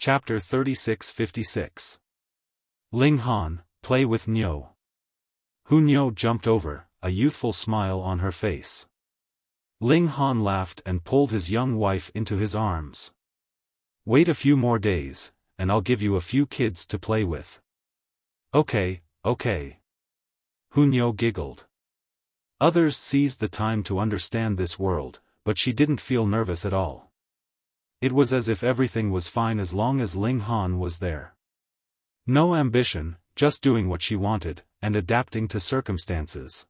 Chapter 36-56. Ling Han, play with Nyo. Hu Nyo jumped over, a youthful smile on her face. Ling Han laughed and pulled his young wife into his arms. Wait a few more days, and I'll give you a few kids to play with. Okay. Hu Nyo giggled. Others seized the time to understand this world, but she didn't feel nervous at all. It was as if everything was fine as long as Ling Han was there. No ambition, just doing what she wanted, and adapting to circumstances.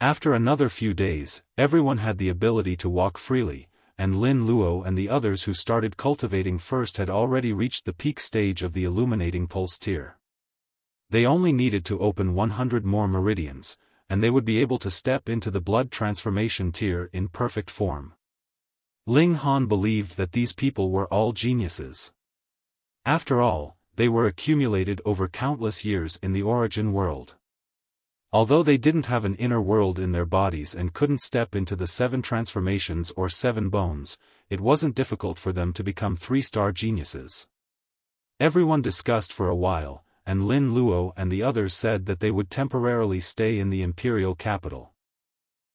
After another few days, everyone had the ability to walk freely, and Lin Luo and the others who started cultivating first had already reached the peak stage of the illuminating pulse tier. They only needed to open 100 more meridians, and they would be able to step into the blood transformation tier in perfect form. Ling Han believed that these people were all geniuses. After all, they were accumulated over countless years in the origin world. Although they didn't have an inner world in their bodies and couldn't step into the 7 transformations or 7 bones, it wasn't difficult for them to become 3-star geniuses. Everyone discussed for a while, and Lin Luo and the others said that they would temporarily stay in the imperial capital.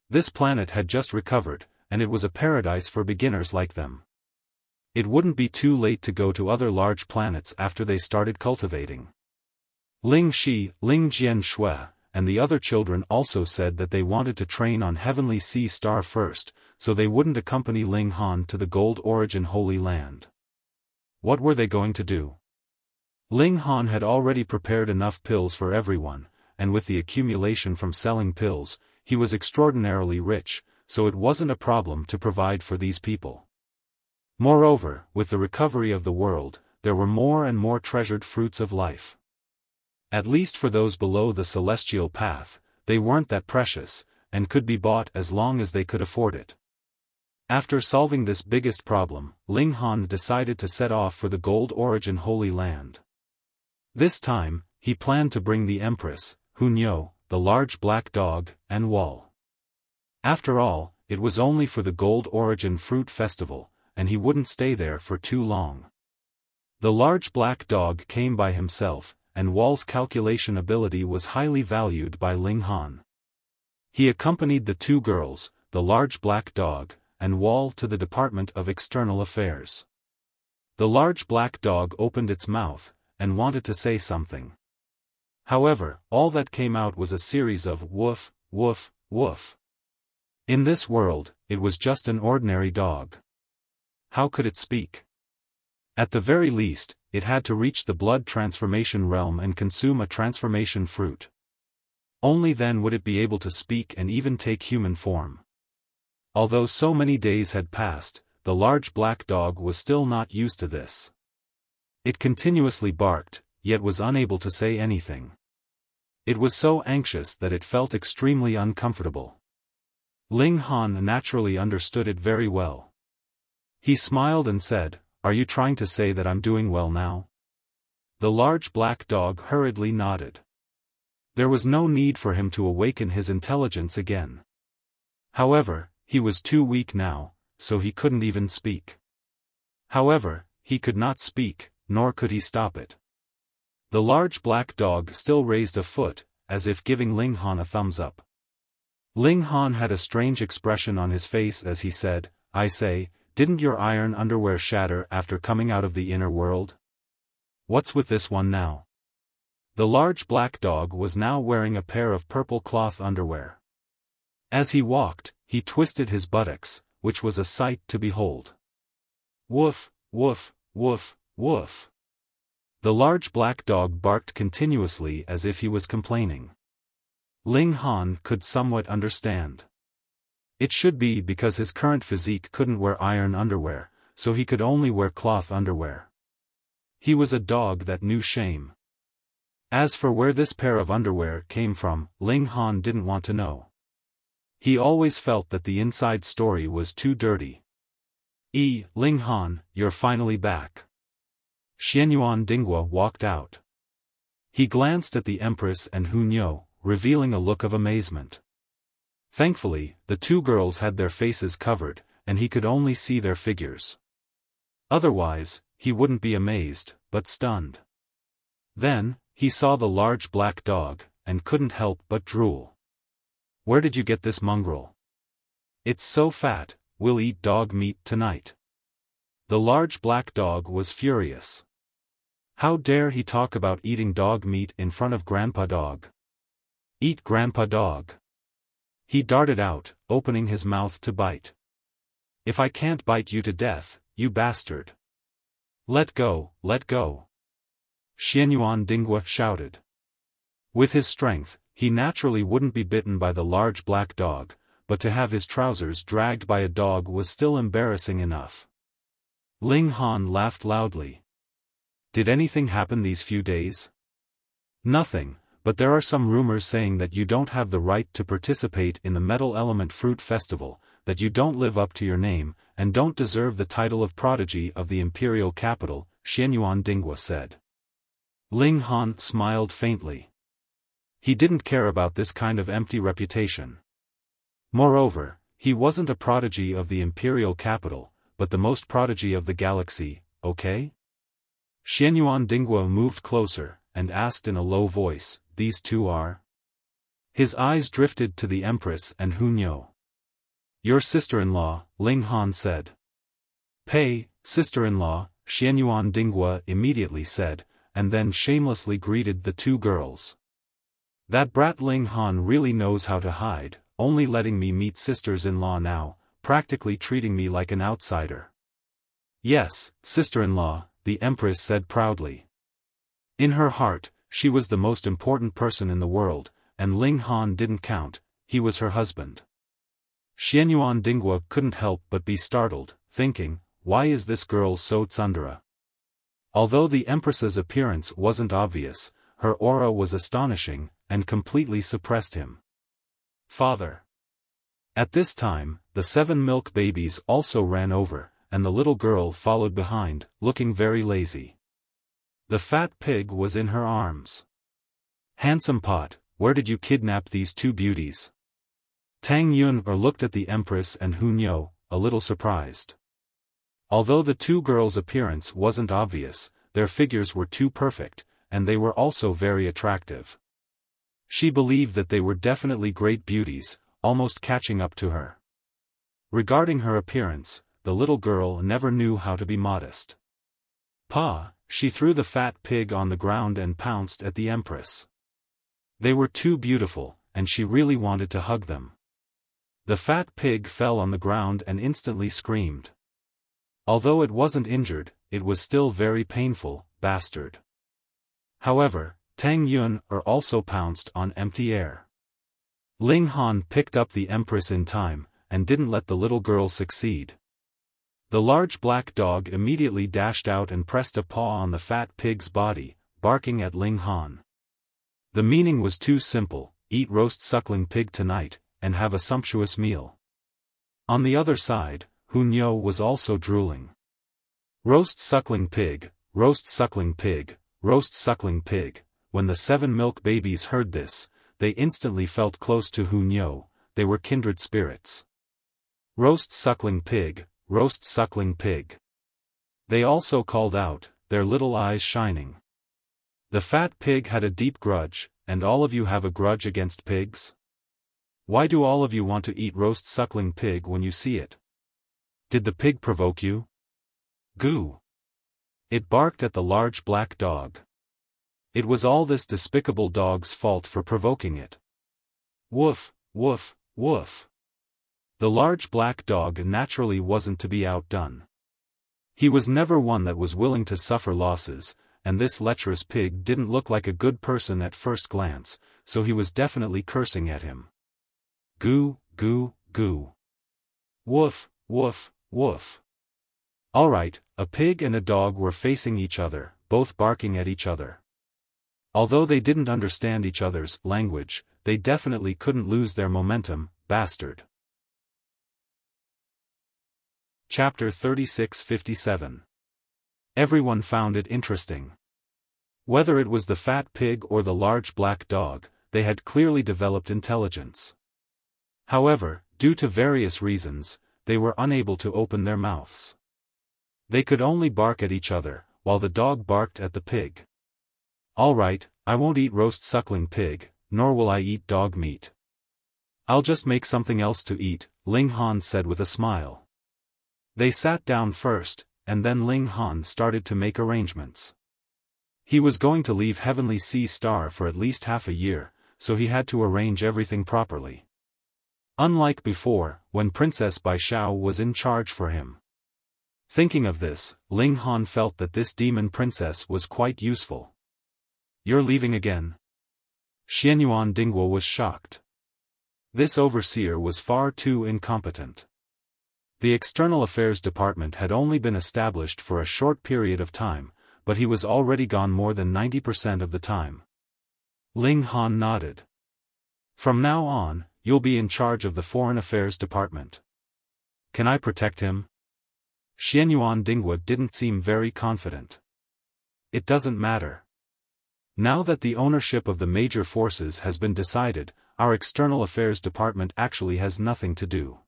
This planet had just recovered, and it was a paradise for beginners like them. It wouldn't be too late to go to other large planets after they started cultivating. Ling Shi, Ling Jian Shui, and the other children also said that they wanted to train on Heavenly Sea Star first, so they wouldn't accompany Ling Han to the Gold Origin Holy Land. What were they going to do? Ling Han had already prepared enough pills for everyone, and with the accumulation from selling pills, he was extraordinarily rich, so it wasn't a problem to provide for these people. Moreover, with the recovery of the world, there were more and more treasured fruits of life. At least for those below the celestial path, they weren't that precious, and could be bought as long as they could afford it. After solving this biggest problem, Ling Han decided to set off for the Gold Origin Holy Land. This time, he planned to bring the Empress, Hu Nyo, the large black dog, and Wall. After all, it was only for the Gold Origin Fruit Festival, and he wouldn't stay there for too long. The large black dog came by himself, and Wall's calculation ability was highly valued by Ling Han. He accompanied the 2 girls, the large black dog, and Wall to the Department of External Affairs. The large black dog opened its mouth, and wanted to say something. However, all that came out was a series of woof, woof, woof. In this world, it was just an ordinary dog. How could it speak? At the very least, it had to reach the blood transformation realm and consume a transformation fruit. Only then would it be able to speak and even take human form. Although so many days had passed, the large black dog was still not used to this. It continuously barked, yet was unable to say anything. It was so anxious that it felt extremely uncomfortable. Ling Han naturally understood it very well. He smiled and said, "Are you trying to say that I'm doing well now?" The large black dog hurriedly nodded. There was no need for him to awaken his intelligence again. However, he was too weak now, so he couldn't even speak. However, he could not speak, nor could he stop it. The large black dog still raised a foot, as if giving Ling Han a thumbs up. Ling Han had a strange expression on his face as he said, "I say, didn't your iron underwear shatter after coming out of the inner world? What's with this one now?" The large black dog was now wearing a pair of purple cloth underwear. As he walked, he twisted his buttocks, which was a sight to behold. Woof, woof, woof, woof. The large black dog barked continuously as if he was complaining. Ling Han could somewhat understand. It should be because his current physique couldn't wear iron underwear, so he could only wear cloth underwear. He was a dog that knew shame. As for where this pair of underwear came from, Ling Han didn't want to know. He always felt that the inside story was too dirty. Ling Han, you're finally back." Xianyuan Dinghua walked out. He glanced at the Empress and Hu Nyo, revealing a look of amazement. Thankfully, the 2 girls had their faces covered, and he could only see their figures. Otherwise, he wouldn't be amazed, but stunned. Then, he saw the large black dog, and couldn't help but drool. Where did you get this mongrel? It's so fat, we'll eat dog meat tonight. The large black dog was furious. How dare he talk about eating dog meat in front of Grandpa Dog? Eat Grandpa Dog. He darted out, opening his mouth to bite. If I can't bite you to death, you bastard. Let go, let go. Xianyuan Dingwa shouted. With his strength, he naturally wouldn't be bitten by the large black dog, but to have his trousers dragged by a dog was still embarrassing enough. Ling Han laughed loudly. Did anything happen these few days? Nothing, but there are some rumors saying that you don't have the right to participate in the Metal Element Fruit Festival, that you don't live up to your name, and don't deserve the title of prodigy of the imperial capital, Xianyuan Dingwa said. Ling Han smiled faintly. He didn't care about this kind of empty reputation. Moreover, he wasn't a prodigy of the imperial capital, but the most prodigy of the galaxy, okay? Xianyuan Dingwa moved closer, and asked in a low voice, these two are? His eyes drifted to the Empress and Hunyo. Your sister-in-law, Ling Han said. Pei, sister-in-law, Xianyuan Dingwa immediately said, and then shamelessly greeted the two girls. That brat Ling Han really knows how to hide, only letting me meet sisters-in-law now, practically treating me like an outsider. Yes, sister-in-law, the Empress said proudly. In her heart, she was the most important person in the world, and Ling Han didn't count, he was her husband. Xianyuan Dingwa couldn't help but be startled, thinking, why is this girl so tsundere? Although the Empress's appearance wasn't obvious, her aura was astonishing, and completely suppressed him. Father. At this time, the 7 milk babies also ran over, and the little girl followed behind, looking very lazy. The fat pig was in her arms. Handsome Pot, where did you kidnap these two beauties? Tang Yun looked at the Empress and Hunyo, a little surprised. Although the two girls' appearance wasn't obvious, their figures were too perfect, and they were also very attractive. She believed that they were definitely great beauties, almost catching up to her. Regarding her appearance, the little girl never knew how to be modest. Pa, she threw the fat pig on the ground and pounced at the Empress. They were too beautiful, and she really wanted to hug them. The fat pig fell on the ground and instantly screamed. Although it wasn't injured, it was still very painful, bastard. However, Tang Yun also pounced on empty air. Ling Han picked up the Empress in time, and didn't let the little girl succeed. The large black dog immediately dashed out and pressed a paw on the fat pig's body, barking at Ling Han. The meaning was too simple, eat roast suckling pig tonight, and have a sumptuous meal. On the other side, Hunyo was also drooling. Roast suckling pig, roast suckling pig, roast suckling pig. When the 7 milk babies heard this, they instantly felt close to Hunyo, they were kindred spirits. Roast suckling pig, roast suckling pig. They also called out, their little eyes shining. The fat pig had a deep grudge, and all of you have a grudge against pigs? Why do all of you want to eat roast suckling pig when you see it? Did the pig provoke you? Goo! It barked at the large black dog. It was all this despicable dog's fault for provoking it. Woof, woof, woof. The large black dog naturally wasn't to be outdone. He was never one that was willing to suffer losses, and this lecherous pig didn't look like a good person at first glance, so he was definitely cursing at him. Goo, goo, goo. Woof, woof, woof. Alright, a pig and a dog were facing each other, both barking at each other. Although they didn't understand each other's language, they definitely couldn't lose their momentum, bastard. Chapter 3657. Everyone found it interesting. Whether it was the fat pig or the large black dog, they had clearly developed intelligence. However, due to various reasons, they were unable to open their mouths. They could only bark at each other, while the dog barked at the pig. "All right, I won't eat roast suckling pig, nor will I eat dog meat. I'll just make something else to eat," Ling Han said with a smile. They sat down first, and then Ling Han started to make arrangements. He was going to leave Heavenly Sea Star for at least half a year, so he had to arrange everything properly. Unlike before, when Princess Bai Xiao was in charge for him. Thinking of this, Ling Han felt that this demon princess was quite useful. "You're leaving again?" Xianyuan Dingguo was shocked. This overseer was far too incompetent. The External Affairs Department had only been established for a short period of time, but he was already gone more than 90% of the time. Ling Han nodded. "From now on, you'll be in charge of the Foreign Affairs Department. Can I protect him?" Xianyuan Dingguo didn't seem very confident. "It doesn't matter. Now that the ownership of the major forces has been decided, our External Affairs Department actually has nothing to do.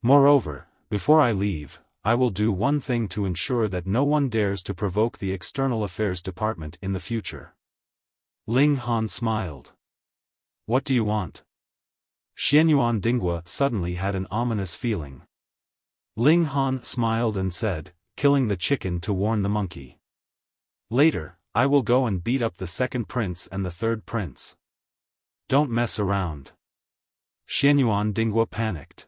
Moreover, before I leave, I will do one thing to ensure that no one dares to provoke the External Affairs Department in the future." Ling Han smiled. "What do you want?" Xianyuan Dingguo suddenly had an ominous feeling. Ling Han smiled and said, "Killing the chicken to warn the monkey. Later, I will go and beat up the second prince and the third prince. Don't mess around." Xianyuan Dingguo panicked.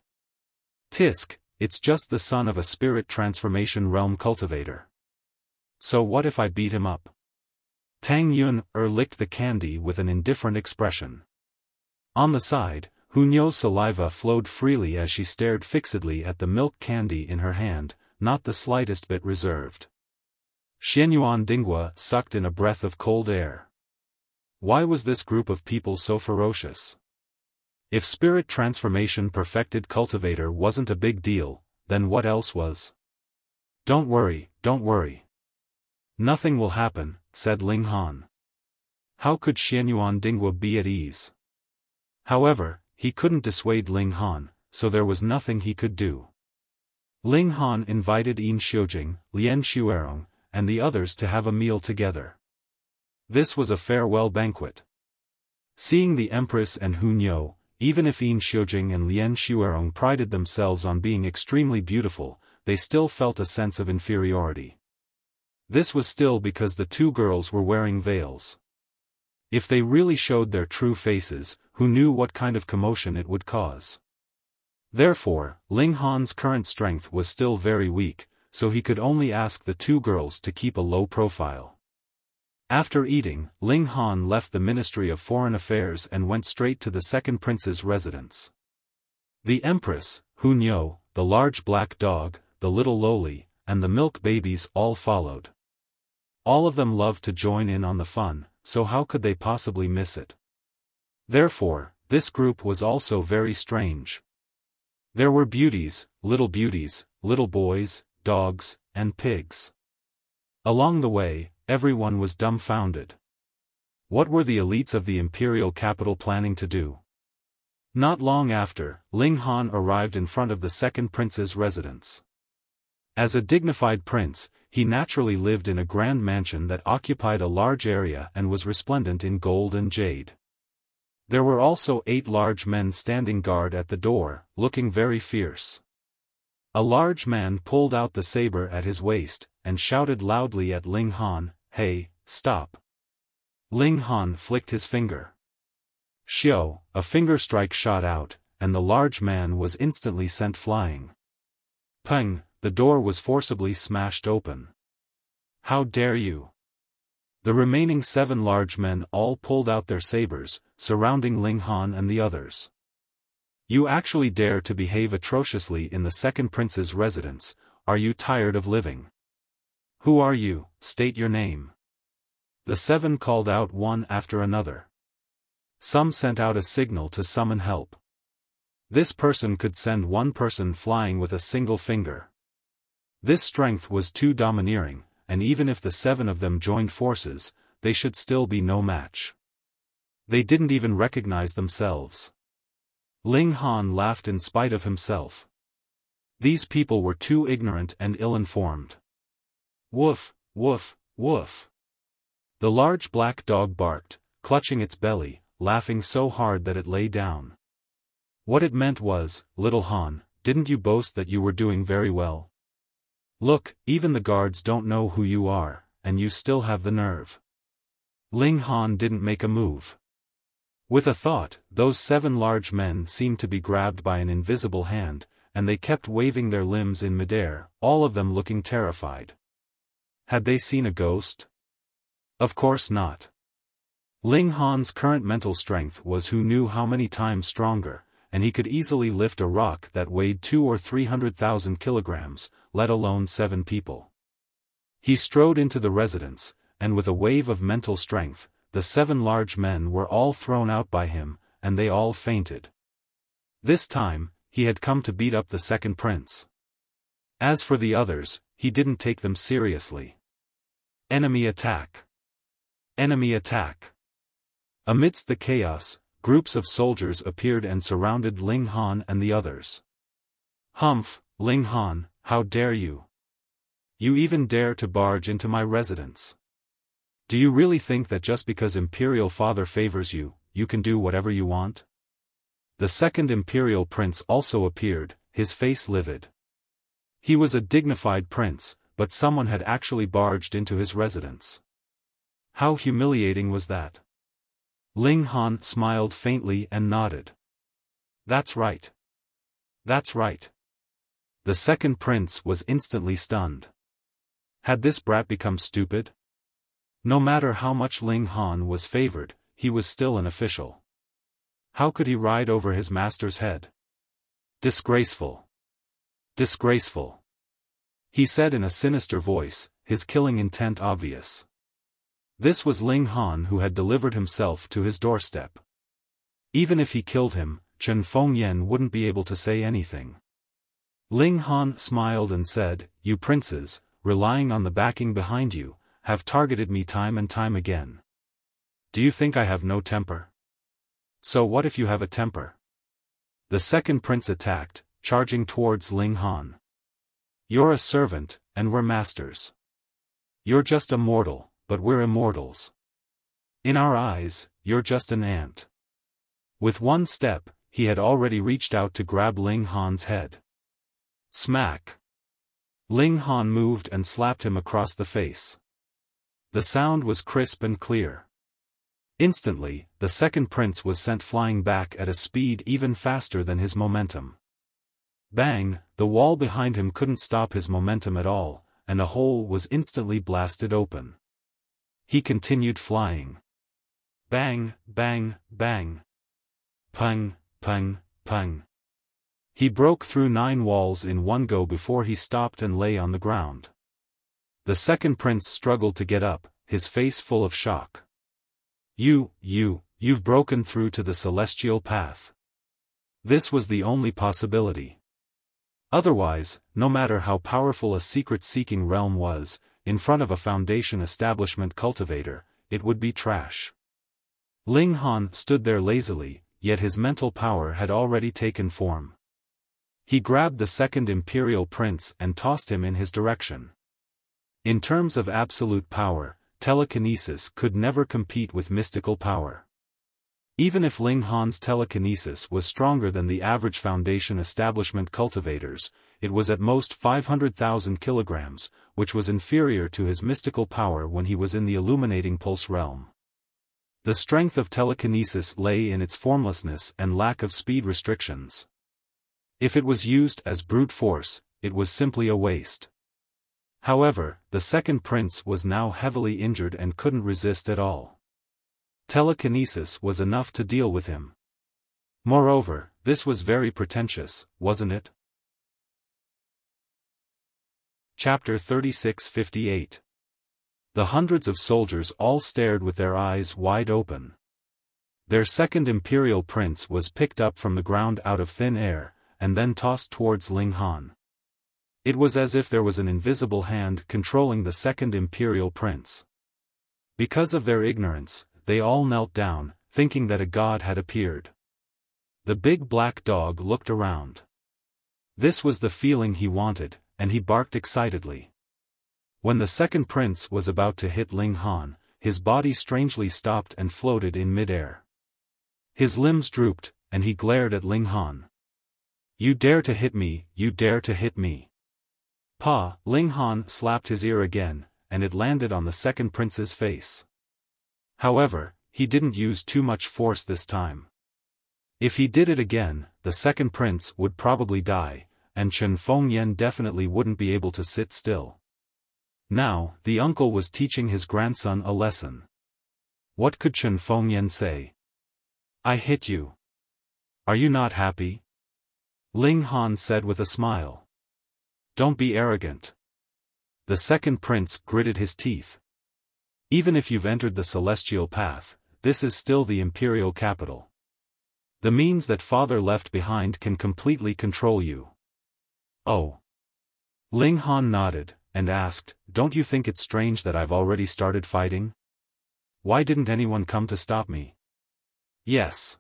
"Tisk, it's just the son of a spirit transformation realm cultivator. So what if I beat him up?" Tang Yun licked the candy with an indifferent expression. On the side, Hunyu's saliva flowed freely as she stared fixedly at the milk candy in her hand, not the slightest bit reserved. Xianyuan Dingguo sucked in a breath of cold air. Why was this group of people so ferocious? If spirit transformation perfected cultivator wasn't a big deal, then what else was? Don't worry. Nothing will happen," said Ling Han. How could Xianyuan Dingguo be at ease? However, he couldn't dissuade Ling Han, so there was nothing he could do. Ling Han invited Yin Xiujing, Lian Xuerong, and the others to have a meal together. This was a farewell banquet. Seeing the Empress and Hunyo, even if Yin Xiujing and Lian Xuerong prided themselves on being extremely beautiful, they still felt a sense of inferiority. This was still because the two girls were wearing veils. If they really showed their true faces, who knew what kind of commotion it would cause? Therefore, Ling Han's current strength was still very weak, so he could only ask the two girls to keep a low profile. After eating, Ling Han left the Ministry of Foreign Affairs and went straight to the second prince's residence. The Empress, Hunyo, the large black dog, the little Loli, and the milk babies all followed. All of them loved to join in on the fun, so how could they possibly miss it? Therefore, this group was also very strange. There were beauties, little boys, dogs, and pigs. Along the way, everyone was dumbfounded. What were the elites of the imperial capital planning to do? Not long after, Ling Han arrived in front of the second prince's residence. As a dignified prince, he naturally lived in a grand mansion that occupied a large area and was resplendent in gold and jade. There were also 8 large men standing guard at the door, looking very fierce. A large man pulled out the saber at his waist, and shouted loudly at Ling Han, "Hey, stop!" Ling Han flicked his finger. Xiao, a finger strike shot out, and the large man was instantly sent flying. Peng, the door was forcibly smashed open. "How dare you!" The remaining 7 large men all pulled out their sabers, surrounding Ling Han and the others. "You actually dare to behave atrociously in the second prince's residence, are you tired of living? Who are you? State your name." The 7 called out one after another. Some sent out a signal to summon help. This person could send one person flying with a single finger. This strength was too domineering, and even if the 7 of them joined forces, they should still be no match. They didn't even recognize themselves. Ling Han laughed in spite of himself. These people were too ignorant and ill-informed. Woof, woof, woof. The large black dog barked, clutching its belly, laughing so hard that it lay down. What it meant was, "Little Han, didn't you boast that you were doing very well? Look, even the guards don't know who you are, and you still have the nerve." Ling Han didn't make a move. With a thought, those 7 large men seemed to be grabbed by an invisible hand, and they kept waving their limbs in midair, all of them looking terrified. Had they seen a ghost? Of course not. Ling Han's current mental strength was who knew how many times stronger, and he could easily lift a rock that weighed 200,000 or 300,000 kilograms, let alone 7 people. He strode into the residence, and with a wave of mental strength, the 7 large men were all thrown out by him, and they all fainted. This time, he had come to beat up the second prince. As for the others, he didn't take them seriously. Enemy attack! Enemy attack! Amidst the chaos, groups of soldiers appeared and surrounded Ling Han and the others. "Humph, Ling Han, how dare you? You even dare to barge into my residence. Do you really think that just because Imperial Father favors you, you can do whatever you want?" The second Imperial Prince also appeared, his face livid. He was a dignified prince, but someone had actually barged into his residence. How humiliating was that? Ling Han smiled faintly and nodded. "That's right. That's right." The second prince was instantly stunned. Had this brat become stupid? No matter how much Ling Han was favored, he was still an official. How could he ride over his master's head? Disgraceful. Disgraceful. He said in a sinister voice, his killing intent obvious. This was Ling Han who had delivered himself to his doorstep. Even if he killed him, Chen Fengyan wouldn't be able to say anything. Ling Han smiled and said, "You princes, relying on the backing behind you, have targeted me time and time again. Do you think I have no temper? So what if you have a temper?" The second prince attacked, charging towards Ling Han. "You're a servant, and we're masters. You're just a mortal, but we're immortals. In our eyes, you're just an ant." With one step, he had already reached out to grab Ling Han's head. Smack! Ling Han moved and slapped him across the face. The sound was crisp and clear. Instantly, the second prince was sent flying back at a speed even faster than his momentum. Bang! The wall behind him couldn't stop his momentum at all, and a hole was instantly blasted open. He continued flying. Bang, bang, bang. Pung, pung, pung. He broke through 9 walls in one go before he stopped and lay on the ground. The second prince struggled to get up, his face full of shock. You've broken through to the celestial path. This was the only possibility. Otherwise, no matter how powerful a secret-seeking realm was, in front of a Foundation establishment cultivator, it would be trash. Ling Han stood there lazily, yet his mental power had already taken form. He grabbed the second Imperial Prince and tossed him in his direction. In terms of absolute power, telekinesis could never compete with mystical power. Even if Ling Han's telekinesis was stronger than the average Foundation establishment cultivators, it was at most 500,000 kilograms, which was inferior to his mystical power when he was in the illuminating pulse realm. The strength of telekinesis lay in its formlessness and lack of speed restrictions. If it was used as brute force, it was simply a waste. However, the second prince was now heavily injured and couldn't resist at all. Telekinesis was enough to deal with him. Moreover, this was very pretentious, wasn't it? Chapter 36-58. The hundreds of soldiers all stared with their eyes wide open. Their second Imperial Prince was picked up from the ground out of thin air, and then tossed towards Ling Han. It was as if there was an invisible hand controlling the second Imperial Prince. Because of their ignorance, they all knelt down, thinking that a god had appeared. The big black dog looked around. This was the feeling he wanted, and he barked excitedly. When the second prince was about to hit Ling Han, his body strangely stopped and floated in mid-air. His limbs drooped, and he glared at Ling Han. "You dare to hit me, you dare to hit me." "Pa!" Ling Han slapped his ear again, and it landed on the second prince's face. However, he didn't use too much force this time. If he did it again, the second prince would probably die, and Chen Fengyan definitely wouldn't be able to sit still. Now, the uncle was teaching his grandson a lesson. What could Chen Fengyan say? "I hit you. Are you not happy?" Ling Han said with a smile. "Don't be arrogant." The second prince gritted his teeth. "Even if you've entered the celestial path, this is still the imperial capital. The means that father left behind can completely control you." "Oh." Ling Han nodded, and asked, "Don't you think it's strange that I've already started fighting? Why didn't anyone come to stop me?" "Yes."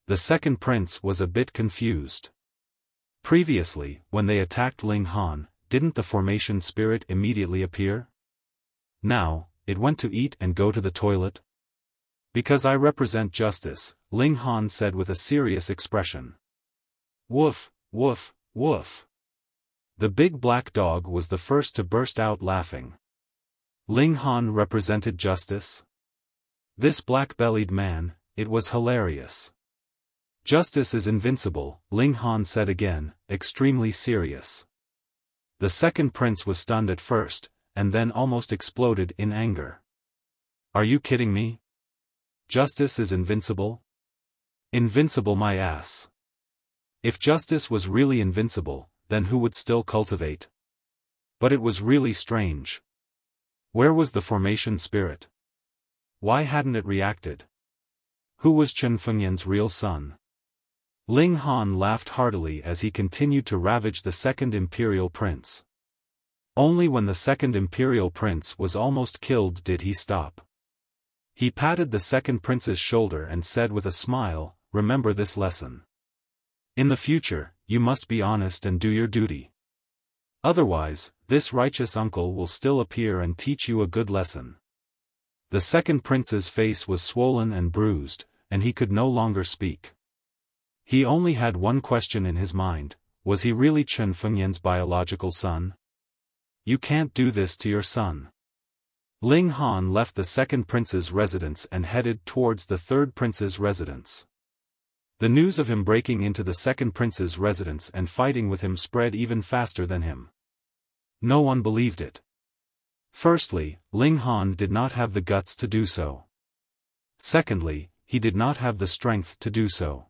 The second prince was a bit confused. Previously, when they attacked Ling Han, didn't the formation spirit immediately appear? Now, it went to eat and go to the toilet? "Because I represent justice," Ling Han said with a serious expression. "Woof, woof, woof." The big black dog was the first to burst out laughing. Ling Han represented justice? This black-bellied man, it was hilarious. "Justice is invincible," Ling Han said again, extremely serious. The second prince was stunned at first, and then almost exploded in anger. "Are you kidding me? Justice is invincible? Invincible my ass. If justice was really invincible, then who would still cultivate?" But it was really strange. Where was the formation spirit? Why hadn't it reacted? Who was Chen Fengyan's real son? Ling Han laughed heartily as he continued to ravage the second imperial prince. Only when the second imperial prince was almost killed did he stop. He patted the second prince's shoulder and said with a smile, "Remember this lesson. In the future, you must be honest and do your duty. Otherwise, this righteous uncle will still appear and teach you a good lesson." The second prince's face was swollen and bruised, and he could no longer speak. He only had one question in his mind: was he really Chen Fengyan's biological son? "You can't do this to your son." Ling Han left the second prince's residence and headed towards the third prince's residence. The news of him breaking into the second prince's residence and fighting with him spread even faster than him. No one believed it. Firstly, Ling Han did not have the guts to do so. Secondly, he did not have the strength to do so.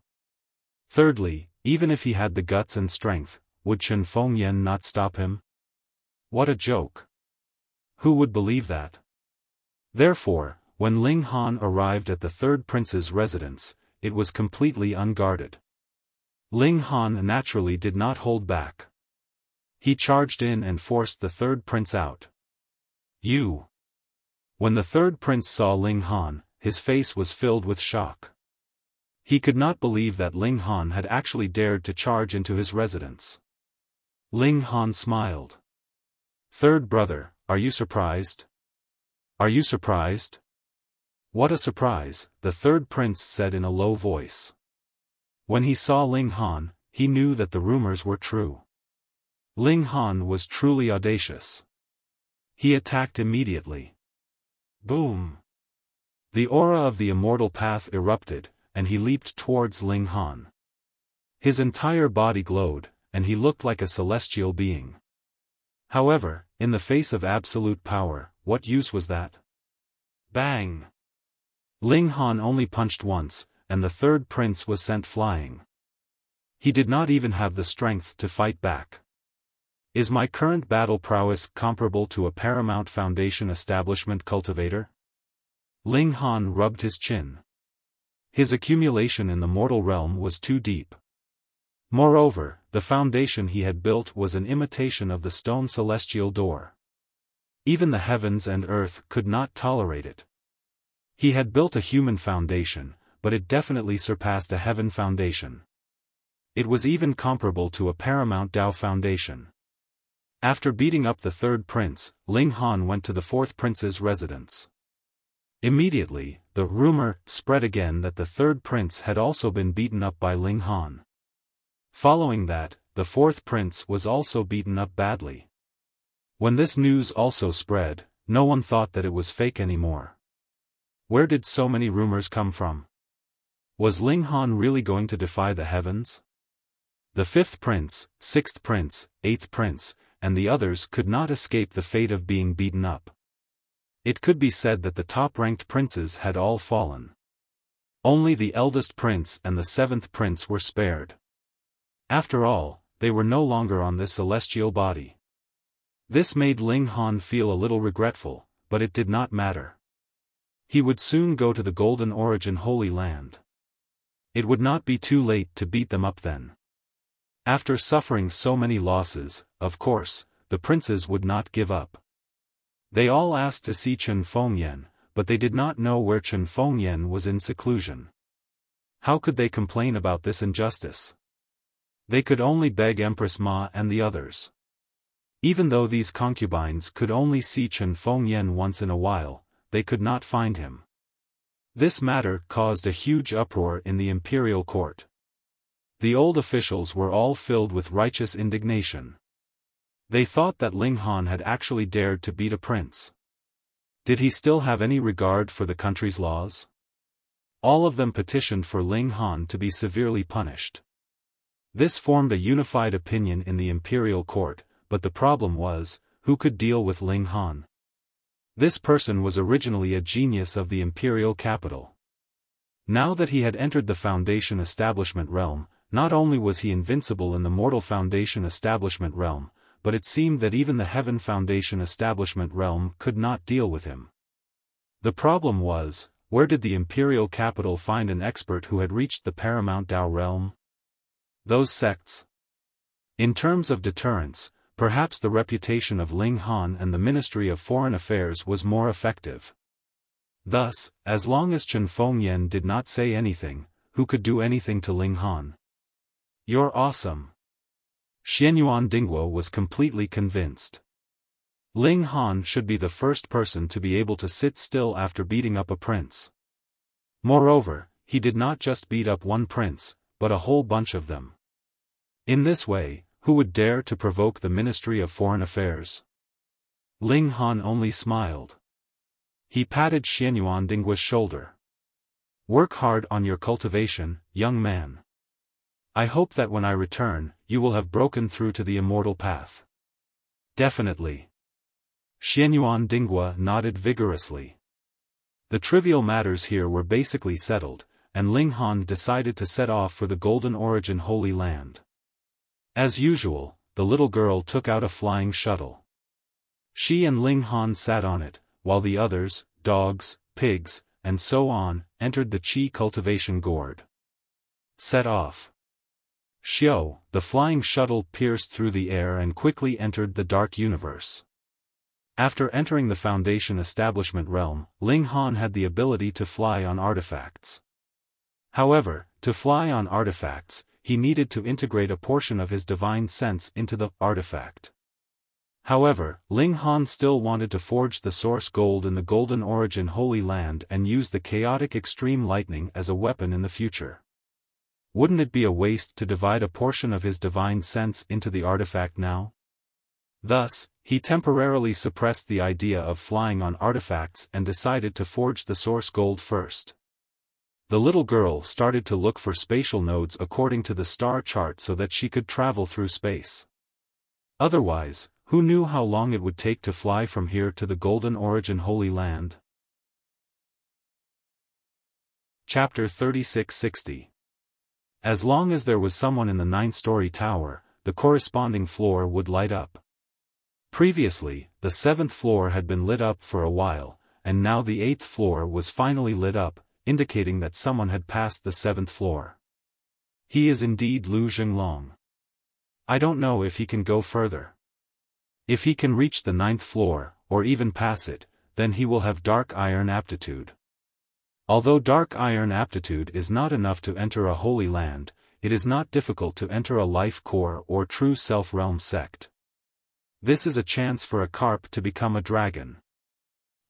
Thirdly, even if he had the guts and strength, would Chen Fengyan not stop him? What a joke. Who would believe that? Therefore, when Ling Han arrived at the third prince's residence, it was completely unguarded. Ling Han naturally did not hold back. He charged in and forced the third prince out. "You!" When the third prince saw Ling Han, his face was filled with shock. He could not believe that Ling Han had actually dared to charge into his residence. Ling Han smiled. "Third brother, are you surprised? Are you surprised?" "What a surprise," the third prince said in a low voice. When he saw Ling Han, he knew that the rumors were true. Ling Han was truly audacious. He attacked immediately. Boom! The aura of the immortal path erupted, and he leaped towards Ling Han. His entire body glowed, and he looked like a celestial being. However, in the face of absolute power, what use was that? Bang! Ling Han only punched once, and the third prince was sent flying. He did not even have the strength to fight back. Is my current battle prowess comparable to a Paramount Foundation establishment cultivator? Ling Han rubbed his chin. His accumulation in the mortal realm was too deep. Moreover, the foundation he had built was an imitation of the stone celestial door. Even the heavens and earth could not tolerate it. He had built a human foundation, but it definitely surpassed a heaven foundation. It was even comparable to a paramount Tao foundation. After beating up the third prince, Ling Han went to the fourth prince's residence. Immediately, the rumor spread again that the third prince had also been beaten up by Ling Han. Following that, the fourth prince was also beaten up badly. When this news also spread, no one thought that it was fake anymore. Where did so many rumors come from? Was Ling Han really going to defy the heavens? The fifth prince, sixth prince, eighth prince, and the others could not escape the fate of being beaten up. It could be said that the top-ranked princes had all fallen. Only the eldest prince and the seventh prince were spared. After all, they were no longer on this celestial body. This made Ling Han feel a little regretful, but it did not matter. He would soon go to the Golden Origin Holy Land. It would not be too late to beat them up then. After suffering so many losses, of course, the princes would not give up. They all asked to see Chen Fengyan, but they did not know where Chen Fengyan was in seclusion. How could they complain about this injustice? They could only beg Empress Ma and the others. Even though these concubines could only see Chen Fengyan once in a while, they could not find him. This matter caused a huge uproar in the imperial court. The old officials were all filled with righteous indignation. They thought that Ling Han had actually dared to beat a prince. Did he still have any regard for the country's laws? All of them petitioned for Ling Han to be severely punished. This formed a unified opinion in the imperial court, but the problem was, who could deal with Ling Han? This person was originally a genius of the imperial capital. Now that he had entered the Foundation Establishment realm, not only was he invincible in the mortal Foundation Establishment realm, but it seemed that even the Heaven Foundation Establishment realm could not deal with him. The problem was, where did the imperial capital find an expert who had reached the paramount Tao realm? Those sects. In terms of deterrence, perhaps the reputation of Ling Han and the Ministry of Foreign Affairs was more effective. Thus, as long as Chen Fengyan did not say anything, who could do anything to Ling Han? You're awesome. Xianyuan Dingguo was completely convinced. Ling Han should be the first person to be able to sit still after beating up a prince. Moreover, he did not just beat up one prince, but a whole bunch of them. In this way, who would dare to provoke the Ministry of Foreign Affairs? Ling Han only smiled. He patted Xianyuan Dingguo's shoulder. Work hard on your cultivation, young man. I hope that when I return, you will have broken through to the immortal path. Definitely. Xianyuan Dingguo nodded vigorously. The trivial matters here were basically settled, and Ling Han decided to set off for the Golden Origin Holy Land. As usual, the little girl took out a flying shuttle. She and Ling Han sat on it, while the others, dogs, pigs, and so on, entered the Qi cultivation gourd. Set off. Xiao, the flying shuttle pierced through the air and quickly entered the dark universe. After entering the Foundation Establishment realm, Ling Han had the ability to fly on artifacts. However, to fly on artifacts, he needed to integrate a portion of his divine sense into the artifact. However, Ling Han still wanted to forge the source gold in the Golden Origin Holy Land and use the chaotic extreme lightning as a weapon in the future. Wouldn't it be a waste to divide a portion of his divine sense into the artifact now? Thus, he temporarily suppressed the idea of flying on artifacts and decided to forge the source gold first. The little girl started to look for spatial nodes according to the star chart so that she could travel through space. Otherwise, who knew how long it would take to fly from here to the Golden Origin Holy Land? Chapter 3660. As long as there was someone in the 9th-story tower, the corresponding floor would light up. Previously, the 7th floor had been lit up for a while, and now the 8th floor was finally lit up, indicating that someone had passed the 7th floor. He is indeed Lu Jinglong. I don't know if he can go further. If he can reach the 9th floor, or even pass it, then he will have dark iron aptitude. Although dark iron aptitude is not enough to enter a holy land, it is not difficult to enter a life core or true self-realm sect. This is a chance for a carp to become a dragon.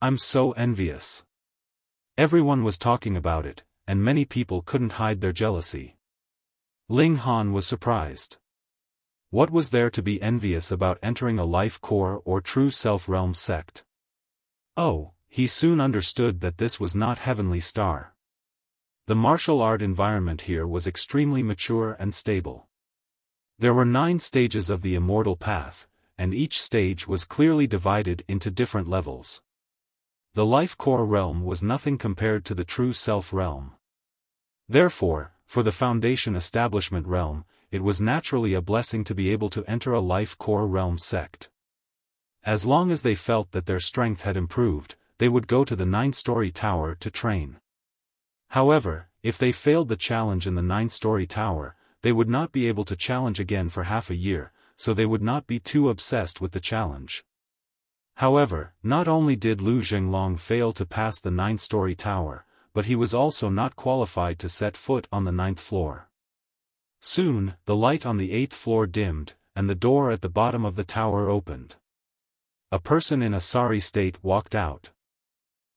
I'm so envious. Everyone was talking about it, and many people couldn't hide their jealousy. Ling Han was surprised. What was there to be envious about entering a life core or true self-realm sect? Oh, he soon understood that this was not Heavenly Star. The martial art environment here was extremely mature and stable. There were 9 stages of the immortal path, and each stage was clearly divided into different levels. The life core realm was nothing compared to the true self realm. Therefore, for the foundation establishment realm, it was naturally a blessing to be able to enter a life core realm sect. As long as they felt that their strength had improved, they would go to the 9-story tower to train. However, if they failed the challenge in the 9-story tower, they would not be able to challenge again for half a year, so they would not be too obsessed with the challenge. However, not only did Lu Jinglong fail to pass the 9-story tower, but he was also not qualified to set foot on the 9th floor. Soon, the light on the 8th floor dimmed, and the door at the bottom of the tower opened. A person in a sorry state walked out.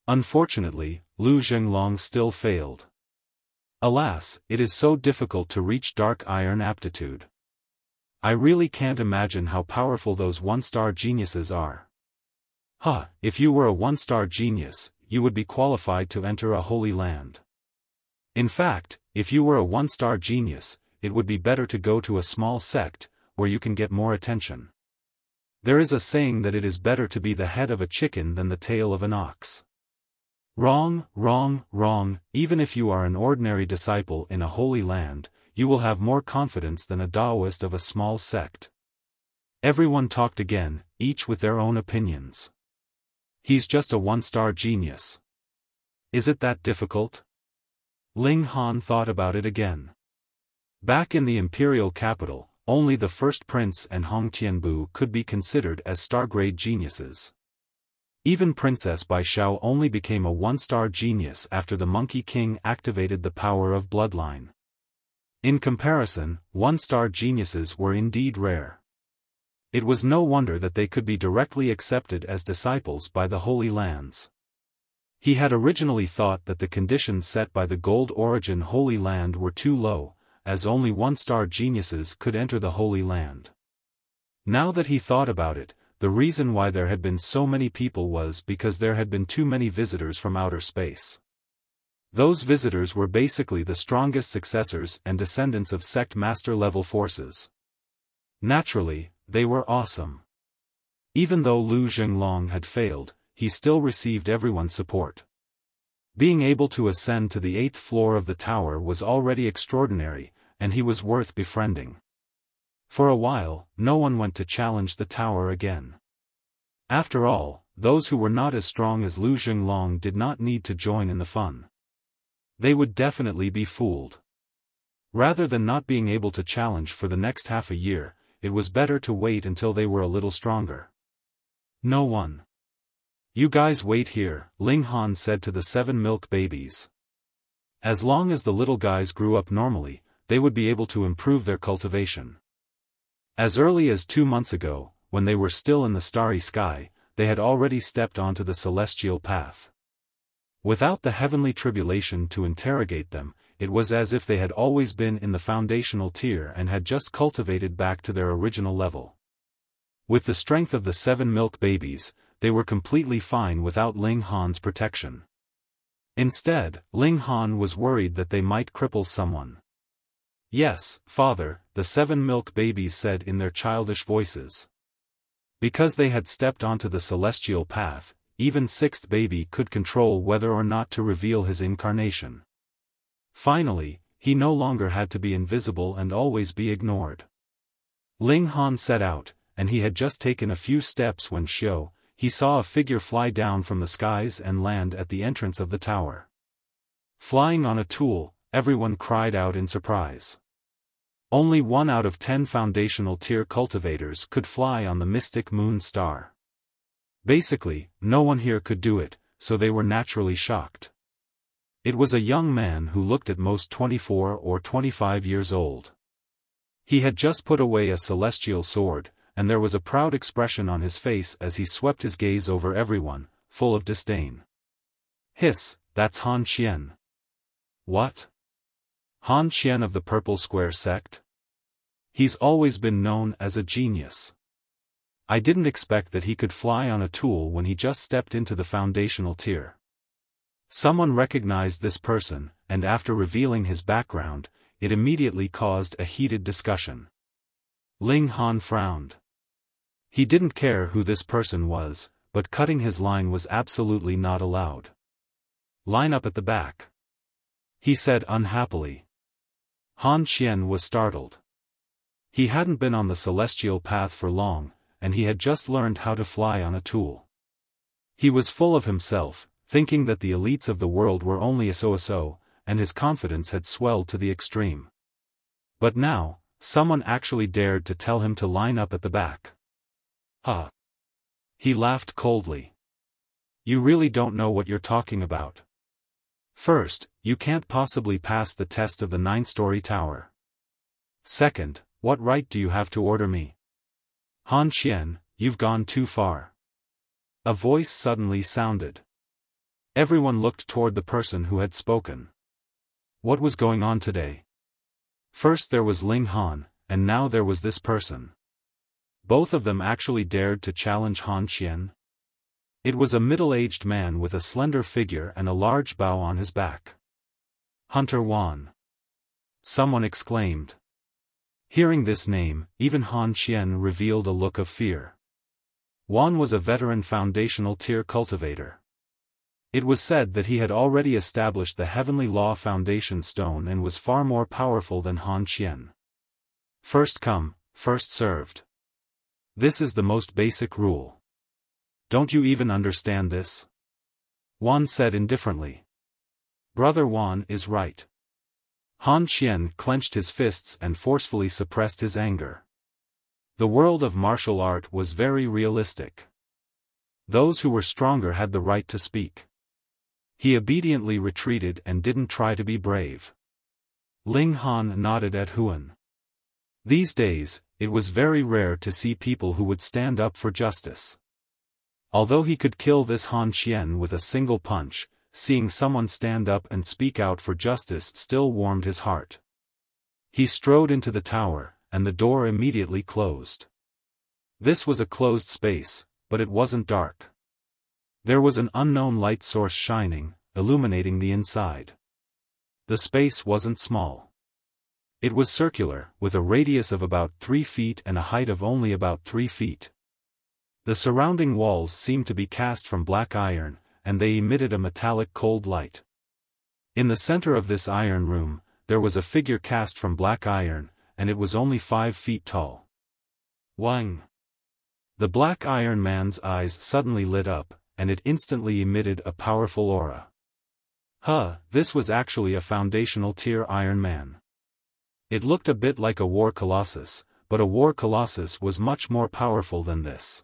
Unfortunately, Lu Jinglong still failed. Alas, it is so difficult to reach dark iron aptitude. I really can't imagine how powerful those 1-star geniuses are. If you were a 1-star genius, you would be qualified to enter a holy land. In fact, if you were a 1-star genius, it would be better to go to a small sect, where you can get more attention. There is a saying that it is better to be the head of a chicken than the tail of an ox. Wrong, wrong, wrong. Even if you are an ordinary disciple in a holy land, you will have more confidence than a Taoist of a small sect. Everyone talked again, each with their own opinions. He's just a 1-star genius. Is it that difficult? Ling Han thought about it again. Back in the imperial capital, only the first prince and Hong Tianbu could be considered as star-grade geniuses. Even Princess Bai Xiao only became a 1-star genius after the Monkey King activated the power of bloodline. In comparison, 1-star geniuses were indeed rare. It was no wonder that they could be directly accepted as disciples by the Holy Lands. He had originally thought that the conditions set by the Gold Origin Holy Land were too low, as only 1-star geniuses could enter the Holy Land. Now that he thought about it, the reason why there had been so many people was because there had been too many visitors from outer space. Those visitors were basically the strongest successors and descendants of sect master level forces. Naturally, they were awesome. Even though Lu Jinglong had failed, he still received everyone's support. Being able to ascend to the 8th floor of the tower was already extraordinary, and he was worth befriending. For a while, no one went to challenge the tower again. After all, those who were not as strong as Lu Jinglong did not need to join in the fun. They would definitely be fooled. Rather than not being able to challenge for the next half a year, it was better to wait until they were a little stronger. No one. You guys wait here, Ling Han said to the 7 milk babies. As long as the little guys grew up normally, they would be able to improve their cultivation. As early as 2 months ago, when they were still in the starry sky, they had already stepped onto the celestial path. Without the heavenly tribulation to interrogate them, it was as if they had always been in the foundational tier and had just cultivated back to their original level. With the strength of the 7 milk babies, they were completely fine without Ling Han's protection. Instead, Ling Han was worried that they might cripple someone. Yes, father, the 7 milk babies said in their childish voices. Because they had stepped onto the celestial path, even 6th baby could control whether or not to reveal his incarnation. Finally, he no longer had to be invisible and always be ignored. Ling Han set out, and he had just taken a few steps when he saw a figure fly down from the skies and land at the entrance of the tower. Flying on a tool, everyone cried out in surprise. Only 1 out of 10 foundational tier cultivators could fly on the mystic moon star. Basically, no one here could do it, so they were naturally shocked. It was a young man who looked at most 24 or 25 years old. He had just put away a celestial sword, and there was a proud expression on his face as he swept his gaze over everyone, full of disdain. Hiss, that's Han Qian. What? Han Qian of the Purple Square sect? He's always been known as a genius. I didn't expect that he could fly on a tool when he just stepped into the foundational tier. Someone recognized this person, and after revealing his background, it immediately caused a heated discussion. Ling Han frowned. He didn't care who this person was, but cutting his line was absolutely not allowed. Line up at the back, he said unhappily. Han Qian was startled. He hadn't been on the celestial path for long, and he had just learned how to fly on a tool. He was full of himself, thinking that the elites of the world were only so, and his confidence had swelled to the extreme. But now, someone actually dared to tell him to line up at the back. Huh. He laughed coldly. You really don't know what you're talking about. First, you can't possibly pass the test of the 9-story tower. Second, what right do you have to order me? Han Qian, you've gone too far. A voice suddenly sounded. Everyone looked toward the person who had spoken. What was going on today? First there was Ling Han, and now there was this person. Both of them actually dared to challenge Han Qian. It was a middle-aged man with a slender figure and a large bow on his back. Hunter Wan. Someone exclaimed. Hearing this name, even Han Qian revealed a look of fear. Wan was a veteran foundational tier cultivator. It was said that he had already established the Heavenly Law Foundation Stone and was far more powerful than Han Qian. First come, first served. This is the most basic rule. Don't you even understand this? Wan said indifferently. Brother Wan is right. Han Qian clenched his fists and forcefully suppressed his anger. The world of martial art was very realistic. Those who were stronger had the right to speak. He obediently retreated and didn't try to be brave. Ling Han nodded at Huan. These days, it was very rare to see people who would stand up for justice. Although he could kill this Han Qian with a single punch, seeing someone stand up and speak out for justice still warmed his heart. He strode into the tower, and the door immediately closed. This was a closed space, but it wasn't dark. There was an unknown light source shining, illuminating the inside. The space wasn't small. It was circular, with a radius of about 3 feet and a height of only about 3 feet. The surrounding walls seemed to be cast from black iron, and they emitted a metallic cold light. In the center of this iron room, there was a figure cast from black iron, and it was only 5 feet tall. Wang! The black iron man's eyes suddenly lit up, and it instantly emitted a powerful aura. This was actually a foundational tier Iron Man. It looked a bit like a war colossus, but a war colossus was much more powerful than this.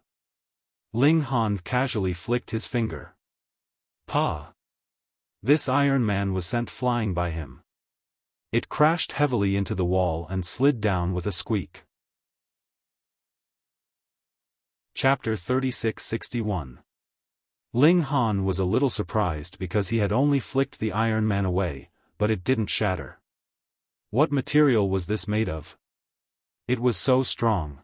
Ling Han casually flicked his finger. Pa! This Iron Man was sent flying by him. It crashed heavily into the wall and slid down with a squeak. Chapter 3661. Ling Han was a little surprised because he had only flicked the Iron Man away, but it didn't shatter. What material was this made of? It was so strong.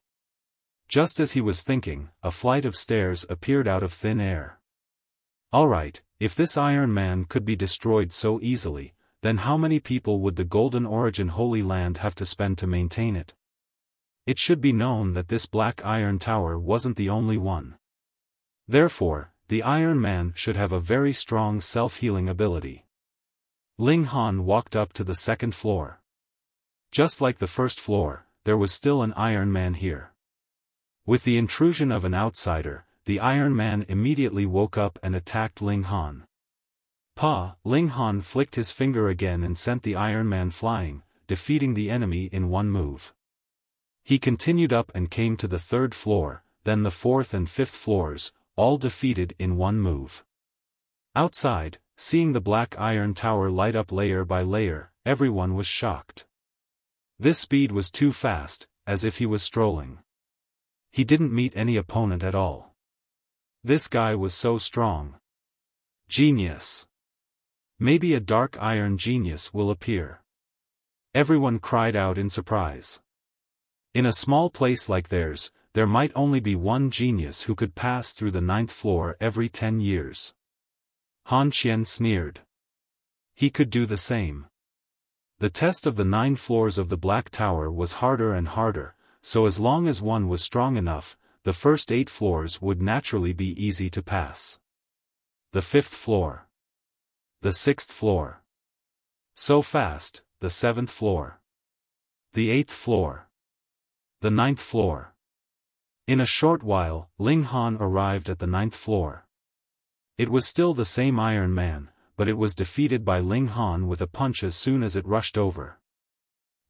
Just as he was thinking, a flight of stairs appeared out of thin air. Alright, if this Iron Man could be destroyed so easily, then how many people would the Golden Origin Holy Land have to spend to maintain it? It should be known that this Black Iron Tower wasn't the only one. Therefore, the Iron Man should have a very strong self-healing ability. Ling Han walked up to the second floor. Just like the first floor, there was still an Iron Man here. With the intrusion of an outsider, the Iron Man immediately woke up and attacked Ling Han. Ling Han flicked his finger again and sent the Iron Man flying, defeating the enemy in one move. He continued up and came to the third floor, then the fourth and fifth floors, all defeated in one move. Outside, Seeing the black iron tower light up layer by layer, everyone was shocked. This speed was too fast, as if he was strolling. He didn't meet any opponent at all. This guy was so strong. Genius. Maybe a dark iron genius will appear. Everyone cried out in surprise. In a small place like theirs, there might only be one genius who could pass through the 9th floor every 10 years. Han Qian sneered. He could do the same. The test of the 9 floors of the Black Tower was harder and harder, so as long as one was strong enough, the first 8 floors would naturally be easy to pass. The 5th floor. The 6th floor. So fast, the 7th floor. The 8th floor. The 9th floor. In a short while, Ling Han arrived at the 9th floor. It was still the same Iron Man, but it was defeated by Ling Han with a punch as soon as it rushed over.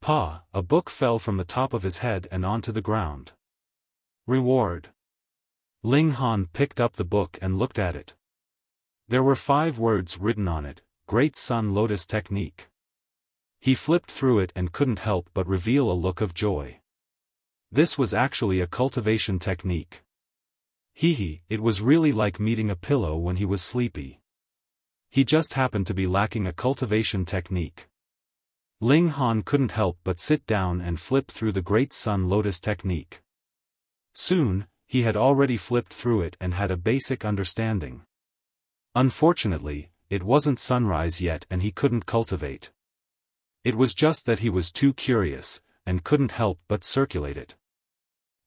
Pa! A book fell from the top of his head and onto the ground. Reward. Ling Han picked up the book and looked at it. There were 5 words written on it, Great Sun Lotus Technique. He flipped through it and couldn't help but reveal a look of joy. This was actually a cultivation technique. It was really like meeting a pillow when he was sleepy. He just happened to be lacking a cultivation technique. Ling Han couldn't help but sit down and flip through the Great Sun Lotus Technique. Soon, he had already flipped through it and had a basic understanding. Unfortunately, it wasn't sunrise yet and he couldn't cultivate. It was just that he was too curious, and couldn't help but circulate it.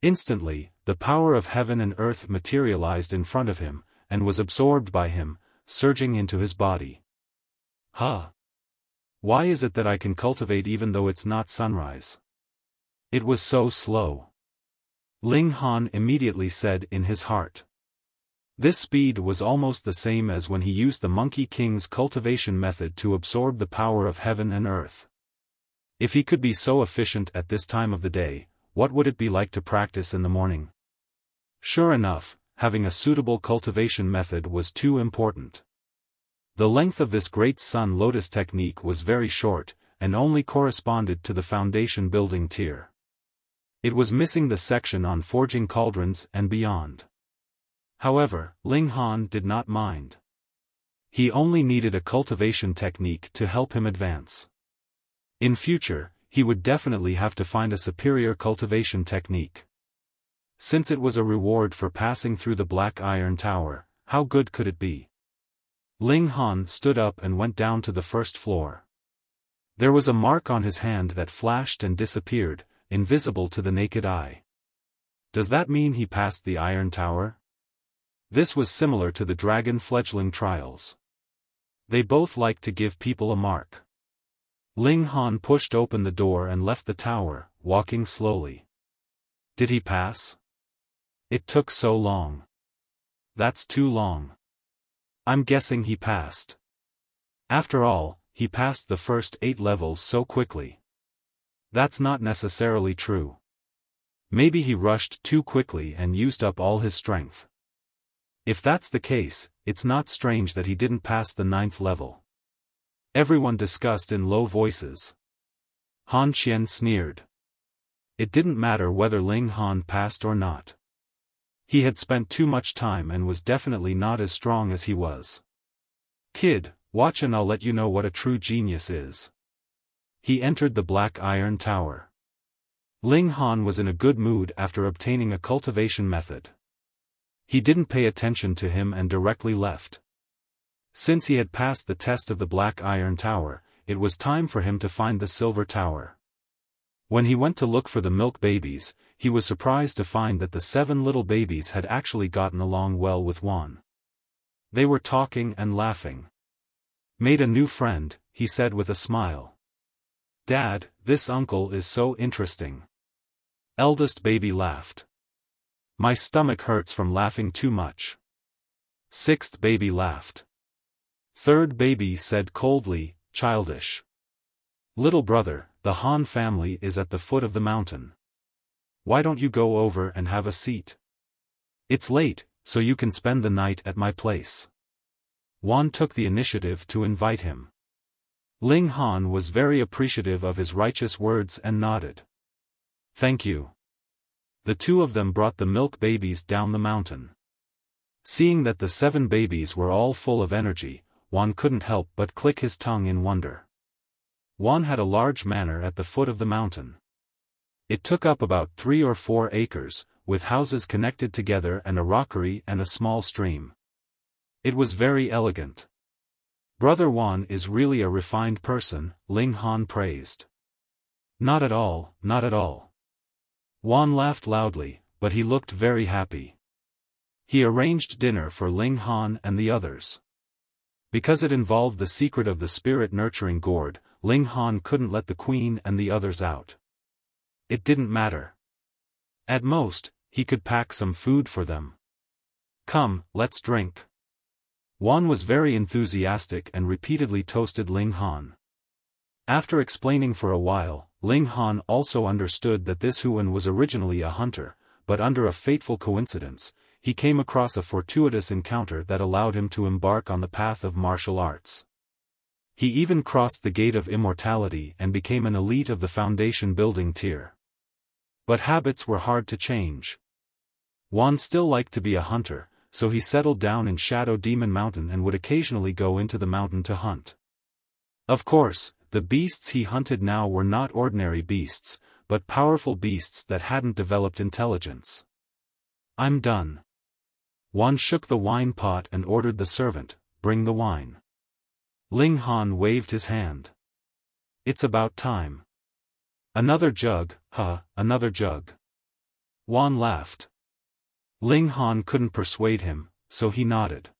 Instantly, the power of heaven and earth materialized in front of him, and was absorbed by him, surging into his body. Why is it that I can cultivate even though it's not sunrise? It was so slow. Ling Han immediately said in his heart. This speed was almost the same as when he used the Monkey King's cultivation method to absorb the power of heaven and earth. If he could be so efficient at this time of the day, what would it be like to practice in the morning? Sure enough, having a suitable cultivation method was too important. The length of this Great Sun Lotus technique was very short, and only corresponded to the foundation building tier. It was missing the section on forging cauldrons and beyond. However, Ling Han did not mind. He only needed a cultivation technique to help him advance. In future, he would definitely have to find a superior cultivation technique. Since it was a reward for passing through the Black Iron Tower, how good could it be? Ling Han stood up and went down to the 1st floor. There was a mark on his hand that flashed and disappeared, invisible to the naked eye. Does that mean he passed the Iron Tower? This was similar to the Dragon Fledgling trials. They both like to give people a mark. Ling Han pushed open the door and left the tower, walking slowly. Did he pass? It took so long. That's too long. I'm guessing he passed. After all, he passed the first 8 levels so quickly. That's not necessarily true. Maybe he rushed too quickly and used up all his strength. If that's the case, it's not strange that he didn't pass the 9th level. Everyone discussed in low voices. Han Qian sneered. It didn't matter whether Ling Han passed or not. He had spent too much time and was definitely not as strong as he was. Kid, watch and I'll let you know what a true genius is. He entered the Black Iron Tower. Ling Han was in a good mood after obtaining a cultivation method. He didn't pay attention to him and directly left. Since he had passed the test of the Black Iron Tower, it was time for him to find the Silver Tower. When he went to look for the milk babies, he was surprised to find that the 7 little babies had actually gotten along well with Wan. They were talking and laughing. Made a new friend, he said with a smile. Dad, this uncle is so interesting. Eldest baby laughed. My stomach hurts from laughing too much. 6th baby laughed. 3rd baby said coldly, childish. Little brother, the Han family is at the foot of the mountain. Why don't you go over and have a seat? It's late, so you can spend the night at my place. Juan took the initiative to invite him. Ling Han was very appreciative of his righteous words and nodded. Thank you. The two of them brought the milk babies down the mountain. Seeing that the 7 babies were all full of energy, Juan couldn't help but click his tongue in wonder. Juan had a large manor at the foot of the mountain. It took up about 3 or 4 acres, with houses connected together and a rockery and a small stream. It was very elegant. Brother Juan is really a refined person, Ling Han praised. Not at all, not at all. Juan laughed loudly, but he looked very happy. He arranged dinner for Ling Han and the others. Because it involved the secret of the spirit-nurturing gourd, Ling Han couldn't let the queen and the others out. It didn't matter. At most, he could pack some food for them. Come, let's drink. Juan was very enthusiastic and repeatedly toasted Ling Han. After explaining for a while, Ling Han also understood that this Huan was originally a hunter, but under a fateful coincidence, he came across a fortuitous encounter that allowed him to embark on the path of martial arts. He even crossed the gate of immortality and became an elite of the foundation building tier. But habits were hard to change. Juan still liked to be a hunter, so he settled down in Shadow Demon Mountain and would occasionally go into the mountain to hunt. Of course, the beasts he hunted now were not ordinary beasts, but powerful beasts that hadn't developed intelligence. I'm done. Juan shook the wine pot and ordered the servant, bring the wine. Ling Han waved his hand. It's about time. Another jug, another jug. Juan laughed. Ling Han couldn't persuade him, so he nodded.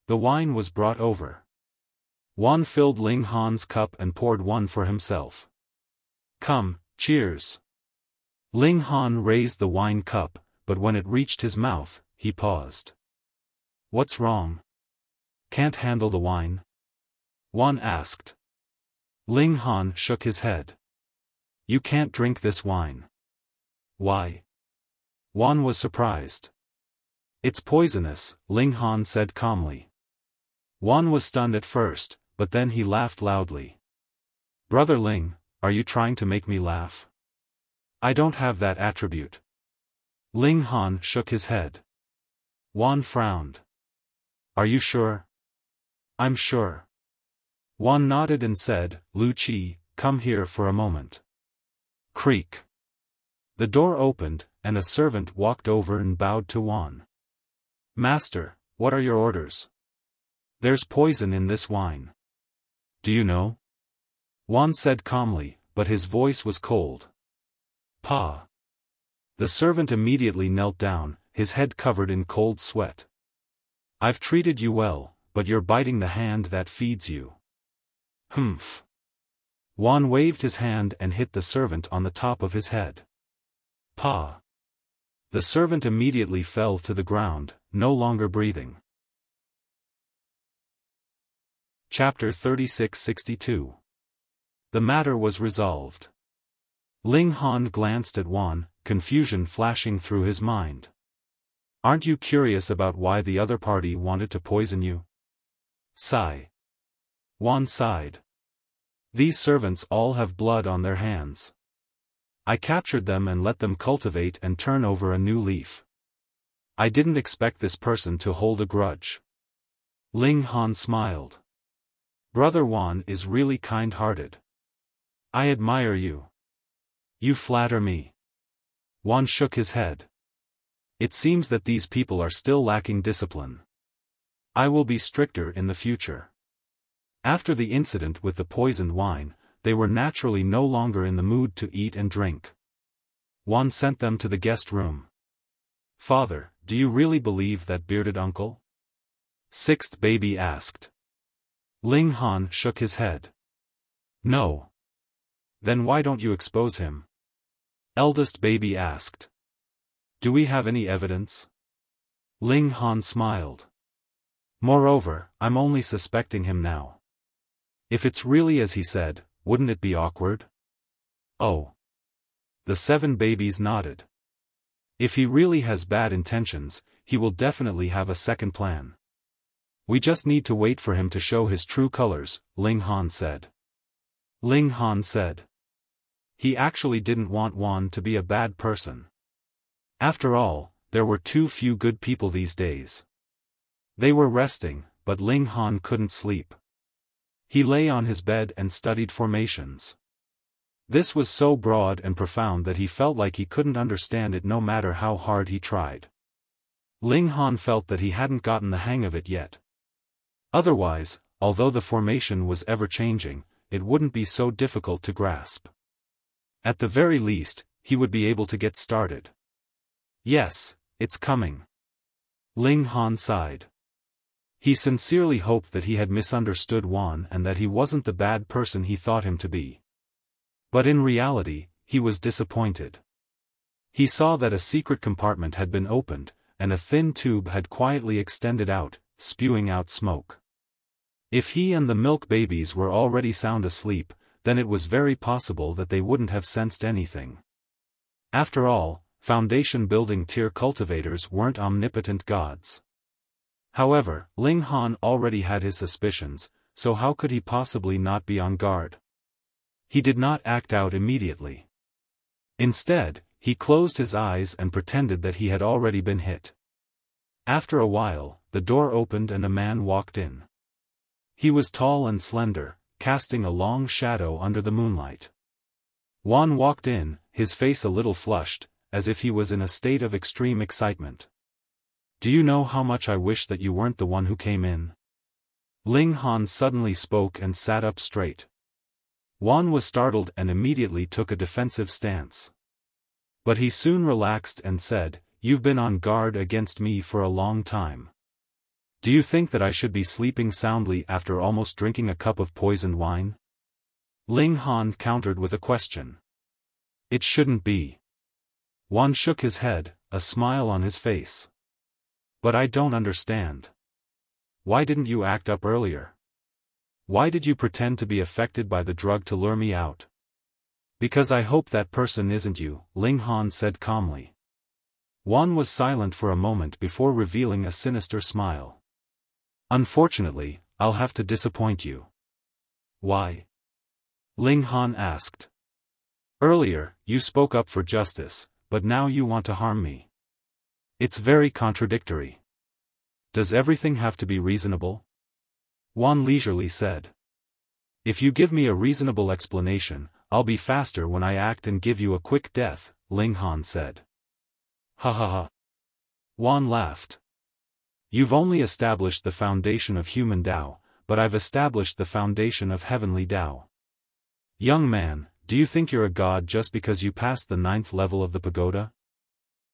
The wine was brought over. Juan filled Ling Han's cup and poured one for himself. Come, cheers. Ling Han raised the wine cup, but when it reached his mouth, he paused. What's wrong? Can't handle the wine? Juan asked. Ling Han shook his head. You can't drink this wine. Why? Juan was surprised. It's poisonous, Ling Han said calmly. Juan was stunned at first, but then he laughed loudly. Brother Ling, are you trying to make me laugh? I don't have that attribute. Ling Han shook his head. Juan frowned. Are you sure? I'm sure. Juan nodded and said, Lu Qi, come here for a moment. Creak. The door opened, and a servant walked over and bowed to Juan. Master, what are your orders? There's poison in this wine. Do you know? Juan said calmly, but his voice was cold. Pa. The servant immediately knelt down, his head covered in cold sweat. I've treated you well, but you're biting the hand that feeds you. Humph. Juan waved his hand and hit the servant on the top of his head. Pa. The servant immediately fell to the ground, no longer breathing. Chapter 3662. The matter was resolved. Ling Han glanced at Juan, confusion flashing through his mind. Aren't you curious about why the other party wanted to poison you? Sigh. Juan sighed. These servants all have blood on their hands. I captured them and let them cultivate and turn over a new leaf. I didn't expect this person to hold a grudge. Ling Han smiled. Brother Juan is really kind-hearted. I admire you. You flatter me. Juan shook his head. It seems that these people are still lacking discipline. I will be stricter in the future. After the incident with the poisoned wine, they were naturally no longer in the mood to eat and drink. Juan sent them to the guest room. Father, do you really believe that bearded uncle? Sixth baby asked. Ling Han shook his head. No. Then why don't you expose him? Eldest baby asked. Do we have any evidence? Ling Han smiled. Moreover, I'm only suspecting him now. If it's really as he said, wouldn't it be awkward? Oh. The 7 babies nodded. If he really has bad intentions, he will definitely have a second plan. We just need to wait for him to show his true colors, Ling Han said. Ling Han said. He actually didn't want Wan to be a bad person. After all, there were too few good people these days. They were resting, but Ling Han couldn't sleep. He lay on his bed and studied formations. This was so broad and profound that he felt like he couldn't understand it no matter how hard he tried. Ling Han felt that he hadn't gotten the hang of it yet. Otherwise, although the formation was ever-changing, it wouldn't be so difficult to grasp. At the very least, he would be able to get started. Yes, it's coming. Ling Han sighed. He sincerely hoped that he had misunderstood Wan and that he wasn't the bad person he thought him to be. But in reality, he was disappointed. He saw that a secret compartment had been opened, and a thin tube had quietly extended out, spewing out smoke. If he and the milk babies were already sound asleep, then it was very possible that they wouldn't have sensed anything. After all, foundation building tier cultivators weren't omnipotent gods. However, Ling Han already had his suspicions, so how could he possibly not be on guard? He did not act out immediately. Instead, he closed his eyes and pretended that he had already been hit. After a while, the door opened and a man walked in. He was tall and slender, casting a long shadow under the moonlight. Wan walked in, his face a little flushed, as if he was in a state of extreme excitement. Do you know how much I wish that you weren't the one who came in? Ling Han suddenly spoke and sat up straight. Wan was startled and immediately took a defensive stance. But he soon relaxed and said, "You've been on guard against me for a long time. Do you think that I should be sleeping soundly after almost drinking a cup of poisoned wine?" Ling Han countered with a question. "It shouldn't be." Wan shook his head, a smile on his face. "But I don't understand. Why didn't you act up earlier? Why did you pretend to be affected by the drug to lure me out?" "Because I hope that person isn't you," Ling Han said calmly. Wan was silent for a moment before revealing a sinister smile. "Unfortunately, I'll have to disappoint you." "Why?" Ling Han asked. "Earlier, you spoke up for justice, but now you want to harm me. It's very contradictory. Does everything have to be reasonable?" Wan leisurely said. "If you give me a reasonable explanation, I'll be faster when I act and give you a quick death," Ling Han said. "Ha ha ha." Wan laughed. "You've only established the foundation of human Tao, but I've established the foundation of heavenly Tao. Young man, do you think you're a god just because you passed the 9th level of the pagoda?"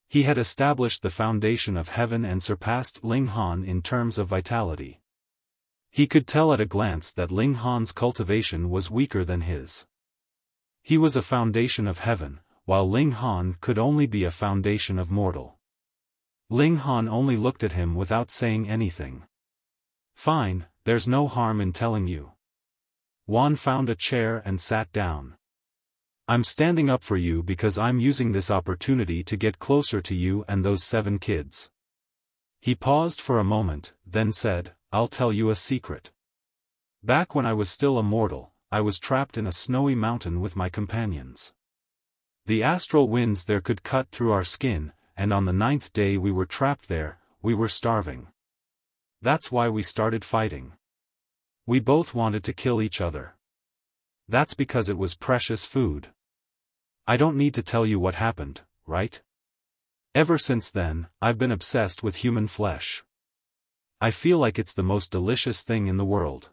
He had established the foundation of heaven and surpassed Ling Han in terms of vitality. He could tell at a glance that Ling Han's cultivation was weaker than his. He was a foundation of heaven, while Ling Han could only be a foundation of mortal. Ling Han only looked at him without saying anything. "Fine, there's no harm in telling you." Wan found a chair and sat down. "I'm standing up for you because I'm using this opportunity to get closer to you and those 7 kids." He paused for a moment, then said, "I'll tell you a secret. Back when I was still a mortal, I was trapped in a snowy mountain with my companions. The astral winds there could cut through our skin, and on the 9th day we were trapped there, we were starving. That's why we started fighting. We both wanted to kill each other. That's because it was precious food. I don't need to tell you what happened, right? Ever since then, I've been obsessed with human flesh. I feel like it's the most delicious thing in the world.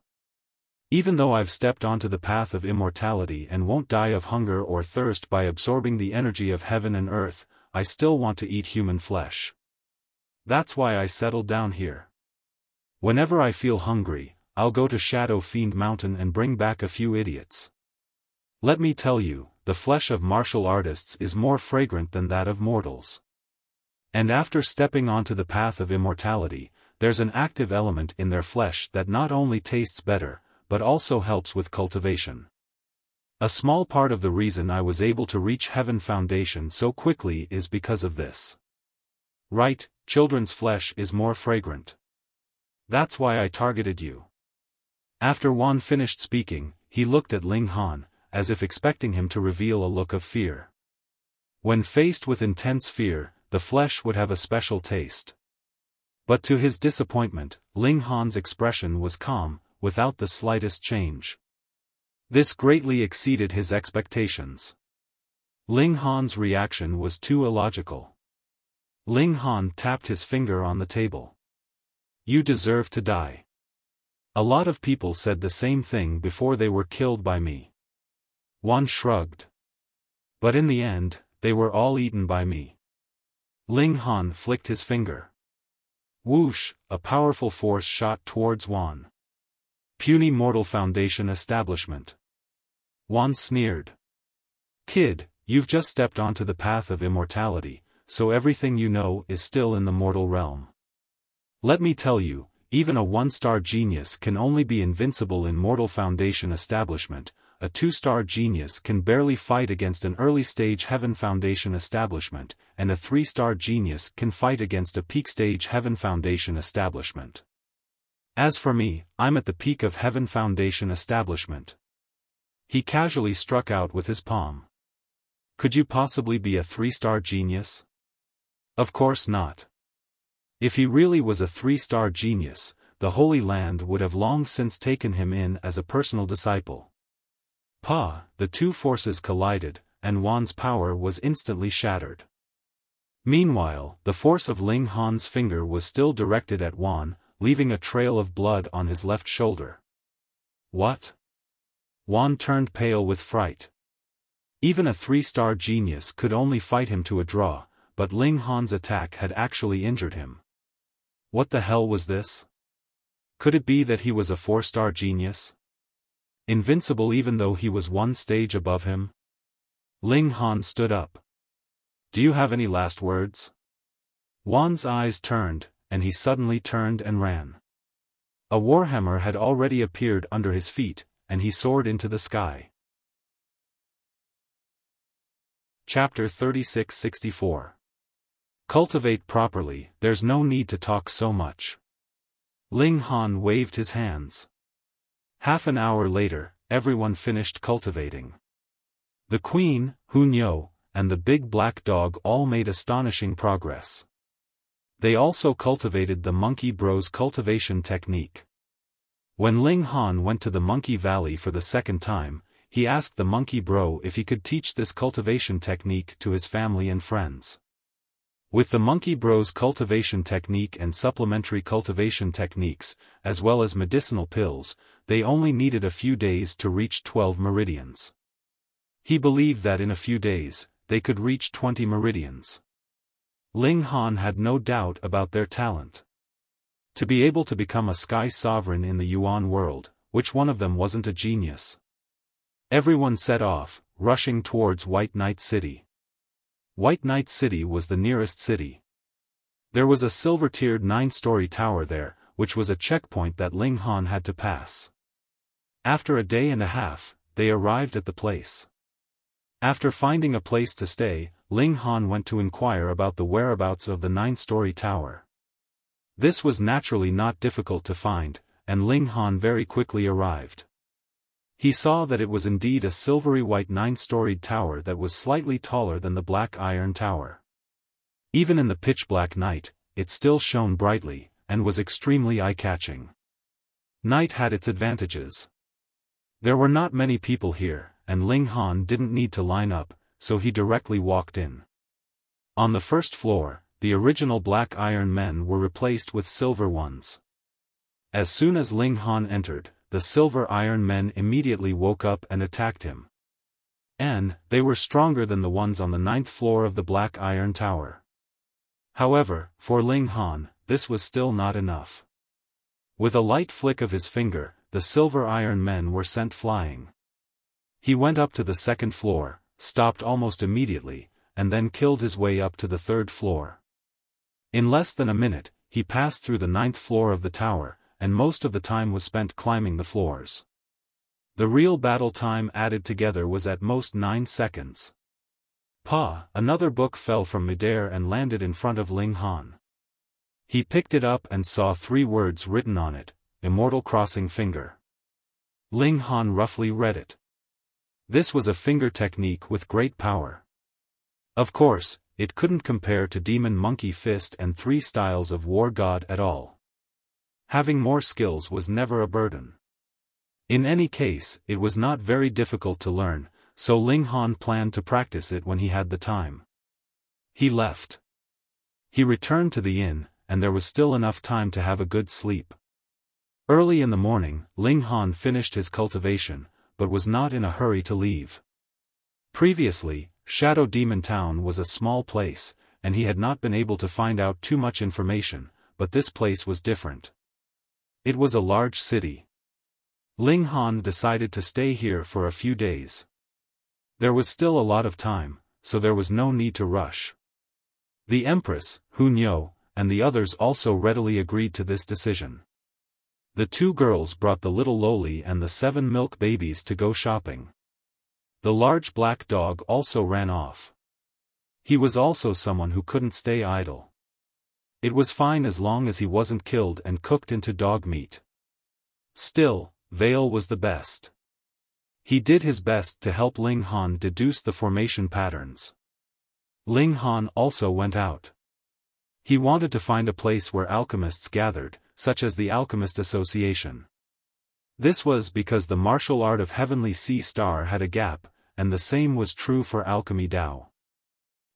Even though I've stepped onto the path of immortality and won't die of hunger or thirst by absorbing the energy of heaven and earth, I still want to eat human flesh. That's why I settled down here. Whenever I feel hungry, I'll go to Shadow Fiend Mountain and bring back a few idiots. Let me tell you, the flesh of martial artists is more fragrant than that of mortals. And after stepping onto the path of immortality, there's an active element in their flesh that not only tastes better, but also helps with cultivation. A small part of the reason I was able to reach Heaven Foundation so quickly is because of this. Right, children's flesh is more fragrant. That's why I targeted you. After Wan finished speaking, he looked at Ling Han, as if expecting him to reveal a look of fear. When faced with intense fear, the flesh would have a special taste. But to his disappointment, Ling Han's expression was calm, without the slightest change. This greatly exceeded his expectations. Ling Han's reaction was too illogical. Ling Han tapped his finger on the table. You deserve to die. A lot of people said the same thing before they were killed by me. Wan shrugged. But in the end, they were all eaten by me. Ling Han flicked his finger. Whoosh, a powerful force shot towards Wan. Puny Mortal Foundation establishment. Wan sneered. Kid, you've just stepped onto the path of immortality, so everything you know is still in the mortal realm. Let me tell you, even a one-star genius can only be invincible in Mortal Foundation establishment. A two-star genius can barely fight against an early-stage Heaven Foundation establishment, and a three-star genius can fight against a peak-stage Heaven Foundation establishment. As for me, I'm at the peak of Heaven Foundation establishment. He casually struck out with his palm. Could you possibly be a three-star genius? Of course not. If he really was a three-star genius, the Holy Land would have long since taken him in as a personal disciple. The two forces collided, and Wan's power was instantly shattered. Meanwhile, the force of Ling Han's finger was still directed at Wan, leaving a trail of blood on his left shoulder. What? Wan turned pale with fright. Even a three-star genius could only fight him to a draw, but Ling Han's attack had actually injured him. What the hell was this? Could it be that he was a four-star genius? Invincible even though he was one stage above him? Ling Han stood up. Do you have any last words? Wan's eyes turned, and he suddenly turned and ran. A warhammer had already appeared under his feet, and he soared into the sky. Chapter 36-64. Cultivate properly, there's no need to talk so much. Ling Han waved his hands. Half an hour later, everyone finished cultivating. The Queen, Hunyo, and the big black dog all made astonishing progress. They also cultivated the Monkey Bro's cultivation technique. When Ling Han went to the Monkey Valley for the second time, he asked the Monkey Bro if he could teach this cultivation technique to his family and friends. With the Monkey Bro's cultivation technique and supplementary cultivation techniques, as well as medicinal pills, they only needed a few days to reach 12 meridians. He believed that in a few days, they could reach 20 meridians. Ling Han had no doubt about their talent. To be able to become a sky sovereign in the Yuan world, which one of them wasn't a genius? Everyone set off, rushing towards White Knight City. White Knight City was the nearest city. There was a silver-tiered 9-story tower there, which was a checkpoint that Ling Han had to pass. After a day and a half, they arrived at the place. After finding a place to stay, Ling Han went to inquire about the whereabouts of the 9-story tower. This was naturally not difficult to find, and Ling Han very quickly arrived. He saw that it was indeed a silvery white 9-storied tower that was slightly taller than the black iron tower. Even in the pitch-black night, it still shone brightly, and was extremely eye-catching. Night had its advantages. There were not many people here, and Ling Han didn't need to line up, so he directly walked in. On the first floor, the original black iron men were replaced with silver ones. As soon as Ling Han entered, the silver iron men immediately woke up and attacked him. And they were stronger than the ones on the 9th floor of the black iron tower. However, for Ling Han, this was still not enough. With a light flick of his finger, the silver iron men were sent flying. He went up to the 2nd floor, stopped almost immediately, and then killed his way up to the 3rd floor. In less than a minute, he passed through the 9th floor of the tower, and most of the time was spent climbing the floors. The real battle time added together was at most 9 seconds. Another book fell from midair and landed in front of Ling Han. He picked it up and saw 3 words written on it, Immortal Crossing Finger. Ling Han roughly read it. This was a finger technique with great power. Of course, it couldn't compare to Demon Monkey Fist and 3 styles of War God at all. Having more skills was never a burden. In any case, it was not very difficult to learn, so Ling Han planned to practice it when he had the time. He left. He returned to the inn, and there was still enough time to have a good sleep. Early in the morning, Ling Han finished his cultivation, but was not in a hurry to leave. Previously, Shadow Demon Town was a small place, and he had not been able to find out too much information, but this place was different. It was a large city. Ling Han decided to stay here for a few days. There was still a lot of time, so there was no need to rush. The Empress, Hu Niu, and the others also readily agreed to this decision. The 2 girls brought the little lowly and the 7 milk babies to go shopping. The large black dog also ran off. He was also someone who couldn't stay idle. It was fine as long as he wasn't killed and cooked into dog meat. Still, Vale was the best. He did his best to help Ling Han deduce the formation patterns. Ling Han also went out. He wanted to find a place where alchemists gathered, such as the Alchemist Association. This was because the martial art of Heavenly Sea Star had a gap, and the same was true for Alchemy Dao.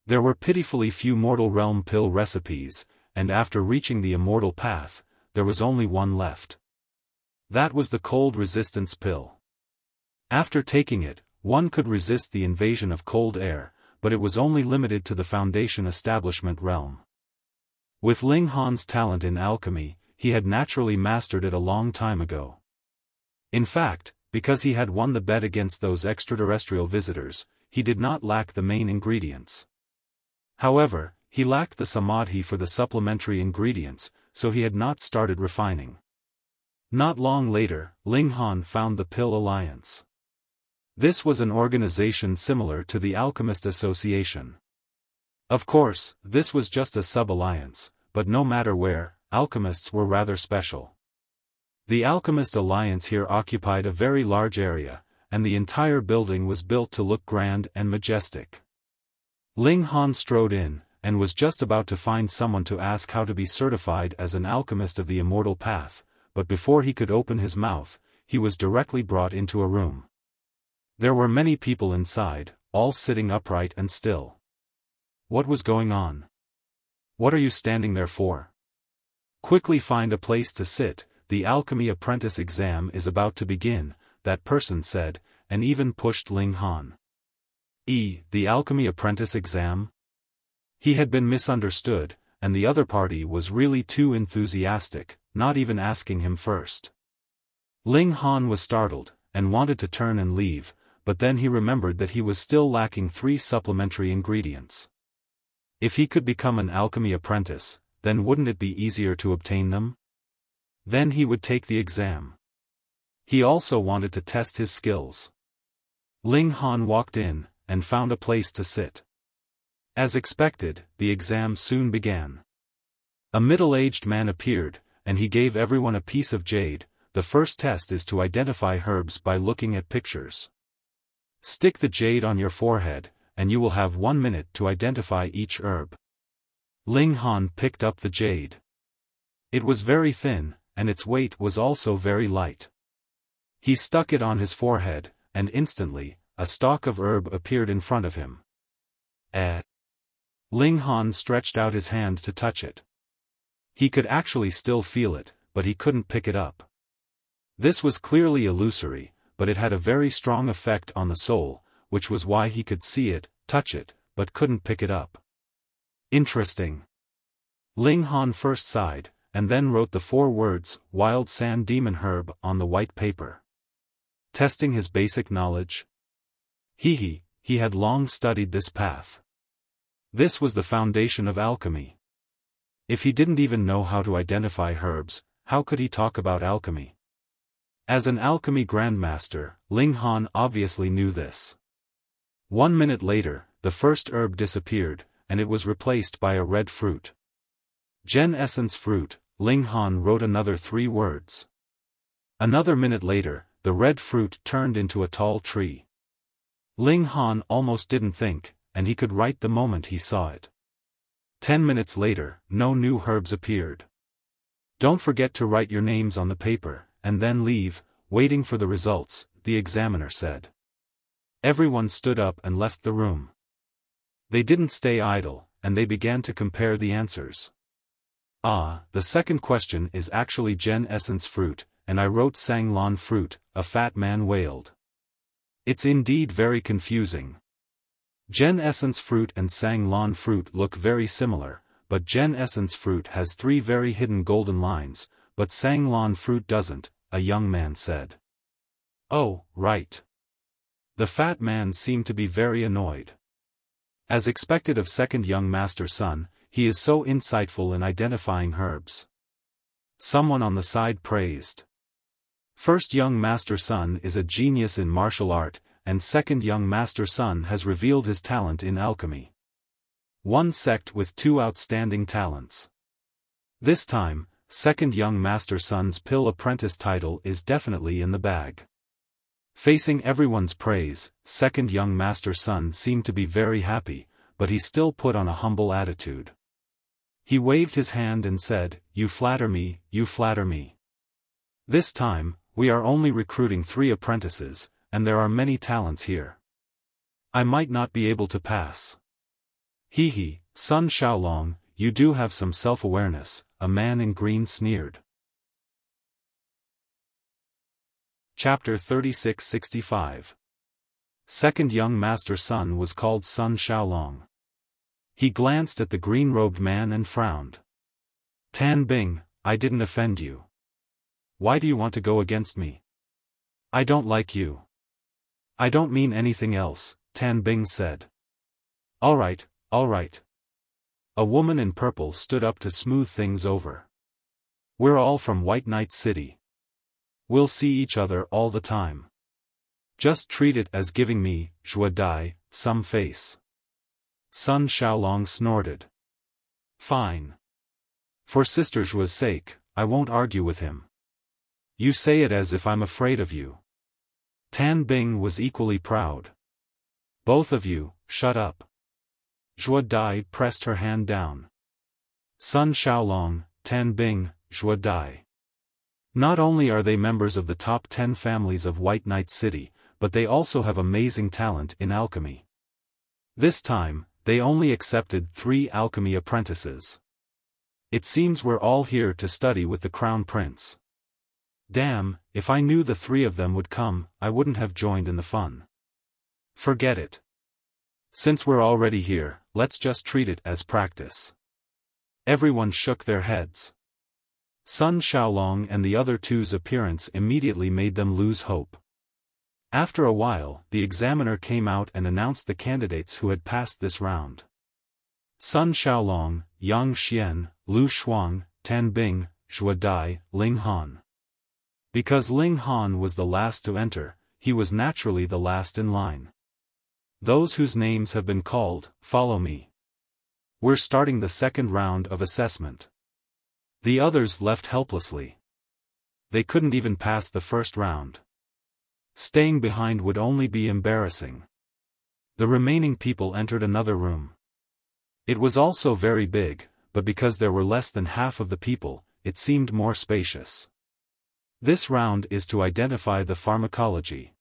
There were pitifully few Mortal Realm pill recipes, and after reaching the Immortal Path, there was only one left. That was the Cold Resistance Pill. After taking it, one could resist the invasion of cold air, but it was only limited to the Foundation Establishment realm. With Ling Han's talent in alchemy, he had naturally mastered it a long time ago. In fact, because he had won the bet against those extraterrestrial visitors, he did not lack the main ingredients. However, he lacked the samadhi for the supplementary ingredients, so he had not started refining. Not long later, Ling Han found the Pill Alliance. This was an organization similar to the Alchemist Association. Of course, this was just a sub-alliance, but no matter where, alchemists were rather special. The Alchemist Alliance here occupied a very large area, and the entire building was built to look grand and majestic. Ling Han strode in, and was just about to find someone to ask how to be certified as an alchemist of the Immortal Path, but before he could open his mouth, he was directly brought into a room. There were many people inside, all sitting upright and still. What was going on? What are you standing there for? Quickly find a place to sit, the Alchemy Apprentice exam is about to begin, that person said, and even pushed Ling Han. The Alchemy Apprentice exam? He had been misunderstood, and the other party was really too enthusiastic, not even asking him first. Ling Han was startled, and wanted to turn and leave, but then he remembered that he was still lacking 3 supplementary ingredients. If he could become an alchemy apprentice, then wouldn't it be easier to obtain them? Then he would take the exam. He also wanted to test his skills. Ling Han walked in, and found a place to sit. As expected, the exam soon began. A middle-aged man appeared, and he gave everyone a piece of jade. The first test is to identify herbs by looking at pictures. Stick the jade on your forehead, and you will have 1 minute to identify each herb. Ling Han picked up the jade. It was very thin, and its weight was also very light. He stuck it on his forehead, and instantly, a stalk of herb appeared in front of him. Ling Han stretched out his hand to touch it. He could actually still feel it, but he couldn't pick it up. This was clearly illusory, but it had a very strong effect on the soul, which was why he could see it, touch it, but couldn't pick it up. Interesting. Ling Han first sighed, and then wrote the 4 words, Wild Sand Demon Herb, on the white paper. Testing his basic knowledge? He had long studied this path. This was the foundation of alchemy. If he didn't even know how to identify herbs, how could he talk about alchemy? As an alchemy grandmaster, Ling Han obviously knew this. 1 minute later, the first herb disappeared, and it was replaced by a red fruit. Gen essence fruit, Ling Han wrote another 3 words. Another minute later, the red fruit turned into a tall tree. Ling Han almost didn't think, and he could write the moment he saw it. 10 minutes later, no new herbs appeared. Don't forget to write your names on the paper, and then leave, waiting for the results, the examiner said. Everyone stood up and left the room. They didn't stay idle, and they began to compare the answers. Ah, the second question is actually Gen essence fruit, and I wrote Sanglon fruit, a fat man wailed. It's indeed very confusing. Gen essence fruit and Sanglon fruit look very similar, but Gen essence fruit has 3 very hidden golden lines, but Sanglon fruit doesn't, a young man said. Oh, right. The fat man seemed to be very annoyed. As expected of second young master son, he is so insightful in identifying herbs. Someone on the side praised. First young master son is a genius in martial art, and second young master son has revealed his talent in alchemy. One sect with 2 outstanding talents. This time, second young master son's pill apprentice title is definitely in the bag. Facing everyone's praise, second young master son seemed to be very happy, but he still put on a humble attitude. He waved his hand and said, "You flatter me, you flatter me. This time, we are only recruiting 3 apprentices, and there are many talents here. I might not be able to pass." "Hee, son Xiaolong, you do have some self-awareness," a man in green sneered. Chapter 3665. Second young master son was called Sun Xiaolong. He glanced at the green-robed man and frowned. "Tan Bing, I didn't offend you. Why do you want to go against me? I don't like you." "I don't mean anything else," Tan Bing said. All right. A woman in purple stood up to smooth things over. "We're all from White Knight City. We'll see each other all the time. Just treat it as giving me, Zhuo Dai, some face." Sun Xiaolong snorted. "Fine. For Sister Zhuo's sake, I won't argue with him. You say it as if I'm afraid of you." Tan Bing was equally proud. "Both of you, shut up." Zhuo Dai pressed her hand down. Sun Xiaolong, Tan Bing, Zhuo Dai. Not only are they members of the top 10 families of White Knight City, but they also have amazing talent in alchemy. This time, they only accepted 3 alchemy apprentices. It seems we're all here to study with the Crown Prince. Damn, if I knew the 3 of them would come, I wouldn't have joined in the fun. Forget it. Since we're already here, let's just treat it as practice. Everyone shook their heads. Sun Xiaolong and the other 2's appearance immediately made them lose hope. After a while, the examiner came out and announced the candidates who had passed this round. Sun Xiaolong, Yang Xian, Lu Shuang, Tan Bing, Zhuo Dai, Ling Han. Because Ling Han was the last to enter, he was naturally the last in line. Those whose names have been called, follow me. We're starting the second round of assessment. The others left helplessly. They couldn't even pass the first round. Staying behind would only be embarrassing. The remaining people entered another room. It was also very big, but because there were less than half of the people, it seemed more spacious. This round is to identify the pharmacology.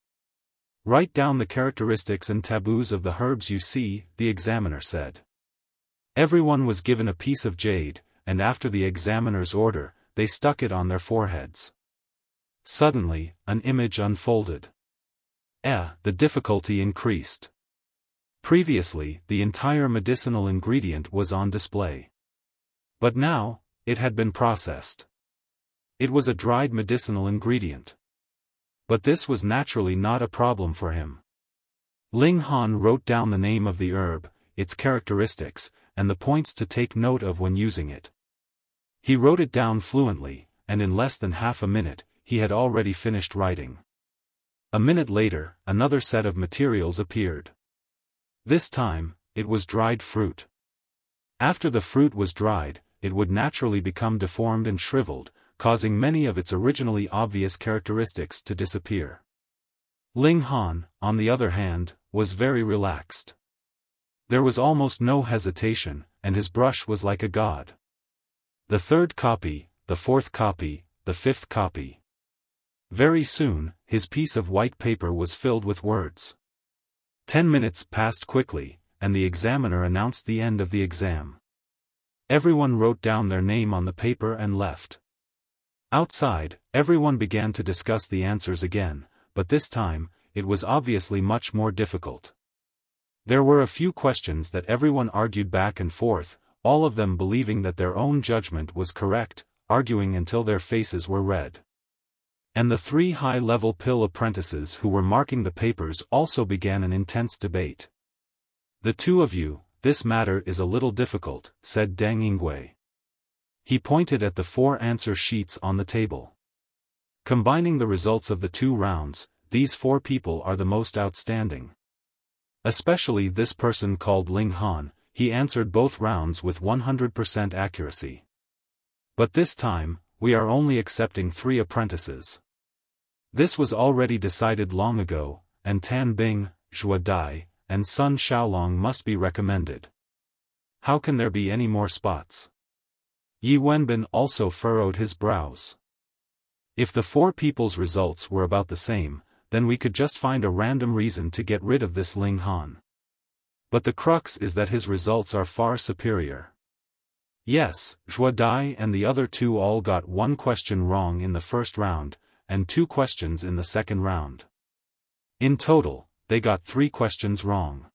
Write down the characteristics and taboos of the herbs you see, the examiner said. Everyone was given a piece of jade, and after the examiner's order, they stuck it on their foreheads. Suddenly, an image unfolded. The difficulty increased. Previously, the entire medicinal ingredient was on display. But now, it had been processed. It was a dried medicinal ingredient. But this was naturally not a problem for him. Ling Han wrote down the name of the herb, its characteristics, and the points to take note of when using it. He wrote it down fluently, and in less than half a minute, he had already finished writing. A minute later, another set of materials appeared. This time, it was dried fruit. After the fruit was dried, it would naturally become deformed and shriveled, causing many of its originally obvious characteristics to disappear. Ling Han, on the other hand, was very relaxed. There was almost no hesitation, and his brush was like a god. The third copy, the fourth copy, the fifth copy. Very soon, his piece of white paper was filled with words. 10 minutes passed quickly, and the examiner announced the end of the exam. Everyone wrote down their name on the paper and left. Outside, everyone began to discuss the answers again, but this time, it was obviously much more difficult. There were a few questions that everyone argued back and forth, all of them believing that their own judgment was correct, arguing until their faces were red. And the 3 high-level pill apprentices who were marking the papers also began an intense debate. "The two of you, this matter is a little difficult," said Deng Yingwei. He pointed at the 4 answer sheets on the table. "Combining the results of the 2 rounds, these 4 people are the most outstanding. Especially this person called Ling Han, he answered both rounds with 100% accuracy. But this time, we are only accepting 3 apprentices. This was already decided long ago, and Tan Bing, Zhuo Dai, and Sun Xiaolong must be recommended. How can there be any more spots?" Yi Wenbin also furrowed his brows. If the 4 people's results were about the same, then we could just find a random reason to get rid of this Ling Han. But the crux is that his results are far superior. Yes, Zhuo Dai and the other 2 all got 1 question wrong in the first round, and 2 questions in the second round. In total, they got 3 questions wrong.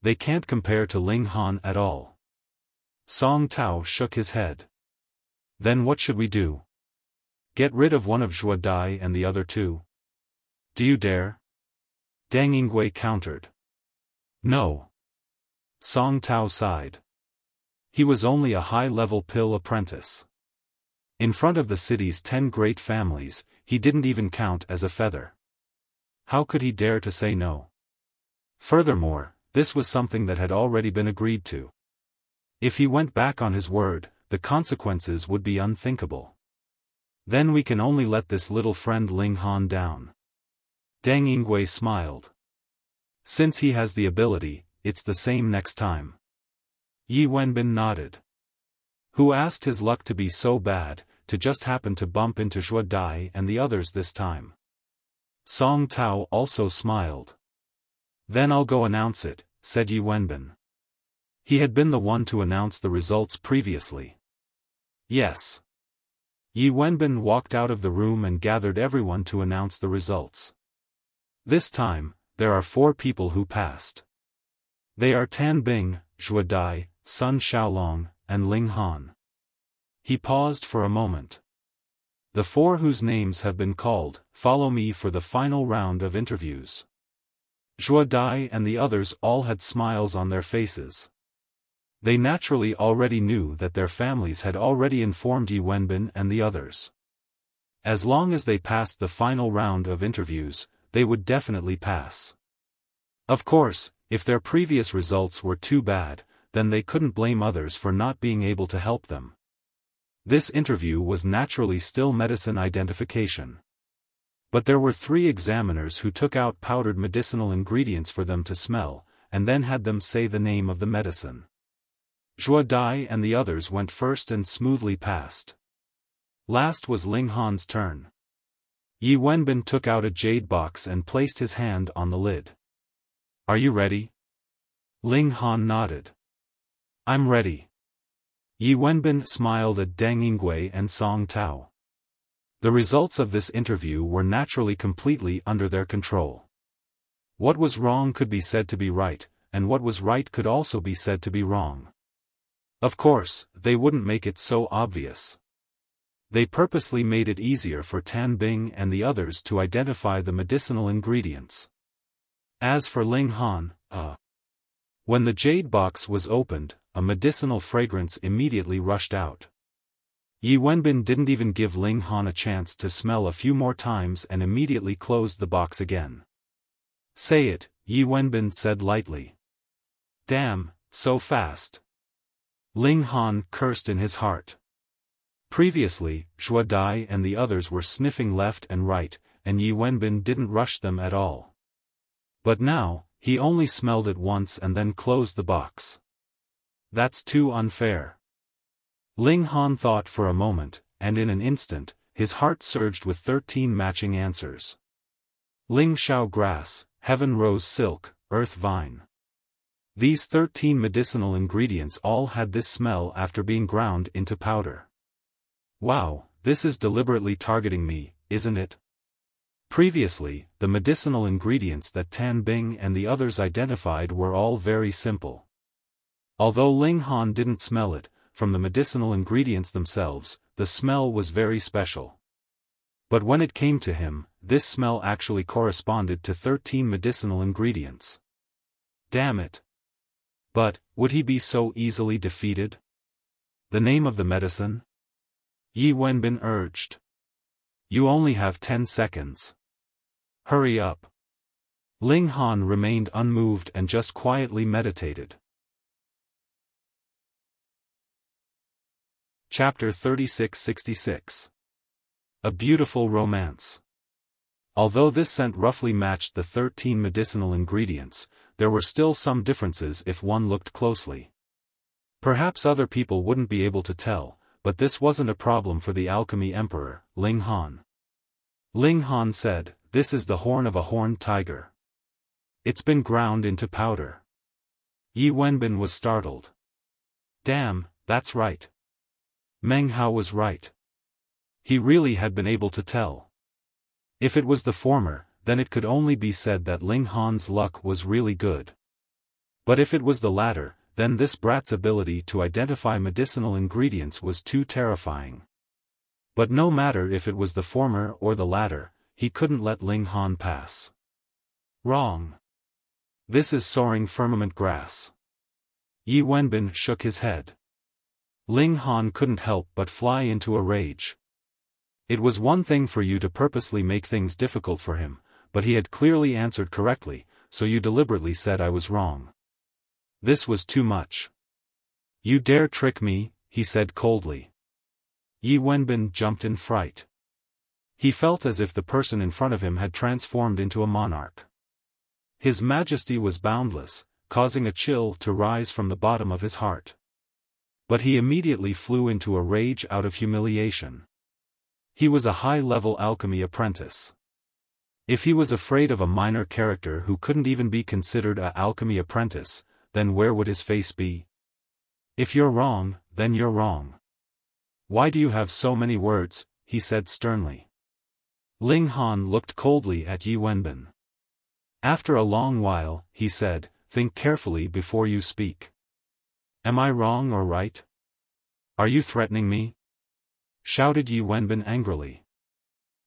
They can't compare to Ling Han at all. Song Tao shook his head. "Then what should we do? Get rid of one of Zhuo Dai and the other 2? Do you dare?" Deng Yingwei countered. "No." Song Tao sighed. He was only a high-level pill apprentice. In front of the city's 10 great families, he didn't even count as a feather. How could he dare to say no? Furthermore, this was something that had already been agreed to. If he went back on his word, the consequences would be unthinkable. Then we can only let this little friend Ling Han down. Deng Yingwei smiled. Since he has the ability, it's the same next time. Yi Wenbin nodded. Who asked his luck to be so bad, to just happen to bump into Zhuo Dai and the others this time? Song Tao also smiled. Then I'll go announce it, said Yi Wenbin. He had been the one to announce the results previously. Yes. Yi Wenbin walked out of the room and gathered everyone to announce the results. This time, there are 4 people who passed. They are Tan Bing, Zhuo Dai, Sun Xiaolong, and Ling Han. He paused for a moment. The 4 whose names have been called, follow me for the final round of interviews. Zhuo Dai and the others all had smiles on their faces. They naturally already knew that their families had already informed Yi Wenbin and the others. As long as they passed the final round of interviews, they would definitely pass. Of course, if their previous results were too bad, then they couldn't blame others for not being able to help them. This interview was naturally still medicine identification. But there were 3 examiners who took out powdered medicinal ingredients for them to smell, and then had them say the name of the medicine. Zhuo Dai and the others went first and smoothly passed. Last was Ling Han's turn. Yi Wenbin took out a jade box and placed his hand on the lid. Are you ready? Ling Han nodded. I'm ready. Yi Wenbin smiled at Deng Yingwei and Song Tao. The results of this interview were naturally completely under their control. What was wrong could be said to be right, and what was right could also be said to be wrong. Of course, they wouldn't make it so obvious. They purposely made it easier for Tan Bing and the others to identify the medicinal ingredients. As for Ling Han, when the jade box was opened, a medicinal fragrance immediately rushed out. Yi Wenbin didn't even give Ling Han a chance to smell a few more times and immediately closed the box again. Say it, Yi Wenbin said lightly. Damn, so fast. Ling Han cursed in his heart. Previously, Zhuo Dai and the others were sniffing left and right, and Yi Wenbin didn't rush them at all. But now, he only smelled it once and then closed the box. That's too unfair. Ling Han thought for a moment, and in an instant, his heart surged with 13 matching answers. Ling Shao grass, heaven rose silk, earth vine. These 13 medicinal ingredients all had this smell after being ground into powder. Wow, this is deliberately targeting me, isn't it? Previously, the medicinal ingredients that Tan Bing and the others identified were all very simple. Although Ling Han didn't smell it, from the medicinal ingredients themselves, the smell was very special. But when it came to him, this smell actually corresponded to 13 medicinal ingredients. Damn it! But, would he be so easily defeated? The name of the medicine? Yi Wenbin urged. You only have 10 seconds. Hurry up. Ling Han remained unmoved and just quietly meditated. Chapter 3666. A Beautiful Romance. Although this scent roughly matched the 13 medicinal ingredients, there were still some differences if one looked closely. Perhaps other people wouldn't be able to tell, but this wasn't a problem for the alchemy emperor, Ling Han. Ling Han said, "This is the horn of a horned tiger. It's been ground into powder." Yi Wenbin was startled. Damn, that's right. Meng Hao was right. He really had been able to tell. If it was the former, then it could only be said that Ling Han's luck was really good. But if it was the latter, then this brat's ability to identify medicinal ingredients was too terrifying. But no matter if it was the former or the latter, he couldn't let Ling Han pass. Wrong. This is soaring firmament grass. Yi Wenbin shook his head. Ling Han couldn't help but fly into a rage. It was one thing for you to purposely make things difficult for him, but he had clearly answered correctly, so you deliberately said I was wrong. This was too much. You dare trick me, he said coldly. Yi Wenbin jumped in fright. He felt as if the person in front of him had transformed into a monarch. His majesty was boundless, causing a chill to rise from the bottom of his heart. But he immediately flew into a rage out of humiliation. He was a high-level alchemy apprentice. If he was afraid of a minor character who couldn't even be considered an alchemy apprentice, then where would his face be? If you're wrong, then you're wrong. Why do you have so many words? He said sternly. Ling Han looked coldly at Yi Wenbin. After a long while, he said, think carefully before you speak. Am I wrong or right? Are you threatening me? Shouted Yi Wenbin angrily.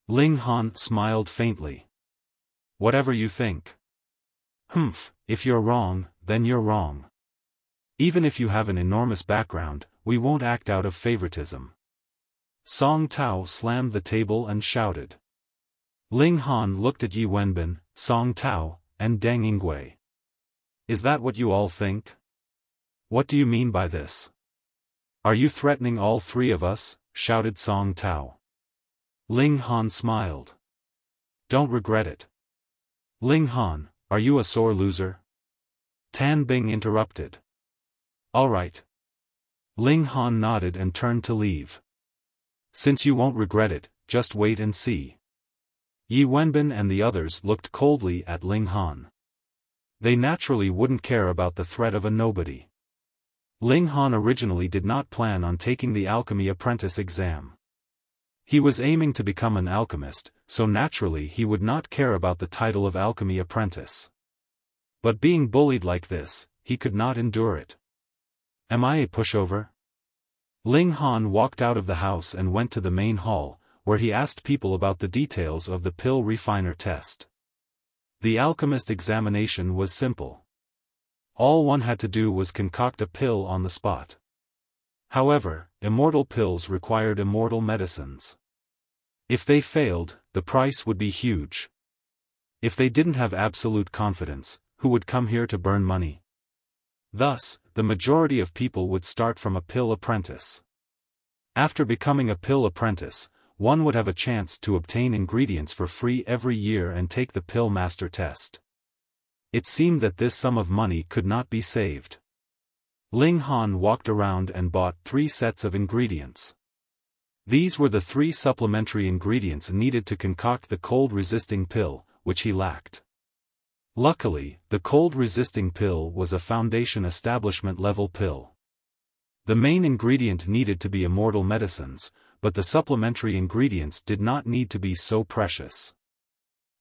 Ling Han smiled faintly. Whatever you think. Humph, if you're wrong, then you're wrong. Even if you have an enormous background, we won't act out of favoritism. Song Tao slammed the table and shouted. Ling Han looked at Yi Wenbin, Song Tao, and Deng Yingwei. Is that what you all think? What do you mean by this? Are you threatening all three of us? Shouted Song Tao. Ling Han smiled. Don't regret it. Ling Han, are you a sore loser? Tan Bing interrupted. All right. Ling Han nodded and turned to leave. Since you won't regret it, just wait and see. Yi Wenbin and the others looked coldly at Ling Han. They naturally wouldn't care about the threat of a nobody. Ling Han originally did not plan on taking the alchemy apprentice exam. He was aiming to become an alchemist, so naturally he would not care about the title of alchemy apprentice. But being bullied like this, he could not endure it. Am I a pushover? Ling Han walked out of the house and went to the main hall, where he asked people about the details of the pill refiner test. The alchemist examination was simple. All one had to do was concoct a pill on the spot. However, immortal pills required immortal medicines. If they failed, the price would be huge. If they didn't have absolute confidence, who would come here to burn money? Thus, the majority of people would start from a pill apprentice. After becoming a pill apprentice, one would have a chance to obtain ingredients for free every year and take the pill master test. It seemed that this sum of money could not be saved. Ling Han walked around and bought 3 sets of ingredients. These were the 3 supplementary ingredients needed to concoct the cold-resisting pill, which he lacked. Luckily, the cold-resisting pill was a foundation establishment-level pill. The main ingredient needed to be immortal medicines, but the supplementary ingredients did not need to be so precious.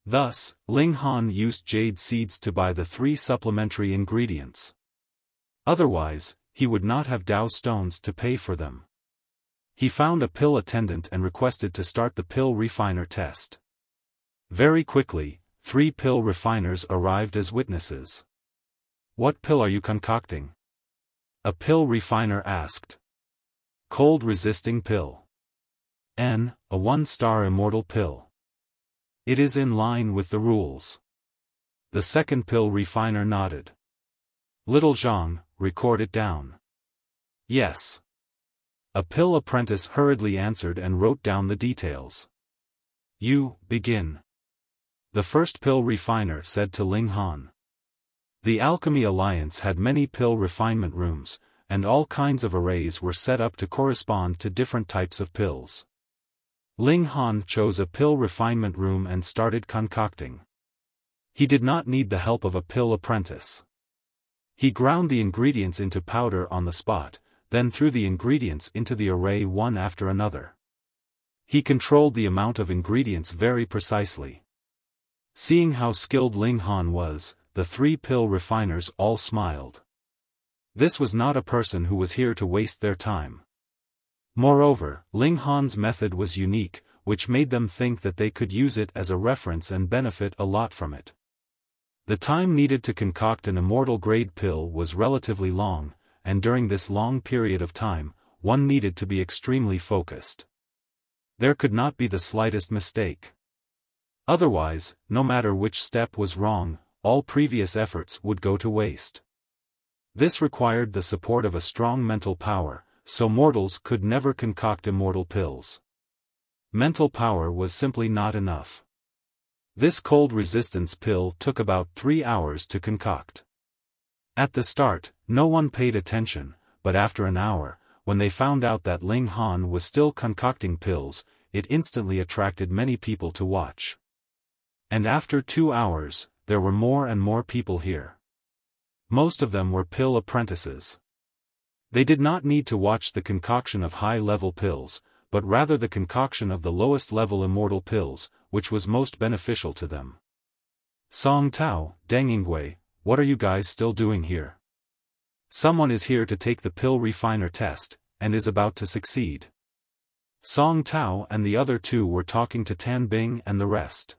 Thus, Ling Han used jade seeds to buy the 3 supplementary ingredients. Otherwise, he would not have Dao stones to pay for them. He found a pill attendant and requested to start the pill refiner test. Very quickly, 3 pill refiners arrived as witnesses. "What pill are you concocting?" a pill refiner asked. "Cold-resisting pill. A 1-star immortal pill. It is in line with the rules." The second pill refiner nodded. "Little Zhang, record it down." "Yes." A pill apprentice hurriedly answered and wrote down the details. "You, begin." The first pill refiner said to Ling Han. The Alchemy Alliance had many pill refinement rooms, and all kinds of arrays were set up to correspond to different types of pills. Ling Han chose a pill refinement room and started concocting. He did not need the help of a pill apprentice. He ground the ingredients into powder on the spot, then threw the ingredients into the array one after another. He controlled the amount of ingredients very precisely. Seeing how skilled Ling Han was, the 3 pill refiners all smiled. This was not a person who was here to waste their time. Moreover, Ling Han's method was unique, which made them think that they could use it as a reference and benefit a lot from it. The time needed to concoct an immortal-grade pill was relatively long, and during this long period of time, one needed to be extremely focused. There could not be the slightest mistake. Otherwise, no matter which step was wrong, all previous efforts would go to waste. This required the support of a strong mental power, so mortals could never concoct immortal pills. Mental power was simply not enough. This cold resistance pill took about 3 hours to concoct. At the start, no one paid attention, but after an hour, when they found out that Ling Han was still concocting pills, it instantly attracted many people to watch. And after 2 hours, there were more and more people here. Most of them were pill apprentices. They did not need to watch the concoction of high-level pills, but rather the concoction of the lowest-level immortal pills, which was most beneficial to them. "Song Tao, Deng Yingwei, what are you guys still doing here? Someone is here to take the pill refiner test, and is about to succeed." Song Tao and the other 2 were talking to Tan Bing and the rest.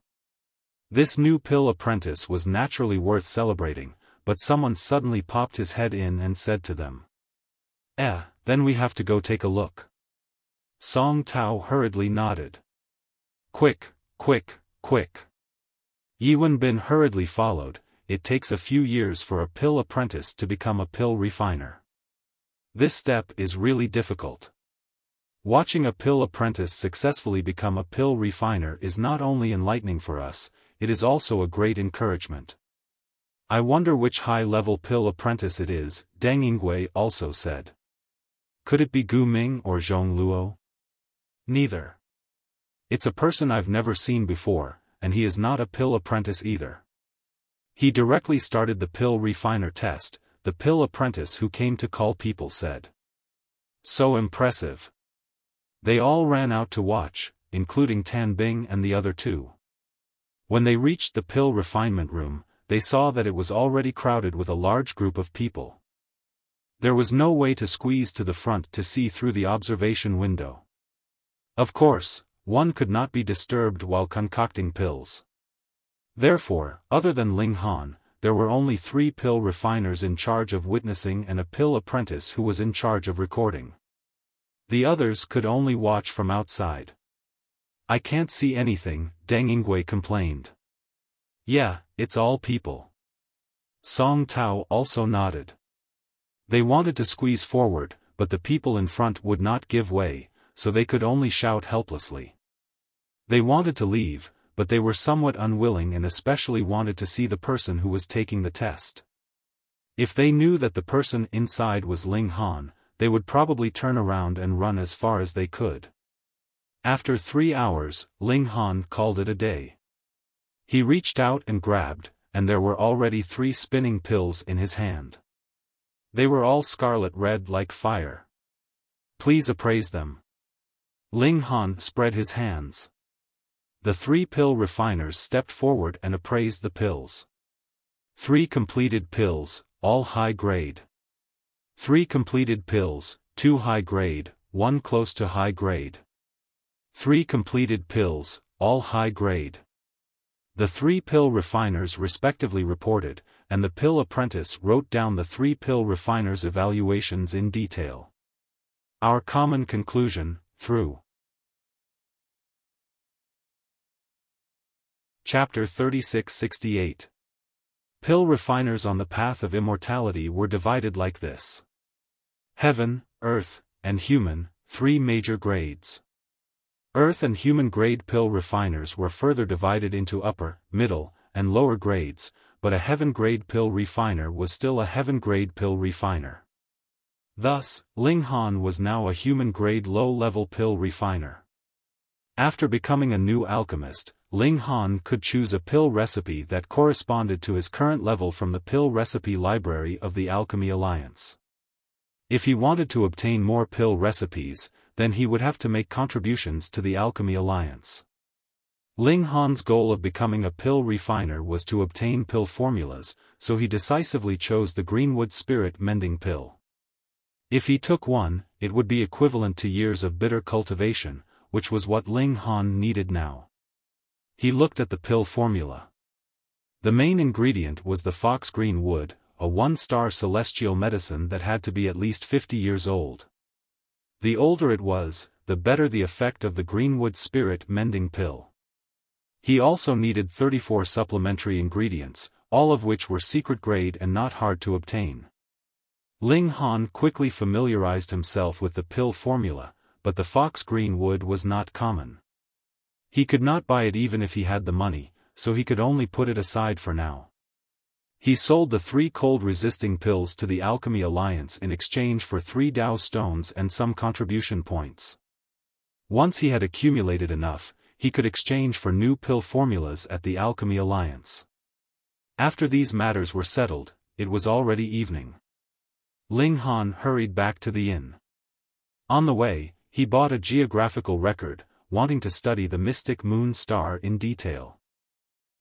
This new pill apprentice was naturally worth celebrating, but someone suddenly popped his head in and said to them, Then we have to go take a look." Song Tao hurriedly nodded. "Quick, quick, quick." Yiwen Bin hurriedly followed. It takes a few years for a pill apprentice to become a pill refiner. This step is really difficult. Watching a pill apprentice successfully become a pill refiner is not only enlightening for us, it is also a great encouragement. "I wonder which high-level pill apprentice it is," Deng Yingwei also said. "Could it be Gu Ming or Zhong Luo?" "Neither. It's a person I've never seen before, and he is not a pill apprentice either. He directly started the pill refiner test," the pill apprentice who came to call people said. "So impressive." They all ran out to watch, including Tan Bing and the other 2. When they reached the pill refinement room, they saw that it was already crowded with a large group of people. There was no way to squeeze to the front to see through the observation window. Of course, one could not be disturbed while concocting pills. Therefore, other than Ling Han, there were only 3 pill refiners in charge of witnessing and a pill apprentice who was in charge of recording. The others could only watch from outside. "I can't see anything," Deng Yingwei complained. "Yeah, it's all people." Song Tao also nodded. They wanted to squeeze forward, but the people in front would not give way, so they could only shout helplessly. They wanted to leave, but they were somewhat unwilling and especially wanted to see the person who was taking the test. If they knew that the person inside was Ling Han, they would probably turn around and run as far as they could. After 3 hours, Ling Han called it a day. He reached out and grabbed, and there were already 3 spinning pills in his hand. They were all scarlet red like fire. Please appraise them. Ling Han spread his hands. The 3 pill refiners stepped forward and appraised the pills. 3 completed pills, all high grade. 3 completed pills, 2 high grade, 1 close to high grade. 3 completed pills, all high grade. The 3 pill refiners respectively reported, and the pill apprentice wrote down the 3 pill refiners' evaluations in detail. Our common conclusion, through. Chapter 3668. Pill refiners on the path of immortality were divided like this. Heaven, Earth, and Human, 3 major grades. Earth and Human grade pill refiners were further divided into upper, middle, and lower grades, but a Heaven grade pill refiner was still a Heaven grade pill refiner. Thus, Ling Han was now a Human grade low-level pill refiner. After becoming a new alchemist, Ling Han could choose a pill recipe that corresponded to his current level from the pill recipe library of the Alchemy Alliance. If he wanted to obtain more pill recipes, then he would have to make contributions to the Alchemy Alliance. Ling Han's goal of becoming a pill refiner was to obtain pill formulas, so he decisively chose the Greenwood Spirit Mending Pill. If he took one, it would be equivalent to years of bitter cultivation, which was what Ling Han needed now. He looked at the pill formula. The main ingredient was the fox green wood, a 1-star celestial medicine that had to be at least 50 years old. The older it was, the better the effect of the Greenwood Spirit Mending Pill. He also needed 34 supplementary ingredients, all of which were secret grade and not hard to obtain. Ling Han quickly familiarized himself with the pill formula, but the fox green wood was not common. He could not buy it even if he had the money, so he could only put it aside for now. He sold the 3 cold-resisting pills to the Alchemy Alliance in exchange for 3 Dao stones and some contribution points. Once he had accumulated enough, he could exchange for new pill formulas at the Alchemy Alliance. After these matters were settled, it was already evening. Ling Han hurried back to the inn. On the way, he bought a geographical record, wanting to study the mystic moon star in detail.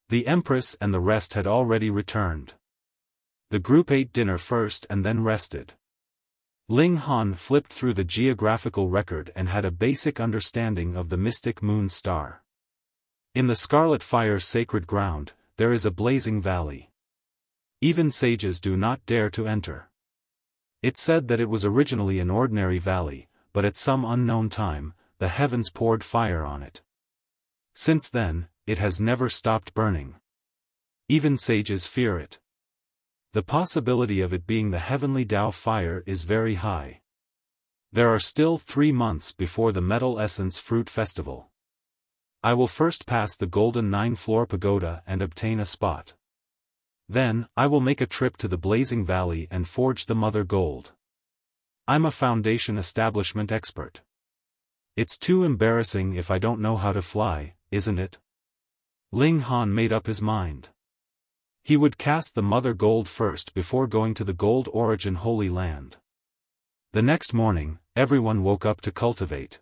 The Empress and the rest had already returned. The group ate dinner first and then rested. Ling Han flipped through the geographical record and had a basic understanding of the mystic moon star. In the Scarlet Fire sacred ground, there is a blazing valley. Even sages do not dare to enter. It said that it was originally an ordinary valley, but at some unknown time, the heavens poured fire on it. Since then, it has never stopped burning. Even sages fear it. The possibility of it being the heavenly Tao fire is very high. There are still 3 months before the Metal Essence Fruit Festival. I will first pass the Golden 9-floor pagoda and obtain a spot. Then, I will make a trip to the Blazing Valley and forge the Mother Gold. I'm a foundation establishment expert. It's too embarrassing if I don't know how to fly, isn't it? Ling Han made up his mind. He would cast the Mother Gold first before going to the Gold Origin Holy Land. The next morning, everyone woke up to cultivate.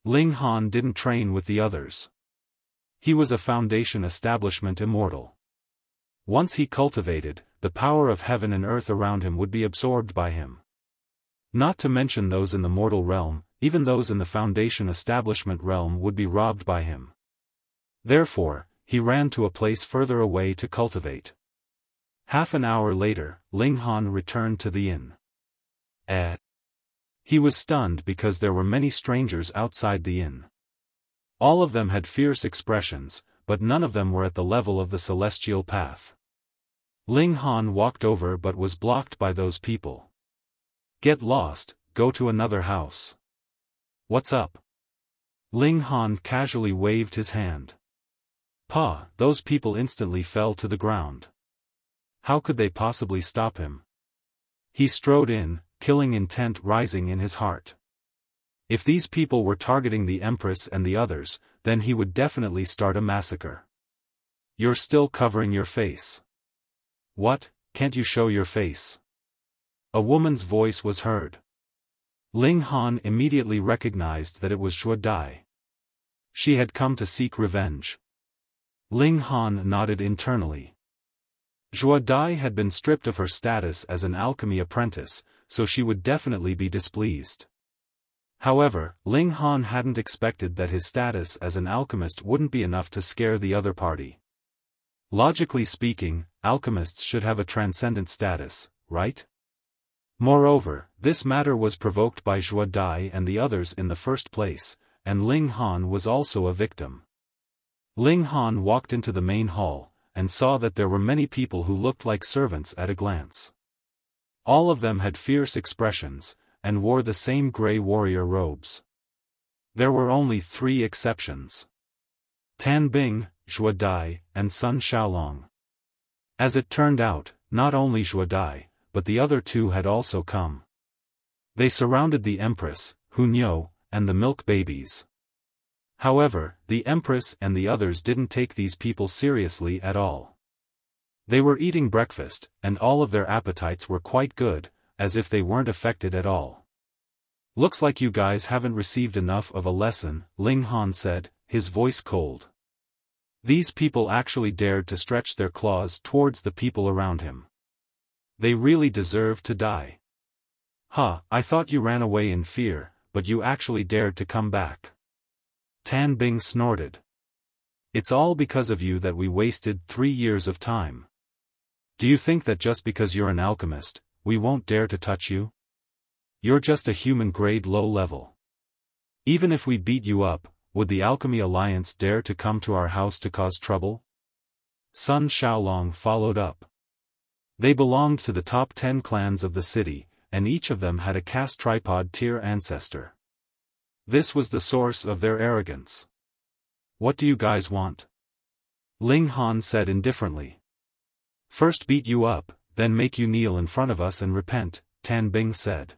Ling Han didn't train with the others. He was a foundation establishment immortal. Once he cultivated, the power of heaven and earth around him would be absorbed by him. Not to mention those in the mortal realm, even those in the foundation establishment realm would be robbed by him. Therefore, he ran to a place further away to cultivate. Half an hour later, Ling Han returned to the inn. He was stunned because there were many strangers outside the inn. All of them had fierce expressions, but none of them were at the level of the celestial path. Ling Han walked over but was blocked by those people. Get lost, go to another house. What's up? Ling Han casually waved his hand. Pa, those people instantly fell to the ground. How could they possibly stop him? He strode in, killing intent rising in his heart. If these people were targeting the Empress and the others, then he would definitely start a massacre. You're still covering your face. What, can't you show your face? A woman's voice was heard. Ling Han immediately recognized that it was Zhuo Dai. She had come to seek revenge. Ling Han nodded internally. Zhuo Dai had been stripped of her status as an alchemy apprentice, so she would definitely be displeased. However, Ling Han hadn't expected that his status as an alchemist wouldn't be enough to scare the other party. Logically speaking, alchemists should have a transcendent status, right? Moreover, this matter was provoked by Zhuo Dai and the others in the first place, and Ling Han was also a victim. Ling Han walked into the main hall, and saw that there were many people who looked like servants at a glance. All of them had fierce expressions, and wore the same gray warrior robes. There were only 3 exceptions: Tan Bing, Zhuo Dai, and Sun Xiaolong. As it turned out, not only Zhuo Dai, but the other 2 had also come. They surrounded the Empress, Hunyo, and the milk babies. However, the Empress and the others didn't take these people seriously at all. They were eating breakfast, and all of their appetites were quite good, as if they weren't affected at all. Looks like you guys haven't received enough of a lesson, Ling Han said, his voice cold. These people actually dared to stretch their claws towards the people around him. They really deserve to die. Huh, I thought you ran away in fear, but you actually dared to come back. Tan Bing snorted. It's all because of you that we wasted 3 years of time. Do you think that just because you're an alchemist, we won't dare to touch you? You're just a human-grade low-level. Even if we beat you up, would the Alchemy Alliance dare to come to our house to cause trouble? Sun Xiaolong followed up. They belonged to the top 10 clans of the city, and each of them had a caste tripod tier ancestor. This was the source of their arrogance. What do you guys want? Ling Han said indifferently. First beat you up, then make you kneel in front of us and repent, Tan Bing said.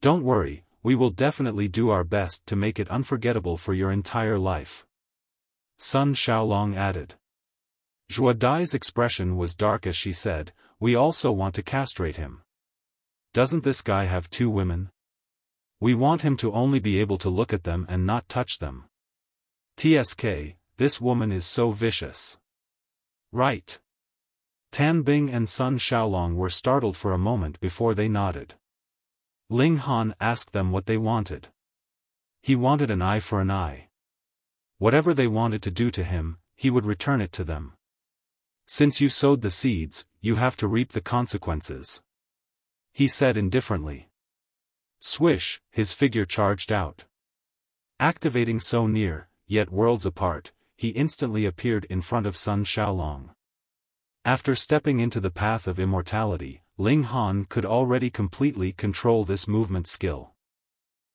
Don't worry, we will definitely do our best to make it unforgettable for your entire life. Sun Xiaolong added. Zhuo Dai's expression was dark as she said, we also want to castrate him. Doesn't this guy have 2 women? We want him to only be able to look at them and not touch them. TSK, this woman is so vicious. Right. Tan Bing and Sun Xiaolong were startled for a moment before they nodded. Ling Han asked them what they wanted. He wanted an eye for an eye. Whatever they wanted to do to him, he would return it to them. Since you sowed the seeds, you have to reap the consequences. He said indifferently. Swish, his figure charged out. Activating so near, yet worlds apart, he instantly appeared in front of Sun Xiaolong. After stepping into the path of immortality, Ling Han could already completely control this movement skill.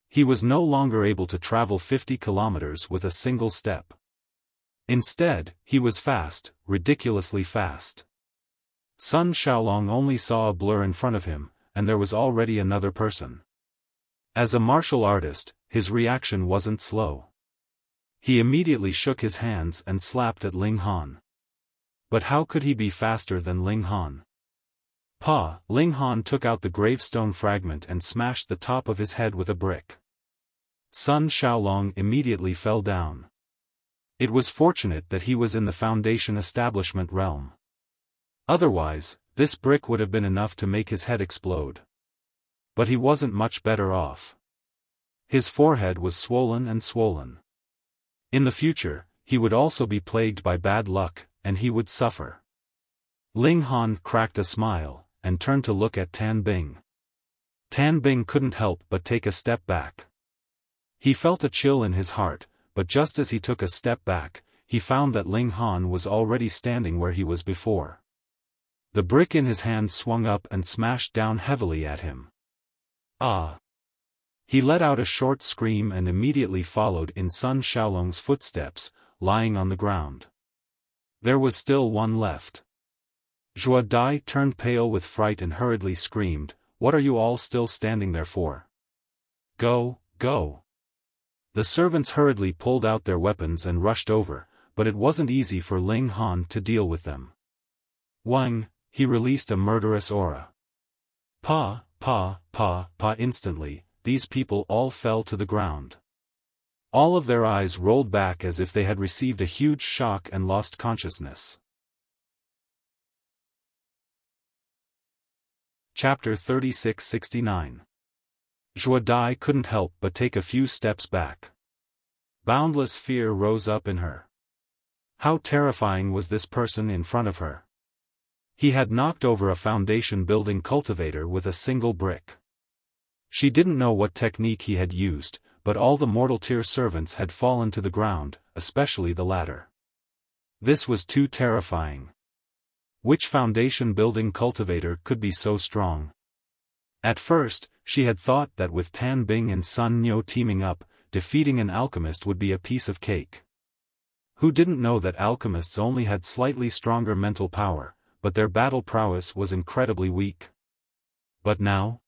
He was no longer able to travel 50 kilometers with a single step. Instead, he was fast, ridiculously fast. Sun Xiaolong only saw a blur in front of him, and there was already another person. As a martial artist, his reaction wasn't slow. He immediately shook his hands and slapped at Ling Han. But how could he be faster than Ling Han? Pa, Ling Han took out the gravestone fragment and smashed the top of his head with a brick. Sun Xiaolong immediately fell down. It was fortunate that he was in the Foundation establishment realm. Otherwise, this brick would have been enough to make his head explode. But he wasn't much better off. His forehead was swollen and swollen. In the future, he would also be plagued by bad luck, and he would suffer. Ling Han cracked a smile, and turned to look at Tan Bing. Tan Bing couldn't help but take a step back. He felt a chill in his heart, but just as he took a step back, he found that Ling Han was already standing where he was before. The brick in his hand swung up and smashed down heavily at him. Ah! He let out a short scream and immediately followed in Sun Xiaolong's footsteps, lying on the ground. There was still one left. Zhuo Dai turned pale with fright and hurriedly screamed, "What are you all still standing there for? Go, go!" The servants hurriedly pulled out their weapons and rushed over, but it wasn't easy for Ling Han to deal with them. Wang, he released a murderous aura. Pa, pa, pa, pa! Instantly, these people all fell to the ground. All of their eyes rolled back as if they had received a huge shock and lost consciousness. Chapter 3669. Zhuo Dai couldn't help but take a few steps back. Boundless fear rose up in her. How terrifying was this person in front of her? He had knocked over a foundation-building cultivator with a single brick. She didn't know what technique he had used, but all the mortal-tier servants had fallen to the ground, especially the latter. This was too terrifying. Which foundation-building cultivator could be so strong? At first, she had thought that with Tan Bing and Sun Niu teaming up, defeating an alchemist would be a piece of cake. Who didn't know that alchemists only had slightly stronger mental power, but their battle prowess was incredibly weak? But now?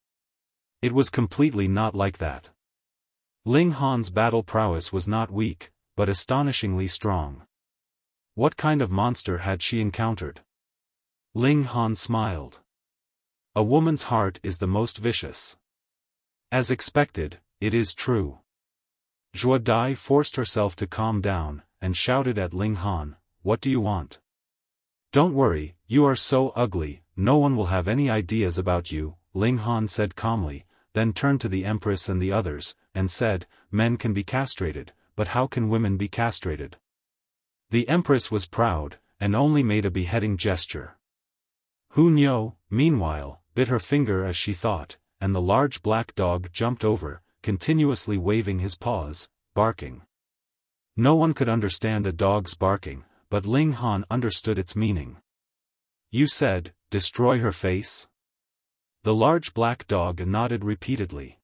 It was completely not like that. Ling Han's battle prowess was not weak, but astonishingly strong. What kind of monster had she encountered? Ling Han smiled. A woman's heart is the most vicious. As expected, it is true. Zhuo Dai forced herself to calm down, and shouted at Ling Han, "What do you want?" "Don't worry, you are so ugly, no one will have any ideas about you," Ling Han said calmly, then turned to the Empress and the others, and said, "Men can be castrated, but how can women be castrated?" The Empress was proud, and only made a beheading gesture. Hu Niu, meanwhile, bit her finger as she thought, and the large black dog jumped over, continuously waving his paws, barking. No one could understand a dog's barking, but Ling Han understood its meaning. "You said, destroy her face?" The large black dog nodded repeatedly.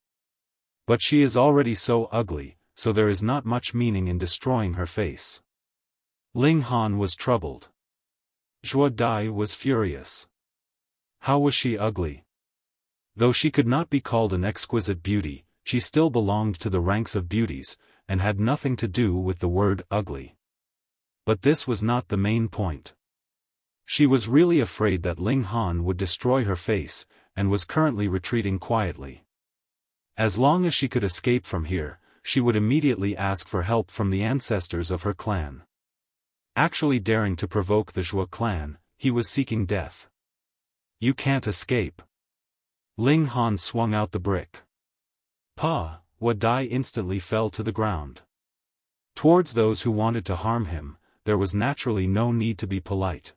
"But she is already so ugly, so there is not much meaning in destroying her face." Ling Han was troubled. Zhuo Dai was furious. How was she ugly? Though she could not be called an exquisite beauty, she still belonged to the ranks of beauties, and had nothing to do with the word ugly. But this was not the main point. She was really afraid that Ling Han would destroy her face, and was currently retreating quietly. As long as she could escape from here, she would immediately ask for help from the ancestors of her clan. Actually daring to provoke the Zhuo clan, he was seeking death. "You can't escape." Ling Han swung out the brick. Pa! Zhuo Dai instantly fell to the ground. Towards those who wanted to harm him, there was naturally no need to be polite.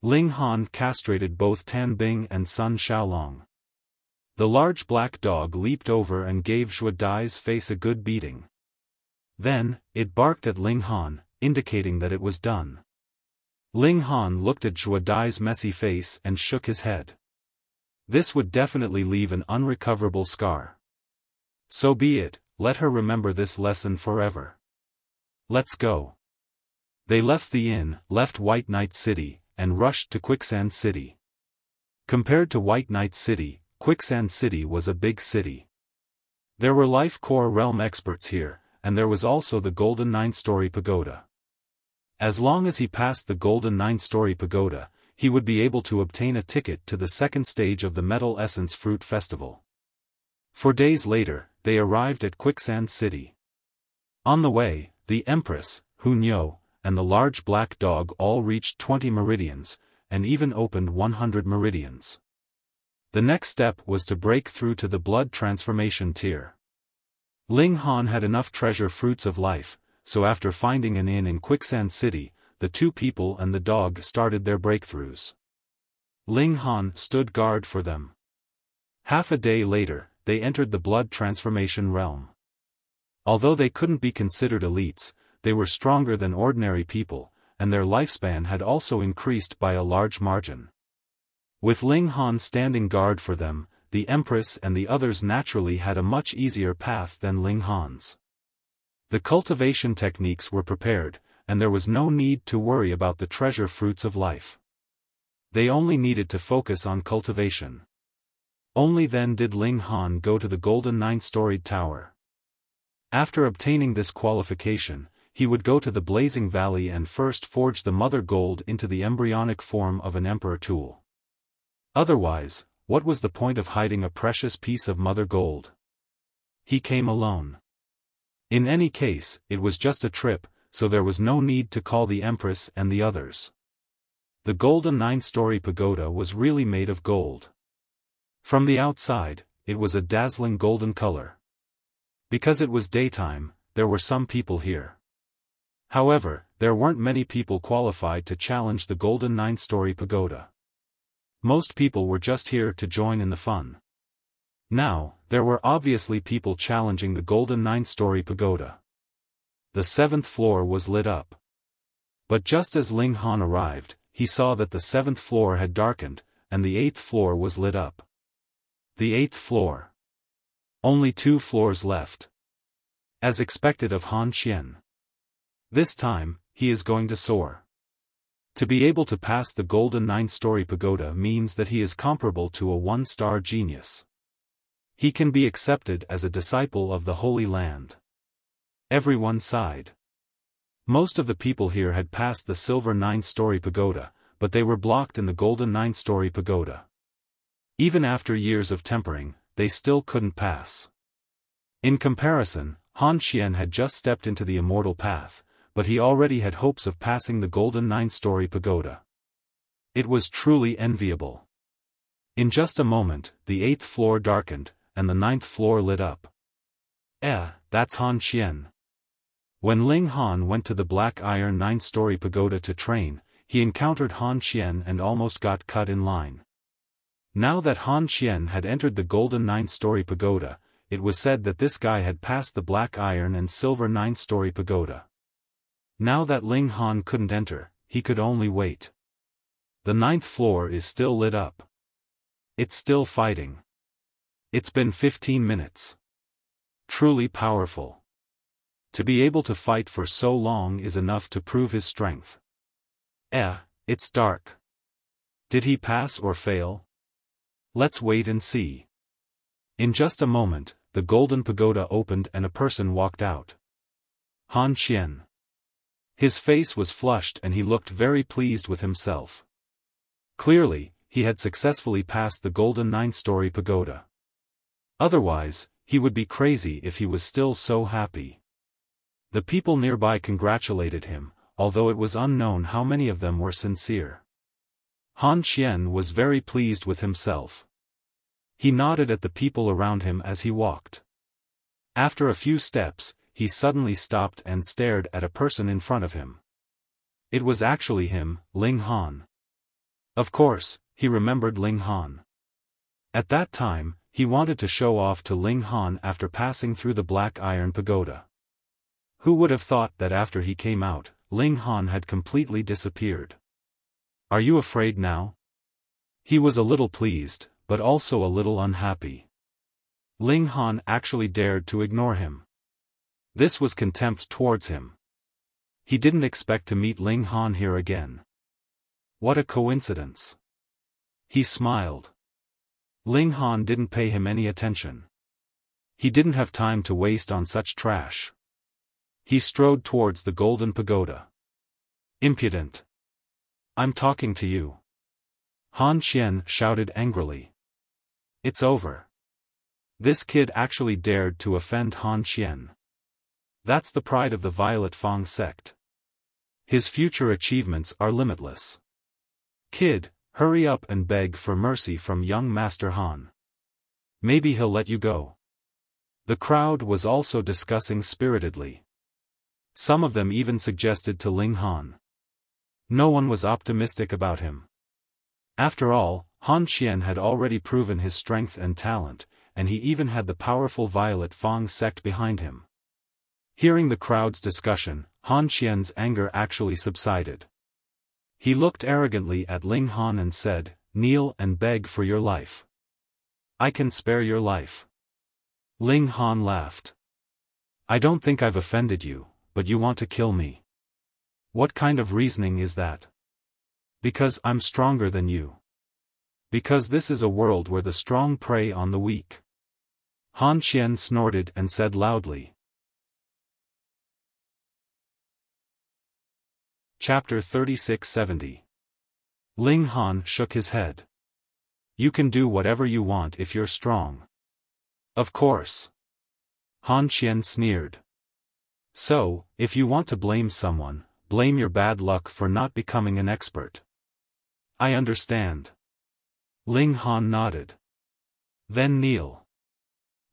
Ling Han castrated both Tan Bing and Sun Xiaolong. The large black dog leaped over and gave Zhuo Dai's face a good beating. Then, it barked at Ling Han, indicating that it was done. Ling Han looked at Zhuo Dai's messy face and shook his head. This would definitely leave an unrecoverable scar. So be it, let her remember this lesson forever. Let's go. They left the inn, left White Knight City, and rushed to Quicksand City. Compared to White Knight City, Quicksand City was a big city. There were life core realm experts here, and there was also the golden 9-story pagoda. As long as he passed the golden 9-story pagoda, he would be able to obtain a ticket to the second stage of the Metal Essence Fruit Festival. 4 days later, they arrived at Quicksand City. On the way, the Empress, Hu Niu, and the large black dog all reached 20 meridians, and even opened 100 meridians. The next step was to break through to the blood transformation tier. Ling Han had enough treasure fruits of life, so after finding an inn in Quicksand City, the two people and the dog started their breakthroughs. Ling Han stood guard for them. Half a day later, they entered the blood transformation realm. Although they couldn't be considered elites, they were stronger than ordinary people, and their lifespan had also increased by a large margin. With Ling Han standing guard for them, the Empress and the others naturally had a much easier path than Ling Han's. The cultivation techniques were prepared, and there was no need to worry about the treasure fruits of life. They only needed to focus on cultivation. Only then did Ling Han go to the golden 9-storied tower. After obtaining this qualification, he would go to the Blazing Valley and first forge the mother gold into the embryonic form of an emperor tool. Otherwise, what was the point of hiding a precious piece of mother gold? He came alone. In any case, it was just a trip, so there was no need to call the Empress and the others. The golden 9-story pagoda was really made of gold. From the outside, it was a dazzling golden color. Because it was daytime, there were some people here. However, there weren't many people qualified to challenge the golden 9-story pagoda. Most people were just here to join in the fun. Now, there were obviously people challenging the golden 9-story pagoda. The 7th floor was lit up. But just as Ling Han arrived, he saw that the 7th floor had darkened, and the 8th floor was lit up. The 8th floor. Only 2 floors left. As expected of Han Xian. This time, he is going to soar. To be able to pass the golden 9-story pagoda means that he is comparable to a 1-star genius. He can be accepted as a disciple of the Holy Land. Everyone sighed. Most of the people here had passed the silver 9-story pagoda, but they were blocked in the golden 9-story pagoda. Even after years of tempering, they still couldn't pass. In comparison, Han Xian had just stepped into the immortal path, but he already had hopes of passing the golden 9-story pagoda. It was truly enviable. In just a moment, the 8th floor darkened, and the 9th floor lit up. That's Han Xian. When Ling Han went to the black iron 9-story pagoda to train, he encountered Han Xian and almost got cut in line. Now that Han Xian had entered the golden 9-story pagoda, it was said that this guy had passed the black iron and silver 9-story pagoda. Now that Ling Han couldn't enter, he could only wait. The 9th floor is still lit up. It's still fighting. It's been 15 minutes. Truly powerful. To be able to fight for so long is enough to prove his strength. It's dark. Did he pass or fail? Let's wait and see. In just a moment, the golden pagoda opened and a person walked out. Han Xian. His face was flushed and he looked very pleased with himself. Clearly, he had successfully passed the golden 9-story pagoda. Otherwise, he would be crazy if he was still so happy. The people nearby congratulated him, although it was unknown how many of them were sincere. Han Xian was very pleased with himself. He nodded at the people around him as he walked. After a few steps, he suddenly stopped and stared at a person in front of him. It was actually him, Ling Han. Of course, he remembered Ling Han. At that time, he wanted to show off to Ling Han after passing through the black iron pagoda. Who would have thought that after he came out, Ling Han had completely disappeared? Are you afraid now? He was a little pleased, but also a little unhappy. Ling Han actually dared to ignore him. This was contempt towards him. He didn't expect to meet Ling Han here again. What a coincidence. He smiled. Ling Han didn't pay him any attention. He didn't have time to waste on such trash. He strode towards the golden pagoda. Impudent. I'm talking to you. Han Xian shouted angrily. It's over. This kid actually dared to offend Han Xian. That's the pride of the Violet Fang sect. His future achievements are limitless. Kid, hurry up and beg for mercy from young Master Han. Maybe he'll let you go. The crowd was also discussing spiritedly. Some of them even suggested to Ling Han. No one was optimistic about him. After all, Han Xian had already proven his strength and talent, and he even had the powerful Violet Fang sect behind him. Hearing the crowd's discussion, Han Xian's anger actually subsided. He looked arrogantly at Ling Han and said, "Kneel and beg for your life." I can spare your life. Ling Han laughed. I don't think I've offended you, but you want to kill me. What kind of reasoning is that? Because I'm stronger than you. Because this is a world where the strong prey on the weak. Han Qian snorted and said loudly. Chapter 3670. Ling Han shook his head. You can do whatever you want if you're strong. Of course. Han Qian sneered. So, if you want to blame someone, blame your bad luck for not becoming an expert. I understand. Ling Han nodded. Then kneel.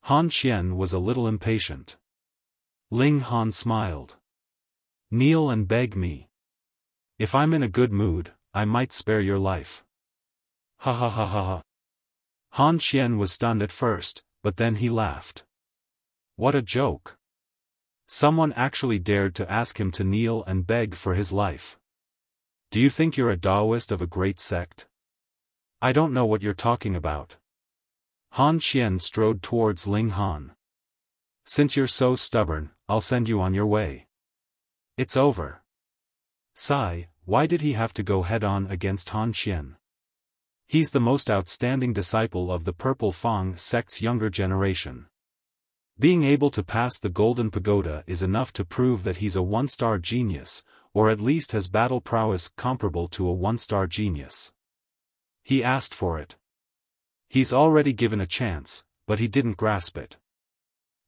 Han Qian was a little impatient. Ling Han smiled. Kneel and beg me. If I'm in a good mood, I might spare your life. Ha ha ha ha ha. Han Qian was stunned at first, but then he laughed. What a joke. Someone actually dared to ask him to kneel and beg for his life. Do you think you're a Taoist of a great sect? I don't know what you're talking about. Han Qian strode towards Ling Han. Since you're so stubborn, I'll send you on your way. It's over. Sigh, why did he have to go head-on against Han Qian? He's the most outstanding disciple of the Purple Fang sect's younger generation. Being able to pass the Golden Pagoda is enough to prove that he's a one-star genius, or at least has battle prowess comparable to a one-star genius. He asked for it. He's already given a chance, but he didn't grasp it.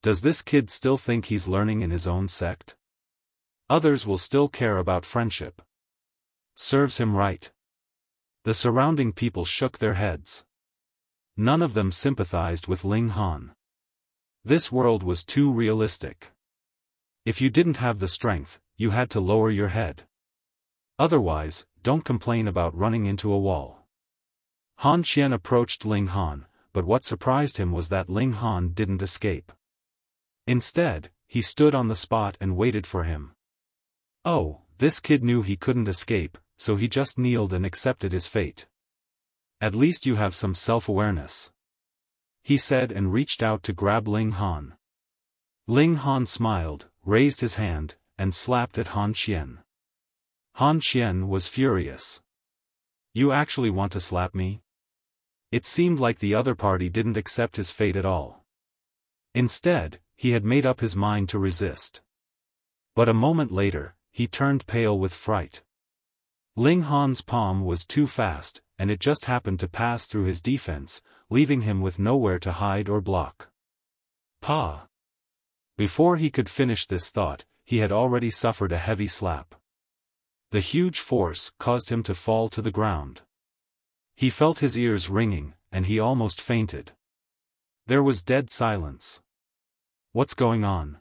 Does this kid still think he's learning in his own sect? Others will still care about friendship. Serves him right. The surrounding people shook their heads. None of them sympathized with Ling Han. This world was too realistic. If you didn't have the strength, you had to lower your head. Otherwise, don't complain about running into a wall. Han Qian approached Ling Han, but what surprised him was that Ling Han didn't escape. Instead, he stood on the spot and waited for him. Oh, this kid knew he couldn't escape, so he just kneeled and accepted his fate. At least you have some self-awareness. He said and reached out to grab Ling Han. Ling Han smiled, raised his hand, and slapped at Han Qian. Han Qian was furious. You actually want to slap me? It seemed like the other party didn't accept his fate at all. Instead, he had made up his mind to resist. But a moment later, he turned pale with fright. Ling Han's palm was too fast, and it just happened to pass through his defense, leaving him with nowhere to hide or block. Pa! Before he could finish this thought, he had already suffered a heavy slap. The huge force caused him to fall to the ground. He felt his ears ringing, and he almost fainted. There was dead silence. What's going on?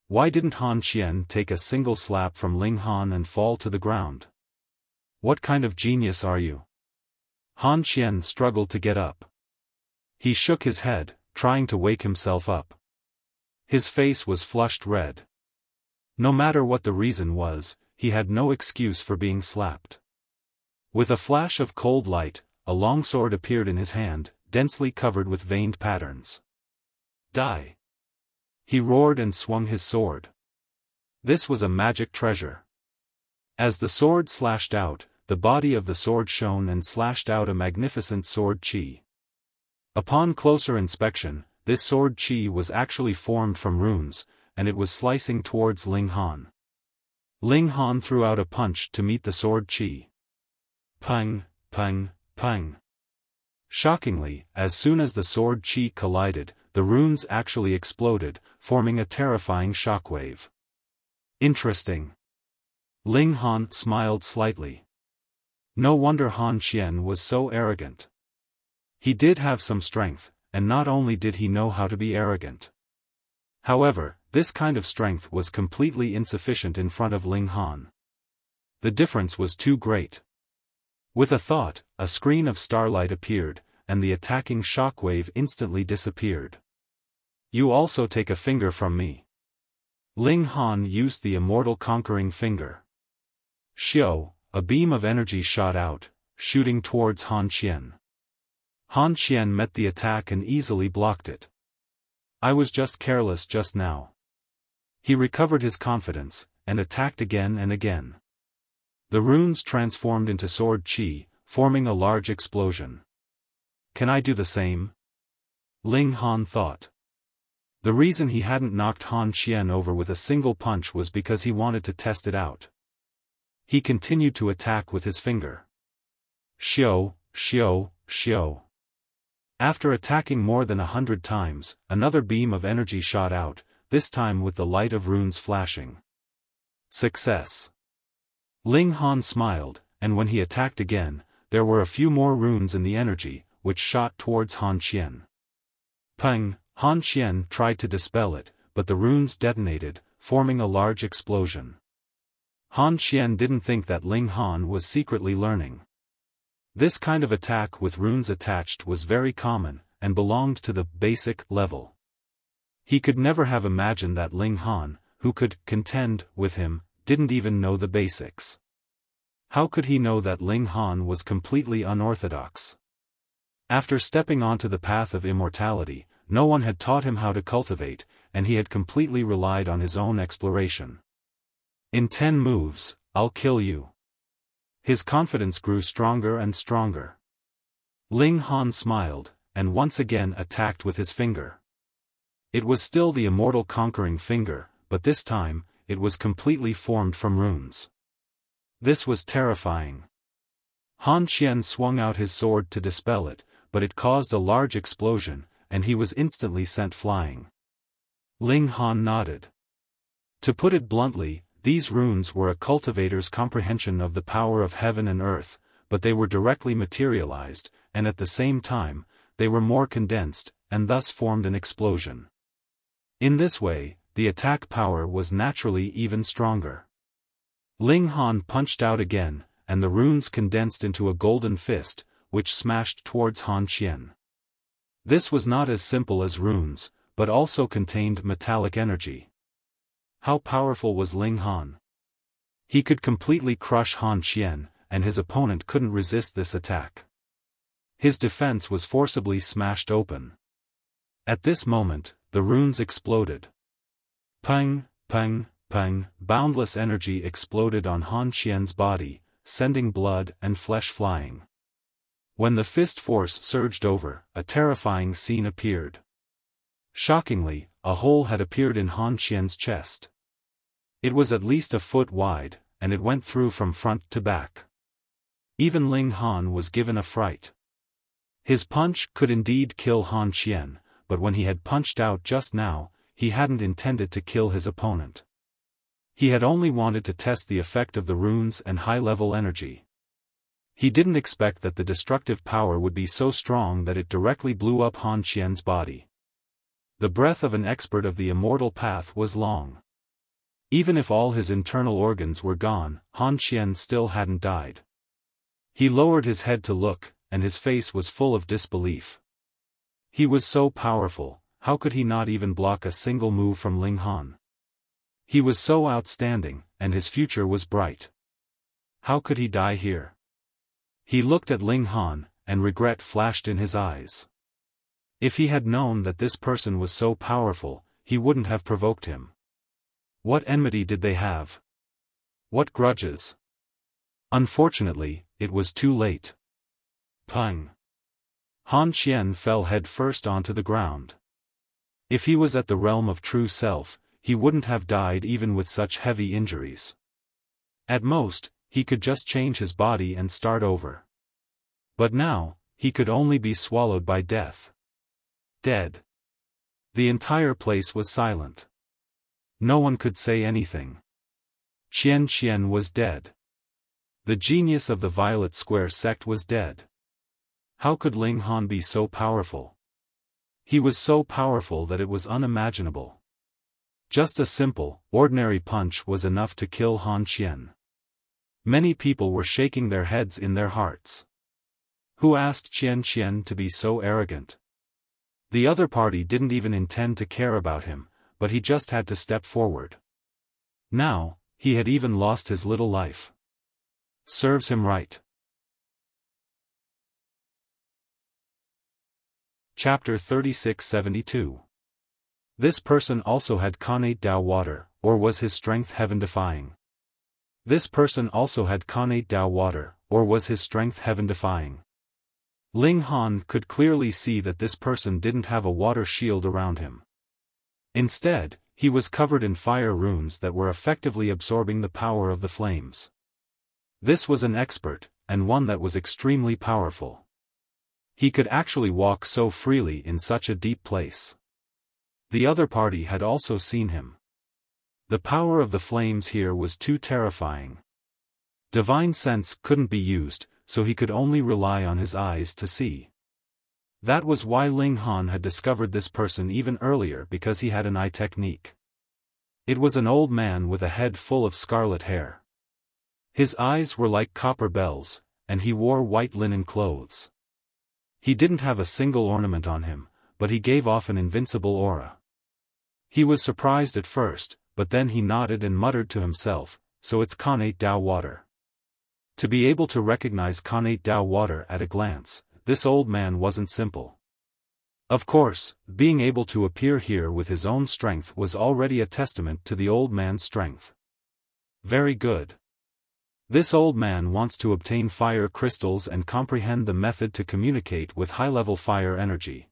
Why didn't Han Qian take a single slap from Ling Han and fall to the ground? What kind of genius are you? Han Qian struggled to get up. He shook his head, trying to wake himself up. His face was flushed red. No matter what the reason was, he had no excuse for being slapped. With a flash of cold light, a long sword appeared in his hand, densely covered with veined patterns. Die! He roared and swung his sword. This was a magic treasure. As the sword slashed out, the body of the sword shone and slashed out a magnificent sword chi. Upon closer inspection, this sword chi was actually formed from runes, and it was slicing towards Ling Han. Ling Han threw out a punch to meet the sword chi. Pang, pang, pang. Shockingly, as soon as the sword chi collided, the runes actually exploded, forming a terrifying shockwave. Interesting. Ling Han smiled slightly. No wonder Han Qian was so arrogant. He did have some strength, and not only did he know how to be arrogant. However, this kind of strength was completely insufficient in front of Ling Han. The difference was too great. With a thought, a screen of starlight appeared, and the attacking shockwave instantly disappeared. You also take a finger from me. Ling Han used the immortal conquering finger. Xiao, a beam of energy shot out, shooting towards Han Qian. Han Qian met the attack and easily blocked it. I was just careless just now. He recovered his confidence, and attacked again and again. The runes transformed into sword qi, forming a large explosion. Can I do the same? Ling Han thought. The reason he hadn't knocked Han Qian over with a single punch was because he wanted to test it out. He continued to attack with his finger. Xiao, xiao, xiao. After attacking more than 100 times, another beam of energy shot out, this time with the light of runes flashing. Success. Ling Han smiled, and when he attacked again, there were a few more runes in the energy, which shot towards Han Qian. Peng, Han Qian tried to dispel it, but the runes detonated, forming a large explosion. Han Qian didn't think that Ling Han was secretly learning. This kind of attack with runes attached was very common, and belonged to the basic level. He could never have imagined that Ling Han, who could contend with him, didn't even know the basics. How could he know that Ling Han was completely unorthodox? After stepping onto the path of immortality, no one had taught him how to cultivate, and he had completely relied on his own exploration. In 10 moves, I'll kill you. His confidence grew stronger and stronger. Ling Han smiled, and once again attacked with his finger. It was still the immortal conquering finger, but this time, it was completely formed from runes. This was terrifying. Han Qian swung out his sword to dispel it, but it caused a large explosion, and he was instantly sent flying. Ling Han nodded. To put it bluntly, these runes were a cultivator's comprehension of the power of heaven and earth, but they were directly materialized, and at the same time, they were more condensed, and thus formed an explosion. In this way, the attack power was naturally even stronger. Ling Han punched out again, and the runes condensed into a golden fist, which smashed towards Han Qian. This was not as simple as runes, but also contained metallic energy. How powerful was Ling Han? He could completely crush Han Qian, and his opponent couldn't resist this attack. His defense was forcibly smashed open. At this moment, the runes exploded. Peng, peng, peng, boundless energy exploded on Han Qian's body, sending blood and flesh flying. When the fist force surged over, a terrifying scene appeared. Shockingly, a hole had appeared in Han Qian's chest. It was at least a foot wide, and it went through from front to back. Even Ling Han was given a fright. His punch could indeed kill Han Qian, but when he had punched out just now, he hadn't intended to kill his opponent. He had only wanted to test the effect of the runes and high-level energy. He didn't expect that the destructive power would be so strong that it directly blew up Han Qian's body. The breath of an expert of the immortal path was long. Even if all his internal organs were gone, Han Qian still hadn't died. He lowered his head to look, and his face was full of disbelief. He was so powerful, how could he not even block a single move from Ling Han? He was so outstanding, and his future was bright. How could he die here? He looked at Ling Han, and regret flashed in his eyes. If he had known that this person was so powerful, he wouldn't have provoked him. What enmity did they have? What grudges? Unfortunately, it was too late. Peng! Han Qian fell head first onto the ground. If he was at the realm of true self, he wouldn't have died even with such heavy injuries. At most, he could just change his body and start over. But now, he could only be swallowed by death. Dead. The entire place was silent. No one could say anything. Qian Qian was dead. The genius of the Violet Square sect was dead. How could Ling Han be so powerful? He was so powerful that it was unimaginable. Just a simple, ordinary punch was enough to kill Han Qian. Many people were shaking their heads in their hearts. Who asked Qian Qian to be so arrogant? The other party didn't even intend to care about him, but he just had to step forward. Now, he had even lost his little life. Serves him right. Chapter 3672. This person also had connate Tao water, or was his strength heaven-defying? This person also had connate Tao water, or was his strength heaven-defying? Ling Han could clearly see that this person didn't have a water shield around him. Instead, he was covered in fire runes that were effectively absorbing the power of the flames. This was an expert, and one that was extremely powerful. He could actually walk so freely in such a deep place. The other party had also seen him. The power of the flames here was too terrifying. Divine sense couldn't be used, so he could only rely on his eyes to see. That was why Ling Han had discovered this person even earlier, because he had an eye technique. It was an old man with a head full of scarlet hair. His eyes were like copper bells, and he wore white linen clothes. He didn't have a single ornament on him, but he gave off an invincible aura. He was surprised at first, but then he nodded and muttered to himself, so it's connate Tao water. To be able to recognize connate Tao water at a glance, this old man wasn't simple. Of course, being able to appear here with his own strength was already a testament to the old man's strength. Very good. This old man wants to obtain fire crystals and comprehend the method to communicate with high-level fire energy.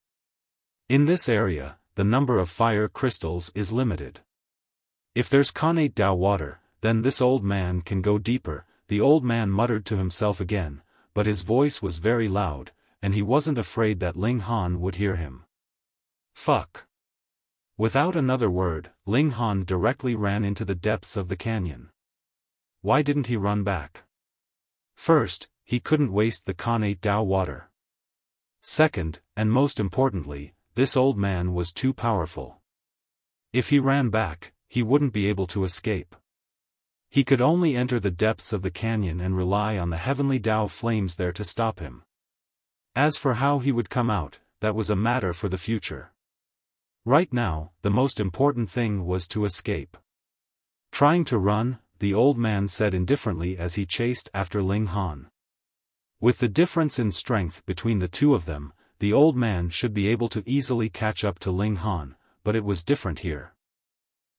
In this area, the number of fire crystals is limited. If there's connate Tao water, then this old man can go deeper, the old man muttered to himself again, but his voice was very loud, and he wasn't afraid that Ling Han would hear him. Fuck. Without another word, Ling Han directly ran into the depths of the canyon. Why didn't he run back? First, he couldn't waste the connate Tao water. Second, and most importantly, this old man was too powerful. If he ran back, he wouldn't be able to escape. He could only enter the depths of the canyon and rely on the heavenly Tao flames there to stop him. As for how he would come out, that was a matter for the future. Right now, the most important thing was to escape. Trying to run, the old man said indifferently as he chased after Ling Han. With the difference in strength between the two of them, the old man should be able to easily catch up to Ling Han, but it was different here.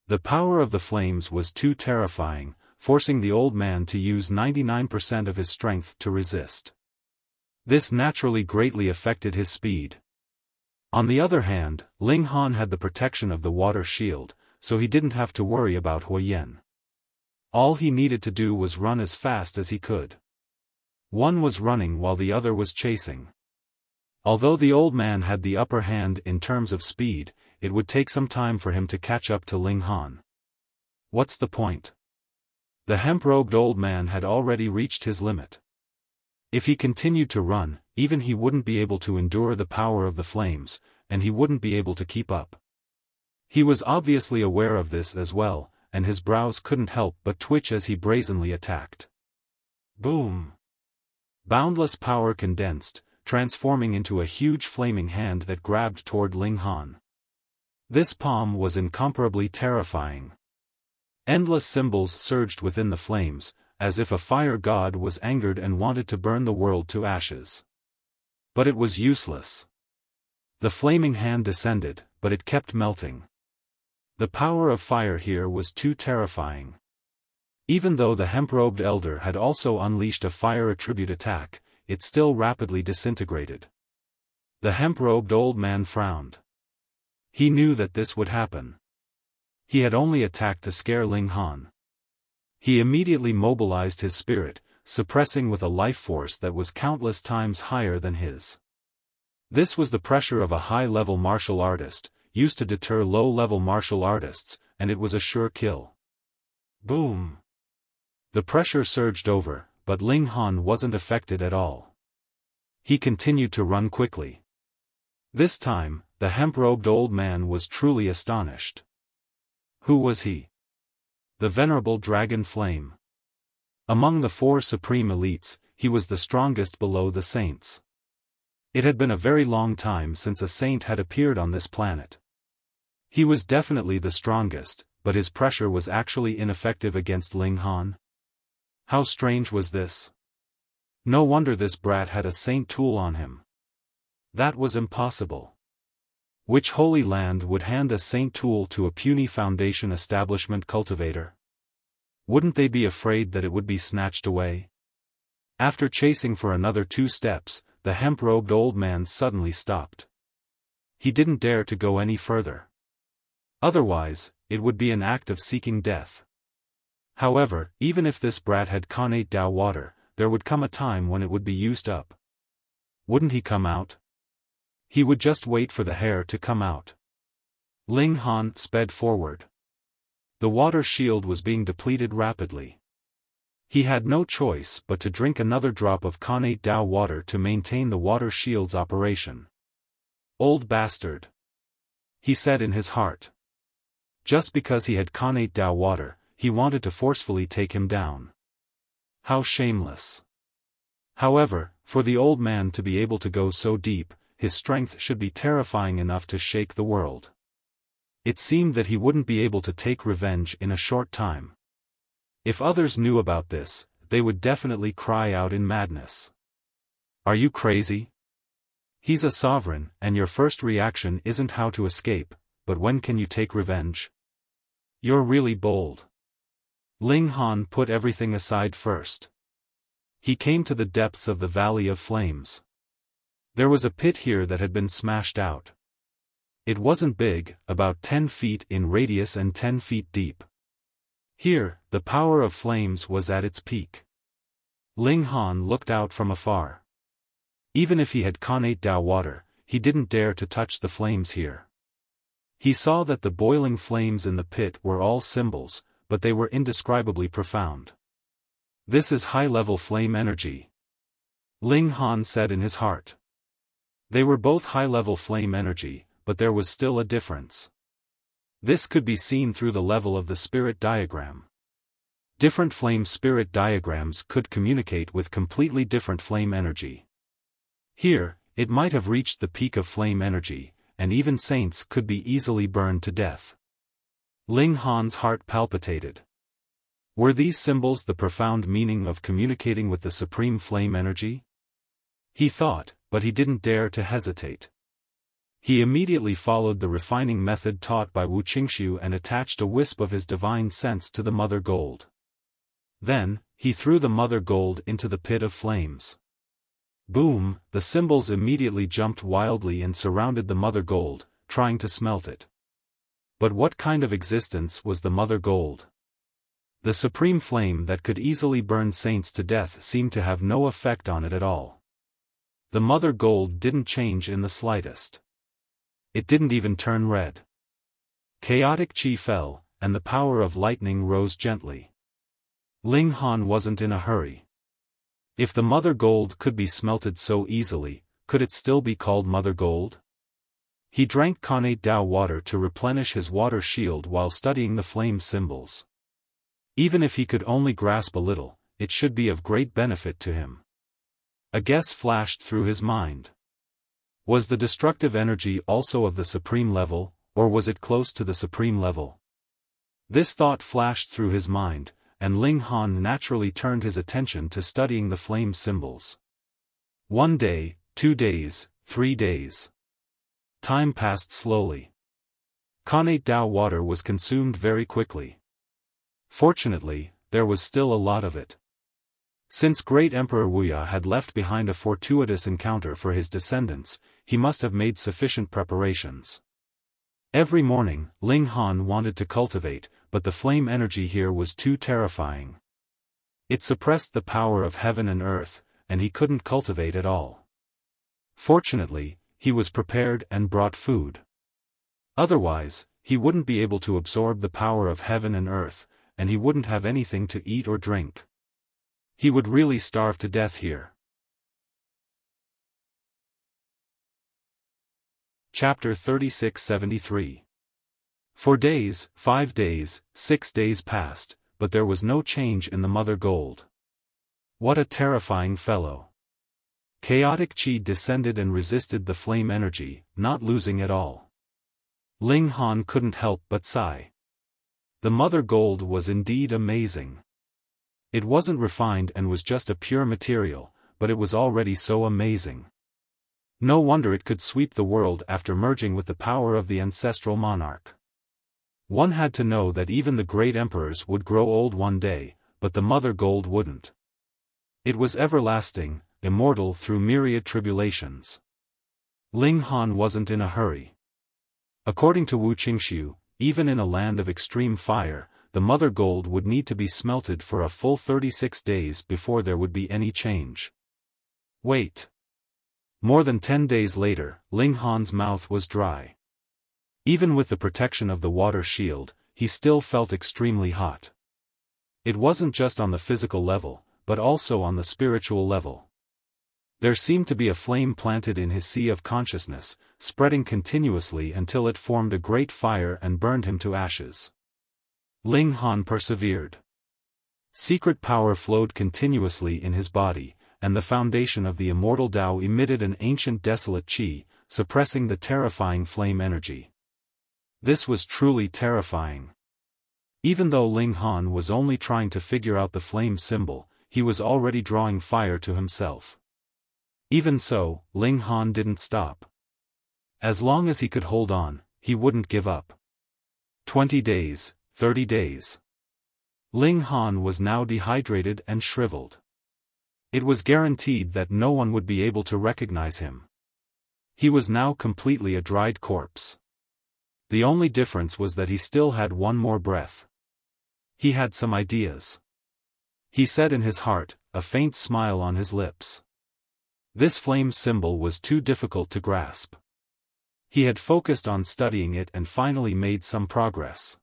The power of the flames was too terrifying, forcing the old man to use 99% of his strength to resist. This naturally greatly affected his speed. On the other hand, Ling Han had the protection of the water shield, so he didn't have to worry about Huyen. All he needed to do was run as fast as he could. One was running while the other was chasing. Although the old man had the upper hand in terms of speed, it would take some time for him to catch up to Ling Han. What's the point? The hemp-robed old man had already reached his limit. If he continued to run, even he wouldn't be able to endure the power of the flames, and he wouldn't be able to keep up. He was obviously aware of this as well, and his brows couldn't help but twitch as he brazenly attacked. Boom! Boundless power condensed, transforming into a huge flaming hand that grabbed toward Ling Han. This palm was incomparably terrifying. Endless symbols surged within the flames, as if a fire god was angered and wanted to burn the world to ashes. But it was useless. The flaming hand descended, but it kept melting. The power of fire here was too terrifying. Even though the hemp-robed elder had also unleashed a fire attribute attack, it still rapidly disintegrated. The hemp-robed old man frowned. He knew that this would happen. He had only attacked to scare Ling Han. He immediately mobilized his spirit, suppressing with a life force that was countless times higher than his. This was the pressure of a high-level martial artist, used to deter low-level martial artists, and it was a sure kill. Boom! The pressure surged over, but Ling Han wasn't affected at all. He continued to run quickly. This time, the hemp-robed old man was truly astonished. Who was he? The venerable Dragon Flame. Among the 4 supreme elites, he was the strongest below the saints. It had been a very long time since a saint had appeared on this planet. He was definitely the strongest, but his pressure was actually ineffective against Ling Han. How strange was this? No wonder this brat had a saint tool on him. That was impossible. Which holy land would hand a saint tool to a puny foundation establishment cultivator? Wouldn't they be afraid that it would be snatched away? After chasing for another 2 steps, the hemp-robed old man suddenly stopped. He didn't dare to go any further. Otherwise, it would be an act of seeking death. However, even if this brat had connate Dao water, there would come a time when it would be used up. Wouldn't he come out? He would just wait for the hair to come out. Ling Han sped forward. The water shield was being depleted rapidly. He had no choice but to drink another drop of connate Dao water to maintain the water shield's operation. Old bastard! He said in his heart. Just because he had connate Dao water, he wanted to forcefully take him down. How shameless! However, for the old man to be able to go so deep, his strength should be terrifying enough to shake the world. It seemed that he wouldn't be able to take revenge in a short time. If others knew about this, they would definitely cry out in madness. Are you crazy? He's a sovereign, and your first reaction isn't how to escape, but when can you take revenge? You're really bold. Ling Han put everything aside first. He came to the depths of the Valley of Flames. There was a pit here that had been smashed out. It wasn't big, about 10 feet in radius and 10 feet deep. Here, the power of flames was at its peak. Ling Han looked out from afar. Even if he had connate Dao water, he didn't dare to touch the flames here. He saw that the boiling flames in the pit were all symbols, but they were indescribably profound. This is high-level flame energy. Ling Han said in his heart. They were both high-level flame energy, but there was still a difference. This could be seen through the level of the spirit diagram. Different flame spirit diagrams could communicate with completely different flame energy. Here, it might have reached the peak of flame energy, and even saints could be easily burned to death. Ling Han's heart palpitated. Were these symbols the profound meaning of communicating with the supreme flame energy? He thought, but he didn't dare to hesitate. He immediately followed the refining method taught by Wu Qingxiu and attached a wisp of his divine sense to the mother gold. Then, he threw the mother gold into the pit of flames. Boom! The symbols immediately jumped wildly and surrounded the mother gold, trying to smelt it. But what kind of existence was the mother gold? The supreme flame that could easily burn saints to death seemed to have no effect on it at all. The mother gold didn't change in the slightest. It didn't even turn red. Chaotic chi fell, and the power of lightning rose gently. Ling Han wasn't in a hurry. If the mother gold could be smelted so easily, could it still be called mother gold? He drank connate Dao water to replenish his water shield while studying the flame symbols. Even if he could only grasp a little, it should be of great benefit to him. A guess flashed through his mind. Was the destructive energy also of the supreme level, or was it close to the supreme level? This thought flashed through his mind, and Ling Han naturally turned his attention to studying the flame symbols. 1 day, 2 days, 3 days. Time passed slowly. Connate Dao water was consumed very quickly. Fortunately, there was still a lot of it. Since Great Emperor Wuxia had left behind a fortuitous encounter for his descendants, he must have made sufficient preparations. Every morning, Ling Han wanted to cultivate, but the flame energy here was too terrifying. It suppressed the power of heaven and earth, and he couldn't cultivate at all. Fortunately, he was prepared and brought food. Otherwise, he wouldn't be able to absorb the power of heaven and earth, and he wouldn't have anything to eat or drink. He would really starve to death here. Chapter 3673. For days, 5 days, 6 days passed, but there was no change in the mother gold. What a terrifying fellow. Chaotic chi descended and resisted the flame energy, not losing at all. Ling Han couldn't help but sigh. The mother gold was indeed amazing. It wasn't refined and was just a pure material, but it was already so amazing. No wonder it could sweep the world after merging with the power of the ancestral monarch. One had to know that even the great emperors would grow old one day, but the mother gold wouldn't. It was everlasting, immortal through myriad tribulations. Ling Han wasn't in a hurry. According to Wu Qingshu, even in a land of extreme fire, the mother gold would need to be smelted for a full 36 days before there would be any change. Wait. More than 10 days later, Ling Han's mouth was dry. Even with the protection of the water shield, he still felt extremely hot. It wasn't just on the physical level, but also on the spiritual level. There seemed to be a flame planted in his sea of consciousness, spreading continuously until it formed a great fire and burned him to ashes. Ling Han persevered. Secret power flowed continuously in his body, and the foundation of the immortal Tao emitted an ancient desolate qi, suppressing the terrifying flame energy. This was truly terrifying. Even though Ling Han was only trying to figure out the flame symbol, he was already drawing fire to himself. Even so, Ling Han didn't stop. As long as he could hold on, he wouldn't give up. 20 days, 30 days. Ling Han was now dehydrated and shriveled. It was guaranteed that no one would be able to recognize him. He was now completely a dried corpse. The only difference was that he still had one more breath. He had some ideas. He said in his heart, a faint smile on his lips. This flame symbol was too difficult to grasp. He had focused on studying it and finally made some progress.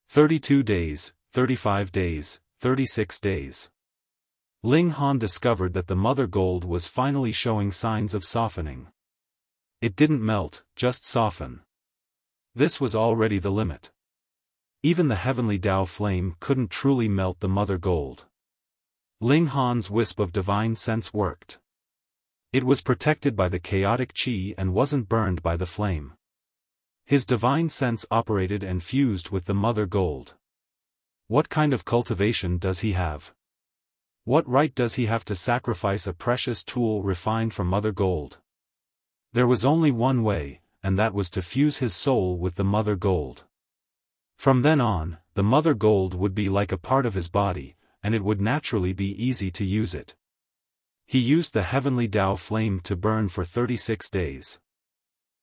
32 days, 35 days, 36 days. Ling Han discovered that the mother gold was finally showing signs of softening. It didn't melt, just soften. This was already the limit. Even the heavenly Tao flame couldn't truly melt the mother gold. Ling Han's wisp of divine sense worked. It was protected by the chaotic qi and wasn't burned by the flame. His divine sense operated and fused with the mother gold. What kind of cultivation does he have? What right does he have to sacrifice a precious tool refined from mother gold? There was only one way, and that was to fuse his soul with the mother gold. From then on, the mother gold would be like a part of his body, and it would naturally be easy to use it. He used the heavenly Tao flame to burn for 36 days.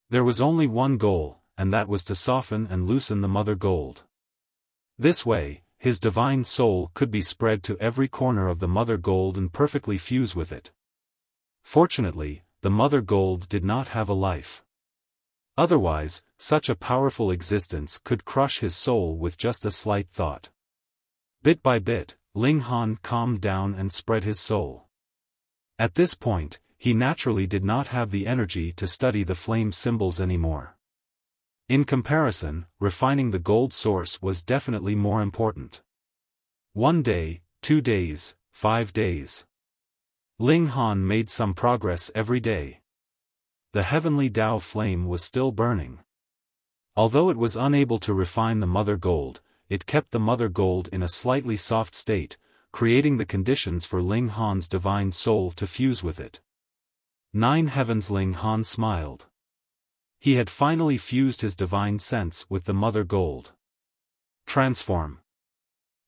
There was only one goal, and that was to soften and loosen the mother gold. This way, his divine soul could be spread to every corner of the mother gold and perfectly fuse with it. Fortunately, the mother gold did not have a life. Otherwise, such a powerful existence could crush his soul with just a slight thought. Bit by bit, Ling Han calmed down and spread his soul. At this point, he naturally did not have the energy to study the flame symbols anymore. In comparison, refining the gold source was definitely more important. 1 day, 2 days, 5 days. Ling Han made some progress every day. The heavenly Tao flame was still burning. Although it was unable to refine the mother gold, it kept the mother gold in a slightly soft state, creating the conditions for Ling Han's divine soul to fuse with it. 9 heavens. Ling Han smiled. He had finally fused his divine sense with the mother gold. Transform.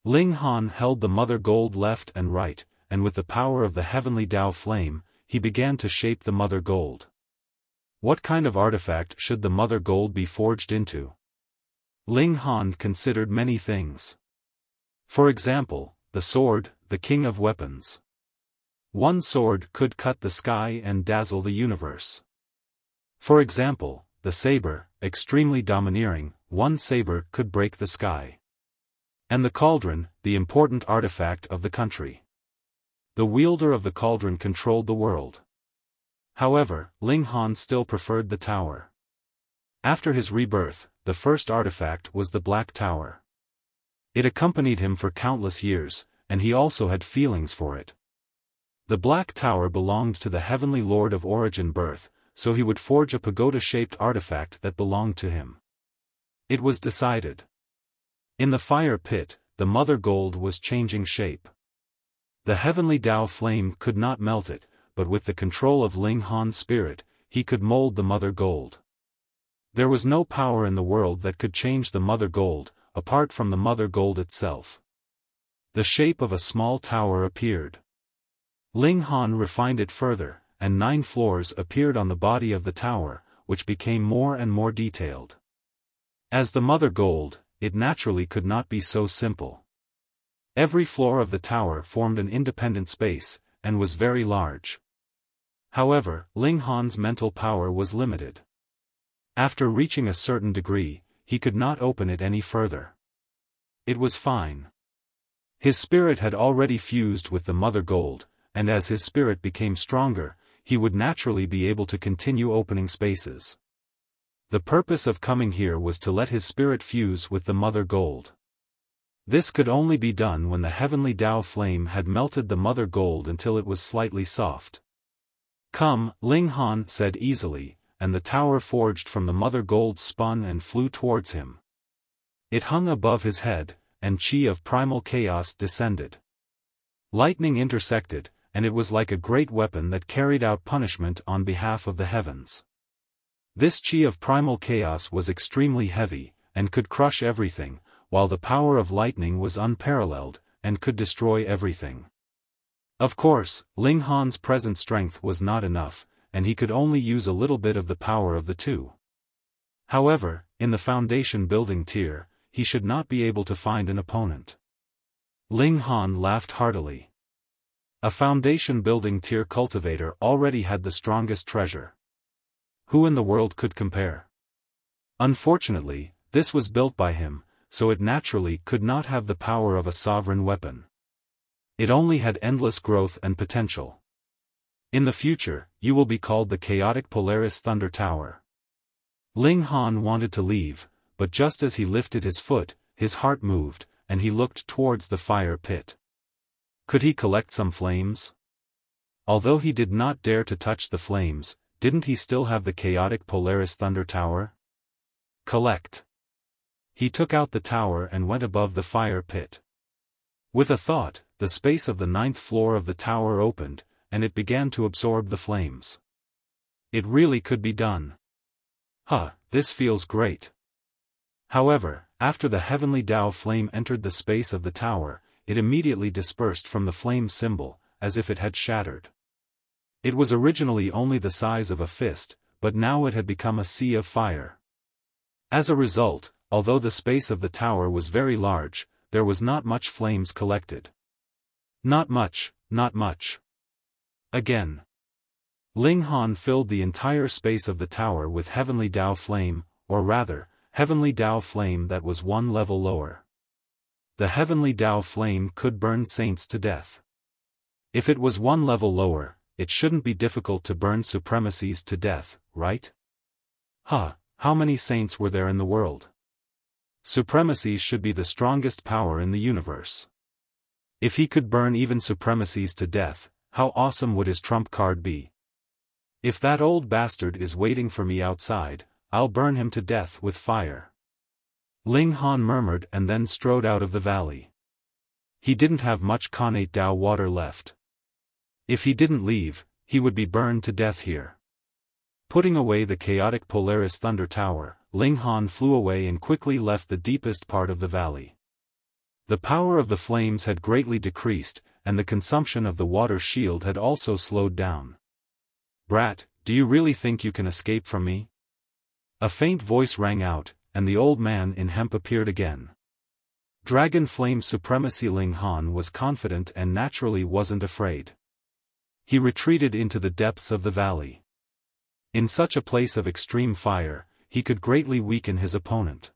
Ling Han held the mother gold left and right, and with the power of the heavenly Tao flame, he began to shape the mother gold. What kind of artifact should the mother gold be forged into? Ling Han considered many things. For example, the sword, the king of weapons. One sword could cut the sky and dazzle the universe. For example, the saber, extremely domineering, one saber could break the sky. And the cauldron, the important artifact of the country. The wielder of the cauldron controlled the world. However, Ling Han still preferred the tower. After his rebirth, the first artifact was the Black Tower. It accompanied him for countless years, and he also had feelings for it. The Black Tower belonged to the Heavenly Lord of Origin Birth, so he would forge a pagoda-shaped artifact that belonged to him. It was decided. In the fire pit, the mother gold was changing shape. The heavenly Tao flame could not melt it, but with the control of Ling Han's spirit, he could mold the mother gold. There was no power in the world that could change the mother gold, apart from the mother gold itself. The shape of a small tower appeared. Ling Han refined it further, and 9 floors appeared on the body of the tower, which became more and more detailed. As the mother gold, it naturally could not be so simple. Every floor of the tower formed an independent space, and was very large. However, Ling Han's mental power was limited. After reaching a certain degree, he could not open it any further. It was fine. His spirit had already fused with the mother gold, and as his spirit became stronger, he would naturally be able to continue opening spaces. The purpose of coming here was to let his spirit fuse with the mother gold. This could only be done when the heavenly Tao flame had melted the mother gold until it was slightly soft. "Come," Ling Han said easily, and the tower forged from the mother gold spun and flew towards him. It hung above his head, and chi of primal chaos descended. Lightning intersected, and it was like a great weapon that carried out punishment on behalf of the heavens. This chi of primal chaos was extremely heavy, and could crush everything, while the power of lightning was unparalleled, and could destroy everything. Of course, Ling Han's present strength was not enough, and he could only use a little bit of the power of the two. However, in the foundation building tier, he should not be able to find an opponent. Ling Han laughed heartily. A foundation building tier cultivator already had the strongest treasure. Who in the world could compare? Unfortunately, this was built by him, so it naturally could not have the power of a sovereign weapon. It only had endless growth and potential. In the future, you will be called the Chaotic Polaris Thunder Tower. Ling Han wanted to leave, but just as he lifted his foot, his heart moved, and he looked towards the fire pit. Could he collect some flames? Although he did not dare to touch the flames, didn't he still have the Chaotic Polaris Thunder Tower? Collect. He took out the tower and went above the fire pit. With a thought, the space of the 9th floor of the tower opened, and it began to absorb the flames. It really could be done. This feels great. However, after the heavenly Tao flame entered the space of the tower, it immediately dispersed from the flame symbol, as if it had shattered. It was originally only the size of a fist, but now it had become a sea of fire. As a result, although the space of the tower was very large, there was not much flames collected. Not much, not much. Again. Ling Han filled the entire space of the tower with heavenly Tao flame, or rather, heavenly Tao flame that was 1 level lower. The heavenly Tao flame could burn saints to death. If it was 1 level lower, it shouldn't be difficult to burn supremacies to death, right? How many saints were there in the world? Supremacies should be the strongest power in the universe. If he could burn even supremacies to death, how awesome would his trump card be? If that old bastard is waiting for me outside, I'll burn him to death with fire. Ling Han murmured and then strode out of the valley. He didn't have much connate Tao water left. If he didn't leave, he would be burned to death here. Putting away the Chaotic Polaris Thunder Tower, Ling Han flew away and quickly left the deepest part of the valley. The power of the flames had greatly decreased, and the consumption of the water shield had also slowed down. "Brat, do you really think you can escape from me?" A faint voice rang out, and the old man in hemp appeared again. Dragon Flame Supremacy. Ling Han was confident and naturally wasn't afraid. He retreated into the depths of the valley. In such a place of extreme fire, he could greatly weaken his opponent.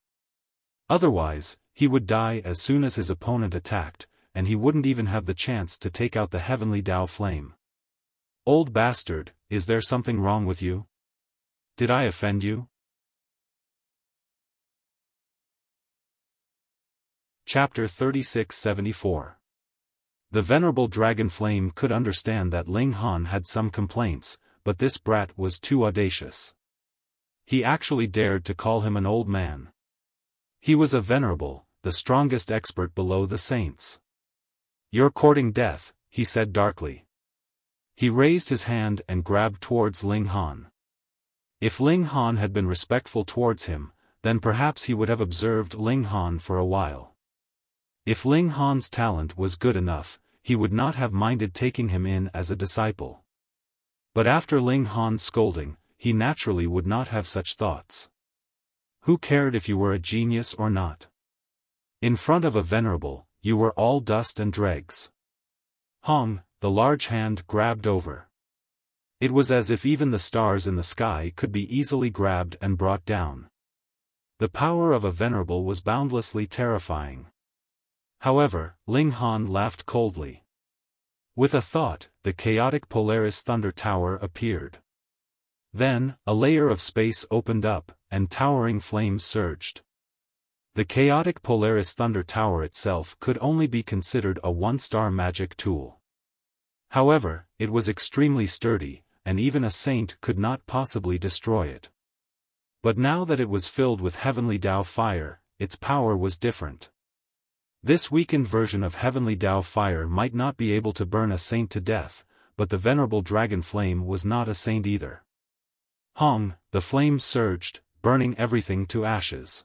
Otherwise, he would die as soon as his opponent attacked, and he wouldn't even have the chance to take out the heavenly Tao flame. "Old bastard, is there something wrong with you? Did I offend you?" Chapter 36-74. The Venerable Dragon Flame could understand that Ling Han had some complaints, but this brat was too audacious. He actually dared to call him an old man. He was a venerable, the strongest expert below the saints. "You're courting death," he said darkly. He raised his hand and grabbed towards Ling Han. If Ling Han had been respectful towards him, then perhaps he would have observed Ling Han for a while. If Ling Han's talent was good enough, he would not have minded taking him in as a disciple. But after Ling Han's scolding, he naturally would not have such thoughts. Who cared if you were a genius or not? In front of a venerable, you were all dust and dregs. Hong, the large hand grabbed over. It was as if even the stars in the sky could be easily grabbed and brought down. The power of a venerable was boundlessly terrifying. However, Ling Han laughed coldly. With a thought, the chaotic Polaris Thunder Tower appeared. Then, a layer of space opened up, and towering flames surged. The chaotic Polaris Thunder Tower itself could only be considered a one-star magic tool. However, it was extremely sturdy, and even a saint could not possibly destroy it. But now that it was filled with heavenly Dao fire, its power was different. This weakened version of heavenly Dao fire might not be able to burn a saint to death, but the venerable dragon flame was not a saint either. Hong, the flames surged, burning everything to ashes.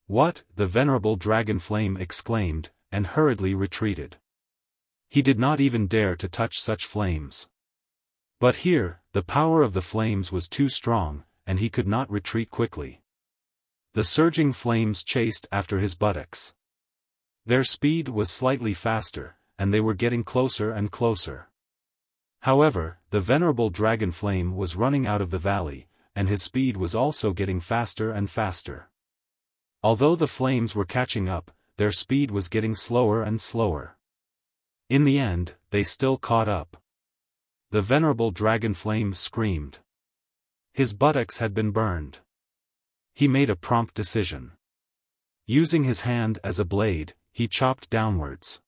What? The venerable dragon flame exclaimed, and hurriedly retreated. He did not even dare to touch such flames. But here, the power of the flames was too strong, and he could not retreat quickly. The surging flames chased after his buttocks. Their speed was slightly faster, and they were getting closer and closer. However, the venerable dragon flame was running out of the valley, and his speed was also getting faster and faster. Although the flames were catching up, their speed was getting slower and slower. In the end, they still caught up. The venerable dragon flame screamed. His buttocks had been burned. He made a prompt decision. Using his hand as a blade, he chopped downwards.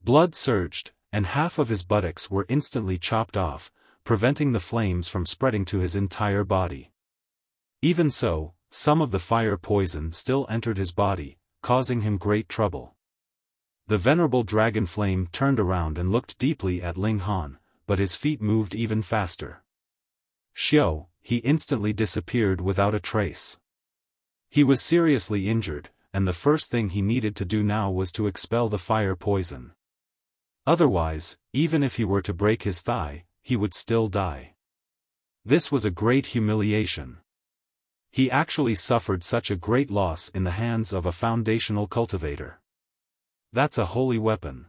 Blood surged, and half of his buttocks were instantly chopped off, preventing the flames from spreading to his entire body. Even so, some of the fire poison still entered his body, causing him great trouble. The venerable dragon flame turned around and looked deeply at Ling Han, but his feet moved even faster. Xiao, he instantly disappeared without a trace. He was seriously injured, and the first thing he needed to do now was to expel the fire poison. Otherwise, even if he were to break his thigh, he would still die. This was a great humiliation. He actually suffered such a great loss in the hands of a foundational cultivator. That's a holy weapon.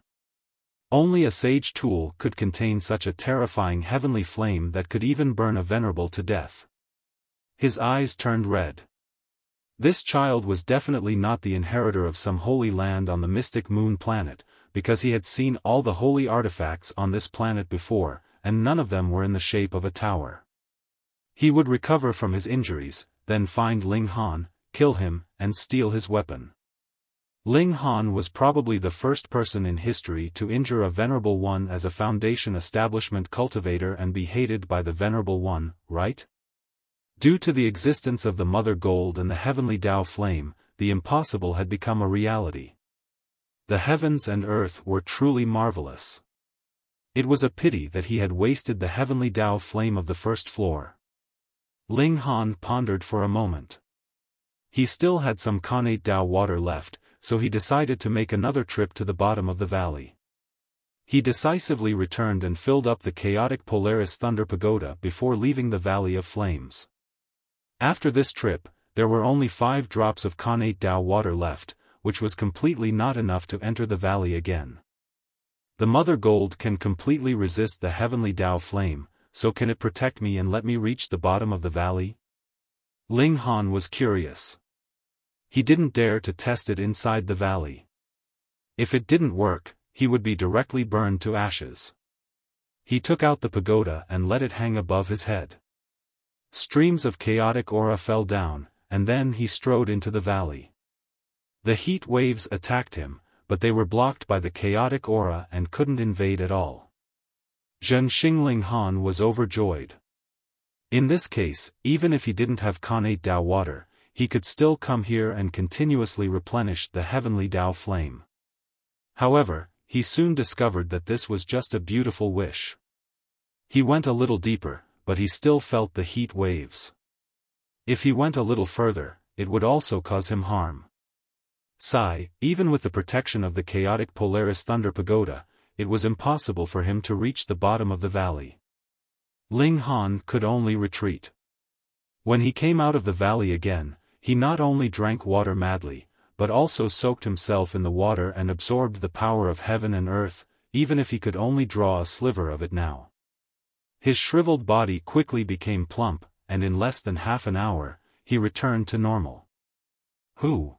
Only a sage tool could contain such a terrifying heavenly flame that could even burn a venerable to death. His eyes turned red. This child was definitely not the inheritor of some holy land on the mystic moon planet, because he had seen all the holy artifacts on this planet before, and none of them were in the shape of a tower. He would recover from his injuries, then find Ling Han, kill him, and steal his weapon. Ling Han was probably the first person in history to injure a Venerable One as a Foundation Establishment cultivator and be hated by the Venerable One, right? Due to the existence of the Mother Gold and the heavenly Dao Flame, the impossible had become a reality. The heavens and earth were truly marvelous. It was a pity that he had wasted the heavenly Dao Flame of the first floor. Ling Han pondered for a moment. He still had some connate Dao water left, so he decided to make another trip to the bottom of the valley. He decisively returned and filled up the chaotic Polaris Thunder Pagoda before leaving the Valley of Flames. After this trip, there were only 5 drops of connate Dao water left, which was completely not enough to enter the valley again. The Mother Gold can completely resist the heavenly Dao Flame, so can it protect me and let me reach the bottom of the valley? Ling Han was curious. He didn't dare to test it inside the valley. If it didn't work, he would be directly burned to ashes. He took out the pagoda and let it hang above his head. Streams of chaotic aura fell down, and then he strode into the valley. The heat waves attacked him, but they were blocked by the chaotic aura and couldn't invade at all. Zhenxing Ling Han was overjoyed. In this case, even if he didn't have connate Dao water, he could still come here and continuously replenish the heavenly Dao Flame. However, he soon discovered that this was just a beautiful wish. He went a little deeper, but he still felt the heat waves. If he went a little further, it would also cause him harm. Even with the protection of the chaotic Polaris Thunder Pagoda, it was impossible for him to reach the bottom of the valley. Ling Han could only retreat. When he came out of the valley again, he not only drank water madly, but also soaked himself in the water and absorbed the power of heaven and earth, even if he could only draw a sliver of it now. His shriveled body quickly became plump, and in less than half an hour, he returned to normal. Who?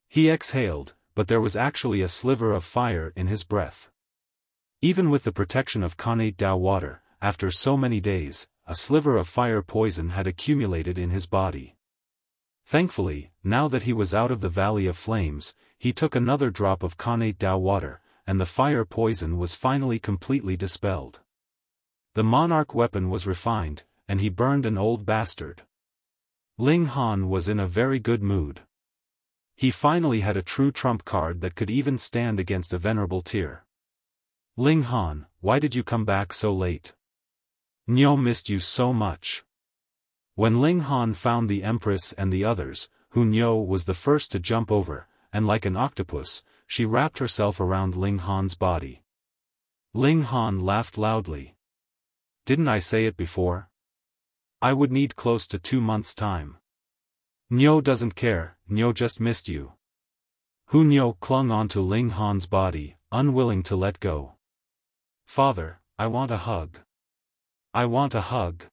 He exhaled, but there was actually a sliver of fire in his breath. Even with the protection of Connate Dao water, after so many days, a sliver of fire poison had accumulated in his body. Thankfully, now that he was out of the Valley of Flames, he took another drop of Connate Dao water, and the fire poison was finally completely dispelled. The monarch weapon was refined, and he burned an old bastard. Ling Han was in a very good mood. He finally had a true trump card that could even stand against a venerable tear. Ling Han, why did you come back so late? Niu missed you so much. When Ling Han found the Empress and the others, Hu Niu was the first to jump over, and like an octopus, she wrapped herself around Ling Han's body. Ling Han laughed loudly. Didn't I say it before? I would need close to 2 months' time. Niu doesn't care, Niu just missed you. Hu Niu clung onto Ling Han's body, unwilling to let go. Father, I want a hug. I want a hug.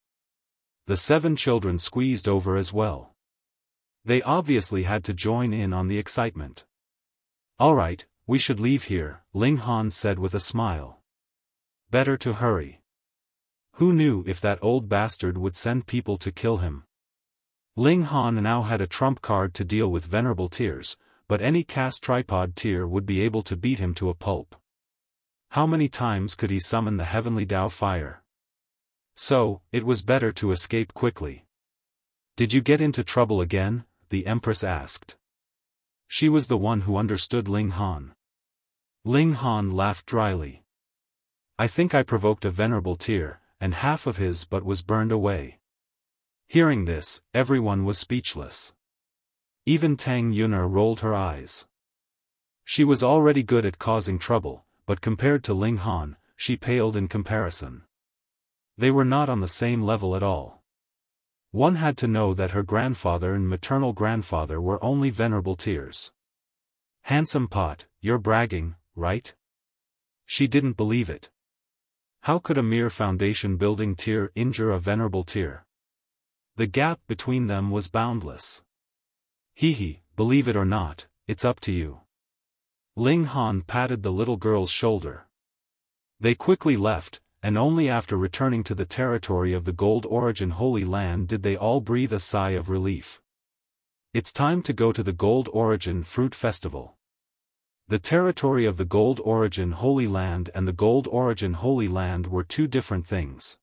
The 7 children squeezed over as well. They obviously had to join in on the excitement. All right, we should leave here, Ling Han said with a smile. Better to hurry. Who knew if that old bastard would send people to kill him? Ling Han now had a trump card to deal with venerable tears, but any cast tripod tear would be able to beat him to a pulp. How many times could he summon the heavenly Dao fire? So, it was better to escape quickly. Did you get into trouble again? The Empress asked. She was the one who understood Ling Han. Ling Han laughed dryly. I think I provoked a venerable tear, and half of his but was burned away. Hearing this, everyone was speechless. Even Tang Yunar rolled her eyes. She was already good at causing trouble, but compared to Ling Han, she paled in comparison. They were not on the same level at all. One had to know that her grandfather and maternal grandfather were only venerable tears. Handsome pot, you're bragging, right? She didn't believe it. How could a mere foundation-building tear injure a venerable tear? The gap between them was boundless. Believe it or not, it's up to you. Ling Han patted the little girl's shoulder. They quickly left, and only after returning to the territory of the Gold Origin Holy Land did they all breathe a sigh of relief. It's time to go to the Gold Origin Fruit Festival. The territory of the Gold Origin Holy Land and the Gold Origin Holy Land were two different things.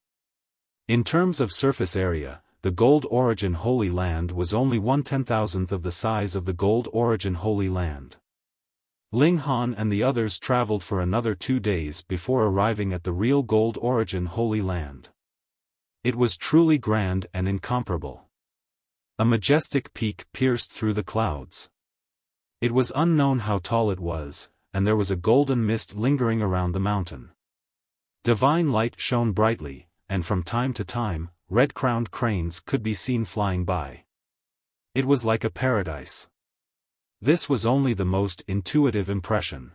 In terms of surface area, the Gold Origin Holy Land was only 1/10,000th of the size of the Gold Origin Holy Land. Ling Han and the others traveled for another 2 days before arriving at the real Gold Origin Holy Land. It was truly grand and incomparable. A majestic peak pierced through the clouds. It was unknown how tall it was, and there was a golden mist lingering around the mountain. Divine light shone brightly, and from time to time, red-crowned cranes could be seen flying by. It was like a paradise. This was only the most intuitive impression.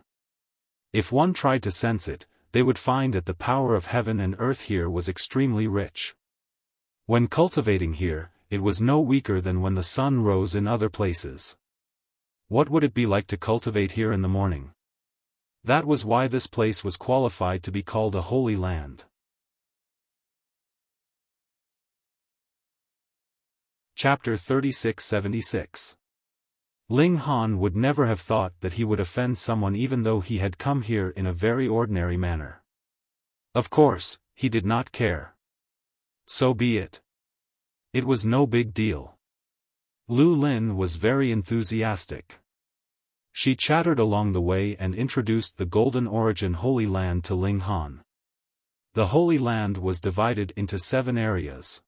If one tried to sense it, they would find that the power of heaven and earth here was extremely rich. When cultivating here, it was no weaker than when the sun rose in other places. What would it be like to cultivate here in the morning? That was why this place was qualified to be called a holy land. Chapter 3676. Ling Han would never have thought that he would offend someone even though he had come here in a very ordinary manner. Of course, he did not care. So be it. It was no big deal. Lu Lin was very enthusiastic. She chattered along the way and introduced the Golden Origin Holy Land to Ling Han. The Holy Land was divided into 7 areas.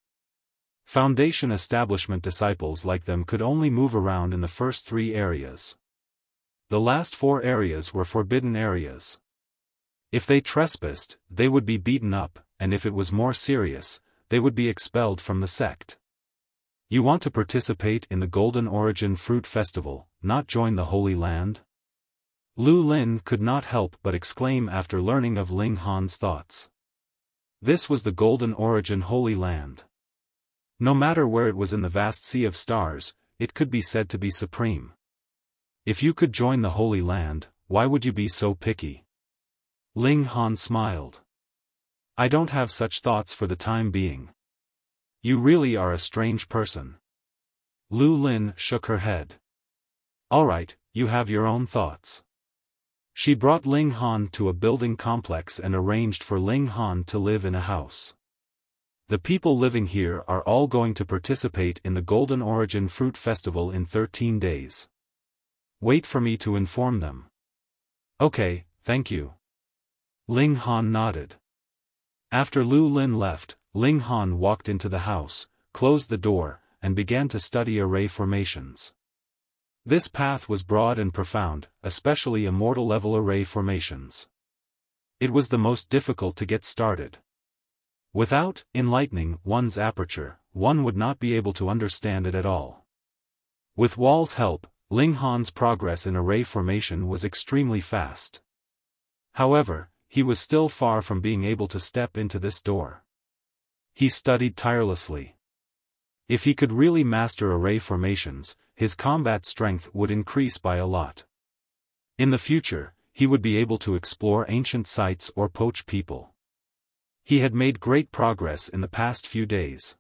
Foundation establishment disciples like them could only move around in the first 3 areas. The last 4 areas were forbidden areas. If they trespassed, they would be beaten up, and if it was more serious, they would be expelled from the sect. You want to participate in the Golden Origin Fruit Festival, not join the Holy Land? Lu Lin could not help but exclaim after learning of Ling Han's thoughts. This was the Golden Origin Holy Land. No matter where it was in the vast sea of stars, it could be said to be supreme. If you could join the Holy Land, why would you be so picky? Ling Han smiled. I don't have such thoughts for the time being. You really are a strange person. Lu Lin shook her head. Alright, you have your own thoughts. She brought Ling Han to a building complex and arranged for Ling Han to live in a house. The people living here are all going to participate in the Golden Origin Fruit Festival in 13 days. Wait for me to inform them. Okay, thank you. Ling Han nodded. After Lu Lin left, Ling Han walked into the house, closed the door, and began to study array formations. This path was broad and profound, especially immortal-level array formations. It was the most difficult to get started. Without enlightening one's aperture, one would not be able to understand it at all. With Wall's help, Ling Han's progress in array formation was extremely fast. However, he was still far from being able to step into this door. He studied tirelessly. If he could really master array formations, his combat strength would increase by a lot. In the future, he would be able to explore ancient sites or poach people. He had made great progress in the past few days.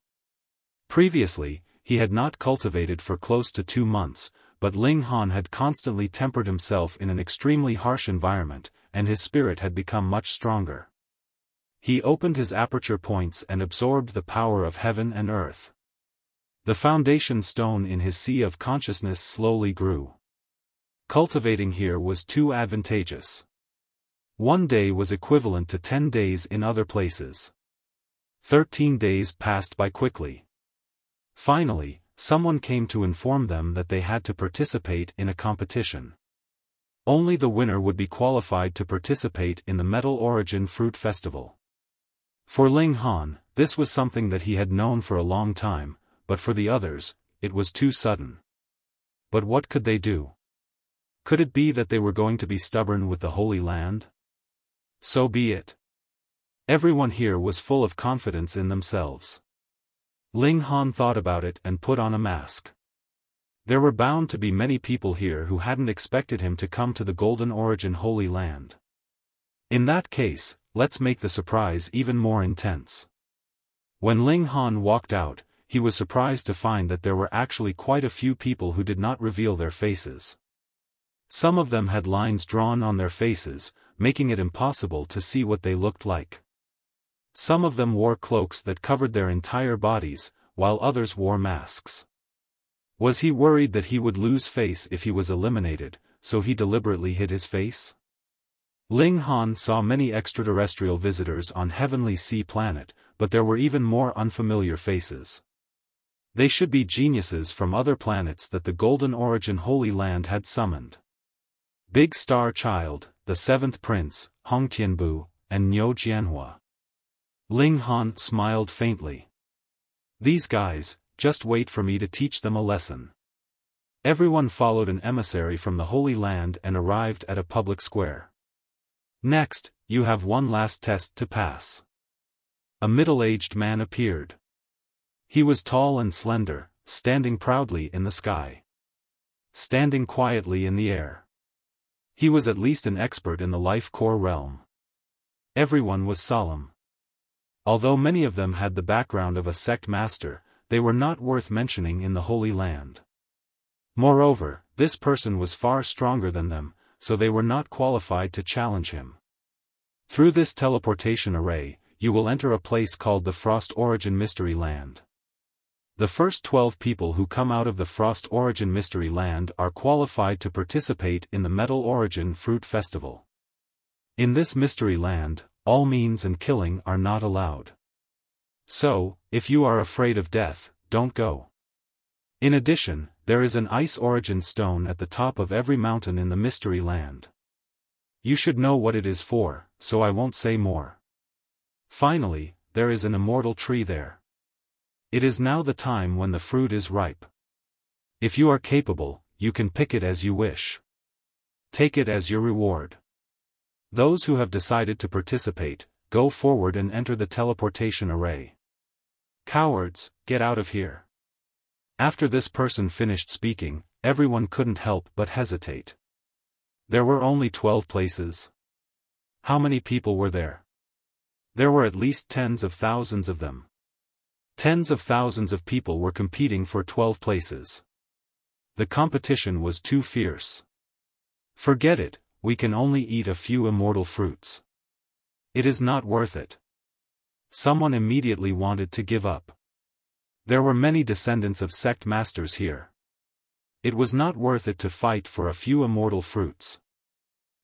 Previously, he had not cultivated for close to 2 months, but Ling Han had constantly tempered himself in an extremely harsh environment, and his spirit had become much stronger. He opened his aperture points and absorbed the power of heaven and earth. The foundation stone in his sea of consciousness slowly grew. Cultivating here was too advantageous. 1 day was equivalent to 10 days in other places. 13 days passed by quickly. Finally, someone came to inform them that they had to participate in a competition. Only the winner would be qualified to participate in the Metal Origin Fruit Festival. For Ling Han, this was something that he had known for a long time, but for the others, it was too sudden. But what could they do? Could it be that they were going to be stubborn with the Holy Land? So be it. Everyone here was full of confidence in themselves. Ling Han thought about it and put on a mask. There were bound to be many people here who hadn't expected him to come to the Golden Origin Holy Land. In that case, let's make the surprise even more intense. When Ling Han walked out, he was surprised to find that there were actually quite a few people who did not reveal their faces. Some of them had lines drawn on their faces, making it impossible to see what they looked like. Some of them wore cloaks that covered their entire bodies, while others wore masks. Was he worried that he would lose face if he was eliminated, so he deliberately hid his face? Ling Han saw many extraterrestrial visitors on Heavenly Sea Planet, but there were even more unfamiliar faces. They should be geniuses from other planets that the Golden Origin Holy Land had summoned. Big Star Child, the 7th Prince, Hong Tianbu, and Niu Jianhua. Ling Han smiled faintly. These guys, just wait for me to teach them a lesson. Everyone followed an emissary from the Holy Land and arrived at a public square. Next, you have one last test to pass. A middle-aged man appeared. He was tall and slender, standing proudly in the sky. Standing quietly in the air. He was at least an expert in the life core realm. Everyone was solemn. Although many of them had the background of a sect master, they were not worth mentioning in the Holy Land. Moreover, this person was far stronger than them, so they were not qualified to challenge him. Through this teleportation array, you will enter a place called the Frost Origin Mystery Land. The first 12 people who come out of the Frost Origin Mystery Land are qualified to participate in the Metal Origin Fruit Festival. In this Mystery Land, all means and killing are not allowed. So, if you are afraid of death, don't go. In addition, there is an ice origin stone at the top of every mountain in the Mystery Land. You should know what it is for, so I won't say more. Finally, there is an immortal tree there. It is now the time when the fruit is ripe. If you are capable, you can pick it as you wish. Take it as your reward. Those who have decided to participate, go forward and enter the teleportation array. Cowards, get out of here. After this person finished speaking, everyone couldn't help but hesitate. There were only 12 places. How many people were there? There were at least tens of thousands of them. Tens of thousands of people were competing for 12 places. The competition was too fierce. Forget it, we can only eat a few immortal fruits. It is not worth it. Someone immediately wanted to give up. There were many descendants of sect masters here. It was not worth it to fight for a few immortal fruits.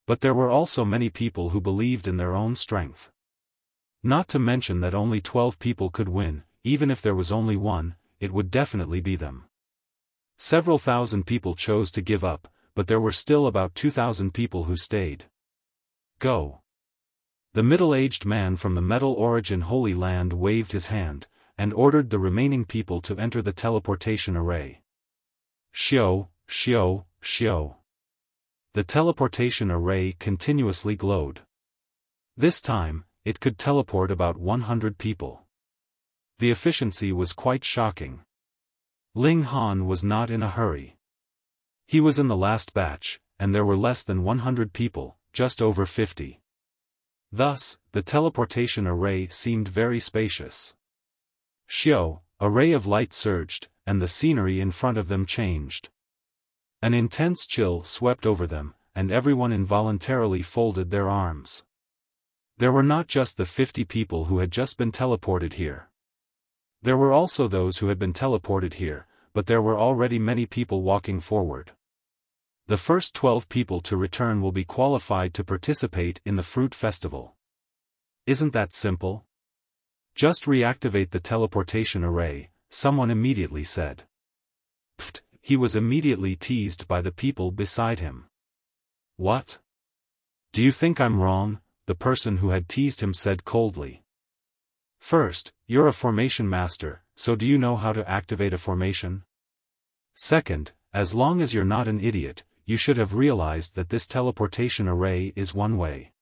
But there were also many people who believed in their own strength. Not to mention that only 12 people could win, even if there was only one, it would definitely be them. Several thousand people chose to give up, but there were still about 2,000 people who stayed. Go. The middle-aged man from the Metal Origin Holy Land waved his hand, and ordered the remaining people to enter the teleportation array. Xiao, Xiao, Xiao. The teleportation array continuously glowed. This time, it could teleport about 100 people. The efficiency was quite shocking. Ling Han was not in a hurry. He was in the last batch, and there were less than 100 people, just over 50. Thus, the teleportation array seemed very spacious. Xiao, a ray of light surged, and the scenery in front of them changed. An intense chill swept over them, and everyone involuntarily folded their arms. There were not just the 50 people who had just been teleported here. There were also those who had been teleported here, but there were already many people walking forward. The first 12 people to return will be qualified to participate in the Fruit Festival. Isn't that simple? Just reactivate the teleportation array, someone immediately said. Pfft, he was immediately teased by the people beside him. What? Do you think I'm wrong? The person who had teased him said coldly. First, you're a formation master, so do you know how to activate a formation? Second, as long as you're not an idiot, you should have realized that this teleportation array is one way.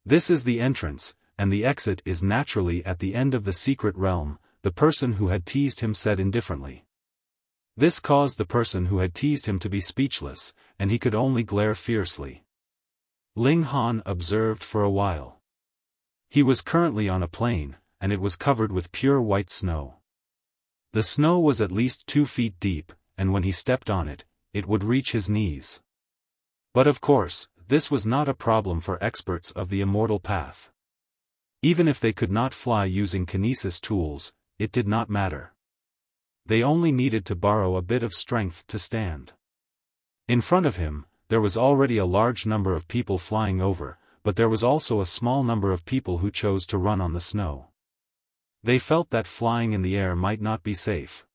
This is the entrance, and the exit is naturally at the end of the secret realm, the person who had teased him said indifferently. This caused the person who had teased him to be speechless, and he could only glare fiercely. Ling Han observed for a while. He was currently on a plain, and it was covered with pure white snow. The snow was at least 2 feet deep, and when he stepped on it, it would reach his knees. But of course, this was not a problem for experts of the immortal path. Even if they could not fly using kinesis tools, it did not matter. They only needed to borrow a bit of strength to stand. In front of him, there was already a large number of people flying over, but there was also a small number of people who chose to run on the snow. They felt that flying in the air might not be safe.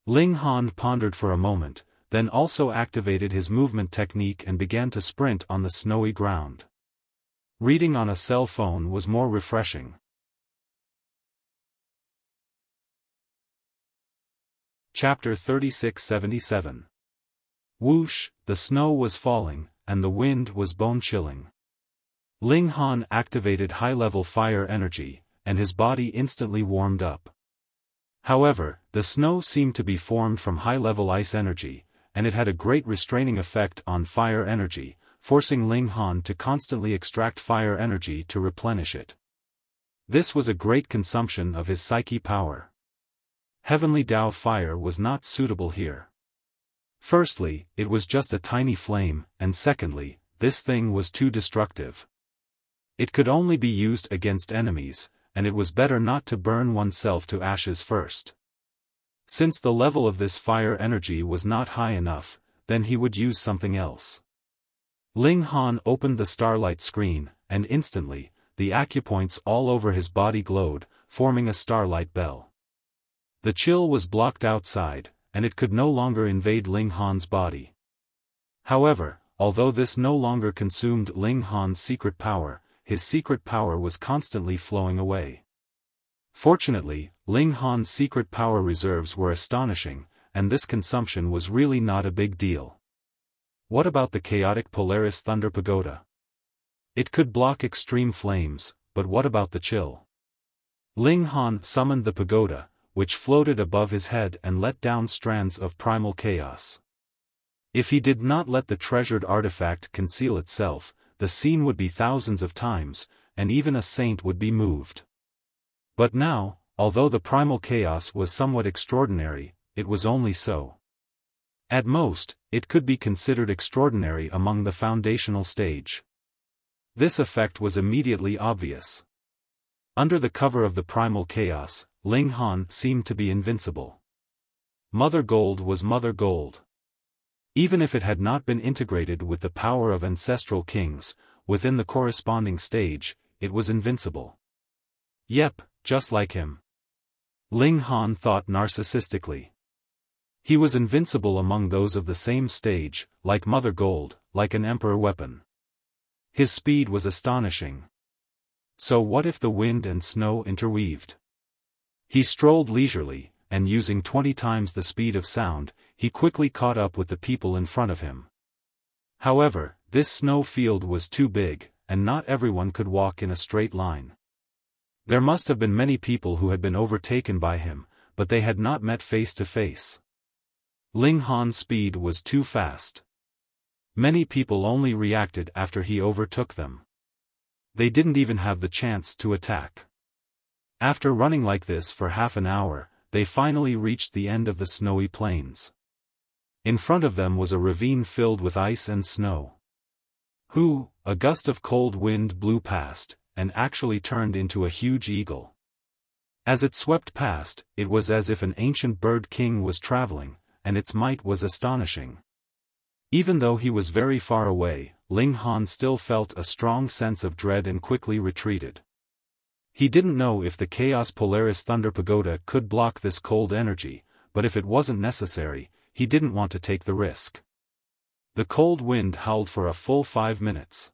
Ling Han pondered for a moment, then also activated his movement technique and began to sprint on the snowy ground. Reading on a cell phone was more refreshing. Chapter 3677. Whoosh, the snow was falling, and the wind was bone-chilling. Ling Han activated high-level fire energy, and his body instantly warmed up. However, the snow seemed to be formed from high-level ice energy, and it had a great restraining effect on fire energy, forcing Ling Han to constantly extract fire energy to replenish it. This was a great consumption of his psyche power. Heavenly Tao fire was not suitable here. Firstly, it was just a tiny flame, and secondly, this thing was too destructive. It could only be used against enemies, and it was better not to burn oneself to ashes first. Since the level of this fire energy was not high enough, then he would use something else. Ling Han opened the starlight screen, and instantly, the acupoints all over his body glowed, forming a starlight bell. The chill was blocked outside, and it could no longer invade Ling Han's body. However, although this no longer consumed Ling Han's secret power, his secret power was constantly flowing away. Fortunately, Ling Han's secret power reserves were astonishing, and this consumption was really not a big deal. What about the chaotic Polaris Thunder Pagoda? It could block extreme flames, but what about the chill? Ling Han summoned the pagoda, which floated above his head and let down strands of primal chaos. If he did not let the treasured artifact conceal itself, the scene would be thousands of times, and even a saint would be moved. But now, although the primal chaos was somewhat extraordinary, it was only so. At most, it could be considered extraordinary among the foundational stage. This effect was immediately obvious. Under the cover of the primal chaos, Ling Han seemed to be invincible. Mother Gold was Mother Gold. Even if it had not been integrated with the power of ancestral kings, within the corresponding stage, it was invincible. Yep, just like him. Ling Han thought narcissistically. He was invincible among those of the same stage, like Mother Gold, like an emperor weapon. His speed was astonishing. So what if the wind and snow interweaved? He strolled leisurely, and using 20 times the speed of sound, he quickly caught up with the people in front of him. However, this snow field was too big, and not everyone could walk in a straight line. There must have been many people who had been overtaken by him, but they had not met face to face. Ling Han's speed was too fast. Many people only reacted after he overtook them. They didn't even have the chance to attack. After running like this for half an hour, they finally reached the end of the snowy plains. In front of them was a ravine filled with ice and snow. A gust of cold wind blew past, and actually turned into a huge eagle. As it swept past, it was as if an ancient bird king was traveling, and its might was astonishing. Even though he was very far away, Ling Han still felt a strong sense of dread and quickly retreated. He didn't know if the Chaos Polaris Thunder Pagoda could block this cold energy, but if it wasn't necessary, he didn't want to take the risk. The cold wind howled for a full 5 minutes.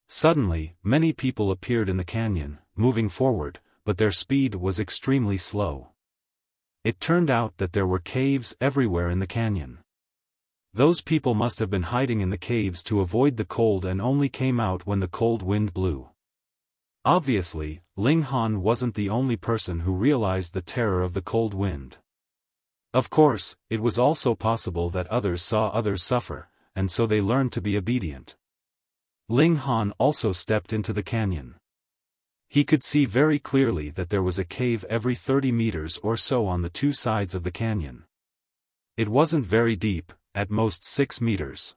Suddenly, many people appeared in the canyon, moving forward, but their speed was extremely slow. It turned out that there were caves everywhere in the canyon. Those people must have been hiding in the caves to avoid the cold and only came out when the cold wind blew. Obviously, Ling Han wasn't the only person who realized the terror of the cold wind. Of course, it was also possible that others saw others suffer, and so they learned to be obedient. Ling Han also stepped into the canyon. He could see very clearly that there was a cave every 30 meters or so on the two sides of the canyon. It wasn't very deep, at most 6 meters.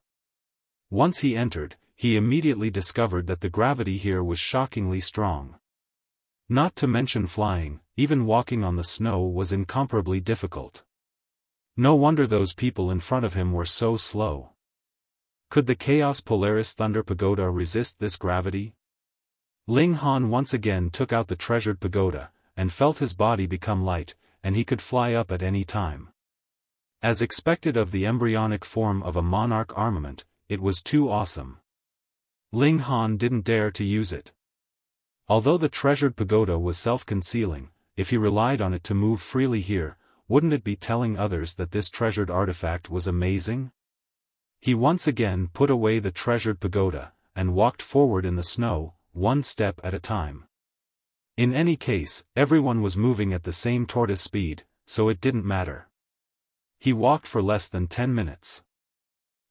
Once he entered, he immediately discovered that the gravity here was shockingly strong. Not to mention flying, even walking on the snow was incomparably difficult. No wonder those people in front of him were so slow. Could the Chaos Polaris Thunder Pagoda resist this gravity? Ling Han once again took out the treasured pagoda, and felt his body become light, and he could fly up at any time. As expected of the embryonic form of a monarch armament, it was too awesome. Ling Han didn't dare to use it. Although the treasured pagoda was self-concealing, if he relied on it to move freely here, wouldn't it be telling others that this treasured artifact was amazing? He once again put away the treasured pagoda, and walked forward in the snow, one step at a time. In any case, everyone was moving at the same tortoise speed, so it didn't matter. He walked for less than 10 minutes.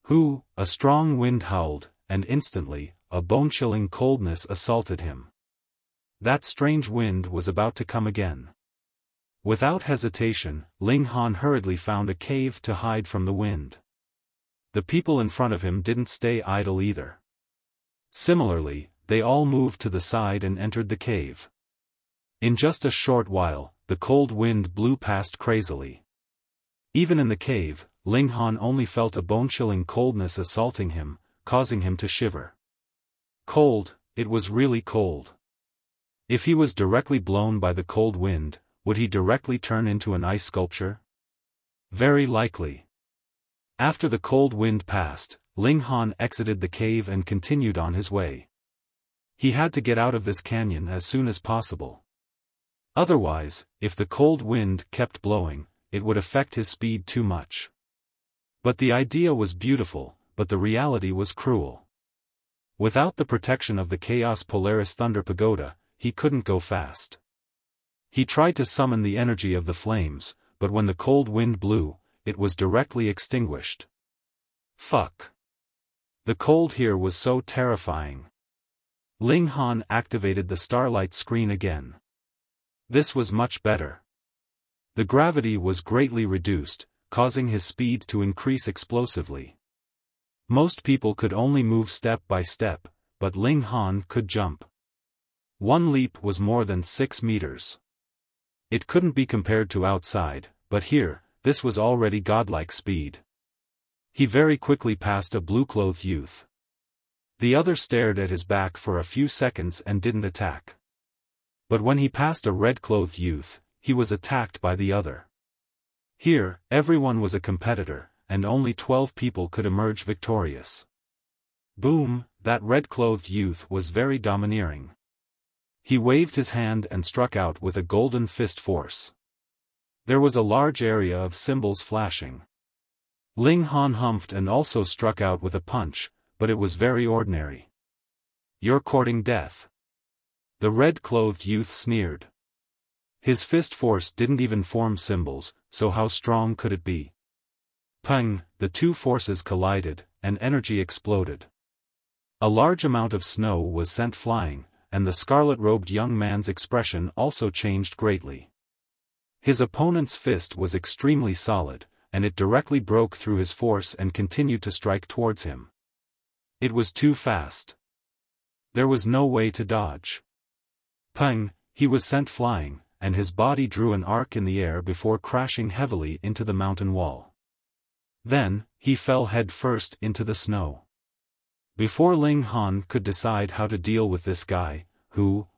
A strong wind howled, and instantly, a bone-chilling coldness assaulted him. That strange wind was about to come again. Without hesitation, Ling Han hurriedly found a cave to hide from the wind. The people in front of him didn't stay idle either. Similarly, they all moved to the side and entered the cave. In just a short while, the cold wind blew past crazily. Even in the cave, Ling Han only felt a bone-chilling coldness assaulting him, causing him to shiver. Cold, it was really cold. If he was directly blown by the cold wind, would he directly turn into an ice sculpture? Very likely. After the cold wind passed, Ling Han exited the cave and continued on his way. He had to get out of this canyon as soon as possible. Otherwise, if the cold wind kept blowing, it would affect his speed too much. But the idea was beautiful, but the reality was cruel. Without the protection of the Chaos Polaris Thunder Pagoda, he couldn't go fast. He tried to summon the energy of the flames, but when the cold wind blew, it was directly extinguished. Fuck. The cold here was so terrifying. Ling Han activated the starlight screen again. This was much better. The gravity was greatly reduced, causing his speed to increase explosively. Most people could only move step by step, but Ling Han could jump. One leap was more than 6 meters. It couldn't be compared to outside, but here, this was already godlike speed. He very quickly passed a blue-clothed youth. The other stared at his back for a few seconds and didn't attack. But when he passed a red-clothed youth, he was attacked by the other. Here, everyone was a competitor, and only 12 people could emerge victorious. Boom, that red-clothed youth was very domineering. He waved his hand and struck out with a golden fist force. There was a large area of symbols flashing. Ling Han humphed and also struck out with a punch, but it was very ordinary. "You're courting death." The red-clothed youth sneered. His fist force didn't even form symbols, so how strong could it be? Pang, the two forces collided, and energy exploded. A large amount of snow was sent flying, and the scarlet-robed young man's expression also changed greatly. His opponent's fist was extremely solid, and it directly broke through his force and continued to strike towards him. It was too fast. There was no way to dodge. Pang, he was sent flying, and his body drew an arc in the air before crashing heavily into the mountain wall. Then, he fell head first into the snow. Before Ling Han could decide how to deal with this guy,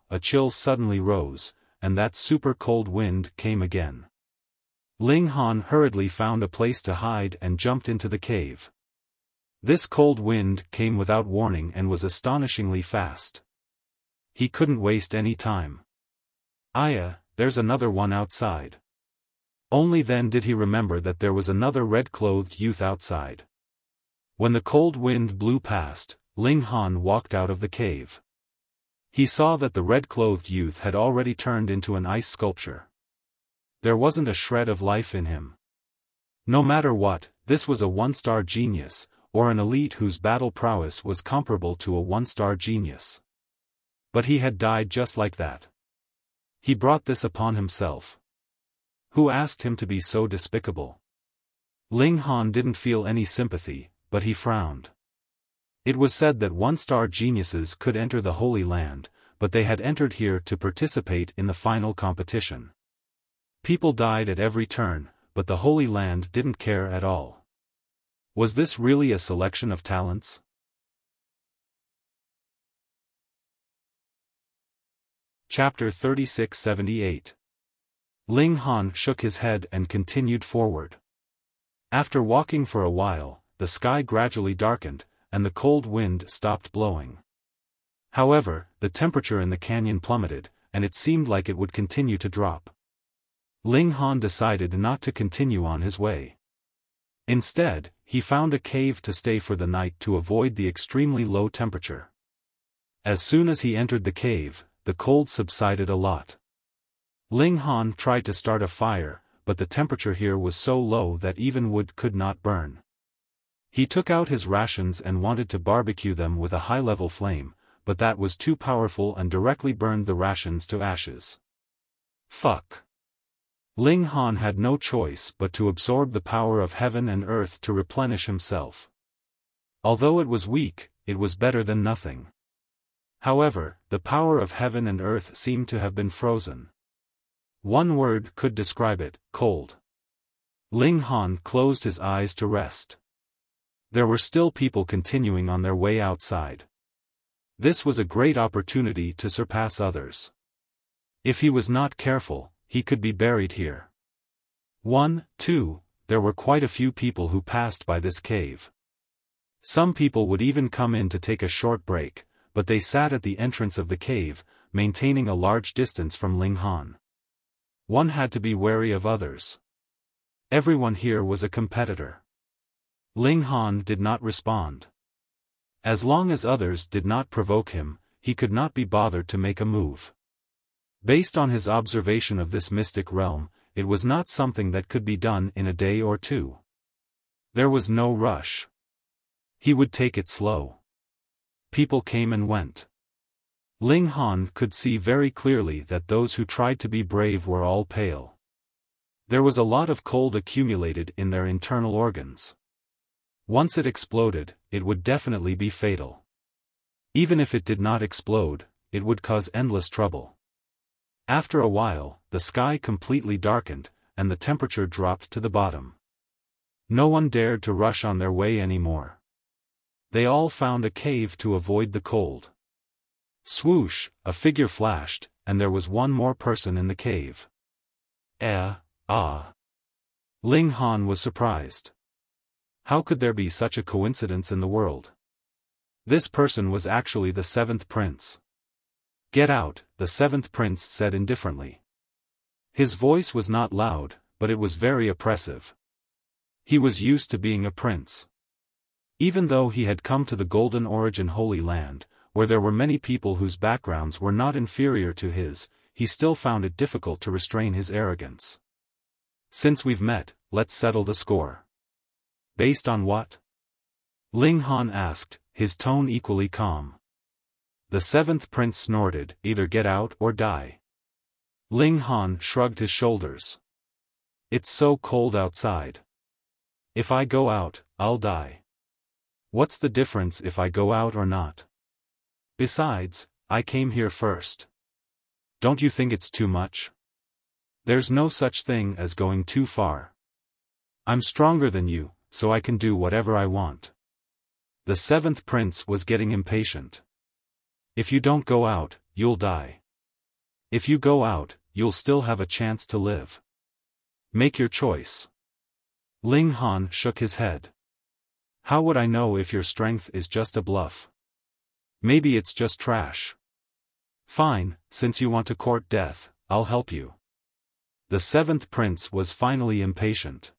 a chill suddenly rose, and that super cold wind came again. Ling Han hurriedly found a place to hide and jumped into the cave. This cold wind came without warning and was astonishingly fast. He couldn't waste any time. "Aya, there's another one outside." Only then did he remember that there was another red-clothed youth outside. When the cold wind blew past, Ling Han walked out of the cave. He saw that the red-clothed youth had already turned into an ice sculpture. There wasn't a shred of life in him. No matter what, this was a one-star genius, or an elite whose battle prowess was comparable to a one-star genius. But he had died just like that. He brought this upon himself. Who asked him to be so despicable? Ling Han didn't feel any sympathy, but he frowned. It was said that one-star geniuses could enter the Holy Land, but they had entered here to participate in the final competition. People died at every turn, but the Holy Land didn't care at all. Was this really a selection of talents? Chapter 3678. Ling Han shook his head and continued forward. After walking for a while, the sky gradually darkened, and the cold wind stopped blowing. However, the temperature in the canyon plummeted, and it seemed like it would continue to drop. Ling Han decided not to continue on his way. Instead, he found a cave to stay for the night to avoid the extremely low temperature. As soon as he entered the cave, the cold subsided a lot. Ling Han tried to start a fire, but the temperature here was so low that even wood could not burn. He took out his rations and wanted to barbecue them with a high-level flame, but that was too powerful and directly burned the rations to ashes. Fuck. Ling Han had no choice but to absorb the power of heaven and earth to replenish himself. Although it was weak, it was better than nothing. However, the power of heaven and earth seemed to have been frozen. One word could describe it: cold. Ling Han closed his eyes to rest. There were still people continuing on their way outside. This was a great opportunity to surpass others. If he was not careful, he could be buried here. 1, 2, there were quite a few people who passed by this cave. Some people would even come in to take a short break, but they sat at the entrance of the cave, maintaining a large distance from Ling Han. One had to be wary of others. Everyone here was a competitor. Ling Han did not respond. As long as others did not provoke him, he could not be bothered to make a move. Based on his observation of this mystic realm, it was not something that could be done in a day or two. There was no rush. He would take it slow. People came and went. Ling Han could see very clearly that those who tried to be brave were all pale. There was a lot of cold accumulated in their internal organs. Once it exploded, it would definitely be fatal. Even if it did not explode, it would cause endless trouble. After a while, the sky completely darkened, and the temperature dropped to the bottom. No one dared to rush on their way anymore. They all found a cave to avoid the cold. Swoosh, a figure flashed, and there was one more person in the cave. Ling Han was surprised. How could there be such a coincidence in the world? This person was actually the seventh prince. Get out, the seventh prince said indifferently. His voice was not loud, but it was very oppressive. He was used to being a prince. Even though he had come to the Golden Origin Holy Land, where there were many people whose backgrounds were not inferior to his, he still found it difficult to restrain his arrogance. Since we've met, let's settle the score. Based on what? Ling Han asked, his tone equally calm. The seventh prince snorted, either get out or die. Ling Han shrugged his shoulders. It's so cold outside. If I go out, I'll die. What's the difference if I go out or not? Besides, I came here first. Don't you think it's too much? There's no such thing as going too far. I'm stronger than you, so I can do whatever I want. The seventh prince was getting impatient. If you don't go out, you'll die. If you go out, you'll still have a chance to live. Make your choice. Ling Han shook his head. How would I know if your strength is just a bluff? Maybe it's just trash. Fine, since you want to court death, I'll help you. The seventh prince was finally impatient.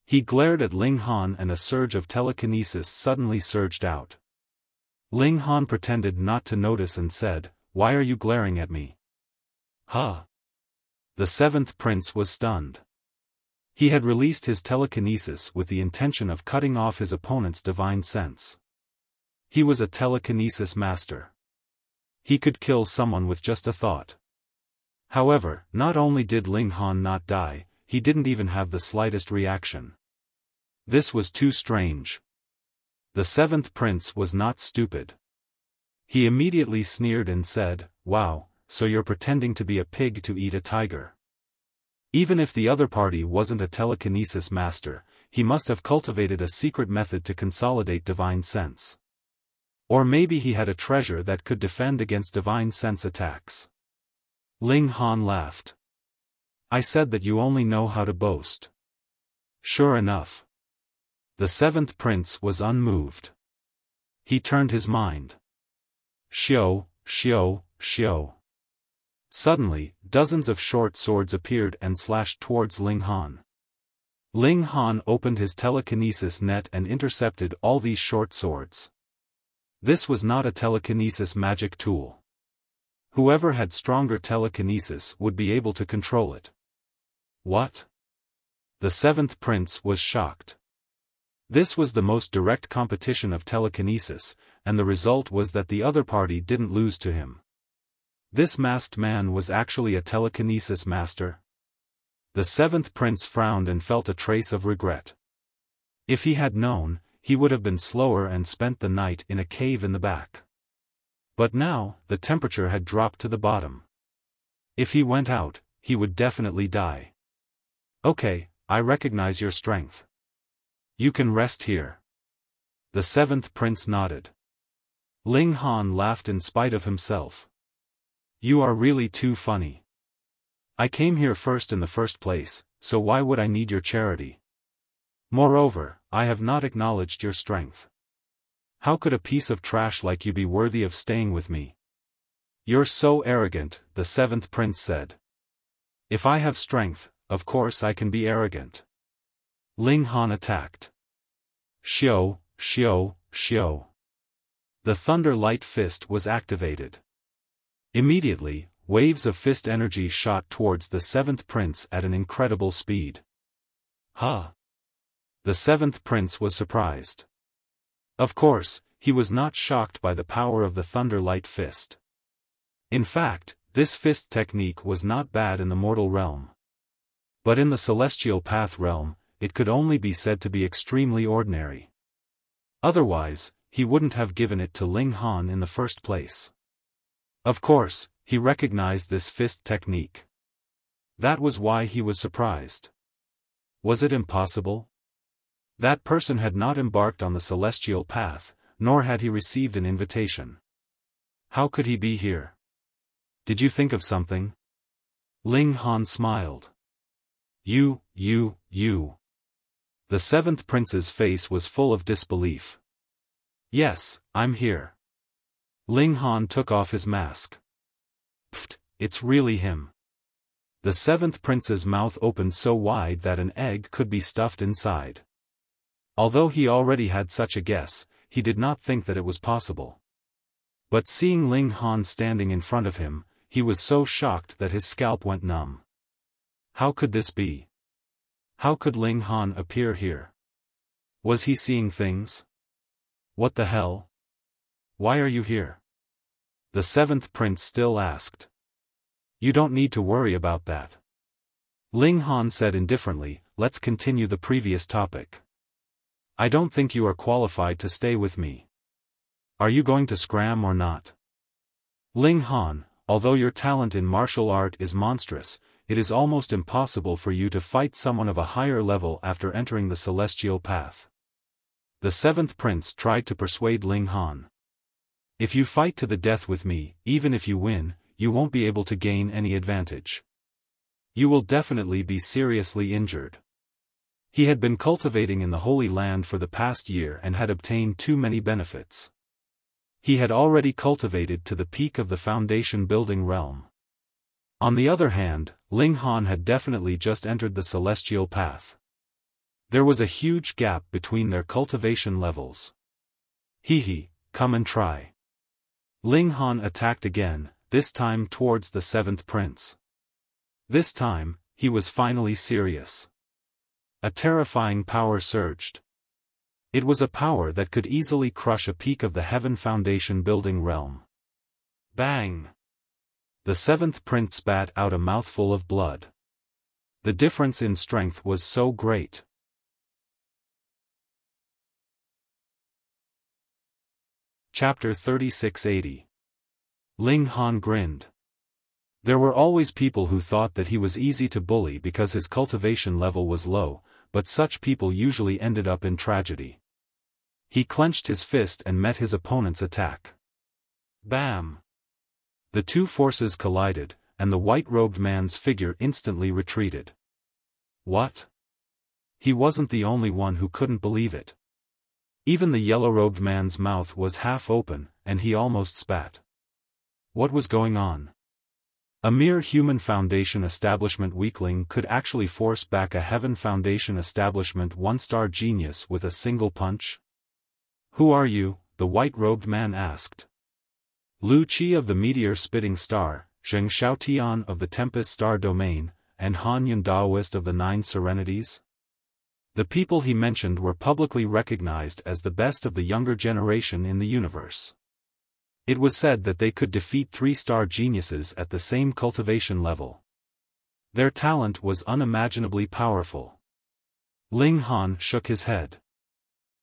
He glared at Ling Han and a surge of telekinesis suddenly surged out. Ling Han pretended not to notice and said, "Why are you glaring at me?" Huh? The seventh prince was stunned. He had released his telekinesis with the intention of cutting off his opponent's divine sense. He was a telekinesis master. He could kill someone with just a thought. However, not only did Ling Han not die, he didn't even have the slightest reaction. This was too strange. The seventh prince was not stupid. He immediately sneered and said, "Wow, so you're pretending to be a pig to eat a tiger." Even if the other party wasn't a telekinesis master, he must have cultivated a secret method to consolidate divine sense. Or maybe he had a treasure that could defend against divine sense attacks. Ling Han laughed. I said that you only know how to boast. Sure enough. The seventh prince was unmoved. He turned his mind. Xiao, Xiao, Xiao. Suddenly, dozens of short swords appeared and slashed towards Ling Han. Ling Han opened his telekinesis net and intercepted all these short swords. This was not a telekinesis magic tool. Whoever had stronger telekinesis would be able to control it. What? The seventh prince was shocked. This was the most direct competition of telekinesis, and the result was that the other party didn't lose to him. This masked man was actually a telekinesis master. The seventh prince frowned and felt a trace of regret. If he had known, he would have been slower and spent the night in a cave in the back. But now, the temperature had dropped to the bottom. If he went out, he would definitely die. Okay, I recognize your strength. You can rest here. The seventh prince nodded. Ling Han laughed in spite of himself. You are really too funny. I came here first in the first place, so why would I need your charity? Moreover, I have not acknowledged your strength. How could a piece of trash like you be worthy of staying with me? You're so arrogant, the seventh prince said. If I have strength, of course I can be arrogant. Ling Han attacked. Xiao, Xiao, Xiao. The Thunder Light Fist was activated. Immediately, waves of fist energy shot towards the seventh prince at an incredible speed. Huh! The seventh prince was surprised. Of course, he was not shocked by the power of the Thunder Light Fist. In fact, this fist technique was not bad in the mortal realm. But in the celestial path realm, it could only be said to be extremely ordinary. Otherwise, he wouldn't have given it to Ling Han in the first place. Of course, he recognized this fist technique. That was why he was surprised. Was it impossible? That person had not embarked on the celestial path, nor had he received an invitation. How could he be here? Did you think of something? Ling Han smiled. You. The seventh prince's face was full of disbelief. Yes, I'm here. Ling Han took off his mask. Pfft, it's really him. The seventh prince's mouth opened so wide that an egg could be stuffed inside. Although he already had such a guess, he did not think that it was possible. But seeing Ling Han standing in front of him, he was so shocked that his scalp went numb. How could this be? How could Ling Han appear here? Was he seeing things? What the hell? Why are you here? The seventh prince still asked. You don't need to worry about that. Ling Han said indifferently, let's continue the previous topic. I don't think you are qualified to stay with me. Are you going to scram or not? Ling Han, although your talent in martial art is monstrous, it is almost impossible for you to fight someone of a higher level after entering the celestial path. The seventh prince tried to persuade Ling Han. If you fight to the death with me, even if you win, you won't be able to gain any advantage. You will definitely be seriously injured. He had been cultivating in the Holy Land for the past year and had obtained too many benefits. He had already cultivated to the peak of the foundation building realm. On the other hand, Ling Han had definitely just entered the celestial path. There was a huge gap between their cultivation levels. Hee, come and try. Ling Han attacked again, this time towards the seventh prince. This time, he was finally serious. A terrifying power surged. It was a power that could easily crush a peak of the Heaven Foundation building realm. Bang! The seventh prince spat out a mouthful of blood. The difference in strength was so great. Chapter 3680. Ling Han grinned. There were always people who thought that he was easy to bully because his cultivation level was low, but such people usually ended up in tragedy. He clenched his fist and met his opponent's attack. Bam! The two forces collided, and the white-robed man's figure instantly retreated. What? He wasn't the only one who couldn't believe it. Even the yellow-robed man's mouth was half open, and he almost spat. What was going on? A mere Human Foundation establishment weakling could actually force back a Heaven Foundation establishment one-star genius with a single punch? Who are you? The white-robed man asked. Lu Qi of the Meteor-Spitting Star, Zheng Xiaotian of the Tempest Star Domain, and Han Yun Daoist of the Nine Serenities? The people he mentioned were publicly recognized as the best of the younger generation in the universe. It was said that they could defeat three-star geniuses at the same cultivation level. Their talent was unimaginably powerful. Ling Han shook his head.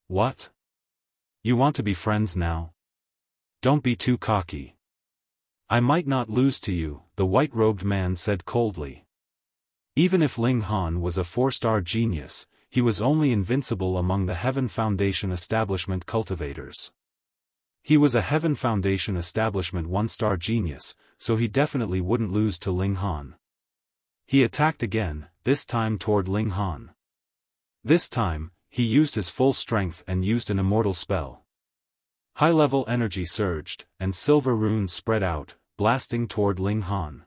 What? You want to be friends now? Don't be too cocky. I might not lose to you, the white-robed man said coldly. Even if Ling Han was a four-star genius, he was only invincible among the Heaven Foundation establishment cultivators. He was a Heaven Foundation establishment one-star genius, so he definitely wouldn't lose to Ling Han. He attacked again, this time toward Ling Han. This time, he used his full strength and used an immortal spell. High-level energy surged, and silver runes spread out, blasting toward Ling Han.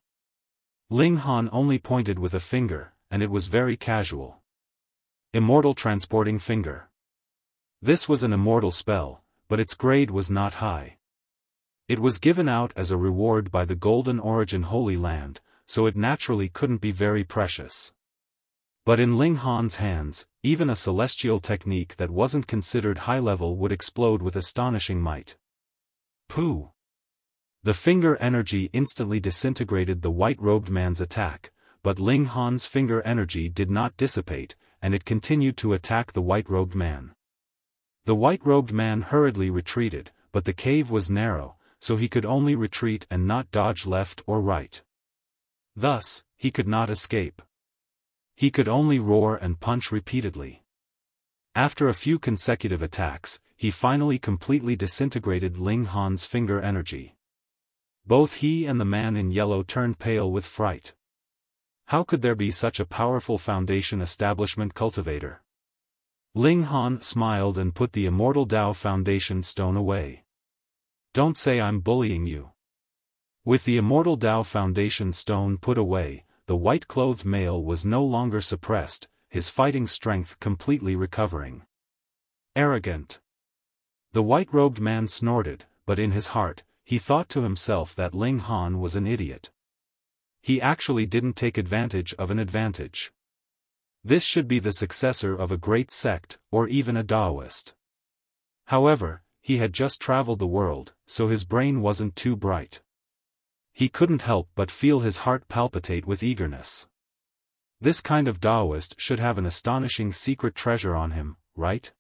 Ling Han only pointed with a finger, and it was very casual. Immortal Transporting Finger. This was an immortal spell, but its grade was not high. It was given out as a reward by the Golden Origin Holy Land, so it naturally couldn't be very precious. But in Ling Han's hands, even a celestial technique that wasn't considered high-level would explode with astonishing might. Pooh! The finger energy instantly disintegrated the white-robed man's attack, but Ling Han's finger energy did not dissipate, and it continued to attack the white-robed man. The white-robed man hurriedly retreated, but the cave was narrow, so he could only retreat and not dodge left or right. Thus, he could not escape. He could only roar and punch repeatedly. After a few consecutive attacks, he finally completely disintegrated Ling Han's finger energy. Both he and the man in yellow turned pale with fright. How could there be such a powerful Foundation establishment cultivator? Ling Han smiled and put the Immortal Dao Foundation stone away. Don't say I'm bullying you. With the Immortal Dao Foundation stone put away, the white-clothed male was no longer suppressed, his fighting strength completely recovering. Arrogant. The white-robed man snorted, but in his heart, he thought to himself that Ling Han was an idiot. He actually didn't take advantage of an advantage. This should be the successor of a great sect, or even a Taoist. However, he had just traveled the world, so his brain wasn't too bright. He couldn't help but feel his heart palpitate with eagerness. This kind of Taoist should have an astonishing secret treasure on him, right?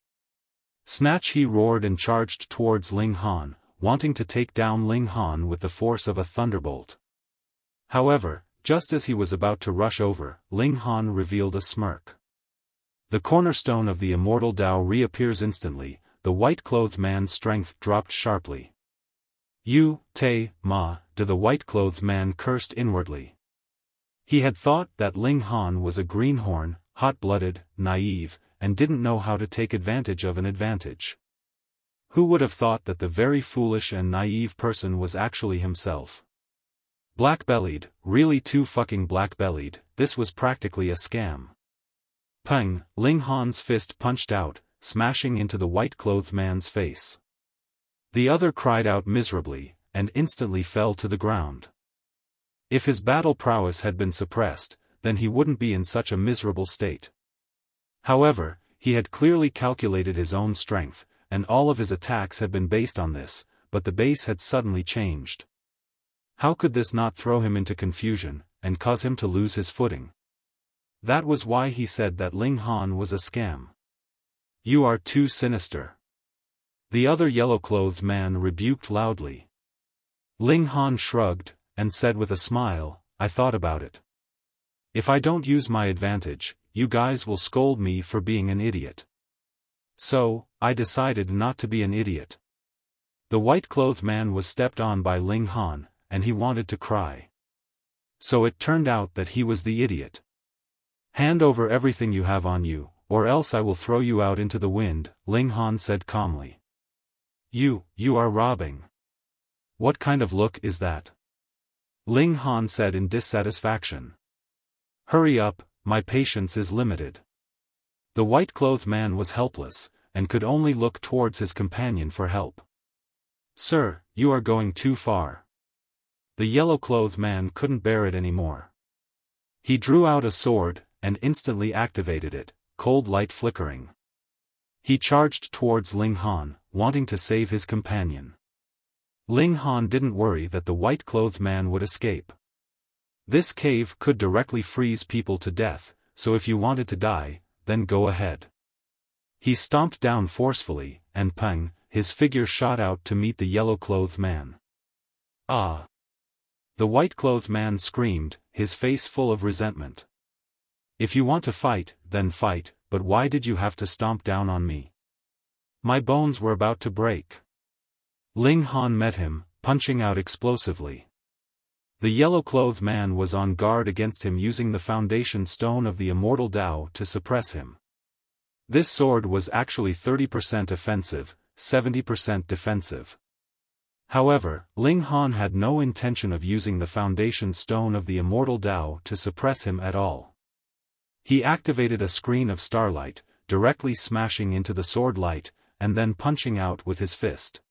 Snatch! He roared and charged towards Ling Han, wanting to take down Ling Han with the force of a thunderbolt. However, just as he was about to rush over, Ling Han revealed a smirk. The cornerstone of the Immortal Dao reappears instantly, the white-clothed man's strength dropped sharply. You, Te, Ma, the white-clothed man cursed inwardly. He had thought that Ling Han was a greenhorn, hot-blooded, naive, and didn't know how to take advantage of an advantage. Who would have thought that the very foolish and naive person was actually himself? Black-bellied, really too fucking black-bellied, this was practically a scam. Peng! Ling Han's fist punched out, smashing into the white-clothed man's face. The other cried out miserably, and instantly fell to the ground. If his battle prowess had been suppressed, then he wouldn't be in such a miserable state. However, he had clearly calculated his own strength, and all of his attacks had been based on this, but the base had suddenly changed. How could this not throw him into confusion, and cause him to lose his footing? That was why he said that Ling Han was a scam. You are too sinister. The other yellow-clothed man rebuked loudly. Ling Han shrugged, and said with a smile, I thought about it. If I don't use my advantage, you guys will scold me for being an idiot. So, I decided not to be an idiot. The white-clothed man was stepped on by Ling Han, and he wanted to cry. So it turned out that he was the idiot. Hand over everything you have on you, or else I will throw you out into the wind, Ling Han said calmly. You are robbing. What kind of look is that? Ling Han said in dissatisfaction. Hurry up, my patience is limited. The white-clothed man was helpless, and could only look towards his companion for help. Sir, you are going too far. The yellow-clothed man couldn't bear it anymore. He drew out a sword, and instantly activated it, cold light flickering. He charged towards Ling Han, wanting to save his companion. Ling Han didn't worry that the white-clothed man would escape. This cave could directly freeze people to death, so if you wanted to die, then go ahead. He stomped down forcefully, and Peng, his figure shot out to meet the yellow-clothed man. Ah! The white-clothed man screamed, his face full of resentment. If you want to fight, then fight, but why did you have to stomp down on me? My bones were about to break. Ling Han met him, punching out explosively. The yellow-clothed man was on guard against him, using the foundation stone of the immortal Tao to suppress him. This sword was actually 30% offensive, 70% defensive. However, Ling Han had no intention of using the foundation stone of the immortal Tao to suppress him at all. He activated a screen of starlight, directly smashing into the sword light, and then punching out with his fist.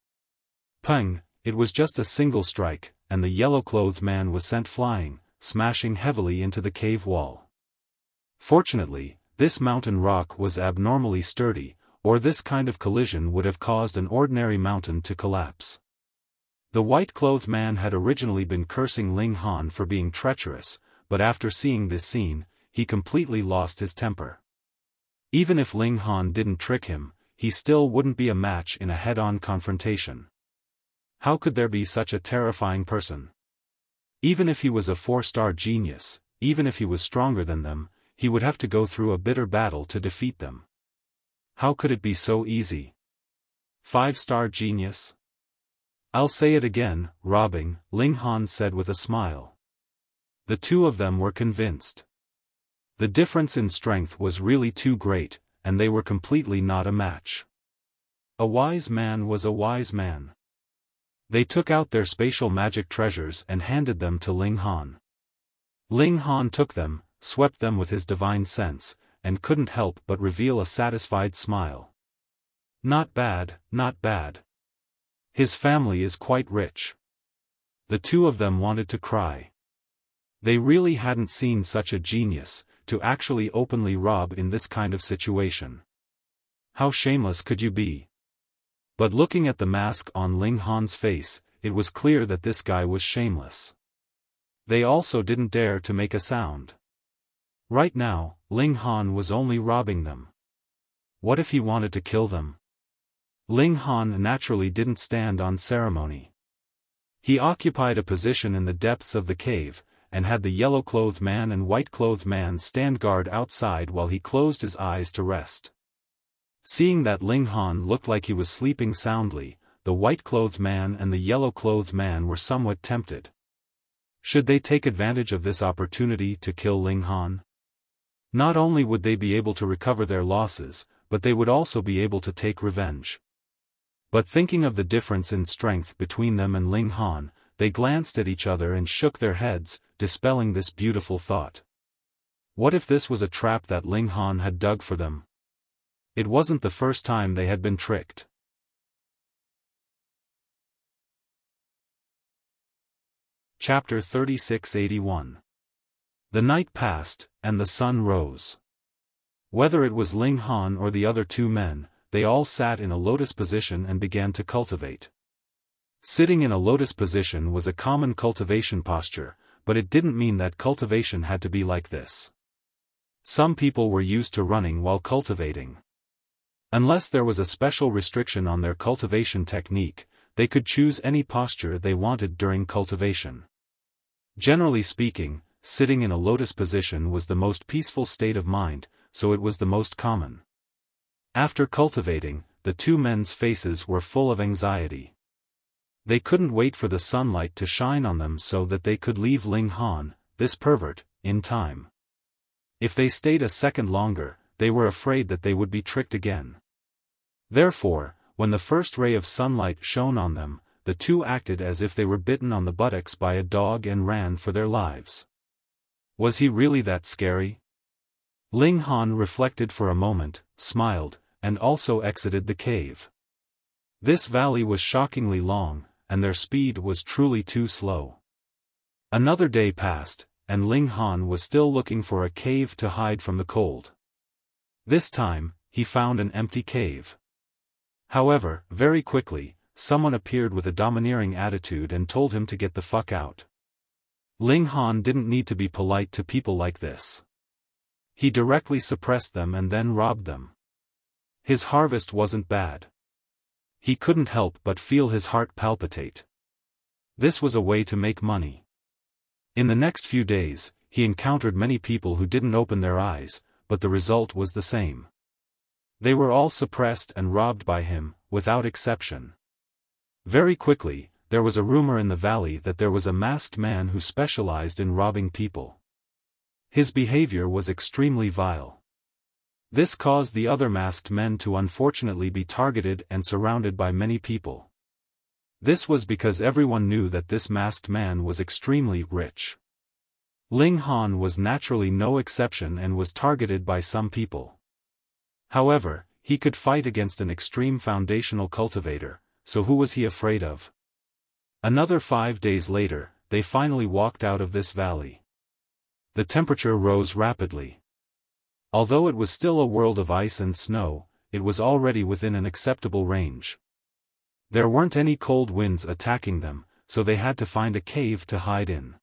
Peng! It was just a single strike, and the yellow-clothed man was sent flying, smashing heavily into the cave wall. Fortunately, this mountain rock was abnormally sturdy, or this kind of collision would have caused an ordinary mountain to collapse. The white-clothed man had originally been cursing Ling Han for being treacherous, but after seeing this scene, he completely lost his temper. Even if Ling Han didn't trick him, he still wouldn't be a match in a head-on confrontation. How could there be such a terrifying person? Even if he was a 4-star genius, even if he was stronger than them, he would have to go through a bitter battle to defeat them. How could it be so easy? 5-star genius? I'll say it again, robbing, Ling Han said with a smile. The two of them were convinced. The difference in strength was really too great, and they were completely not a match. A wise man was a wise man. They took out their spatial magic treasures and handed them to Ling Han. Ling Han took them, swept them with his divine sense, and couldn't help but reveal a satisfied smile. Not bad, not bad. His family is quite rich. The two of them wanted to cry. They really hadn't seen such a genius, to actually openly rob in this kind of situation. How shameless could you be? But looking at the mask on Ling Han's face, it was clear that this guy was shameless. They also didn't dare to make a sound. Right now, Ling Han was only robbing them. What if he wanted to kill them? Ling Han naturally didn't stand on ceremony. He occupied a position in the depths of the cave, and had the yellow-clothed man and white-clothed man stand guard outside while he closed his eyes to rest. Seeing that Ling Han looked like he was sleeping soundly, the white-clothed man and the yellow-clothed man were somewhat tempted. Should they take advantage of this opportunity to kill Ling Han? Not only would they be able to recover their losses, but they would also be able to take revenge. But thinking of the difference in strength between them and Ling Han, they glanced at each other and shook their heads, dispelling this beautiful thought. What if this was a trap that Ling Han had dug for them? It wasn't the first time they had been tricked. Chapter 3681. The night passed, and the sun rose. Whether it was Ling Han or the other two men, they all sat in a lotus position and began to cultivate. Sitting in a lotus position was a common cultivation posture, but it didn't mean that cultivation had to be like this. Some people were used to running while cultivating. Unless there was a special restriction on their cultivation technique, they could choose any posture they wanted during cultivation. Generally speaking, sitting in a lotus position was the most peaceful state of mind, so it was the most common. After cultivating, the two men's faces were full of anxiety. They couldn't wait for the sunlight to shine on them so that they could leave Ling Han, this pervert, in time. If they stayed a second longer, they were afraid that they would be tricked again. Therefore, when the first ray of sunlight shone on them, the two acted as if they were bitten on the buttocks by a dog and ran for their lives. Was he really that scary? Ling Han reflected for a moment, smiled, and also exited the cave. This valley was shockingly long, and their speed was truly too slow. Another day passed, and Ling Han was still looking for a cave to hide from the cold. This time, he found an empty cave. However, very quickly, someone appeared with a domineering attitude and told him to get the fuck out. Ling Han didn't need to be polite to people like this. He directly suppressed them and then robbed them. His harvest wasn't bad. He couldn't help but feel his heart palpitate. This was a way to make money. In the next few days, he encountered many people who didn't open their eyes, but the result was the same. They were all suppressed and robbed by him, without exception. Very quickly, there was a rumor in the valley that there was a masked man who specialized in robbing people. His behavior was extremely vile. This caused the other masked men to unfortunately be targeted and surrounded by many people. This was because everyone knew that this masked man was extremely rich. Ling Han was naturally no exception and was targeted by some people. However, he could fight against an extreme foundational cultivator, so who was he afraid of? Another 5 days later, they finally walked out of this valley. The temperature rose rapidly. Although it was still a world of ice and snow, it was already within an acceptable range. There weren't any cold winds attacking them, so they had to find a cave to hide in.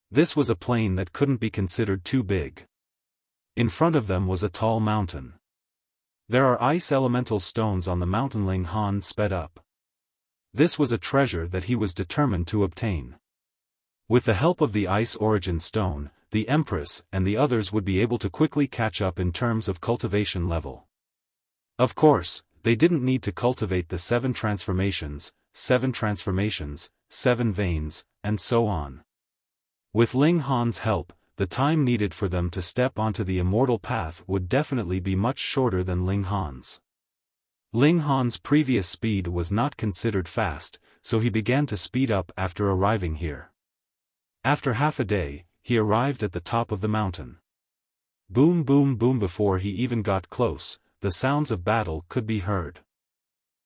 This was a plain that couldn't be considered too big. In front of them was a tall mountain. There are ice elemental stones on the mountain. Ling Han sped up. This was a treasure that he was determined to obtain. With the help of the ice origin stone, the Empress and the others would be able to quickly catch up in terms of cultivation level. Of course, they didn't need to cultivate the 7 transformations, 7 veins, and so on. With Ling Han's help, the time needed for them to step onto the immortal path would definitely be much shorter than Ling Han's. Ling Han's previous speed was not considered fast, so he began to speed up after arriving here. After half a day, he arrived at the top of the mountain. Boom boom boom. Before he even got close, the sounds of battle could be heard.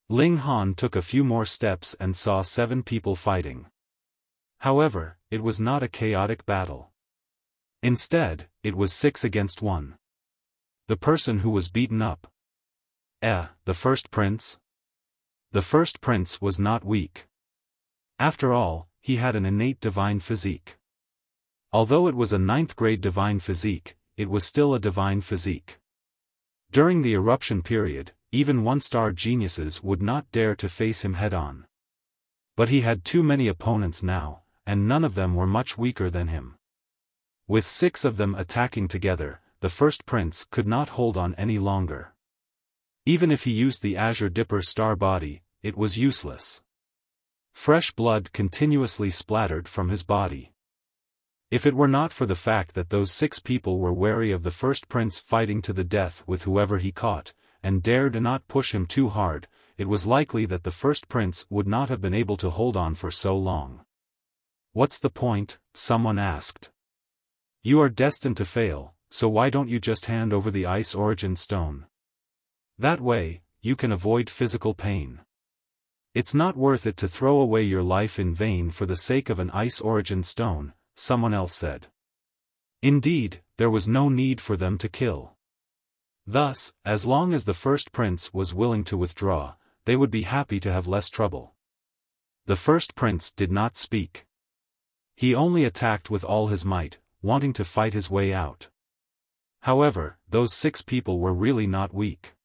Ling Han took a few more steps and saw 7 people fighting. However, it was not a chaotic battle. Instead, it was 6 against 1. The person who was beaten up. The first prince? The first prince was not weak. After all, he had an innate divine physique. Although it was a 9th grade divine physique, it was still a divine physique. During the eruption period, even 1-star geniuses would not dare to face him head-on. But he had too many opponents now, and none of them were much weaker than him. With 6 of them attacking together, the first prince could not hold on any longer. Even if he used the Azure Dipper star body, it was useless. Fresh blood continuously splattered from his body. If it were not for the fact that those 6 people were wary of the first prince fighting to the death with whoever he caught, and dared not push him too hard, it was likely that the first prince would not have been able to hold on for so long. "What's the point?" someone asked. "You are destined to fail, so why don't you just hand over the ice origin stone? That way, you can avoid physical pain. It's not worth it to throw away your life in vain for the sake of an ice origin stone," someone else said. Indeed, there was no need for them to kill. Thus, as long as the first prince was willing to withdraw, they would be happy to have less trouble. The first prince did not speak. He only attacked with all his might, wanting to fight his way out. However, those 6 people were really not weak.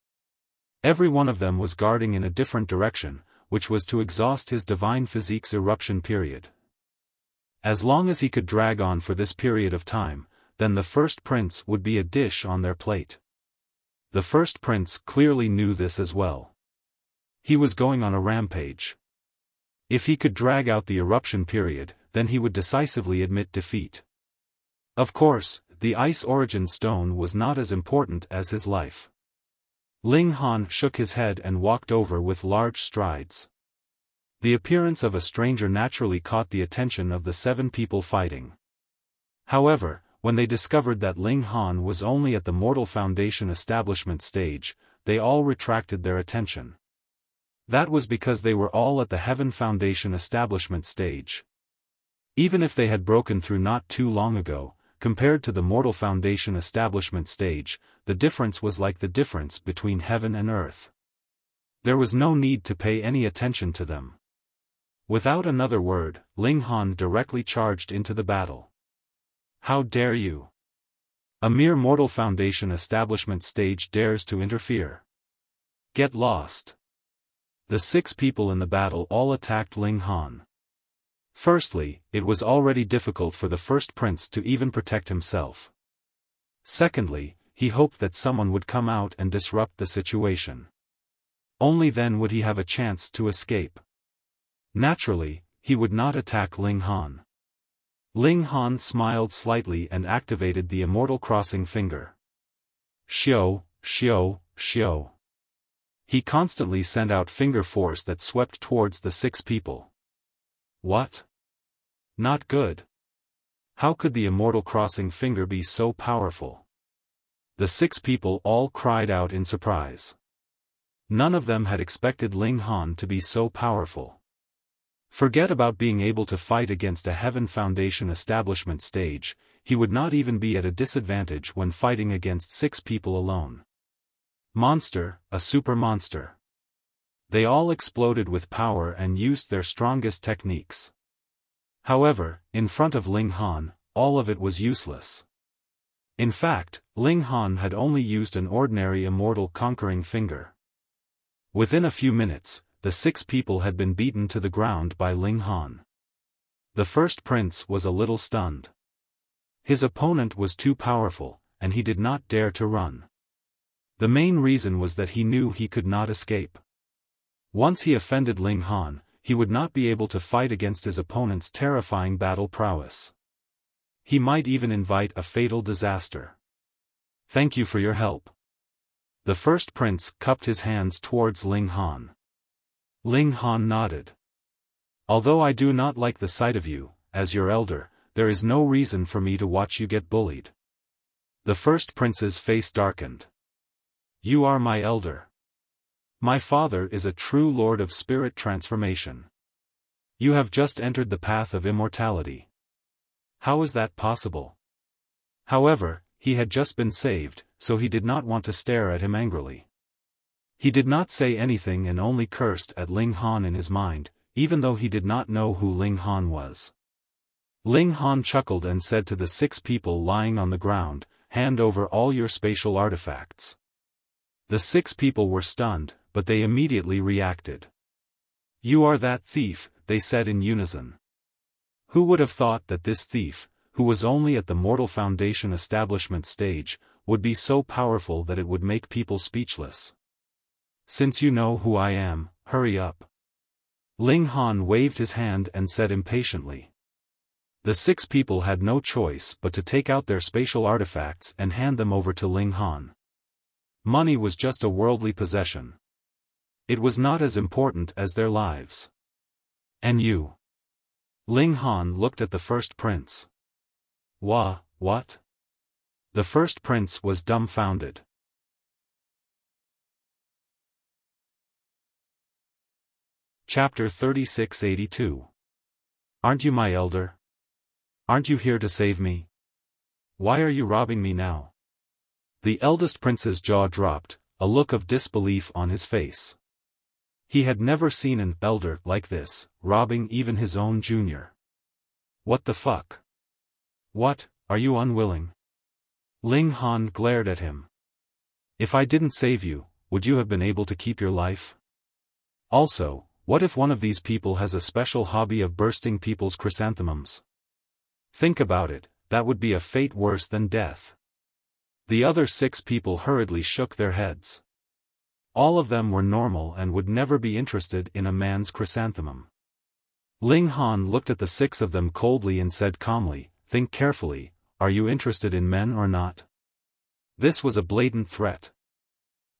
Every one of them was guarding in a different direction, which was to exhaust his divine physique's eruption period. As long as he could drag on for this period of time, then the first prince would be a dish on their plate. The first prince clearly knew this as well. He was going on a rampage. If he could drag out the eruption period, then he would decisively admit defeat. Of course, the ice origin stone was not as important as his life. Ling Han shook his head and walked over with large strides. The appearance of a stranger naturally caught the attention of the 7 people fighting. However, when they discovered that Ling Han was only at the Mortal Foundation establishment stage, they all retracted their attention. That was because they were all at the Heaven Foundation establishment stage. Even if they had broken through not too long ago, compared to the Mortal Foundation establishment stage, the difference was like the difference between heaven and earth. There was no need to pay any attention to them. Without another word, Ling Han directly charged into the battle. "How dare you? A mere Mortal Foundation establishment stage dares to interfere. Get lost." The 6 people in the battle all attacked Ling Han. Firstly, it was already difficult for the first prince to even protect himself. Secondly, he hoped that someone would come out and disrupt the situation. Only then would he have a chance to escape. Naturally, he would not attack Ling Han. Ling Han smiled slightly and activated the immortal crossing finger. Xiao, xiao, xiao. He constantly sent out finger force that swept towards the 6 people. What? Not good. How could the immortal crossing finger be so powerful? The 6 people all cried out in surprise. None of them had expected Ling Han to be so powerful. Forget about being able to fight against a Heaven Foundation establishment stage, he would not even be at a disadvantage when fighting against 6 people alone. Monster, a super monster. They all exploded with power and used their strongest techniques. However, in front of Ling Han, all of it was useless. In fact, Ling Han had only used an ordinary immortal conquering finger. Within a few minutes, the 6 people had been beaten to the ground by Ling Han. The first prince was a little stunned. His opponent was too powerful, and he did not dare to run. The main reason was that he knew he could not escape. Once he offended Ling Han, he would not be able to fight against his opponent's terrifying battle prowess. He might even invite a fatal disaster. Thank you for your help. The first prince cupped his hands towards Ling Han. Ling Han nodded. Although I do not like the sight of you, as your elder, there is no reason for me to watch you get bullied. The first prince's face darkened. You are my elder. My father is a true lord of spirit transformation. You have just entered the path of immortality. How is that possible? However, he had just been saved, so he did not want to stare at him angrily. He did not say anything and only cursed at Ling Han in his mind, even though he did not know who Ling Han was. Ling Han chuckled and said to the 6 people lying on the ground, hand over all your spatial artifacts. The 6 people were stunned, but they immediately reacted. You are that thief, they said in unison. Who would have thought that this thief, who was only at the Mortal Foundation establishment stage, would be so powerful that it would make people speechless? Since you know who I am, hurry up. Ling Han waved his hand and said impatiently. The 6 people had no choice but to take out their spatial artifacts and hand them over to Ling Han. Money was just a worldly possession. It was not as important as their lives. And you? Ling Han looked at the first prince. What? The first prince was dumbfounded. Chapter 3682. Aren't you my elder? Aren't you here to save me? Why are you robbing me now? The eldest prince's jaw dropped, a look of disbelief on his face. He had never seen an elder like this, robbing even his own junior. What the fuck? What, are you unwilling? Ling Han glared at him. If I didn't save you, would you have been able to keep your life? Also, what if one of these people has a special hobby of bursting people's chrysanthemums? Think about it, that would be a fate worse than death. The other 6 people hurriedly shook their heads. All of them were normal and would never be interested in a man's chrysanthemum. Ling Han looked at the 6 of them coldly and said calmly, think carefully, are you interested in men or not? This was a blatant threat.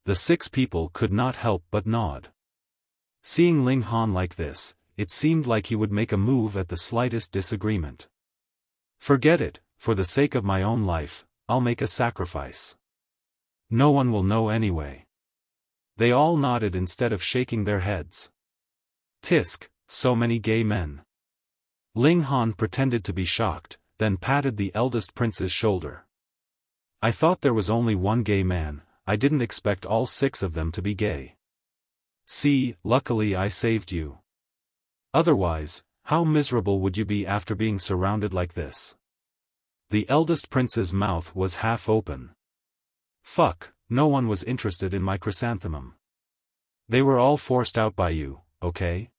The 6 people could not help but nod. Seeing Ling Han like this, it seemed like he would make a move at the slightest disagreement. Forget it, for the sake of my own life, I'll make a sacrifice. No one will know anyway. They all nodded instead of shaking their heads. Tisk, so many gay men. Ling Han pretended to be shocked, then patted the eldest prince's shoulder. I thought there was only one gay man, I didn't expect all 6 of them to be gay. See, luckily I saved you. Otherwise, how miserable would you be after being surrounded like this? The eldest prince's mouth was half open. Fuck, no one was interested in my chrysanthemum. They were all forced out by you, okay?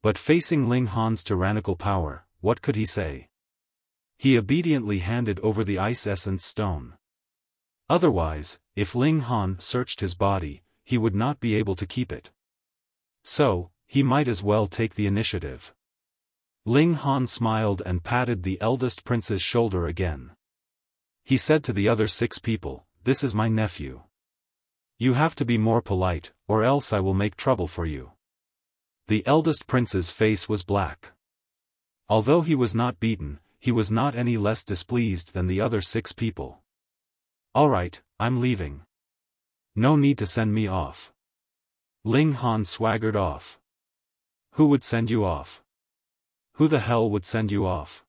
But facing Ling Han's tyrannical power, what could he say? He obediently handed over the ice essence stone. Otherwise, if Ling Han searched his body, he would not be able to keep it. So, he might as well take the initiative. Ling Han smiled and patted the eldest prince's shoulder again. He said to the other 6 people, "This is my nephew. You have to be more polite, or else I will make trouble for you." The eldest prince's face was black. Although he was not beaten, he was not any less displeased than the other 6 people. "All right, I'm leaving. No need to send me off." Ling Han swaggered off. "Who would send you off? Who the hell would send you off?"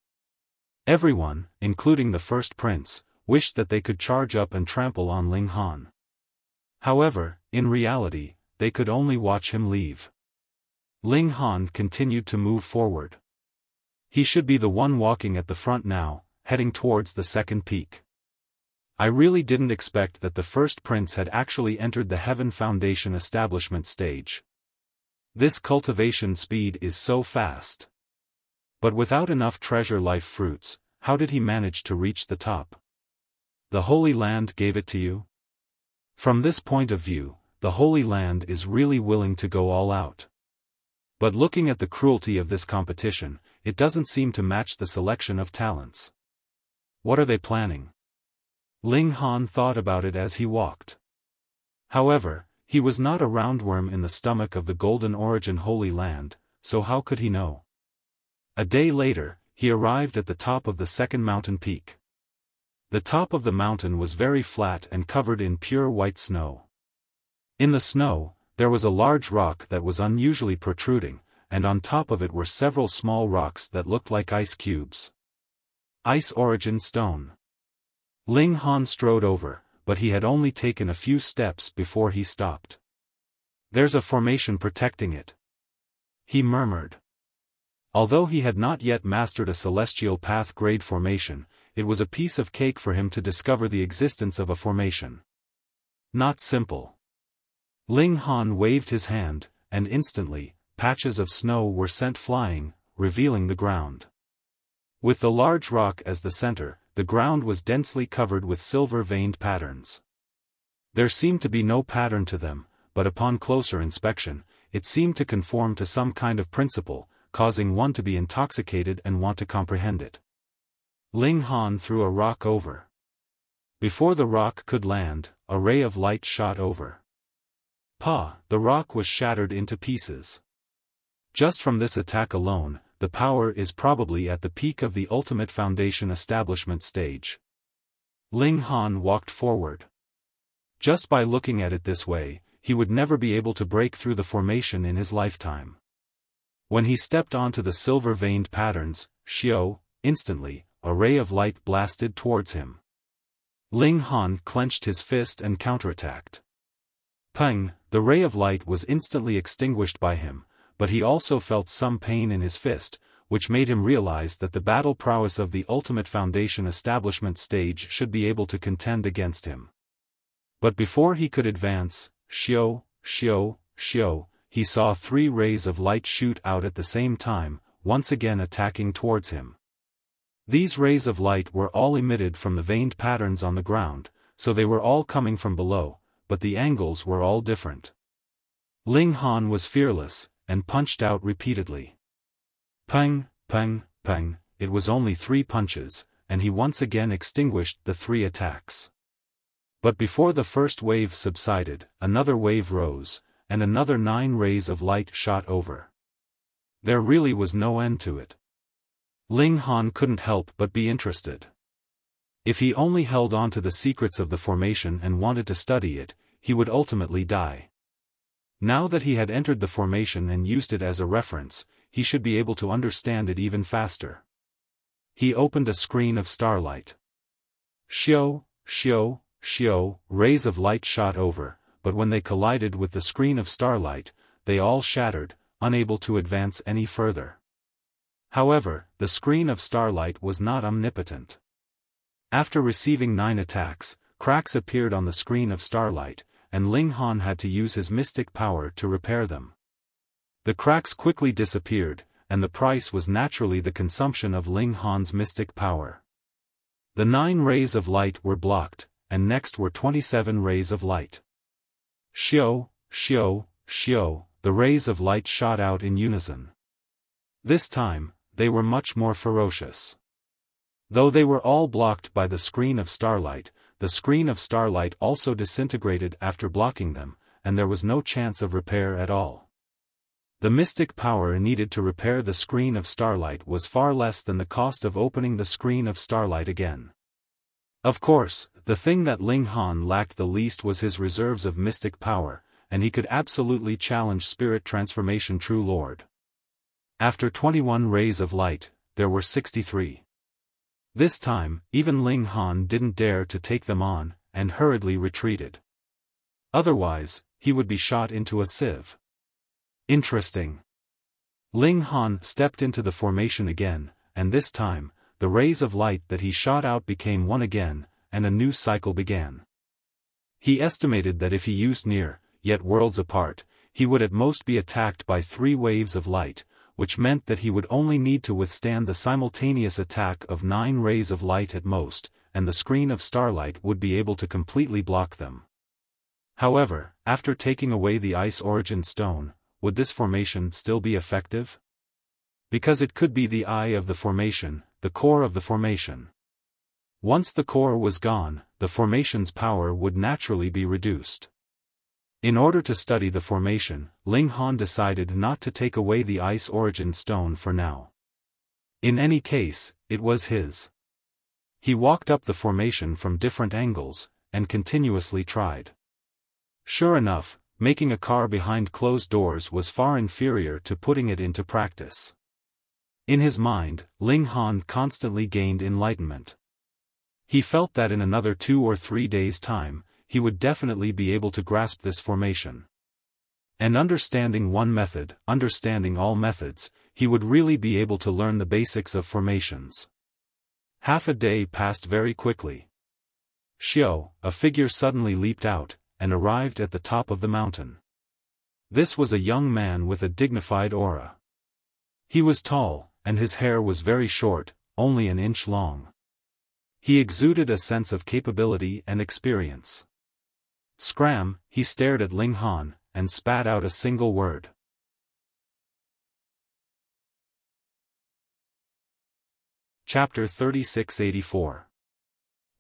Everyone, including the first prince, wished that they could charge up and trample on Ling Han. However, in reality, they could only watch him leave. Ling Han continued to move forward. He should be the one walking at the front now, heading towards the second peak. I really didn't expect that the first prince had actually entered the Heaven Foundation establishment stage. This cultivation speed is so fast. But without enough treasure life fruits, how did he manage to reach the top? The Holy Land gave it to you? From this point of view, the Holy Land is really willing to go all out. But looking at the cruelty of this competition, it doesn't seem to match the selection of talents. What are they planning? Ling Han thought about it as he walked. However, he was not a roundworm in the stomach of the Golden Origin Holy Land, so how could he know? A day later, he arrived at the top of the second mountain peak. The top of the mountain was very flat and covered in pure white snow. In the snow, there was a large rock that was unusually protruding, and on top of it were several small rocks that looked like ice cubes. Ice Origin Stone. Ling Han strode over, but he had only taken a few steps before he stopped. "There's a formation protecting it," he murmured. Although he had not yet mastered a celestial path grade formation, it was a piece of cake for him to discover the existence of a formation. Not simple. Ling Han waved his hand, and instantly, patches of snow were sent flying, revealing the ground. With the large rock as the center, the ground was densely covered with silver-veined patterns. There seemed to be no pattern to them, but upon closer inspection, it seemed to conform to some kind of principle, causing one to be intoxicated and want to comprehend it. Ling Han threw a rock over. Before the rock could land, a ray of light shot over. The rock was shattered into pieces. Just from this attack alone, the power is probably at the peak of the Ultimate Foundation establishment stage. Ling Han walked forward. Just by looking at it this way, he would never be able to break through the formation in his lifetime. When he stepped onto the silver-veined patterns, instantly, a ray of light blasted towards him. Ling Han clenched his fist and counterattacked. Peng, the ray of light was instantly extinguished by him, but he also felt some pain in his fist, which made him realize that the battle prowess of the Ultimate Foundation establishment stage should be able to contend against him. But before he could advance, he saw 3 rays of light shoot out at the same time, once again attacking towards him. These rays of light were all emitted from the veined patterns on the ground, so they were all coming from below, but the angles were all different. Ling Han was fearless, and punched out repeatedly. Peng, peng, peng, it was only 3 punches, and he once again extinguished the 3 attacks. But before the first wave subsided, another wave rose, and another 9 rays of light shot over. There really was no end to it. Ling Han couldn't help but be interested. If he only held on to the secrets of the formation and wanted to study it, he would ultimately die. Now that he had entered the formation and used it as a reference, he should be able to understand it even faster. He opened a screen of starlight. Rays of light shot over, but when they collided with the screen of starlight, they all shattered, unable to advance any further. However, the screen of starlight was not omnipotent. After receiving 9 attacks, cracks appeared on the screen of starlight, and Ling Han had to use his mystic power to repair them. The cracks quickly disappeared, and the price was naturally the consumption of Ling Han's mystic power. The 9 rays of light were blocked, and next were 27 rays of light. the rays of light shot out in unison. This time, they were much more ferocious. Though they were all blocked by the screen of starlight, the screen of starlight also disintegrated after blocking them, and there was no chance of repair at all. The mystic power needed to repair the screen of starlight was far less than the cost of opening the screen of starlight again. Of course, the thing that Ling Han lacked the least was his reserves of mystic power, and he could absolutely challenge Spirit Transformation True Lord. After 21 rays of light, there were 63. This time, even Ling Han didn't dare to take them on, and hurriedly retreated. Otherwise, he would be shot into a sieve. Interesting. Ling Han stepped into the formation again, and this time, the rays of light that he shot out became one again, and a new cycle began. He estimated that if he used near, yet worlds apart, he would at most be attacked by 3 waves of light, which meant that he would only need to withstand the simultaneous attack of 9 rays of light at most, and the screen of starlight would be able to completely block them. However, after taking away the Ice Origin Stone, would this formation still be effective? Because it could be the eye of the formation, the core of the formation. Once the core was gone, the formation's power would naturally be reduced. In order to study the formation, Ling Han decided not to take away the Ice Origin Stone for now. In any case, it was his. He walked up the formation from different angles, and continuously tried. Sure enough, making a car behind closed doors was far inferior to putting it into practice. In his mind, Ling Han constantly gained enlightenment. He felt that in another 2 or 3 days' time, he would definitely be able to grasp this formation. And understanding one method, understanding all methods, he would really be able to learn the basics of formations. Half a day passed very quickly. Xiao, a figure suddenly leaped out, and arrived at the top of the mountain. This was a young man with a dignified aura. He was tall, and his hair was very short, only an inch long. He exuded a sense of capability and experience. Scram, he stared at Ling Han, and spat out a single word. Chapter 3684.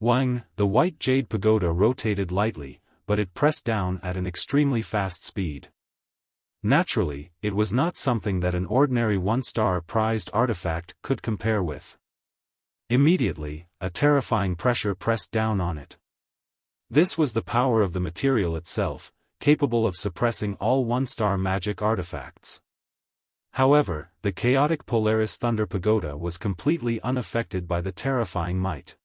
Wang, the white jade pagoda rotated lightly, but it pressed down at an extremely fast speed. Naturally, it was not something that an ordinary one-star prized artifact could compare with. Immediately, a terrifying pressure pressed down on it. This was the power of the material itself, capable of suppressing all one-star magic artifacts. However, the chaotic Polaris Thunder Pagoda was completely unaffected by the terrifying might.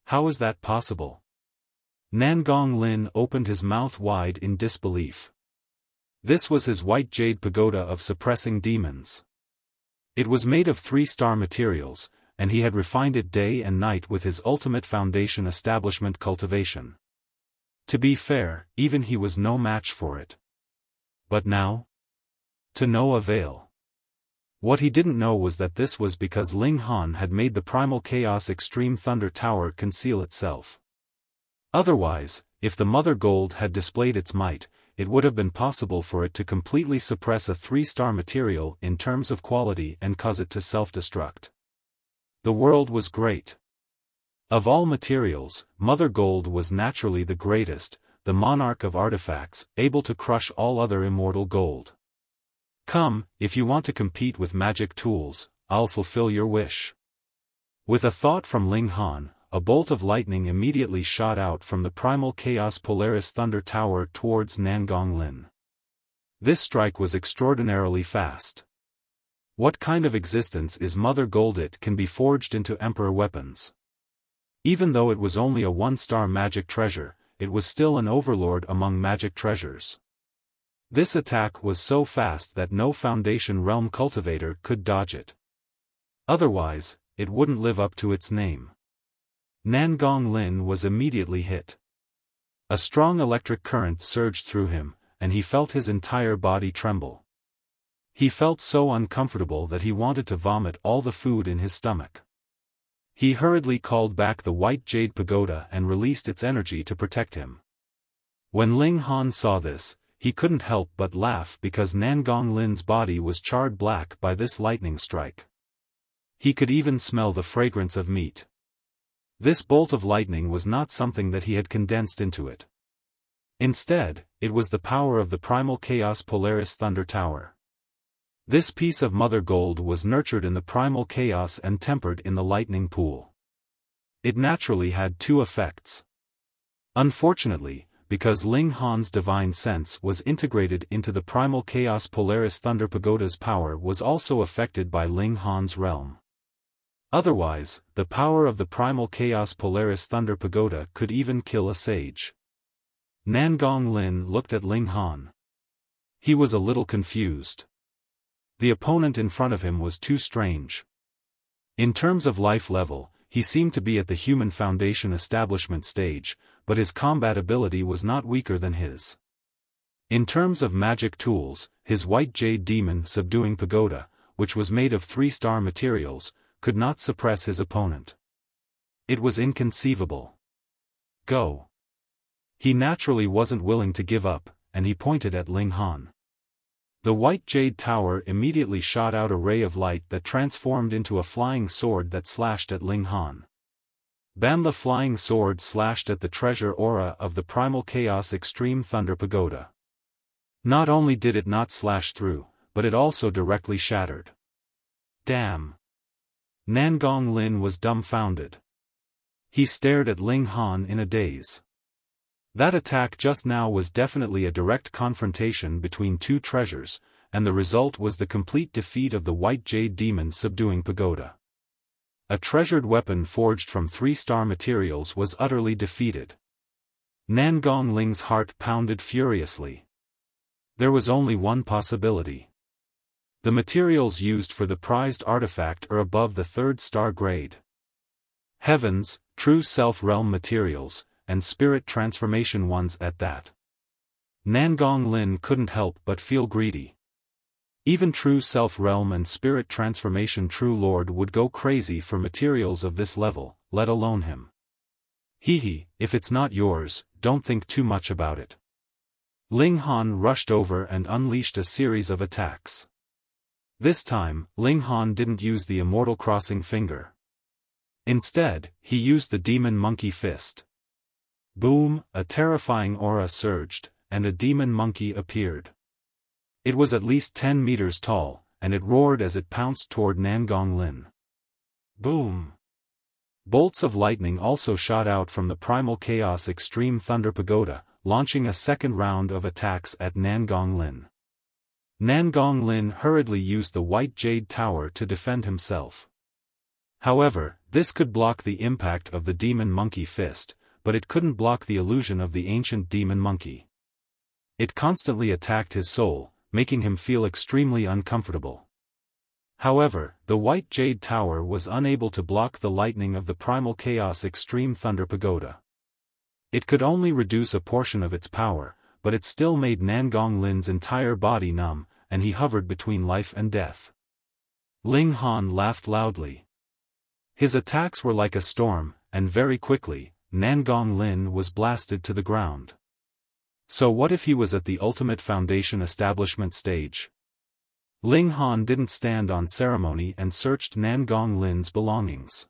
How is that possible? Nangong Lin opened his mouth wide in disbelief. This was his white jade pagoda of suppressing demons. It was made of 3-star materials, and he had refined it day and night with his ultimate foundation establishment cultivation. To be fair, even he was no match for it. But now? To no avail. What he didn't know was that this was because Ling Han had made the Primal Chaos Extreme Thunder Tower conceal itself. Otherwise, if the Mother Gold had displayed its might, it would have been possible for it to completely suppress a 3-star material in terms of quality and cause it to self-destruct. The world was great. Of all materials, Mother Gold was naturally the greatest, the monarch of artifacts, able to crush all other immortal gold. Come, if you want to compete with magic tools, I'll fulfill your wish. With a thought from Ling Han, a bolt of lightning immediately shot out from the Primal Chaos Polaris Thunder Tower towards Nangong Lin. This strike was extraordinarily fast. What kind of existence is Mother Gold? It can be forged into Emperor weapons. Even though it was only a 1-star magic treasure, it was still an overlord among magic treasures. This attack was so fast that no Foundation Realm cultivator could dodge it. Otherwise, it wouldn't live up to its name. Nangong Lin was immediately hit. A strong electric current surged through him, and he felt his entire body tremble. He felt so uncomfortable that he wanted to vomit all the food in his stomach. He hurriedly called back the white jade pagoda and released its energy to protect him. When Ling Han saw this, he couldn't help but laugh because Nangong Lin's body was charred black by this lightning strike. He could even smell the fragrance of meat. This bolt of lightning was not something that he had condensed into it. Instead, it was the power of the primal chaos Polaris Thunder Tower. This piece of mother gold was nurtured in the primal chaos and tempered in the lightning pool. It naturally had two effects. Unfortunately, because Ling Han's divine sense was integrated into the primal chaos Polaris Thunder Pagoda's power was also affected by Ling Han's realm. Otherwise, the power of the primal chaos Polaris Thunder Pagoda could even kill a sage. Nangong Lin looked at Ling Han. He was a little confused. The opponent in front of him was too strange. In terms of life level, he seemed to be at the Human Foundation establishment stage, but his combat ability was not weaker than his. In terms of magic tools, his White Jade Demon Subduing Pagoda, which was made of 3-star materials, could not suppress his opponent. It was inconceivable. Go. He naturally wasn't willing to give up, and he pointed at Ling Han. The White Jade Tower immediately shot out a ray of light that transformed into a flying sword that slashed at Ling Han. Bam! The flying sword slashed at the treasure aura of the Primal Chaos Extreme Thunder Pagoda. Not only did it not slash through, but it also directly shattered. Damn! Nangong Lin was dumbfounded. He stared at Ling Han in a daze. That attack just now was definitely a direct confrontation between two treasures, and the result was the complete defeat of the White Jade Demon Subduing Pagoda. A treasured weapon forged from 3-star materials was utterly defeated. Nangong Ling's heart pounded furiously. There was only one possibility. The materials used for the prized artifact are above the 3rd-star grade. Heavens, true self-realm materials, and spirit transformation ones at that. Nangong Lin couldn't help but feel greedy. Even true self-realm and spirit transformation true lord would go crazy for materials of this level, let alone him. Hehe, if it's not yours, don't think too much about it. Ling Han rushed over and unleashed a series of attacks. This time, Ling Han didn't use the Immortal Crossing Finger. Instead, he used the Demon Monkey Fist. Boom! A terrifying aura surged, and a demon monkey appeared. It was at least 10 meters tall, and it roared as it pounced toward Nangong Lin. Boom! Bolts of lightning also shot out from the Primal Chaos Extreme Thunder Pagoda, launching a second round of attacks at Nangong Lin. Nangong Lin hurriedly used the White Jade Tower to defend himself. However, this could block the impact of the Demon Monkey Fist, but it couldn't block the illusion of the ancient demon monkey. It constantly attacked his soul, making him feel extremely uncomfortable. However, the White Jade Tower was unable to block the lightning of the Primal Chaos Extreme Thunder Pagoda. It could only reduce a portion of its power, but it still made Nangong Lin's entire body numb, and he hovered between life and death. Ling Han laughed loudly. His attacks were like a storm, and very quickly, Nangong Lin was blasted to the ground. So what if he was at the Ultimate Foundation establishment stage? Ling Han didn't stand on ceremony and searched Nangong Lin's belongings.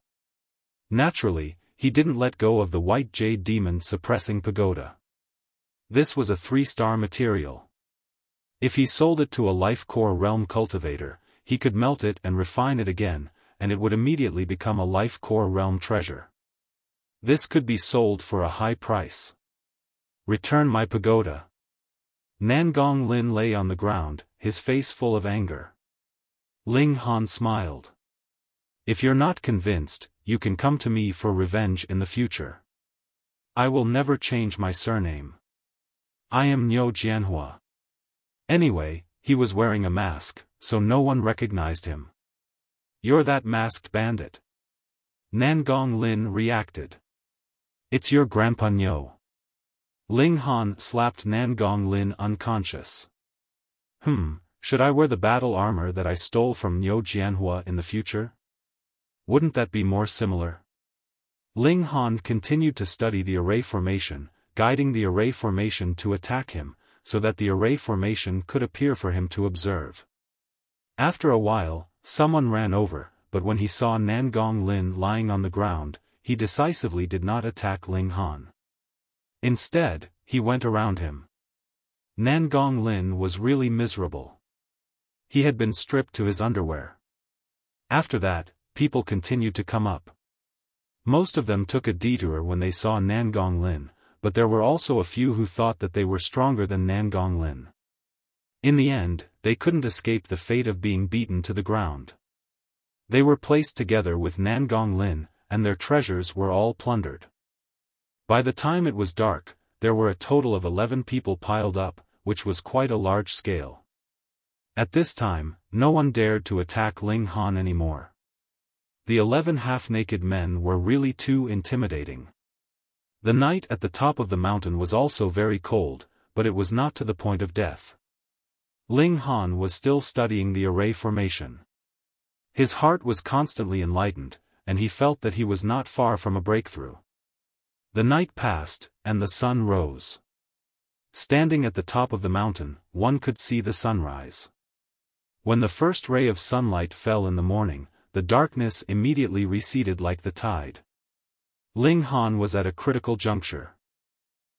Naturally, he didn't let go of the White Jade Demon Suppressing Pagoda. This was a 3-star material. If he sold it to a Life Core Realm cultivator, he could melt it and refine it again, and it would immediately become a Life Core Realm treasure. This could be sold for a high price. Return my pagoda. Nangong Lin lay on the ground, his face full of anger. Ling Han smiled. If you're not convinced, you can come to me for revenge in the future. I will never change my surname. I am Niu Jianhua. Anyway, he was wearing a mask, so no one recognized him. You're that masked bandit. Nangong Lin reacted. It's your Grandpa Niu. Ling Han slapped Nangong Lin unconscious. Should I wear the battle armor that I stole from Niu Jianhua in the future? Wouldn't that be more similar? Ling Han continued to study the array formation, guiding the array formation to attack him, so that the array formation could appear for him to observe. After a while, someone ran over, but when he saw Nangong Lin lying on the ground, he decisively did not attack Ling Han. Instead, he went around him. Nangong Lin was really miserable. He had been stripped to his underwear. After that, people continued to come up. Most of them took a detour when they saw Nangong Lin, but there were also a few who thought that they were stronger than Nangong Lin. In the end, they couldn't escape the fate of being beaten to the ground. They were placed together with Nangong Lin, and their treasures were all plundered. By the time it was dark, there were a total of 11 people piled up, which was quite a large scale. At this time, no one dared to attack Ling Han anymore. The 11 half-naked men were really too intimidating. The night at the top of the mountain was also very cold, but it was not to the point of death. Ling Han was still studying the array formation. His heart was constantly enlightened, and he felt that he was not far from a breakthrough. The night passed, and the sun rose. Standing at the top of the mountain, one could see the sunrise. When the first ray of sunlight fell in the morning, the darkness immediately receded like the tide. Ling Han was at a critical juncture.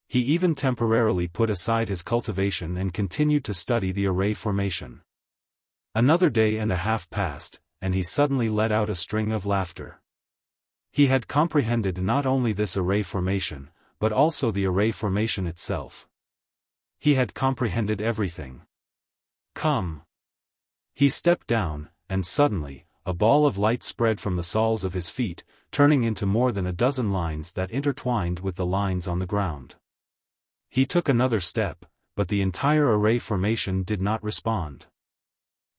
He even temporarily put aside his cultivation and continued to study the array formation. Another day and a half passed, and he suddenly let out a string of laughter. He had comprehended not only this array formation, but also the array formation itself. He had comprehended everything. Come! He stepped down, and suddenly, a ball of light spread from the soles of his feet, turning into more than a dozen lines that intertwined with the lines on the ground. He took another step, but the entire array formation did not respond.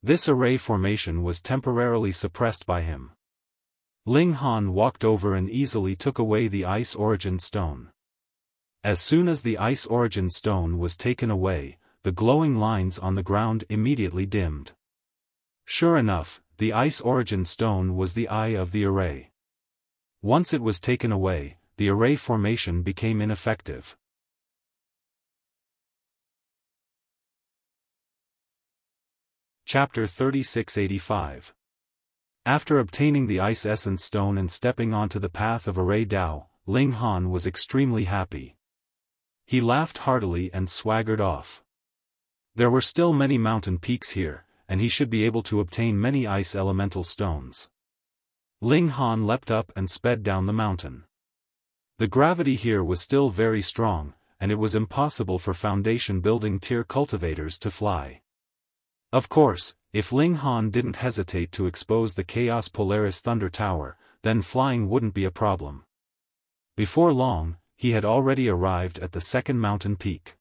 This array formation was temporarily suppressed by him. Ling Han walked over and easily took away the ice origin stone. As soon as the ice origin stone was taken away, the glowing lines on the ground immediately dimmed. Sure enough, the ice origin stone was the eye of the array. Once it was taken away, the array formation became ineffective. Chapter 3685. After obtaining the ice essence stone and stepping onto the path of array Dao, Ling Han was extremely happy. He laughed heartily and swaggered off. There were still many mountain peaks here, and he should be able to obtain many ice elemental stones. Ling Han leapt up and sped down the mountain. The gravity here was still very strong, and it was impossible for foundation building tier cultivators to fly. Of course, if Ling Han didn't hesitate to expose the Chaos Polaris Thunder Tower, then flying wouldn't be a problem. Before long, he had already arrived at the second mountain peak.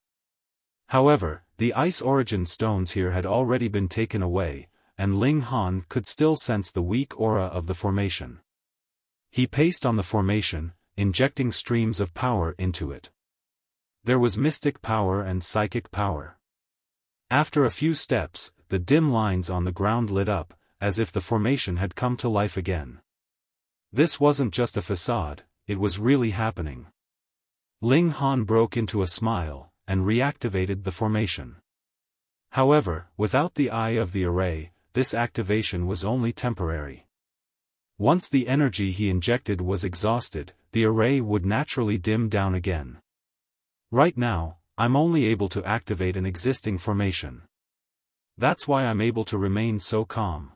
However, the ice origin stones here had already been taken away, and Ling Han could still sense the weak aura of the formation. He paced on the formation, injecting streams of power into it. There was mystic power and psychic power. After a few steps, the dim lines on the ground lit up, as if the formation had come to life again. This wasn't just a facade, it was really happening. Ling Han broke into a smile, and reactivated the formation. However, without the eye of the array, this activation was only temporary. Once the energy he injected was exhausted, the array would naturally dim down again. Right now, I'm only able to activate an existing formation. That's why I'm able to remain so calm.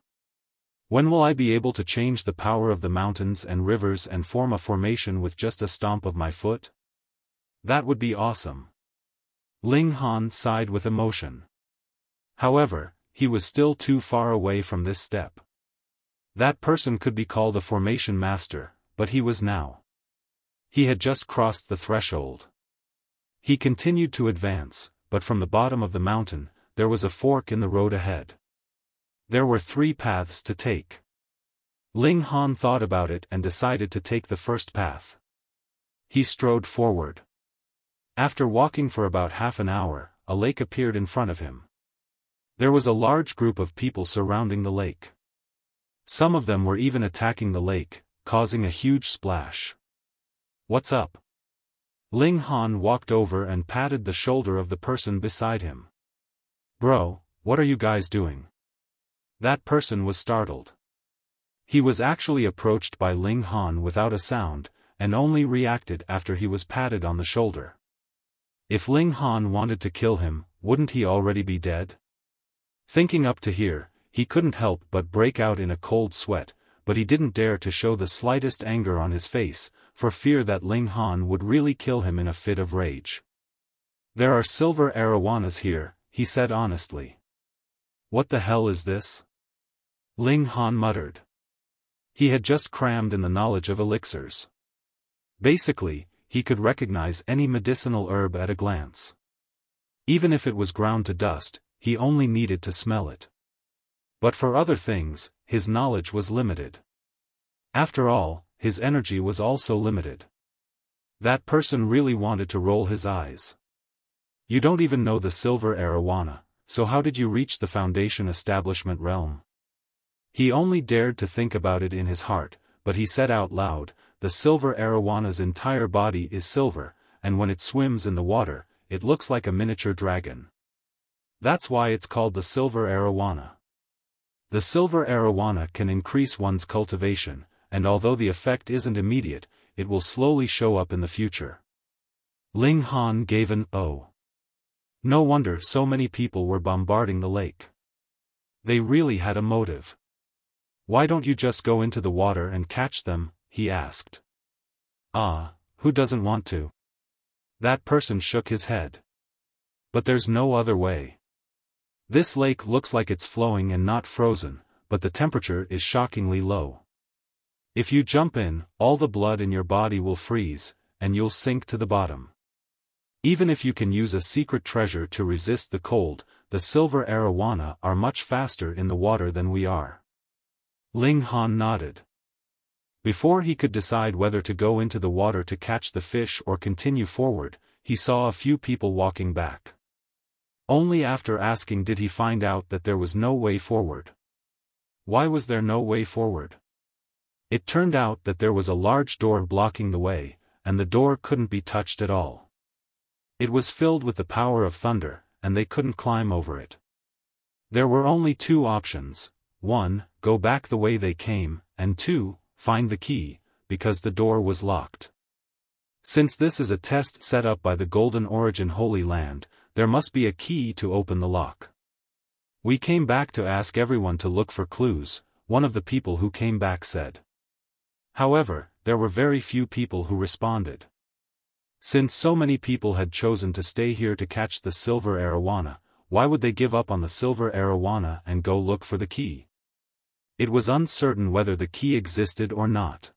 When will I be able to change the power of the mountains and rivers and form a formation with just a stomp of my foot? That would be awesome. Ling Han sighed with emotion. However, he was still too far away from this step. That person could be called a formation master, but he was now. He had just crossed the threshold. He continued to advance, but from the bottom of the mountain, there was a fork in the road ahead. There were 3 paths to take. Ling Han thought about it and decided to take the first path. He strode forward. After walking for about half an hour, a lake appeared in front of him. There was a large group of people surrounding the lake. Some of them were even attacking the lake, causing a huge splash. What's up? Ling Han walked over and patted the shoulder of the person beside him. Bro, what are you guys doing? That person was startled. He was actually approached by Ling Han without a sound, and only reacted after he was patted on the shoulder. If Ling Han wanted to kill him, wouldn't he already be dead? Thinking up to here, he couldn't help but break out in a cold sweat, but he didn't dare to show the slightest anger on his face, for fear that Ling Han would really kill him in a fit of rage. There are silver arowanas here, he said honestly. What the hell is this? Ling Han muttered. He had just crammed in the knowledge of elixirs. Basically, he could recognize any medicinal herb at a glance. Even if it was ground to dust, he only needed to smell it. But for other things, his knowledge was limited. After all, his energy was also limited. That person really wanted to roll his eyes. You don't even know the silver arowana, so how did you reach the Foundation establishment realm? He only dared to think about it in his heart, but he said out loud, the silver arawana's entire body is silver, and when it swims in the water, it looks like a miniature dragon. That's why it's called the silver arowana. The silver arowana can increase one's cultivation, and although the effect isn't immediate, it will slowly show up in the future. Ling Han gave an "oh." No wonder so many people were bombarding the lake. They really had a motive. Why don't you just go into the water and catch them, he asked. Who doesn't want to? That person shook his head. But there's no other way. This lake looks like it's flowing and not frozen, but the temperature is shockingly low. If you jump in, all the blood in your body will freeze, and you'll sink to the bottom. Even if you can use a secret treasure to resist the cold, the silver arowana are much faster in the water than we are. Ling Han nodded. Before he could decide whether to go into the water to catch the fish or continue forward, he saw a few people walking back. Only after asking did he find out that there was no way forward. Why was there no way forward? It turned out that there was a large door blocking the way, and the door couldn't be touched at all. It was filled with the power of thunder, and they couldn't climb over it. There were only two options: 1, go back the way they came, and 2, find the key, because the door was locked. Since this is a test set up by the Golden Origin Holy Land, there must be a key to open the lock. We came back to ask everyone to look for clues, one of the people who came back said. However, there were very few people who responded. Since so many people had chosen to stay here to catch the silver arowana, why would they give up on the silver arowana and go look for the key? It was uncertain whether the key existed or not.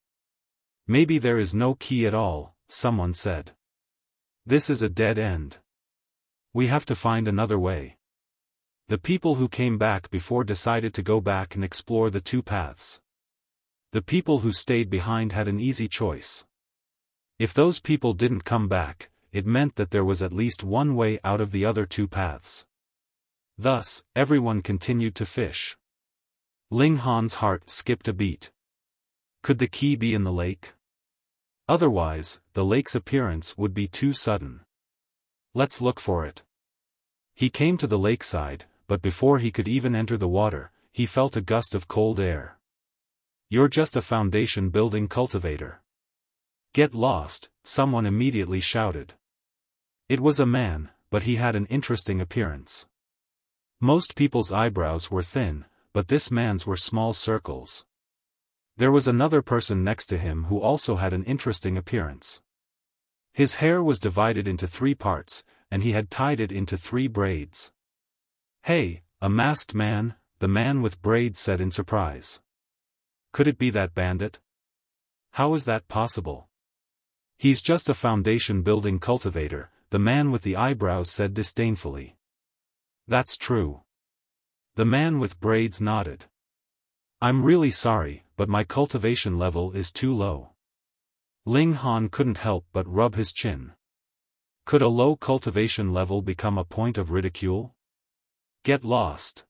Maybe there is no key at all, someone said. This is a dead end. We have to find another way. The people who came back before decided to go back and explore the two paths. The people who stayed behind had an easy choice. If those people didn't come back, it meant that there was at least one way out of the other two paths. Thus, everyone continued to fish. Ling Han's heart skipped a beat. Could the key be in the lake? Otherwise, the lake's appearance would be too sudden. Let's look for it. He came to the lakeside, but before he could even enter the water, he felt a gust of cold air. You're just a foundation building cultivator. Get lost, someone immediately shouted. It was a man, but he had an interesting appearance. Most people's eyebrows were thin, but this man's were small circles. There was another person next to him who also had an interesting appearance. His hair was divided into 3 parts, and he had tied it into 3 braids. Hey, a masked man, the man with braids said in surprise. Could it be that bandit? How is that possible? He's just a foundation building cultivator, the man with the eyebrows said disdainfully. That's true. The man with braids nodded. I'm really sorry, but my cultivation level is too low. Ling Han couldn't help but rub his chin. Could a low cultivation level become a point of ridicule? Get lost.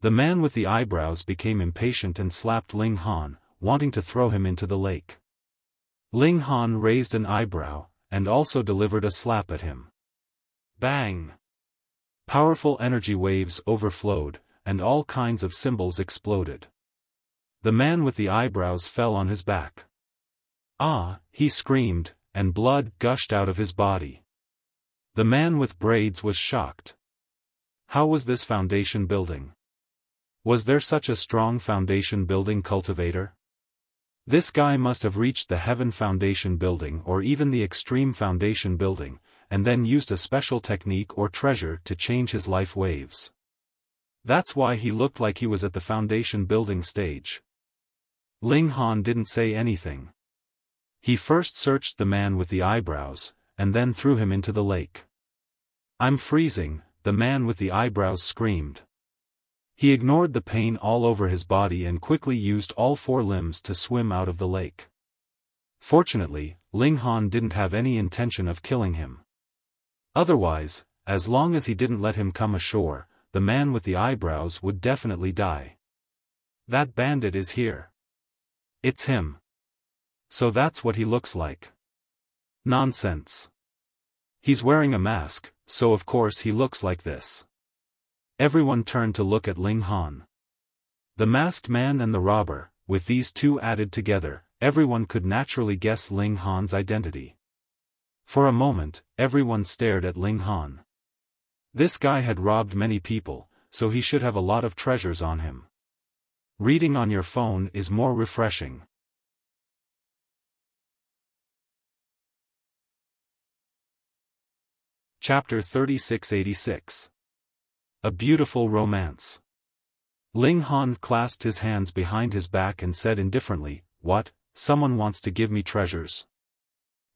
The man with the eyebrows became impatient and slapped Ling Han, wanting to throw him into the lake. Ling Han raised an eyebrow, and also delivered a slap at him. Bang! Powerful energy waves overflowed, and all kinds of symbols exploded. The man with the eyebrows fell on his back. Ah! He screamed, and blood gushed out of his body. The man with braids was shocked. How was this foundation building? Was there such a strong foundation building cultivator? This guy must have reached the Heaven Foundation building or even the Extreme Foundation building, and then used a special technique or treasure to change his life waves. That's why he looked like he was at the foundation building stage. Ling Han didn't say anything. He first searched the man with the eyebrows, and then threw him into the lake. "I'm freezing," the man with the eyebrows screamed. He ignored the pain all over his body and quickly used all 4 limbs to swim out of the lake. Fortunately, Ling Han didn't have any intention of killing him. Otherwise, as long as he didn't let him come ashore, the man with the eyebrows would definitely die. "That bandit is here. It's him. So that's what he looks like." "Nonsense. He's wearing a mask, so of course he looks like this." Everyone turned to look at Ling Han. The masked man and the robber, with these two added together, everyone could naturally guess Ling Han's identity. For a moment, everyone stared at Ling Han. This guy had robbed many people, so he should have a lot of treasures on him. Reading on your phone is more refreshing. Chapter 3686. A Beautiful Romance. Ling Han clasped his hands behind his back and said indifferently, "What, someone wants to give me treasures?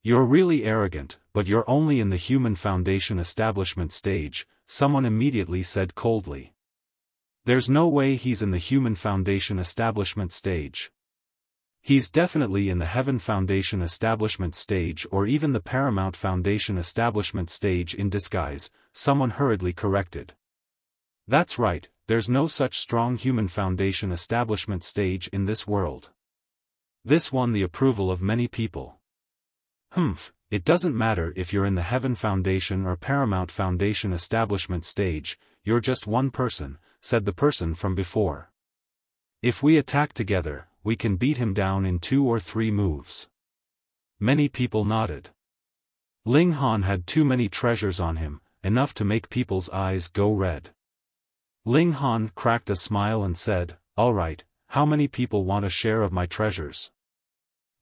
You're really arrogant, but you're only in the Human Foundation establishment stage," someone immediately said coldly. "There's no way he's in the Human Foundation establishment stage. He's definitely in the Heaven Foundation establishment stage or even the Paramount Foundation establishment stage in disguise," someone hurriedly corrected. "That's right, there's no such strong Human Foundation establishment stage in this world." This won the approval of many people. It doesn't matter if you're in the Heaven Foundation or Paramount Foundation establishment stage, you're just one person, said the person from before. "If we attack together, we can beat him down in 2 or 3 moves." Many people nodded. Ling Han had too many treasures on him, enough to make people's eyes go red. Ling Han cracked a smile and said, "All right, how many people want a share of my treasures?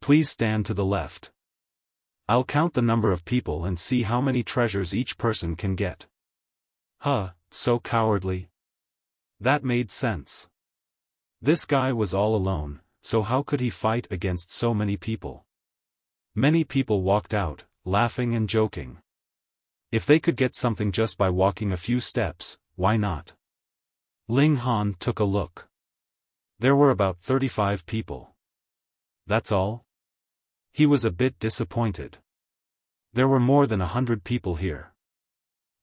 Please stand to the left. I'll count the number of people and see how many treasures each person can get." So cowardly. That made sense. This guy was all alone, so how could he fight against so many people? Many people walked out, laughing and joking. If they could get something just by walking a few steps, why not? Ling Han took a look. There were about 35 people. That's all? He was a bit disappointed. There were more than 100 people here.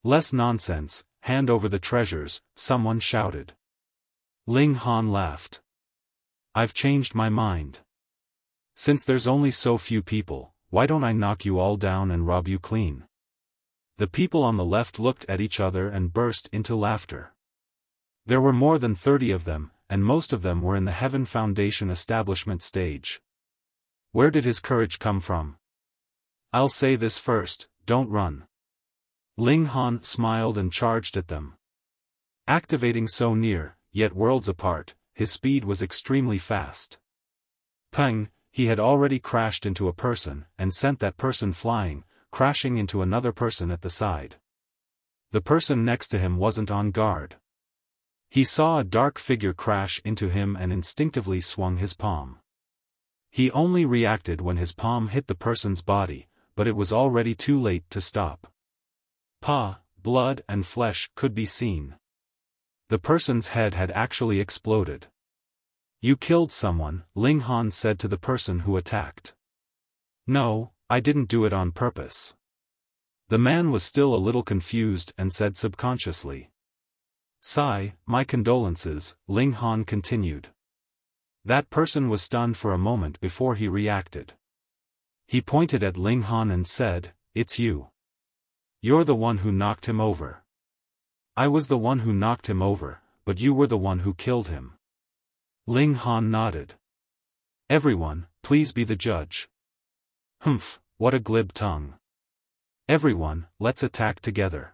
"Less nonsense, hand over the treasures," someone shouted. Ling Han laughed. "I've changed my mind. Since there's only so few people, why don't I knock you all down and rob you clean?" The people on the left looked at each other and burst into laughter. There were more than 30 of them, and most of them were in the Heaven Foundation establishment stage. Where did his courage come from? "I'll say this first, don't run." Ling Han smiled and charged at them. Activating so near, yet worlds apart, his speed was extremely fast. Peng, he had already crashed into a person and sent that person flying, crashing into another person at the side. The person next to him wasn't on guard. He saw a dark figure crash into him and instinctively swung his palm. He only reacted when his palm hit the person's body, but it was already too late to stop. Blood and flesh could be seen. The person's head had actually exploded. "You killed someone," Ling Han said to the person who attacked. "No, I didn't do it on purpose." The man was still a little confused and said subconsciously. "Sigh, my condolences," Ling Han continued. That person was stunned for a moment before he reacted. He pointed at Ling Han and said, it's you. You're the one who knocked him over. I was the one who knocked him over, but you were the one who killed him. Ling Han nodded. Everyone, please be the judge. Humph, what a glib tongue. Everyone, let's attack together.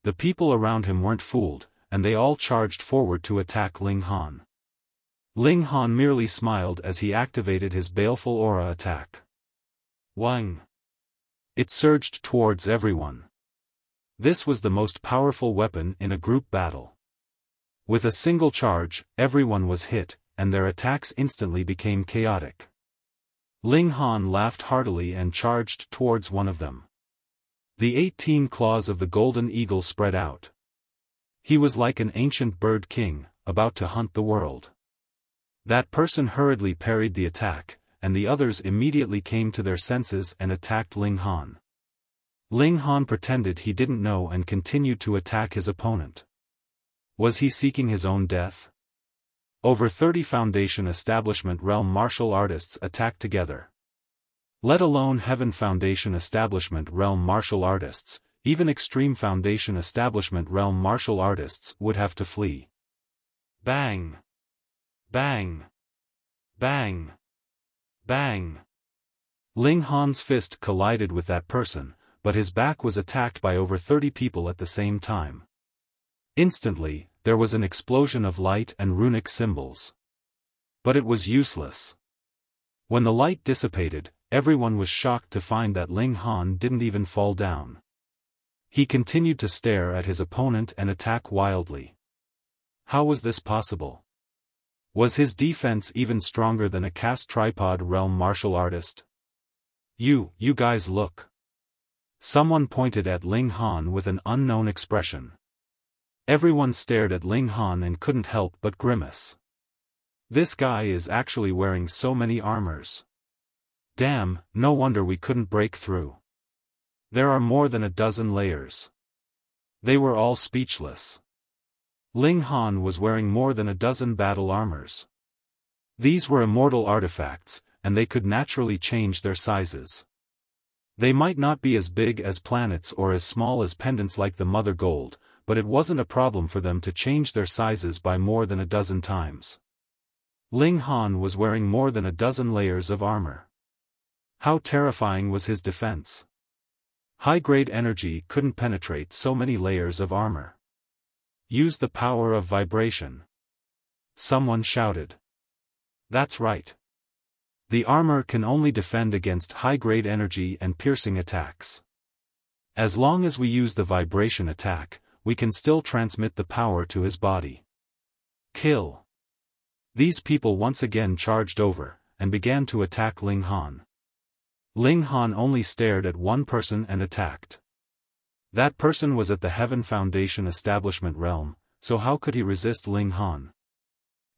The people around him weren't fooled, and they all charged forward to attack Ling Han. Ling Han merely smiled as he activated his baleful aura attack. Wang! It surged towards everyone. This was the most powerful weapon in a group battle. With a single charge, everyone was hit, and their attacks instantly became chaotic. Ling Han laughed heartily and charged towards one of them. The 18 claws of the golden eagle spread out. He was like an ancient bird king, about to hunt the world. That person hurriedly parried the attack, and the others immediately came to their senses and attacked Ling Han. Ling Han pretended he didn't know and continued to attack his opponent. Was he seeking his own death? Over 30 Foundation Establishment Realm martial artists attacked together. Let alone Heaven Foundation Establishment Realm martial artists, even Extreme Foundation Establishment Realm martial artists would have to flee. Bang! Bang! Bang! Bang! Ling Han's fist collided with that person, but his back was attacked by over 30 people at the same time. Instantly, there was an explosion of light and runic symbols. But it was useless. When the light dissipated, everyone was shocked to find that Ling Han didn't even fall down. He continued to stare at his opponent and attack wildly. How was this possible? Was his defense even stronger than a cast tripod realm martial artist? You guys look. Someone pointed at Ling Han with an unknown expression. Everyone stared at Ling Han and couldn't help but grimace. This guy is actually wearing so many armors. Damn, no wonder we couldn't break through. There are more than a dozen layers. They were all speechless. Ling Han was wearing more than a dozen battle armors. These were immortal artifacts, and they could naturally change their sizes. They might not be as big as planets or as small as pendants like the Mother Gold, but it wasn't a problem for them to change their sizes by more than a dozen times. Ling Han was wearing more than a dozen layers of armor. How terrifying was his defense? High-grade energy couldn't penetrate so many layers of armor. Use the power of vibration. Someone shouted. That's right. The armor can only defend against high-grade energy and piercing attacks. As long as we use the vibration attack, we can still transmit the power to his body. Kill. These people once again charged over, and began to attack Ling Han. Ling Han only stared at one person and attacked. That person was at the Heaven Foundation Establishment Realm, so how could he resist Ling Han?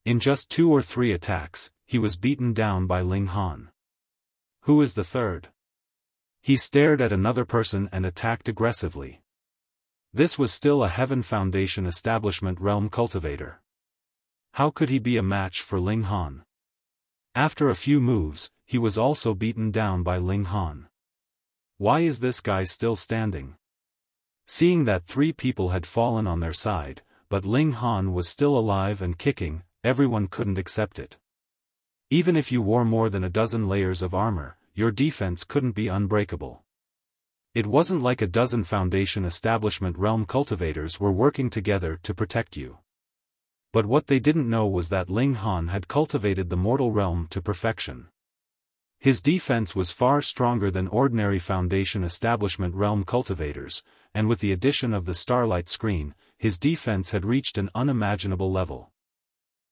In just 2 or 3 attacks, he was beaten down by Ling Han. Who is the third? He stared at another person and attacked aggressively. This was still a Heaven Foundation Establishment Realm cultivator. How could he be a match for Ling Han? After a few moves, he was also beaten down by Ling Han. Why is this guy still standing? Seeing that 3 people had fallen on their side, but Ling Han was still alive and kicking, everyone couldn't accept it. Even if you wore more than a dozen layers of armor, your defense couldn't be unbreakable. It wasn't like a dozen Foundation Establishment Realm cultivators were working together to protect you. But what they didn't know was that Ling Han had cultivated the mortal realm to perfection. His defense was far stronger than ordinary Foundation Establishment Realm cultivators, and with the addition of the starlight screen, his defense had reached an unimaginable level.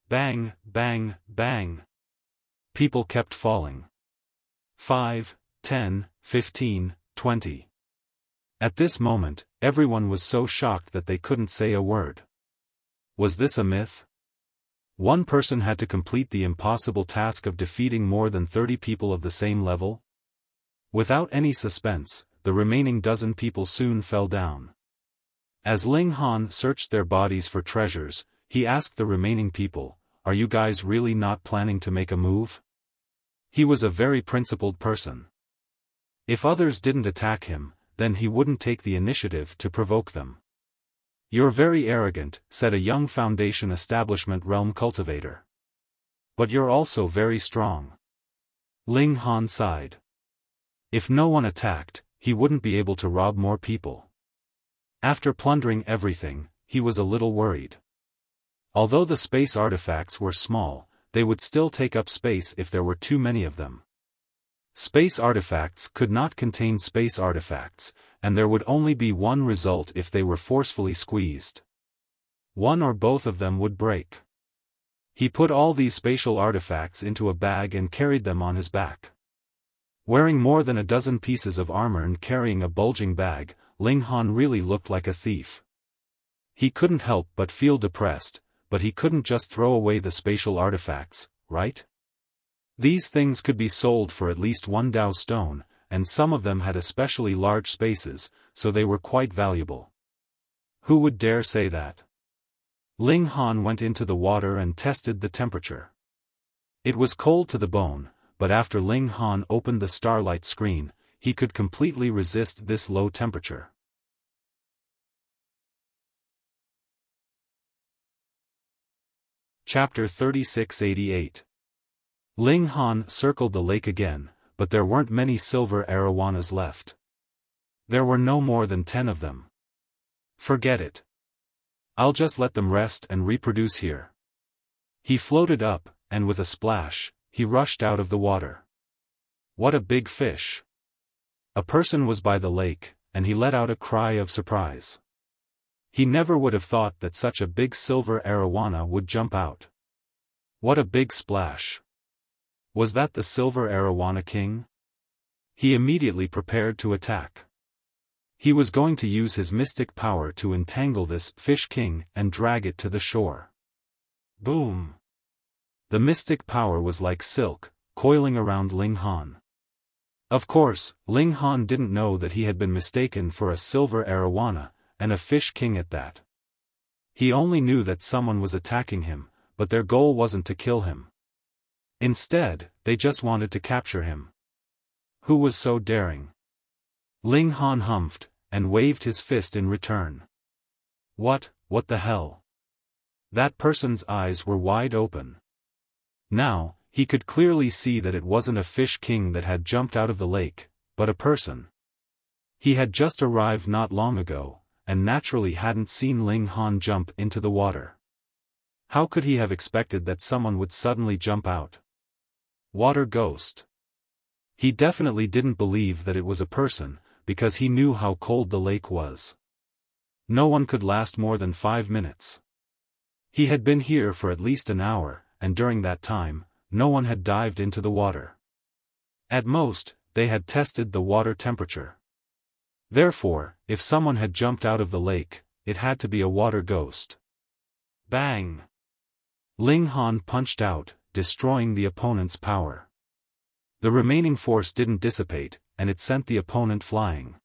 Bang, bang, bang. People kept falling. 5, 10, 15, 20. At this moment, everyone was so shocked that they couldn't say a word. Was this a myth? One person had to complete the impossible task of defeating more than 30 people of the same level? Without any suspense, the remaining dozen people soon fell down. As Ling Han searched their bodies for treasures, he asked the remaining people, "Are you guys really not planning to make a move?" He was a very principled person. If others didn't attack him, then he wouldn't take the initiative to provoke them. "You're very arrogant," said a young Foundation Establishment realm cultivator. "But you're also very strong." Ling Han sighed. If no one attacked, he wouldn't be able to rob more people. After plundering everything, he was a little worried. Although the space artifacts were small, they would still take up space if there were too many of them. Space artifacts could not contain space artifacts, and there would only be one result if they were forcefully squeezed. One or both of them would break. He put all these spatial artifacts into a bag and carried them on his back. Wearing more than a dozen pieces of armor and carrying a bulging bag, Ling Han really looked like a thief. He couldn't help but feel depressed, but he couldn't just throw away the spatial artifacts, right? These things could be sold for at least 1 Dao stone, and some of them had especially large spaces, so they were quite valuable. Who would dare say that? Ling Han went into the water and tested the temperature. It was cold to the bone, but after Ling Han opened the starlight screen, he could completely resist this low temperature. Chapter 3688. Ling Han circled the lake again, but there weren't many silver arowanas left. There were no more than 10 of them. Forget it. I'll just let them rest and reproduce here. He floated up, and with a splash, he rushed out of the water. What a big fish! A person was by the lake, and he let out a cry of surprise. He never would have thought that such a big silver arowana would jump out. What a big splash! Was that the silver arowana king? He immediately prepared to attack. He was going to use his mystic power to entangle this fish king and drag it to the shore. Boom! The mystic power was like silk, coiling around Ling Han. Of course, Ling Han didn't know that he had been mistaken for a silver arowana, and a fish king at that. He only knew that someone was attacking him, but their goal wasn't to kill him. Instead, they just wanted to capture him. Who was so daring? Ling Han humphed, and waved his fist in return. What the hell? That person's eyes were wide open. Now, he could clearly see that it wasn't a fish king that had jumped out of the lake, but a person. He had just arrived not long ago, and naturally hadn't seen Ling Han jump into the water. How could he have expected that someone would suddenly jump out? Water ghost. He definitely didn't believe that it was a person, because he knew how cold the lake was. No one could last more than 5 minutes. He had been here for at least an hour, and during that time, no one had dived into the water. At most, they had tested the water temperature. Therefore, if someone had jumped out of the lake, it had to be a water ghost. Bang! Ling Han punched out, destroying the opponent's power. The remaining force didn't dissipate, and it sent the opponent flying.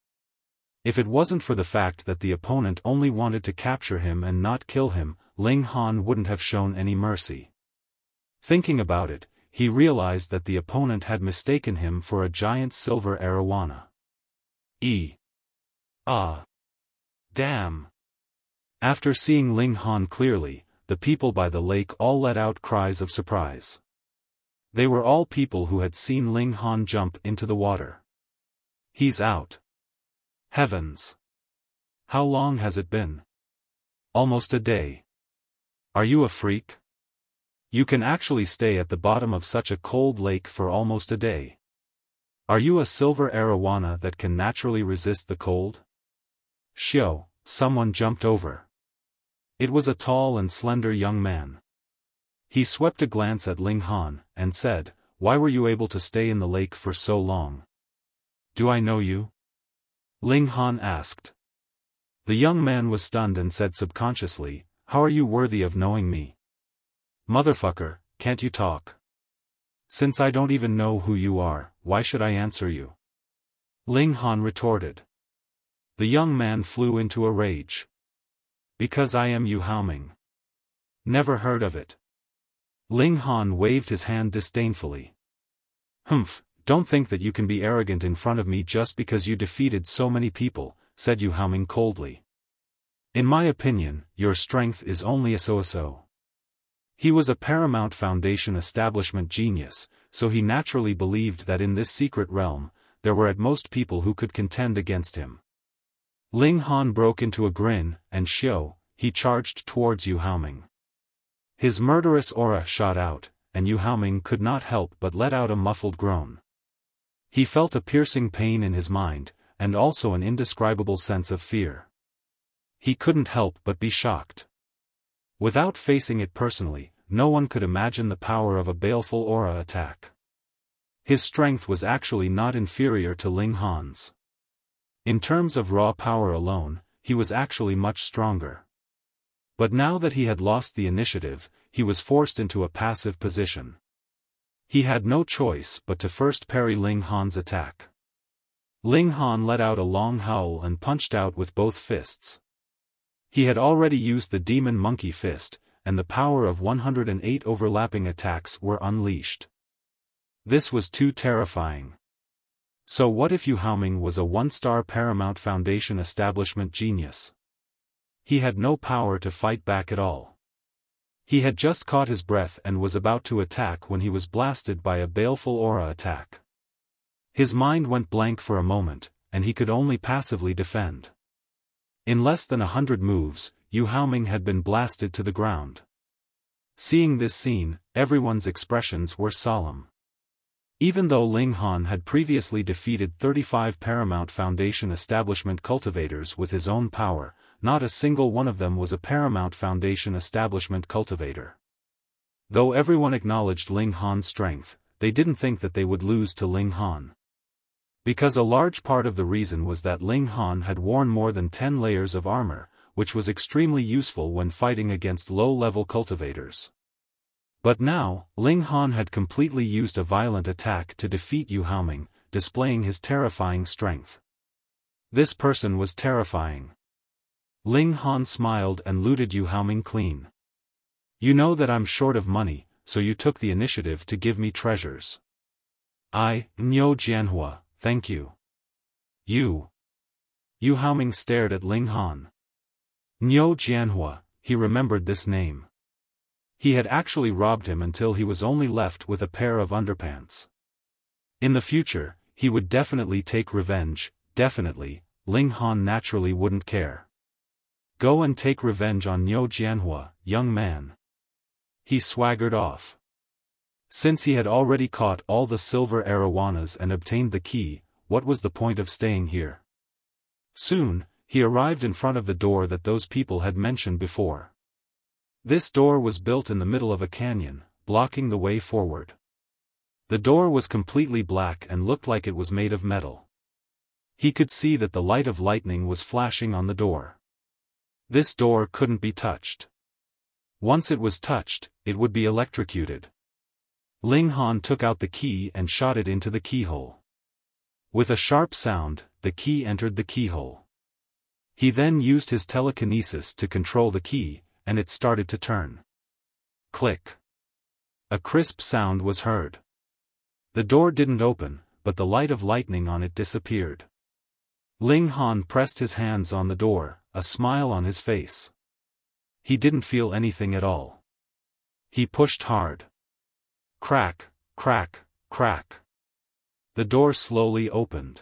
If it wasn't for the fact that the opponent only wanted to capture him and not kill him, Ling Han wouldn't have shown any mercy. Thinking about it, he realized that the opponent had mistaken him for a giant silver arowana. Damn! After seeing Ling Han clearly, the people by the lake all let out cries of surprise. They were all people who had seen Ling Han jump into the water. He's out. Heavens! How long has it been? Almost a day. Are you a freak? You can actually stay at the bottom of such a cold lake for almost a day. Are you a silver arowana that can naturally resist the cold? Xiao, someone jumped over. It was a tall and slender young man. He swept a glance at Ling Han, and said, "Why were you able to stay in the lake for so long?" "Do I know you?" Ling Han asked. The young man was stunned and said subconsciously, "How are you worthy of knowing me? Motherfucker, can't you talk? Since I don't even know who you are, why should I answer you?" Ling Han retorted. The young man flew into a rage. "Because I am Yu Haoming. Never heard of it." Ling Han waved his hand disdainfully. "Humph, don't think that you can be arrogant in front of me just because you defeated so many people, said Yu Haoming coldly. In my opinion, your strength is only a so-so. He was a Paramount Foundation establishment genius, so he naturally believed that in this secret realm, there were at most people who could contend against him. Ling Han broke into a grin, and he charged towards Yu Haoming. His murderous aura shot out, and Yu Haoming could not help but let out a muffled groan. He felt a piercing pain in his mind, and also an indescribable sense of fear. He couldn't help but be shocked. Without facing it personally, no one could imagine the power of a baleful aura attack. His strength was actually not inferior to Ling Han's. In terms of raw power alone, he was actually much stronger. But now that he had lost the initiative, he was forced into a passive position. He had no choice but to first parry Ling Han's attack. Ling Han let out a long howl and punched out with both fists. He had already used the Demon Monkey Fist, and the power of 108 overlapping attacks were unleashed. This was too terrifying. So what if Yu Haoming was a one-star Paramount Foundation establishment genius? He had no power to fight back at all. He had just caught his breath and was about to attack when he was blasted by a baleful aura attack. His mind went blank for a moment, and he could only passively defend. In less than 100 moves, Yu Haoming had been blasted to the ground. Seeing this scene, everyone's expressions were solemn. Even though Ling Han had previously defeated 35 Paramount Foundation establishment cultivators with his own power, not a single one of them was a Paramount Foundation establishment cultivator. Though everyone acknowledged Ling Han's strength, they didn't think that they would lose to Ling Han. Because a large part of the reason was that Ling Han had worn more than 10 layers of armor, which was extremely useful when fighting against low-level cultivators. But now, Ling Han had completely used a violent attack to defeat Yu Haoming, displaying his terrifying strength. This person was terrifying. Ling Han smiled and looted Yu Haoming clean. You know that I'm short of money, so you took the initiative to give me treasures. Niu Jianhua, thank you. Yu Haoming stared at Ling Han. Niu Jianhua, he remembered this name. He had actually robbed him until he was only left with a pair of underpants. In the future, he would definitely take revenge, definitely. Ling Han naturally wouldn't care. Go and take revenge on Niu Jianhua, young man. He swaggered off. Since he had already caught all the silver arowanas and obtained the key, what was the point of staying here? Soon, he arrived in front of the door that those people had mentioned before. This door was built in the middle of a canyon, blocking the way forward. The door was completely black and looked like it was made of metal. He could see that the light of lightning was flashing on the door. This door couldn't be touched. Once it was touched, it would be electrocuted. Ling Han took out the key and shot it into the keyhole. With a sharp sound, the key entered the keyhole. He then used his telekinesis to control the key, and it started to turn. Click. A crisp sound was heard. The door didn't open, but the light of lightning on it disappeared. Ling Han pressed his hands on the door, a smile on his face. He didn't feel anything at all. He pushed hard. Crack, crack, crack. The door slowly opened.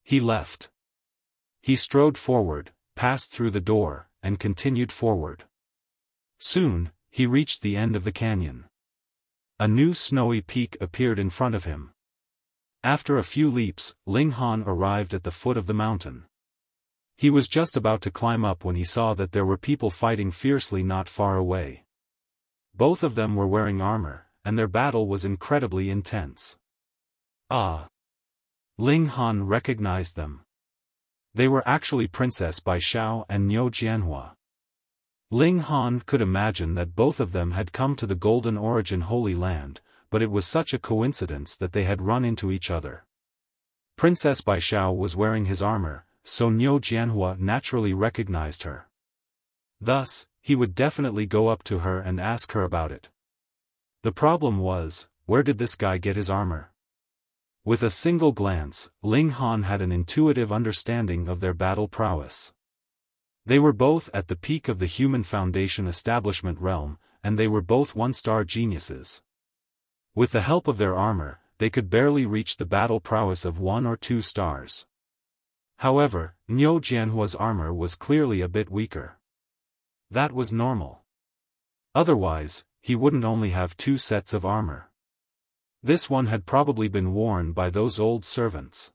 He left. He strode forward, passed through the door, and continued forward. Soon, he reached the end of the canyon. A new snowy peak appeared in front of him. After a few leaps, Ling Han arrived at the foot of the mountain. He was just about to climb up when he saw that there were people fighting fiercely not far away. Both of them were wearing armor, and their battle was incredibly intense. Ling Han recognized them. They were actually Princess Bai Xiao and Niu Jianhua. Ling Han could imagine that both of them had come to the Golden Origin Holy Land, but it was such a coincidence that they had run into each other. Princess Bai Xiao was wearing his armor, so Niu Jianhua naturally recognized her. Thus, he would definitely go up to her and ask her about it. The problem was, where did this guy get his armor? With a single glance, Ling Han had an intuitive understanding of their battle prowess. They were both at the peak of the Human Foundation establishment realm, and they were both one-star geniuses. With the help of their armor, they could barely reach the battle prowess of 1 or 2 stars. However, Niu Jianhua's armor was clearly a bit weaker. That was normal. Otherwise, he wouldn't only have 2 sets of armor. This one had probably been worn by those old servants.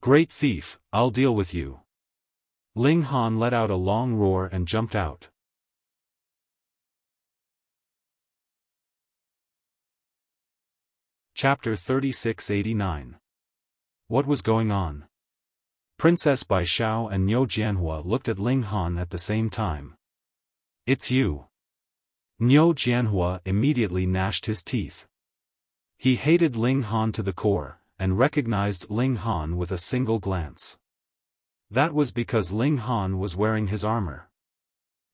Great thief, I'll deal with you. Ling Han let out a long roar and jumped out. Chapter 3689. What was going on? Princess Bai Xiao and Niu Jianhua looked at Ling Han at the same time. It's you. Niu Jianhua immediately gnashed his teeth. He hated Ling Han to the core, and recognized Ling Han with a single glance. That was because Ling Han was wearing his armor.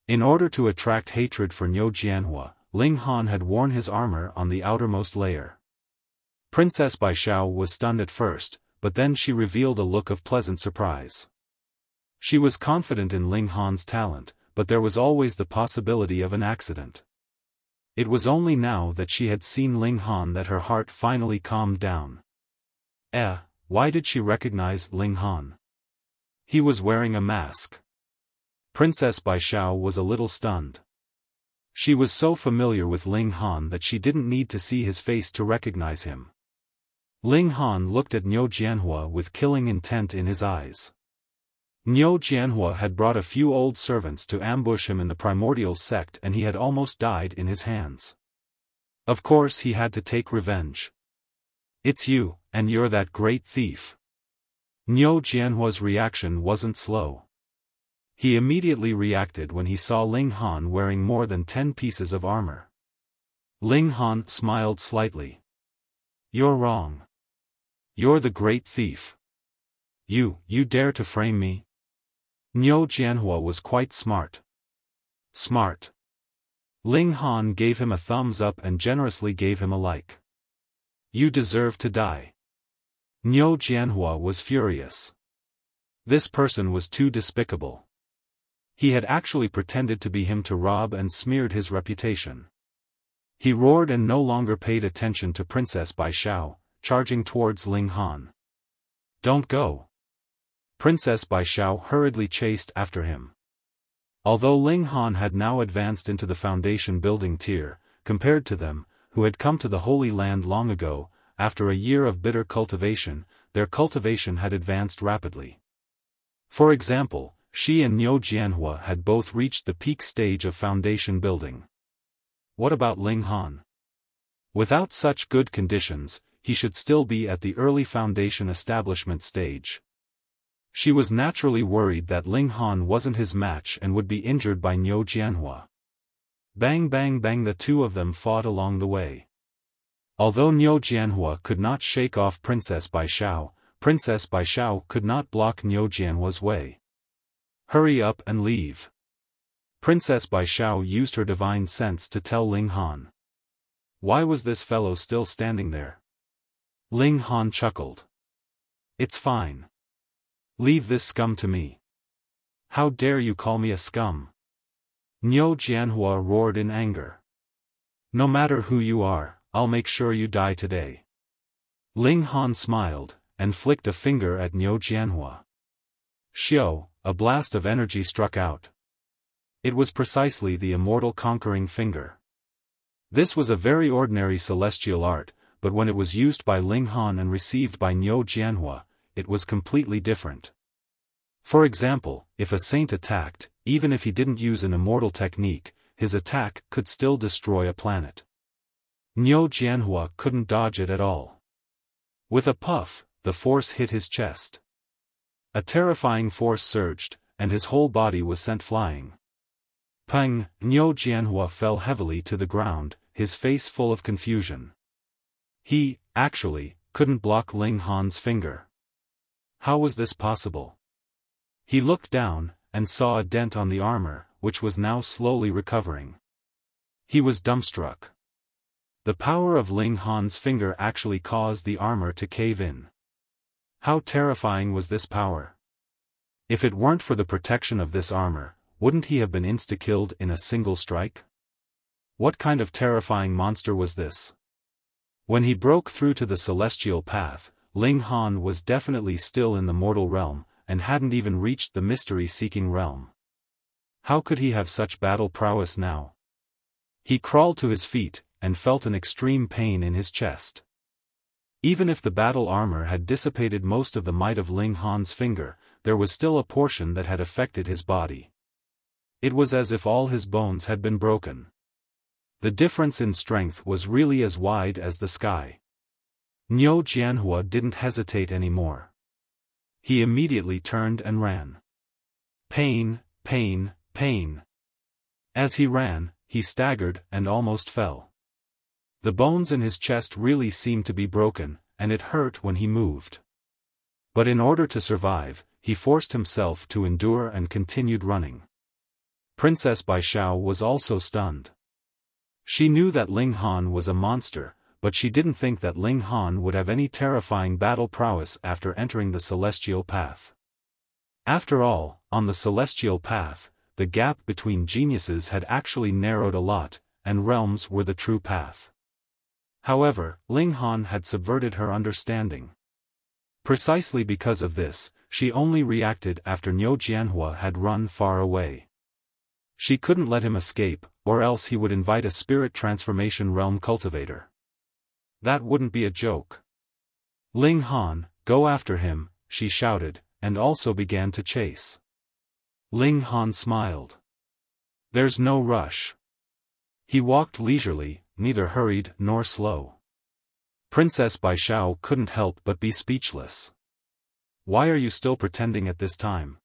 In order to attract hatred for Niu Jianhua, Ling Han had worn his armor on the outermost layer. Princess Bai Xiao was stunned at first, but then she revealed a look of pleasant surprise. She was confident in Ling Han's talent, but there was always the possibility of an accident. It was only now that she had seen Ling Han that her heart finally calmed down. Why did she recognize Ling Han? He was wearing a mask. Princess Bai Xiao was a little stunned. She was so familiar with Ling Han that she didn't need to see his face to recognize him. Ling Han looked at Niu Jianhua with killing intent in his eyes. Niu Jianhua had brought a few old servants to ambush him in the primordial sect and he had almost died in his hands. Of course he had to take revenge. It's you, and you're that great thief. Niu Jianhua's reaction wasn't slow. He immediately reacted when he saw Ling Han wearing more than 10 pieces of armor. Ling Han smiled slightly. You're wrong. You're the great thief. You dare to frame me? Niu Jianhua was quite smart. Smart. Ling Han gave him a thumbs up and generously gave him a like. You deserve to die. Niu Jianhua was furious. This person was too despicable. He had actually pretended to be him to rob and smeared his reputation. He roared and no longer paid attention to Princess Bai Xiao, charging towards Ling Han. Don't go. Princess Bai Xiao hurriedly chased after him. Although Ling Han had now advanced into the foundation building tier, compared to them, who had come to the Holy Land long ago, after a year of bitter cultivation, their cultivation had advanced rapidly. For example, she and Niu Jianhua had both reached the peak stage of foundation building. What about Ling Han? Without such good conditions, he should still be at the early foundation establishment stage. She was naturally worried that Ling Han wasn't his match and would be injured by Niu Jianhua. Bang bang bang, the two of them fought along the way. Although Niu Jianhua could not shake off Princess Bai Xiao could not block Niu Jianhua's way. Hurry up and leave. Princess Bai Xiao used her divine sense to tell Ling Han. Why was this fellow still standing there? Ling Han chuckled. It's fine. Leave this scum to me. How dare you call me a scum? Niu Jianhua roared in anger. No matter who you are, I'll make sure you die today. Ling Han smiled, and flicked a finger at Niu Jianhua. Xiao, a blast of energy struck out. It was precisely the immortal conquering finger. This was a very ordinary celestial art, but when it was used by Ling Han and received by Niu Jianhua, it was completely different. For example, if a saint attacked, even if he didn't use an immortal technique, his attack could still destroy a planet. Niu Jianhua couldn't dodge it at all. With a puff, the force hit his chest. A terrifying force surged, and his whole body was sent flying. Pang! Niu Jianhua fell heavily to the ground, his face full of confusion. He, actually, couldn't block Ling Han's finger. How was this possible? He looked down, and saw a dent on the armor, which was now slowly recovering. He was dumbstruck. The power of Ling Han's finger actually caused the armor to cave in. How terrifying was this power? If it weren't for the protection of this armor, wouldn't he have been insta-killed in a single strike? What kind of terrifying monster was this? When he broke through to the celestial path, Ling Han was definitely still in the mortal realm, and hadn't even reached the mystery-seeking realm. How could he have such battle prowess now? He crawled to his feet, and felt an extreme pain in his chest. Even if the battle armor had dissipated most of the might of Ling Han's finger, there was still a portion that had affected his body. It was as if all his bones had been broken. The difference in strength was really as wide as the sky. Niu Jianhua didn't hesitate anymore. He immediately turned and ran. Pain, pain, pain. As he ran, he staggered and almost fell. The bones in his chest really seemed to be broken, and it hurt when he moved. But in order to survive, he forced himself to endure and continued running. Princess Baishao was also stunned. She knew that Ling Han was a monster, but she didn't think that Ling Han would have any terrifying battle prowess after entering the celestial path. After all, on the celestial path, the gap between geniuses had actually narrowed a lot, and realms were the true path. However, Ling Han had subverted her understanding. Precisely because of this, she only reacted after Niu Jianhua had run far away. She couldn't let him escape, or else he would invite a spirit transformation realm cultivator. That wouldn't be a joke. Ling Han, go after him, she shouted, and also began to chase. Ling Han smiled. There's no rush. He walked leisurely, neither hurried nor slow. Princess Baishao couldn't help but be speechless. Why are you still pretending at this time?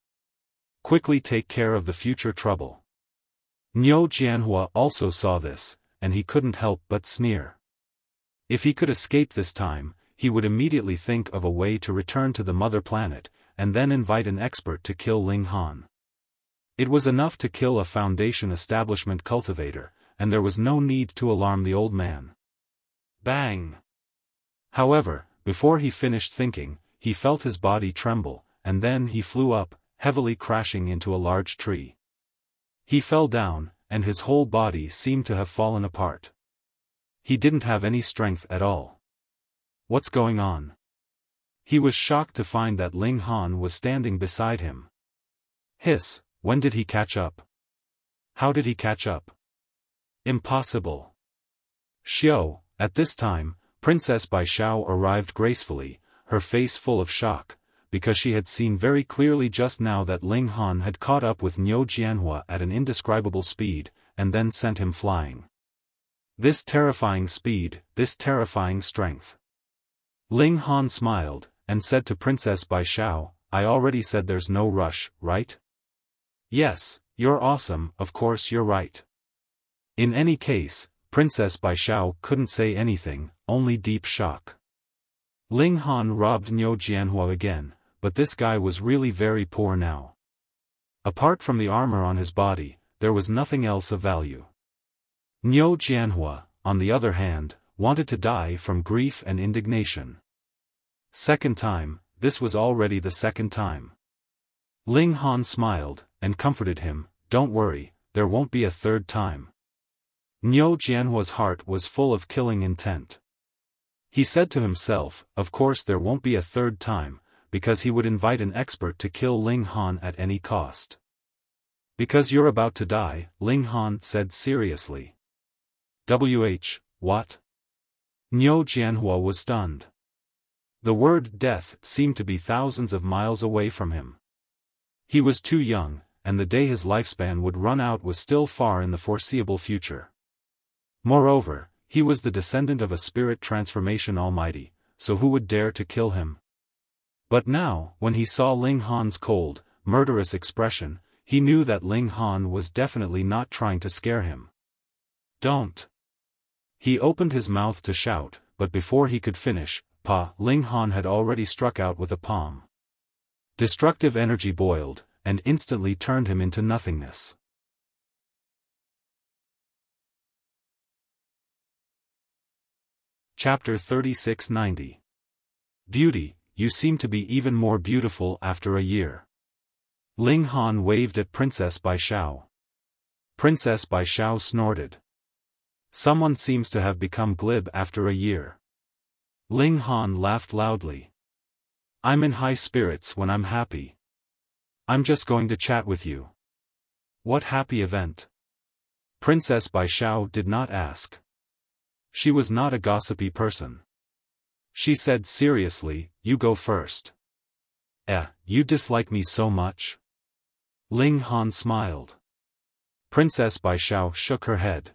Quickly take care of the future trouble. Niu Jianhua also saw this, and he couldn't help but sneer. If he could escape this time, he would immediately think of a way to return to the mother planet, and then invite an expert to kill Ling Han. It was enough to kill a Foundation establishment cultivator, and there was no need to alarm the old man. Bang! However, before he finished thinking, he felt his body tremble, and then he flew up, heavily crashing into a large tree. He fell down, and his whole body seemed to have fallen apart. He didn't have any strength at all. What's going on? He was shocked to find that Ling Han was standing beside him. Hiss, when did he catch up? How did he catch up? Impossible. Xiao, at this time, Princess Baishao arrived gracefully, her face full of shock, because she had seen very clearly just now that Ling Han had caught up with Niu Jianhua at an indescribable speed, and then sent him flying. This terrifying speed, this terrifying strength. Ling Han smiled, and said to Princess Baishao, I already said there's no rush, right? Yes, you're awesome, of course you're right. In any case, Princess Baishao couldn't say anything, only deep shock. Ling Han robbed Niu Jianhua again, but this guy was really very poor now. Apart from the armor on his body, there was nothing else of value. Niu Jianhua, on the other hand, wanted to die from grief and indignation. Second time, this was already the second time. Ling Han smiled, and comforted him, don't worry, there won't be a third time. Niu Jianhua's heart was full of killing intent. He said to himself, of course there won't be a third time, because he would invite an expert to kill Ling Han at any cost. Because you're about to die, Ling Han said seriously. What? Niu Jianhua was stunned. The word death seemed to be thousands of miles away from him. He was too young, and the day his lifespan would run out was still far in the foreseeable future. Moreover, he was the descendant of a spirit transformation almighty, so who would dare to kill him? But now, when he saw Ling Han's cold, murderous expression, he knew that Ling Han was definitely not trying to scare him. Don't! He opened his mouth to shout, but before he could finish, Ling Han had already struck out with a palm. Destructive energy boiled, and instantly turned him into nothingness. Chapter 3690. Beauty, you seem to be even more beautiful after a year. Ling Han waved at Princess Bai Xiao. Princess Bai Xiao snorted. Someone seems to have become glib after a year. Ling Han laughed loudly. I'm in high spirits when I'm happy. I'm just going to chat with you. What happy event? Princess Bai Xiao did not ask. She was not a gossipy person. She said seriously, you go first. You dislike me so much? Ling Han smiled. Princess Bai Xiao shook her head.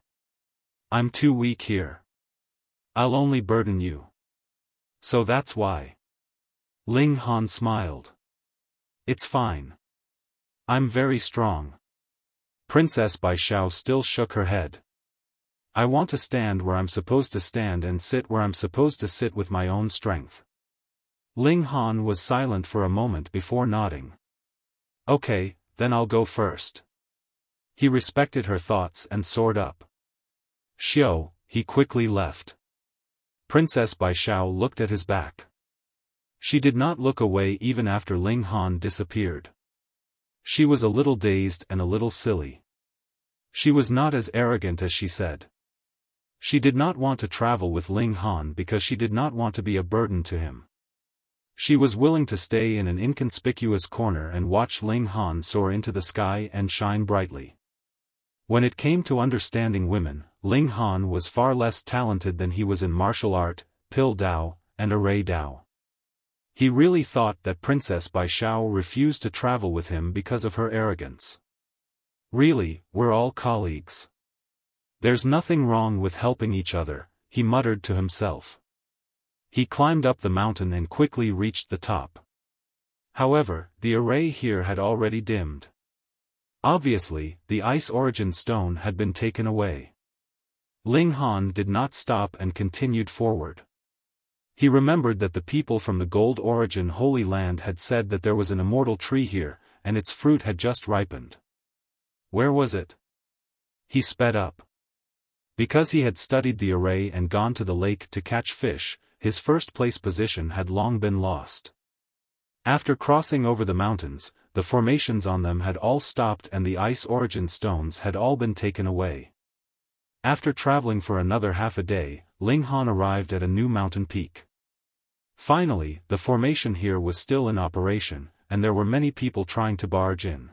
I'm too weak here. I'll only burden you. So that's why. Ling Han smiled. It's fine. I'm very strong. Princess Bai Xiao still shook her head. I want to stand where I'm supposed to stand and sit where I'm supposed to sit with my own strength. Ling Han was silent for a moment before nodding. Okay, then I'll go first. He respected her thoughts and soared up. Xiao, he quickly left. Princess Bai Xiao looked at his back. She did not look away even after Ling Han disappeared. She was a little dazed and a little silly. She was not as arrogant as she said. She did not want to travel with Ling Han because she did not want to be a burden to him. She was willing to stay in an inconspicuous corner and watch Ling Han soar into the sky and shine brightly. When it came to understanding women, Ling Han was far less talented than he was in martial art, pill Dao, and array Dao. He really thought that Princess Bai Xiao refused to travel with him because of her arrogance. Really, we're all colleagues. There's nothing wrong with helping each other, he muttered to himself. He climbed up the mountain and quickly reached the top. However, the array here had already dimmed. Obviously, the ice origin stone had been taken away. Ling Han did not stop and continued forward. He remembered that the people from the Gold Origin Holy Land had said that there was an immortal tree here, and its fruit had just ripened. Where was it? He sped up. Because he had studied the array and gone to the lake to catch fish, his first-place position had long been lost. After crossing over the mountains, the formations on them had all stopped and the ice origin stones had all been taken away. After traveling for another half a day, Ling Han arrived at a new mountain peak. Finally, the formation here was still in operation, and there were many people trying to barge in.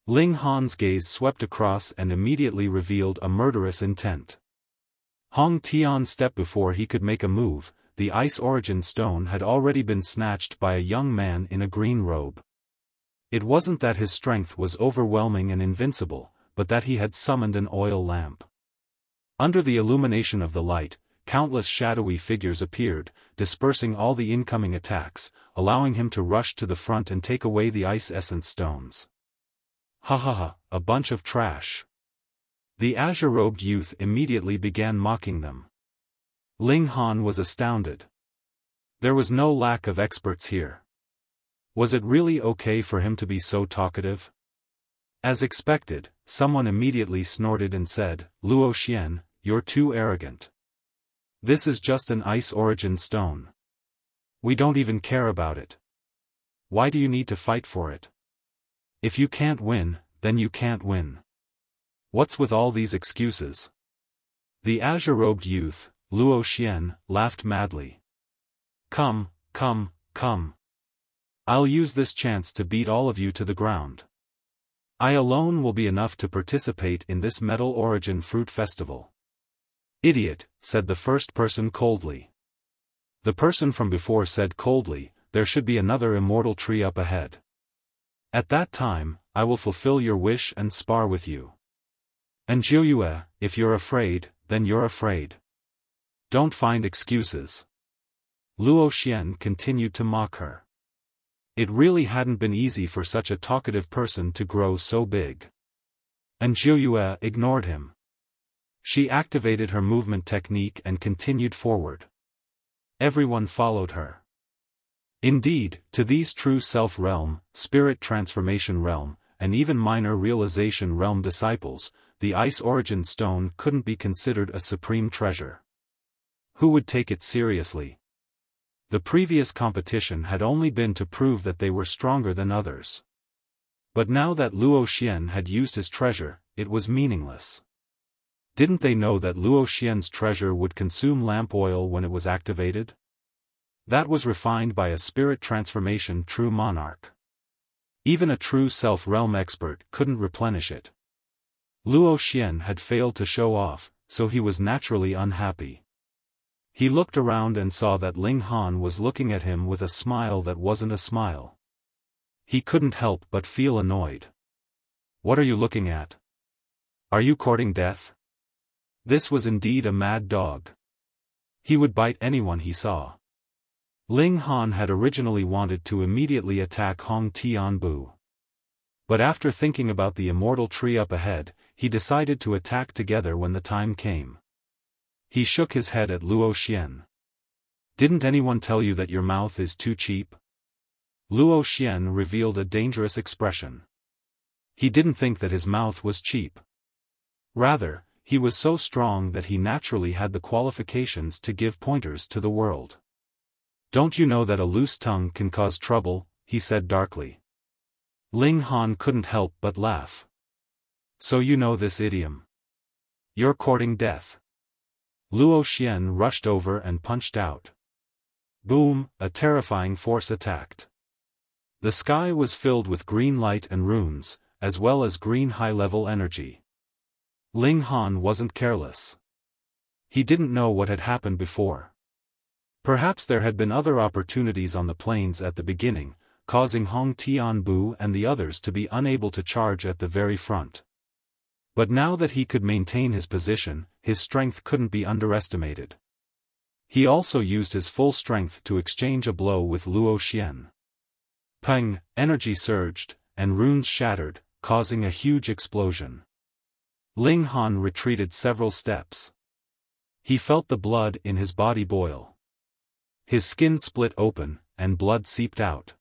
Ling Han's gaze swept across and immediately revealed a murderous intent. Hong Tian stepped before he could make a move. The ice origin stone had already been snatched by a young man in a green robe. It wasn't that his strength was overwhelming and invincible, but that he had summoned an oil lamp. Under the illumination of the light, countless shadowy figures appeared, dispersing all the incoming attacks, allowing him to rush to the front and take away the ice essence stones. Ha ha ha, a bunch of trash. The azure-robed youth immediately began mocking them. Ling Han was astounded. There was no lack of experts here. Was it really okay for him to be so talkative? As expected, someone immediately snorted and said, Luo Xian, you're too arrogant. This is just an ice origin stone. We don't even care about it. Why do you need to fight for it? If you can't win, then you can't win. What's with all these excuses? The azure-robed youth, Luo Xian, laughed madly. Come, come, come. I'll use this chance to beat all of you to the ground. I alone will be enough to participate in this Metal Origin Fruit Festival. Idiot, said the first person coldly. The person from before said coldly, there should be another immortal tree up ahead. At that time, I will fulfill your wish and spar with you. And Jiuyue, if you're afraid, then you're afraid. Don't find excuses. Luo Xian continued to mock her. It really hadn't been easy for such a talkative person to grow so big. And Jiuyue ignored him. She activated her movement technique and continued forward. Everyone followed her. Indeed, to these true self-realm, spirit transformation realm, and even minor realization realm disciples, the ice origin stone couldn't be considered a supreme treasure. Who would take it seriously? The previous competition had only been to prove that they were stronger than others. But now that Luo Xian had used his treasure, it was meaningless. Didn't they know that Luo Xian's treasure would consume lamp oil when it was activated? That was refined by a spirit transformation true monarch. Even a true self-realm expert couldn't replenish it. Luo Xian had failed to show off, so he was naturally unhappy. He looked around and saw that Ling Han was looking at him with a smile that wasn't a smile. He couldn't help but feel annoyed. What are you looking at? Are you courting death? This was indeed a mad dog. He would bite anyone he saw. Ling Han had originally wanted to immediately attack Hong Tianbu. But after thinking about the immortal tree up ahead, he decided to attack together when the time came. He shook his head at Luo Xian. Didn't anyone tell you that your mouth is too cheap? Luo Xian revealed a dangerous expression. He didn't think that his mouth was cheap. Rather, he was so strong that he naturally had the qualifications to give pointers to the world. Don't you know that a loose tongue can cause trouble? He said darkly. Ling Han couldn't help but laugh. So you know this idiom. You're courting death. Luo Xian rushed over and punched out. Boom, a terrifying force attacked. The sky was filled with green light and runes, as well as green high-level energy. Ling Han wasn't careless. He didn't know what had happened before. Perhaps there had been other opportunities on the plains at the beginning, causing Hong Tianbu and the others to be unable to charge at the very front. But now that he could maintain his position, his strength couldn't be underestimated. He also used his full strength to exchange a blow with Luo Xian. Peng, energy surged, and runes shattered, causing a huge explosion. Ling Han retreated several steps. He felt the blood in his body boil. His skin split open, and blood seeped out.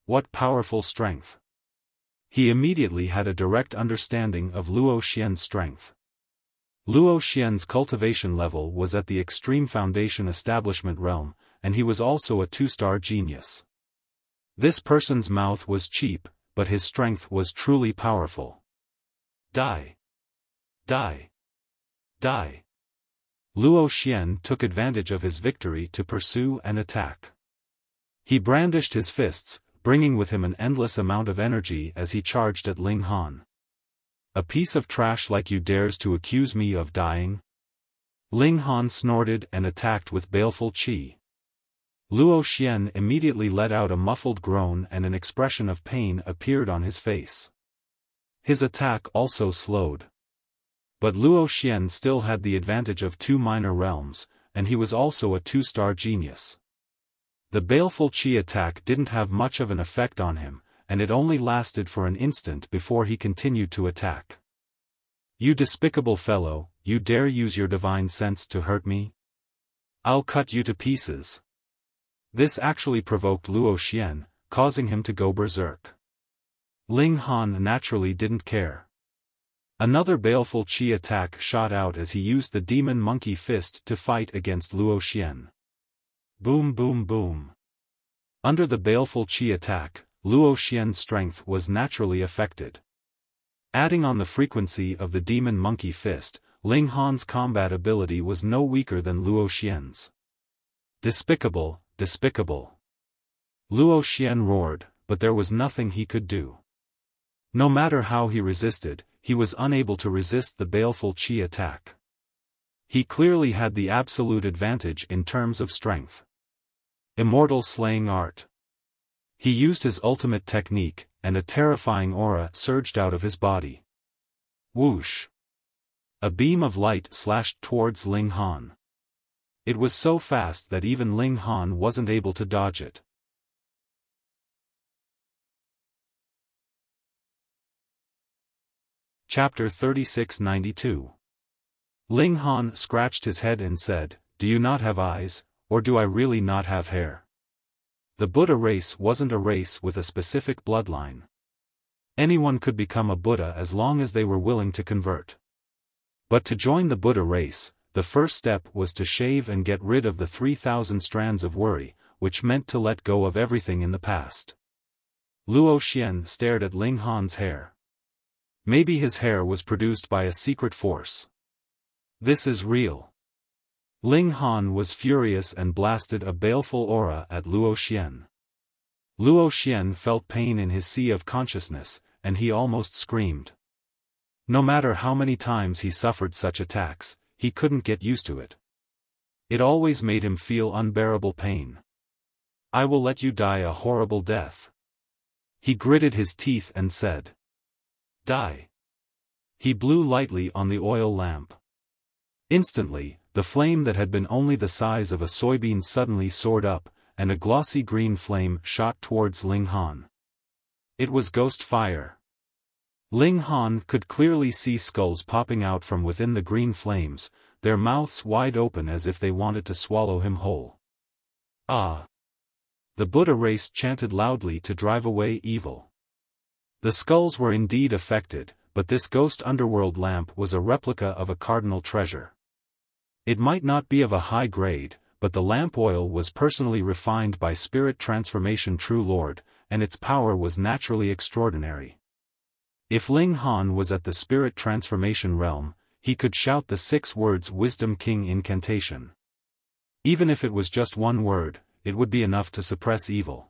What powerful strength! He immediately had a direct understanding of Luo Xian's strength. Luo Xian's cultivation level was at the extreme foundation establishment realm, and he was also a 2-star genius. This person's mouth was cheap, but his strength was truly powerful. Die! Die! Die! Luo Xian took advantage of his victory to pursue and attack. He brandished his fists, bringing with him an endless amount of energy as he charged at Ling Han. A piece of trash like you dares to accuse me of dying? Ling Han snorted and attacked with baleful qi. Luo Xian immediately let out a muffled groan and an expression of pain appeared on his face. His attack also slowed. But Luo Xian still had the advantage of 2 minor realms, and he was also a 2-star genius. The baleful qi attack didn't have much of an effect on him, and it only lasted for an instant before he continued to attack. You despicable fellow, you dare use your divine sense to hurt me? I'll cut you to pieces. This actually provoked Luo Xian, causing him to go berserk. Ling Han naturally didn't care. Another baleful qi attack shot out as he used the demon monkey fist to fight against Luo Xian. Boom boom boom. Under the baleful qi attack, Luo Xian's strength was naturally affected. Adding on the frequency of the demon monkey fist, Ling Han's combat ability was no weaker than Luo Xian's. Despicable, despicable. Luo Xian roared, but there was nothing he could do. No matter how he resisted, he was unable to resist the baleful qi attack. He clearly had the absolute advantage in terms of strength. Immortal slaying art. He used his ultimate technique, and a terrifying aura surged out of his body. Whoosh! A beam of light slashed towards Ling Han. It was so fast that even Ling Han wasn't able to dodge it. Chapter 3692. Ling Han scratched his head and said, "Do you not have eyes, or do I really not have hair?" The Buddha race wasn't a race with a specific bloodline. Anyone could become a Buddha as long as they were willing to convert. But to join the Buddha race, the first step was to shave and get rid of the 3,000 strands of worry, which meant to let go of everything in the past. Luo Xian stared at Ling Han's hair. Maybe his hair was produced by a secret force. This is real. Ling Han was furious and blasted a baleful aura at Luo Xian. Luo Xian felt pain in his sea of consciousness, and he almost screamed. No matter how many times he suffered such attacks, he couldn't get used to it. It always made him feel unbearable pain. I will let you die a horrible death. He gritted his teeth and said. Die. He blew lightly on the oil lamp. Instantly, the flame that had been only the size of a soybean suddenly soared up, and a glossy green flame shot towards Ling Han. It was ghost fire. Ling Han could clearly see skulls popping out from within the green flames, their mouths wide open as if they wanted to swallow him whole. Ah! The Buddha race chanted loudly to drive away evil. The skulls were indeed affected, but this ghost underworld lamp was a replica of a cardinal treasure. It might not be of a high grade, but the lamp oil was personally refined by Spirit Transformation True Lord, and its power was naturally extraordinary. If Ling Han was at the Spirit Transformation realm, he could shout the 6 words Wisdom King incantation. Even if it was just one word, it would be enough to suppress evil.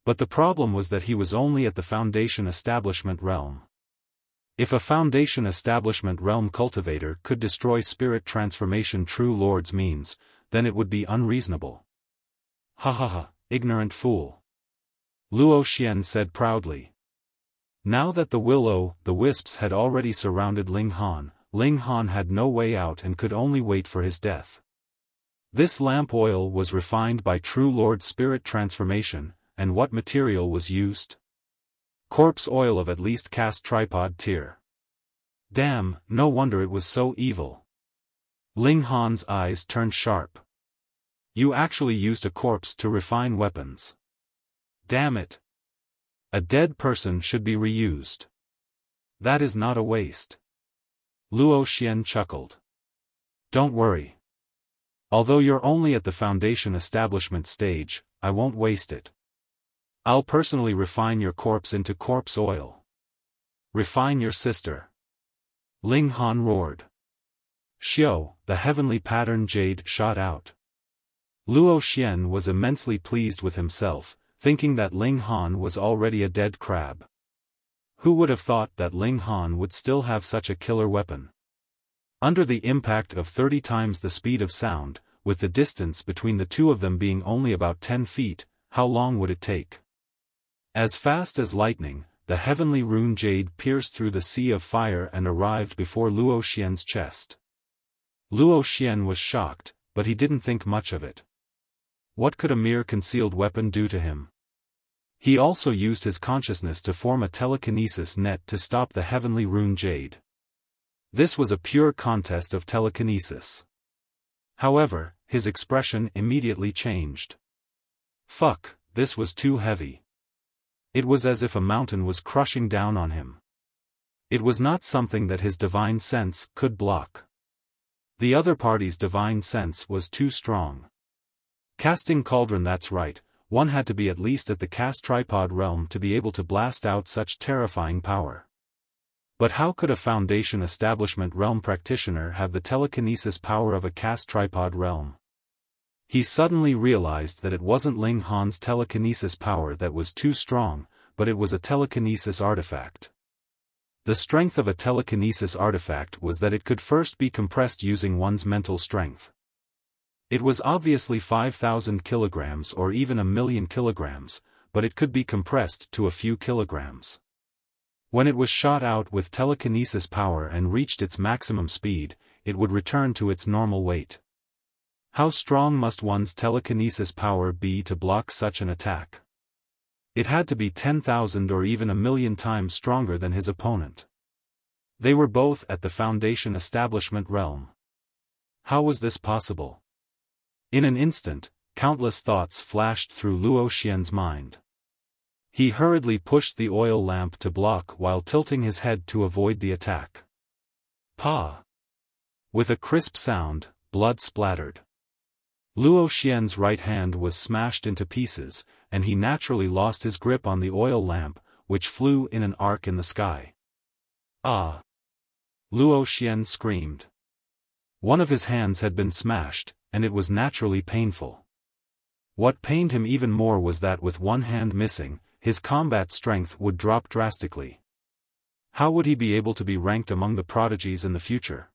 But the problem was that he was only at the Foundation Establishment realm. If a Foundation Establishment realm cultivator could destroy Spirit Transformation True Lord's means, then it would be unreasonable. Ha ha ha, ignorant fool. Luo Xian said proudly. Now that the will-o'-the-wisps had already surrounded Ling Han had no way out and could only wait for his death. This lamp oil was refined by True Lord Spirit Transformation, and what material was used? Corpse oil of at least caste tripod tier. Damn, no wonder it was so evil. Ling Han's eyes turned sharp. You actually used a corpse to refine weapons. Damn it. A dead person should be reused. That is not a waste. Luo Xian chuckled. Don't worry. Although you're only at the Foundation Establishment stage, I won't waste it. I'll personally refine your corpse into corpse oil. Refine your sister. Ling Han roared. Xiao, the heavenly pattern jade shot out. Luo Xian was immensely pleased with himself, thinking that Ling Han was already a dead crab. Who would have thought that Ling Han would still have such a killer weapon? Under the impact of 30 times the speed of sound, with the distance between the two of them being only about 10 feet, how long would it take? As fast as lightning, the heavenly rune jade pierced through the sea of fire and arrived before Luo Xian's chest. Luo Xian was shocked, but he didn't think much of it. What could a mere concealed weapon do to him? He also used his consciousness to form a telekinesis net to stop the heavenly rune jade. This was a pure contest of telekinesis. However, his expression immediately changed. Fuck, this was too heavy. It was as if a mountain was crushing down on him. It was not something that his divine sense could block. The other party's divine sense was too strong. Casting cauldron, that's right, one had to be at least at the caste tripod realm to be able to blast out such terrifying power. But how could a Foundation Establishment realm practitioner have the telekinesis power of a caste tripod realm? He suddenly realized that it wasn't Ling Han's telekinesis power that was too strong, but it was a telekinesis artifact. The strength of a telekinesis artifact was that it could first be compressed using one's mental strength. It was obviously 5,000 kilograms or even 1,000,000 kilograms, but it could be compressed to a few kilograms. When it was shot out with telekinesis power and reached its maximum speed, it would return to its normal weight. How strong must one's telekinesis power be to block such an attack? It had to be 10,000 or even 1,000,000 times stronger than his opponent. They were both at the Foundation Establishment realm. How was this possible? In an instant, countless thoughts flashed through Luo Xian's mind. He hurriedly pushed the oil lamp to block while tilting his head to avoid the attack. Pa! With a crisp sound, blood splattered. Luo Xian's right hand was smashed into pieces, and he naturally lost his grip on the oil lamp, which flew in an arc in the sky. Ah! Luo Xian screamed. One of his hands had been smashed, and it was naturally painful. What pained him even more was that with one hand missing, his combat strength would drop drastically. How would he be able to be ranked among the prodigies in the future?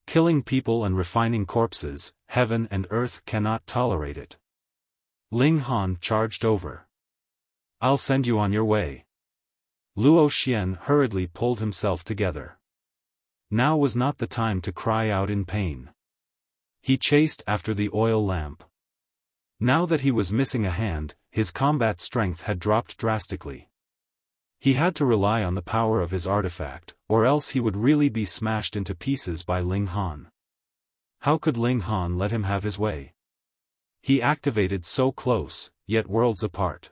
Killing people and refining corpses, heaven and earth cannot tolerate it. Ling Han charged over. I'll send you on your way. Luo Xian hurriedly pulled himself together. Now was not the time to cry out in pain. He chased after the oil lamp. Now that he was missing a hand, his combat strength had dropped drastically. He had to rely on the power of his artifact, or else he would really be smashed into pieces by Ling Han. How could Ling Han let him have his way? He activated so close, yet worlds apart.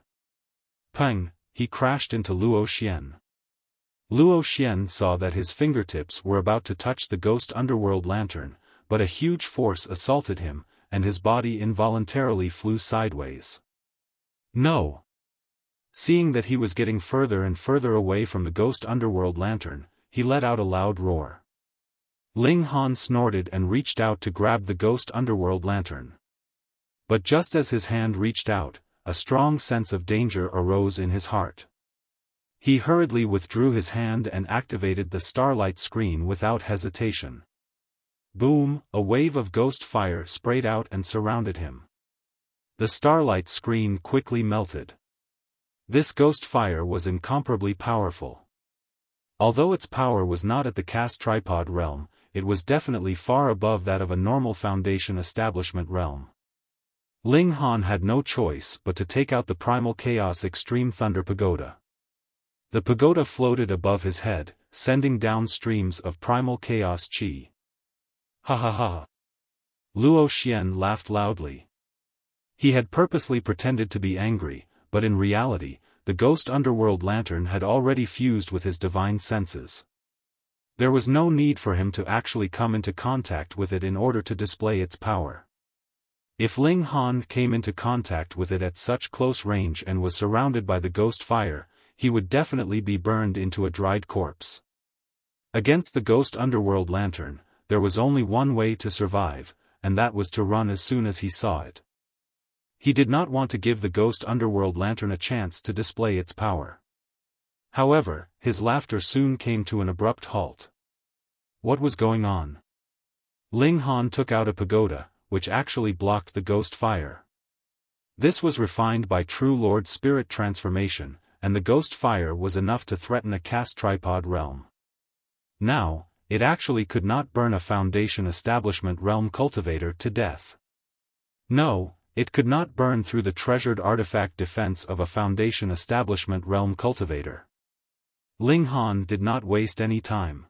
Peng! He crashed into Luo Xian. Luo Xian saw that his fingertips were about to touch the ghost underworld lantern, but a huge force assaulted him, and his body involuntarily flew sideways. No! Seeing that he was getting further and further away from the ghost underworld lantern, he let out a loud roar. Ling Han snorted and reached out to grab the ghost underworld lantern. But just as his hand reached out, a strong sense of danger arose in his heart. He hurriedly withdrew his hand and activated the starlight screen without hesitation. Boom! A wave of ghost fire sprayed out and surrounded him. The starlight screen quickly melted. This ghost fire was incomparably powerful. Although its power was not at the cast tripod realm, it was definitely far above that of a normal foundation establishment realm. Ling Han had no choice but to take out the Primal Chaos Extreme Thunder Pagoda. The pagoda floated above his head, sending down streams of primal chaos chi. Ha ha ha! Luo Xian laughed loudly. He had purposely pretended to be angry, but in reality, the ghost underworld lantern had already fused with his divine senses. There was no need for him to actually come into contact with it in order to display its power. If Ling Han came into contact with it at such close range and was surrounded by the ghost fire, he would definitely be burned into a dried corpse. Against the ghost underworld lantern, there was only one way to survive, and that was to run as soon as he saw it. He did not want to give the ghost underworld lantern a chance to display its power. However, his laughter soon came to an abrupt halt. What was going on? Ling Han took out a pagoda, which actually blocked the ghost fire. This was refined by True Lord Spirit transformation, and the ghost fire was enough to threaten a cast tripod realm. Now, it actually could not burn a foundation establishment realm cultivator to death. No, it could not burn through the treasured artifact defense of a foundation establishment realm cultivator. Ling Han did not waste any time.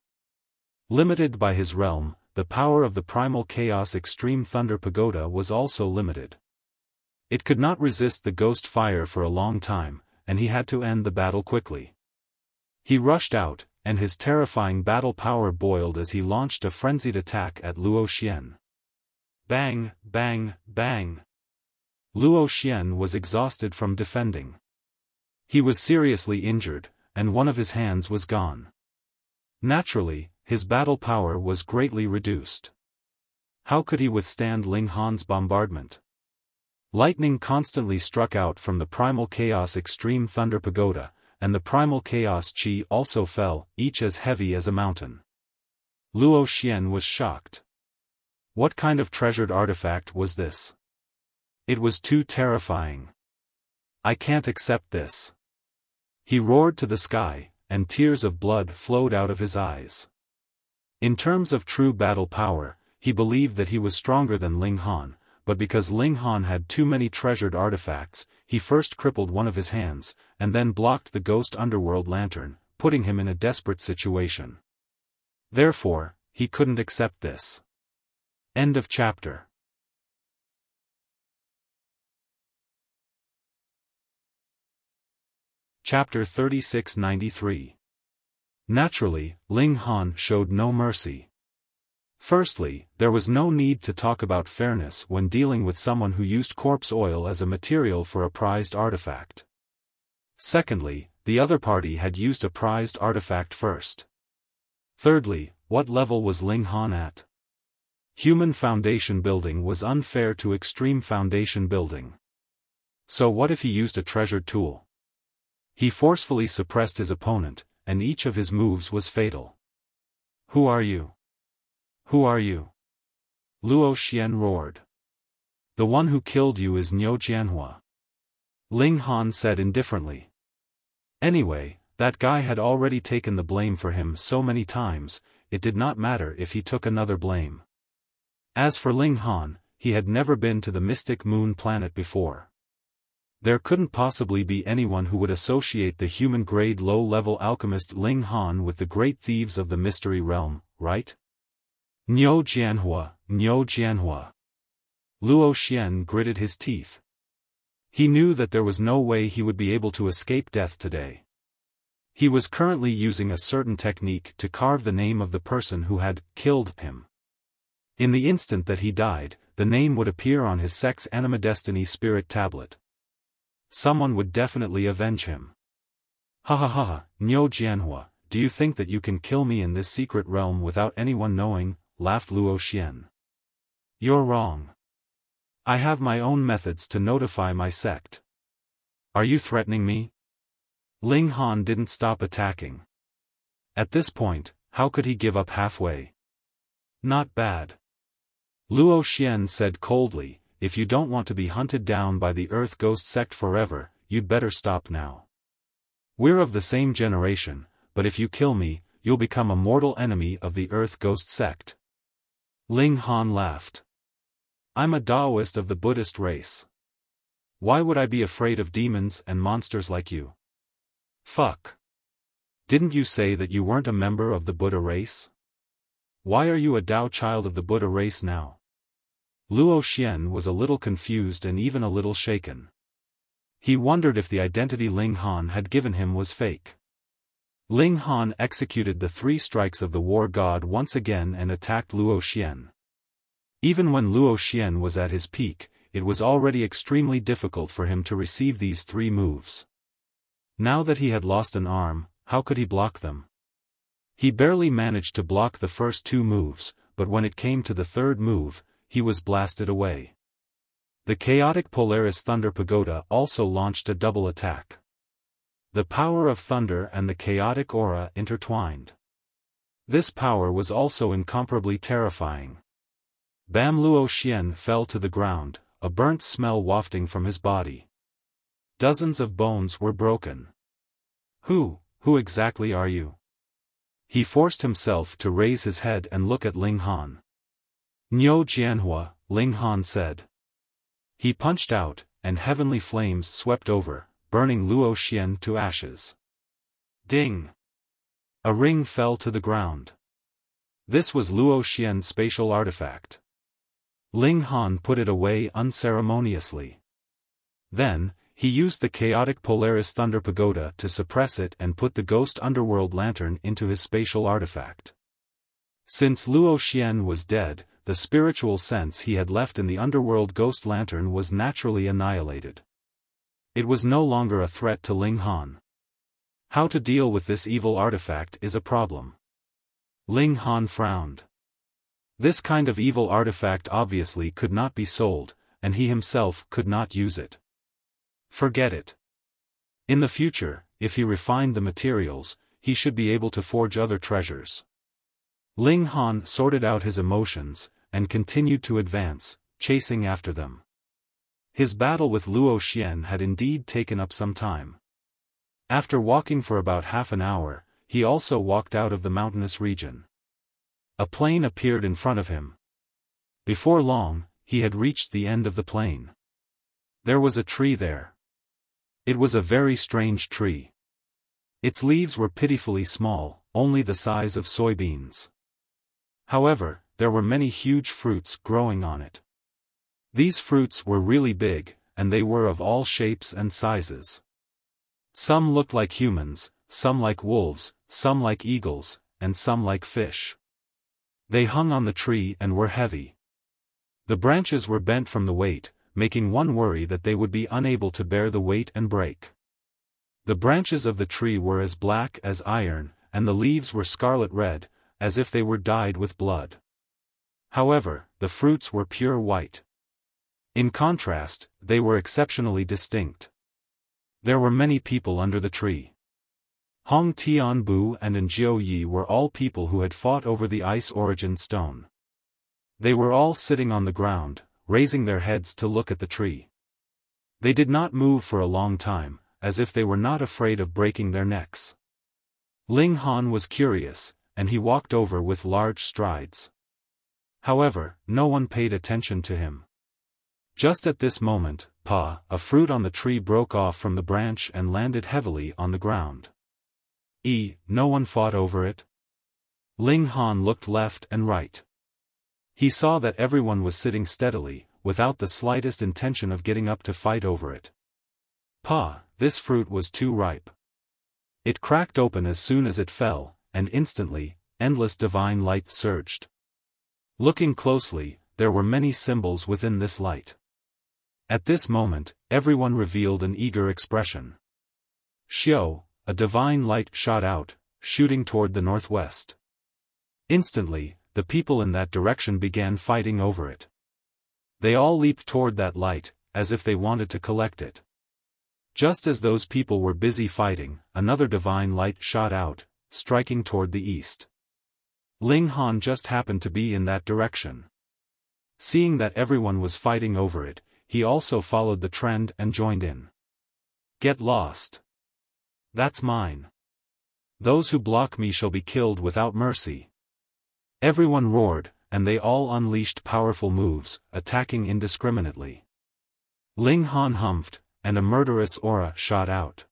Limited by his realm, the power of the Primal Chaos Extreme Thunder Pagoda was also limited. It could not resist the ghost fire for a long time, and he had to end the battle quickly. He rushed out, and his terrifying battle power boiled as he launched a frenzied attack at Luo Xian. Bang, bang, bang. Luo Xian was exhausted from defending. He was seriously injured, and one of his hands was gone. Naturally, his battle power was greatly reduced. How could he withstand Ling Han's bombardment? Lightning constantly struck out from the Primal Chaos Extreme Thunder Pagoda, and the Primal Chaos Chi also fell, each as heavy as a mountain. Luo Xian was shocked. What kind of treasured artifact was this? It was too terrifying. I can't accept this. He roared to the sky, and tears of blood flowed out of his eyes. In terms of true battle power, he believed that he was stronger than Ling Han, but because Ling Han had too many treasured artifacts, he first crippled one of his hands, and then blocked the ghost underworld lantern, putting him in a desperate situation. Therefore, he couldn't accept this. End of chapter. Chapter 3693. Naturally, Ling Han showed no mercy. Firstly, there was no need to talk about fairness when dealing with someone who used corpse oil as a material for a prized artifact. Secondly, the other party had used a prized artifact first. Thirdly, what level was Ling Han at? Human foundation building was unfair to extreme foundation building. So what if he used a treasured tool? He forcefully suppressed his opponent, and each of his moves was fatal. Who are you? Who are you? Luo Xian roared. The one who killed you is Niu Jianhua. Ling Han said indifferently. Anyway, that guy had already taken the blame for him so many times, it did not matter if he took another blame. As for Ling Han, he had never been to the mystic moon planet before. There couldn't possibly be anyone who would associate the human-grade low-level alchemist Ling Han with the great thieves of the mystery realm, right? Niu Jianhua, Niu Jianhua. Luo Xian gritted his teeth. He knew that there was no way he would be able to escape death today. He was currently using a certain technique to carve the name of the person who had killed him. In the instant that he died, the name would appear on his Sex Anima Destiny Spirit tablet. Someone would definitely avenge him. Ha ha ha, Niu Jianhua, do you think that you can kill me in this secret realm without anyone knowing? Laughed Luo Xian. You're wrong. I have my own methods to notify my sect. Are you threatening me? Ling Han didn't stop attacking. At this point, how could he give up halfway? Not bad. Luo Xian said coldly, if you don't want to be hunted down by the Earth Ghost sect forever, you'd better stop now. We're of the same generation, but if you kill me, you'll become a mortal enemy of the Earth Ghost sect. Ling Han laughed. I'm a Taoist of the Buddhist race. Why would I be afraid of demons and monsters like you? Fuck. Didn't you say that you weren't a member of the Buddha race? Why are you a Tao child of the Buddha race now? Luo Xian was a little confused and even a little shaken. He wondered if the identity Ling Han had given him was fake. Ling Han executed the 3 strikes of the war god once again and attacked Luo Xian. Even when Luo Xian was at his peak, it was already extremely difficult for him to receive these 3 moves. Now that he had lost an arm, how could he block them? He barely managed to block the first 2 moves, but when it came to the 3rd move, he was blasted away. The chaotic Polaris Thunder Pagoda also launched a double attack. The power of thunder and the chaotic aura intertwined. This power was also incomparably terrifying. Bam! Luo Xian fell to the ground, a burnt smell wafting from his body. Dozens of bones were broken. Who exactly are you? He forced himself to raise his head and look at Ling Han. Niu Jianhua, Ling Han said. He punched out, and heavenly flames swept over, burning Luo Xian to ashes. Ding! A ring fell to the ground. This was Luo Xian's spatial artifact. Ling Han put it away unceremoniously. Then, he used the chaotic Polaris Thunder Pagoda to suppress it and put the Ghost Underworld Lantern into his spatial artifact. Since Luo Xian was dead, the spiritual sense he had left in the Underworld Ghost Lantern was naturally annihilated. It was no longer a threat to Ling Han. How to deal with this evil artifact is a problem. Ling Han frowned. This kind of evil artifact obviously could not be sold, and he himself could not use it. Forget it. In the future, if he refined the materials, he should be able to forge other treasures. Ling Han sorted out his emotions, and continued to advance, chasing after them. His battle with Luo Xian had indeed taken up some time. After walking for about half an hour, he also walked out of the mountainous region. A plain appeared in front of him. Before long, he had reached the end of the plain. There was a tree there. It was a very strange tree. Its leaves were pitifully small, only the size of soybeans. However, there were many huge fruits growing on it. These fruits were really big, and they were of all shapes and sizes. Some looked like humans, some like wolves, some like eagles, and some like fish. They hung on the tree and were heavy. The branches were bent from the weight, making one worry that they would be unable to bear the weight and break. The branches of the tree were as black as iron, and the leaves were scarlet red, as if they were dyed with blood. However, the fruits were pure white. In contrast, they were exceptionally distinct. There were many people under the tree. Hong Tianbu and Jiao Yi were all people who had fought over the ice origin stone. They were all sitting on the ground, raising their heads to look at the tree. They did not move for a long time, as if they were not afraid of breaking their necks. Ling Han was curious, and he walked over with large strides. However, no one paid attention to him. Just at this moment, a fruit on the tree broke off from the branch and landed heavily on the ground. No one fought over it? Ling Han looked left and right. He saw that everyone was sitting steadily, without the slightest intention of getting up to fight over it. This fruit was too ripe. It cracked open as soon as it fell, and instantly, endless divine light surged. Looking closely, there were many symbols within this light. At this moment, everyone revealed an eager expression. Xiao, a divine light shot out, shooting toward the northwest. Instantly, the people in that direction began fighting over it. They all leaped toward that light, as if they wanted to collect it. Just as those people were busy fighting, another divine light shot out, striking toward the east. Ling Han just happened to be in that direction. Seeing that everyone was fighting over it, he also followed the trend and joined in. Get lost. That's mine. Those who block me shall be killed without mercy. Everyone roared, and they all unleashed powerful moves, attacking indiscriminately. Ling Han humphed, and a murderous aura shot out.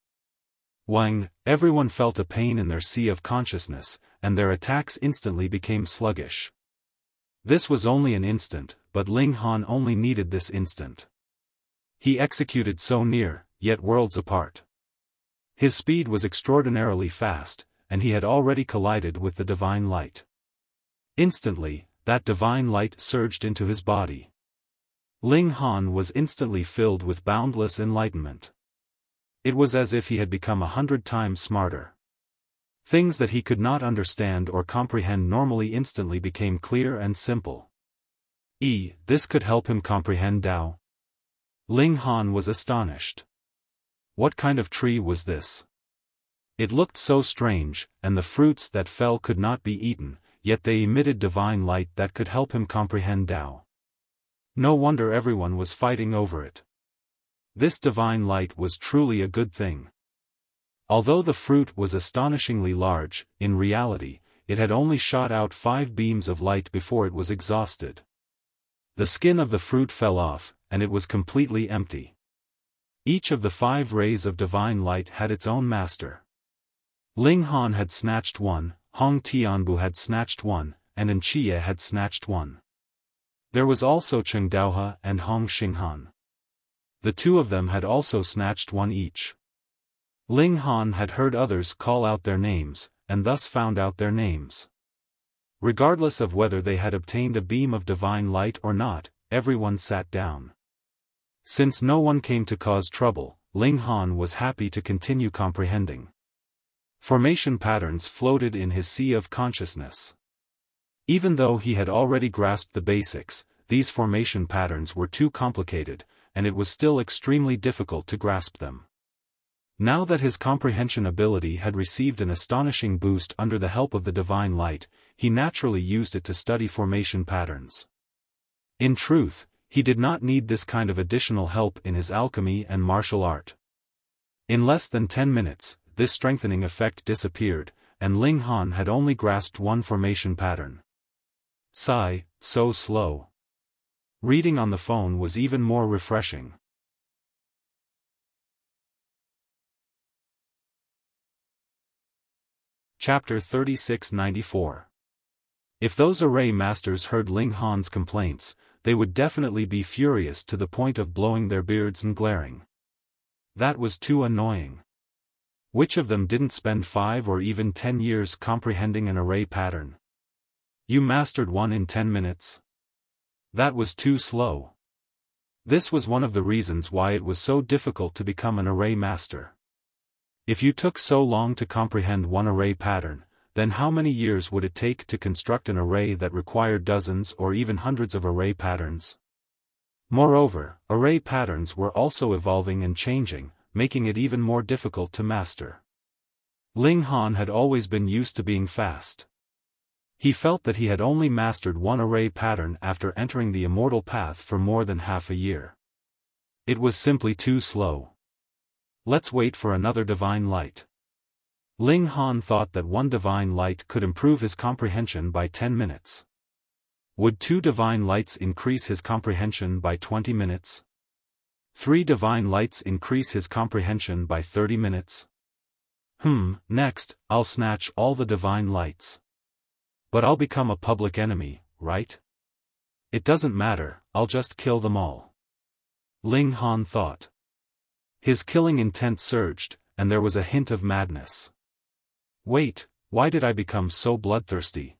Wang, everyone felt a pain in their sea of consciousness, and their attacks instantly became sluggish. This was only an instant, but Ling Han only needed this instant. He executed so near, yet worlds apart. His speed was extraordinarily fast, and he had already collided with the divine light. Instantly, that divine light surged into his body. Ling Han was instantly filled with boundless enlightenment. It was as if he had become 100 times smarter. Things that he could not understand or comprehend normally instantly became clear and simple. This could help him comprehend Tao. Ling Han was astonished. What kind of tree was this? It looked so strange, and the fruits that fell could not be eaten, yet they emitted divine light that could help him comprehend Tao. No wonder everyone was fighting over it. This divine light was truly a good thing. Although the fruit was astonishingly large, in reality, it had only shot out 5 beams of light before it was exhausted. The skin of the fruit fell off, and it was completely empty. Each of the 5 rays of divine light had its own master. Ling Han had snatched one, Hong Tianbu had snatched one, and Wuxia had snatched one. There was also Cheng Daohe and Hong Xinghan. The 2 of them had also snatched one each. Ling Han had heard others call out their names, and thus found out their names. Regardless of whether they had obtained a beam of divine light or not, everyone sat down. Since no one came to cause trouble, Ling Han was happy to continue comprehending. Formation patterns floated in his sea of consciousness. Even though he had already grasped the basics, these formation patterns were too complicated, and it was still extremely difficult to grasp them. Now that his comprehension ability had received an astonishing boost under the help of the divine light, he naturally used it to study formation patterns. In truth, he did not need this kind of additional help in his alchemy and martial art. In less than 10 minutes, this strengthening effect disappeared, and Ling Han had only grasped one formation pattern. Sigh, so slow. Reading on the phone was even more refreshing. Chapter 3694. If those array masters heard Ling Han's complaints, they would definitely be furious to the point of blowing their beards and glaring. That was too annoying. Which of them didn't spend 5 or even 10 years comprehending an array pattern? You mastered one in 10 minutes? That was too slow. This was one of the reasons why it was so difficult to become an array master. If you took so long to comprehend one array pattern, then how many years would it take to construct an array that required dozens or even hundreds of array patterns? Moreover, array patterns were also evolving and changing, making it even more difficult to master. Ling Han had always been used to being fast. He felt that he had only mastered one array pattern after entering the immortal path for more than half a year. It was simply too slow. Let's wait for another divine light. Ling Han thought that one divine light could improve his comprehension by 10 minutes. Would 2 divine lights increase his comprehension by 20 minutes? 3 divine lights increase his comprehension by 30 minutes? Next, I'll snatch all the divine lights. But I'll become a public enemy, right? It doesn't matter, I'll just kill them all. Ling Han thought. His killing intent surged, and there was a hint of madness. Wait, why did I become so bloodthirsty?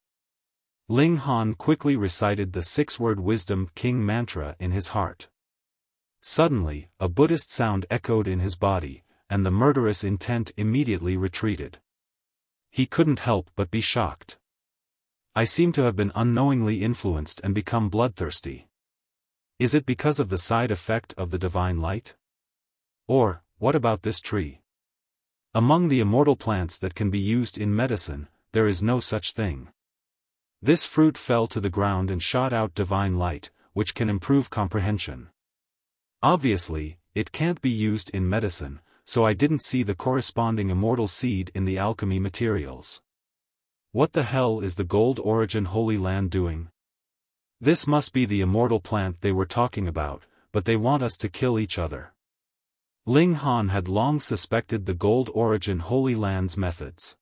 Ling Han quickly recited the 6-word Wisdom King mantra in his heart. Suddenly, a Buddhist sound echoed in his body, and the murderous intent immediately retreated. He couldn't help but be shocked. I seem to have been unknowingly influenced and become bloodthirsty. Is it because of the side effect of the divine light? Or, what about this tree? Among the immortal plants that can be used in medicine, there is no such thing. This fruit fell to the ground and shot out divine light, which can improve comprehension. Obviously, it can't be used in medicine, so I didn't see the corresponding immortal seed in the alchemy materials. What the hell is the Gold Origin Holy Land doing? This must be the immortal plant they were talking about, but they want us to kill each other. Ling Han had long suspected the Gold Origin Holy Land's methods.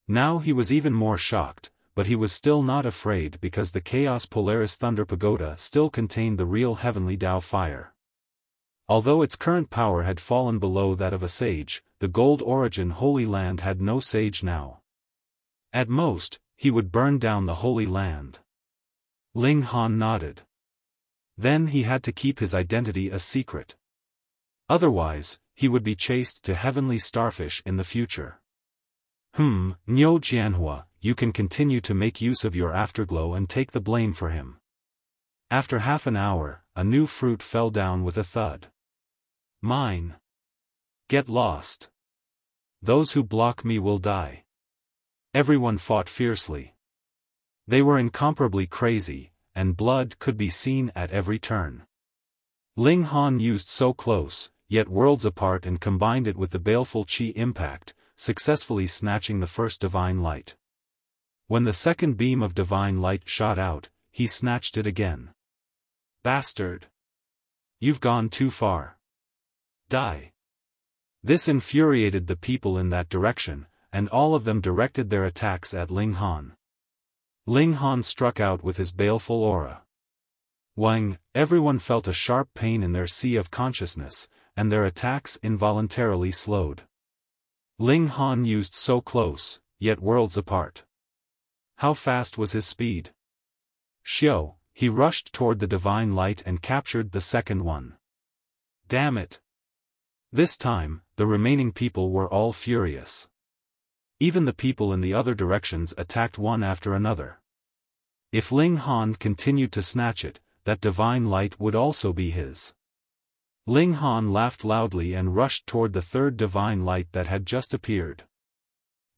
Now he was even more shocked, but he was still not afraid because the Chaos Polaris Thunder Pagoda still contained the real heavenly Tao fire. Although its current power had fallen below that of a sage, the Gold Origin Holy Land had no sage now. At most, he would burn down the Holy Land. Ling Han nodded. Then he had to keep his identity a secret. Otherwise, he would be chased to heavenly starfish in the future. Niu Jianhua, you can continue to make use of your afterglow and take the blame for him. After half an hour, a new fruit fell down with a thud. Mine. Get lost. Those who block me will die. Everyone fought fiercely. They were incomparably crazy, and blood could be seen at every turn. Ling Han used so close, yet worlds apart, and combined it with the baleful Qi impact, successfully snatching the first divine light. When the second beam of divine light shot out, he snatched it again. Bastard! You've gone too far. Die! This infuriated the people in that direction, and all of them directed their attacks at Ling Han. Ling Han struck out with his baleful aura. Wang, everyone felt a sharp pain in their sea of consciousness, and their attacks involuntarily slowed. Ling Han used so close, yet worlds apart. How fast was his speed? Xiao, he rushed toward the divine light and captured the second one. Damn it! This time, the remaining people were all furious. Even the people in the other directions attacked one after another. If Ling Han continued to snatch it, that divine light would also be his. Ling Han laughed loudly and rushed toward the third divine light that had just appeared.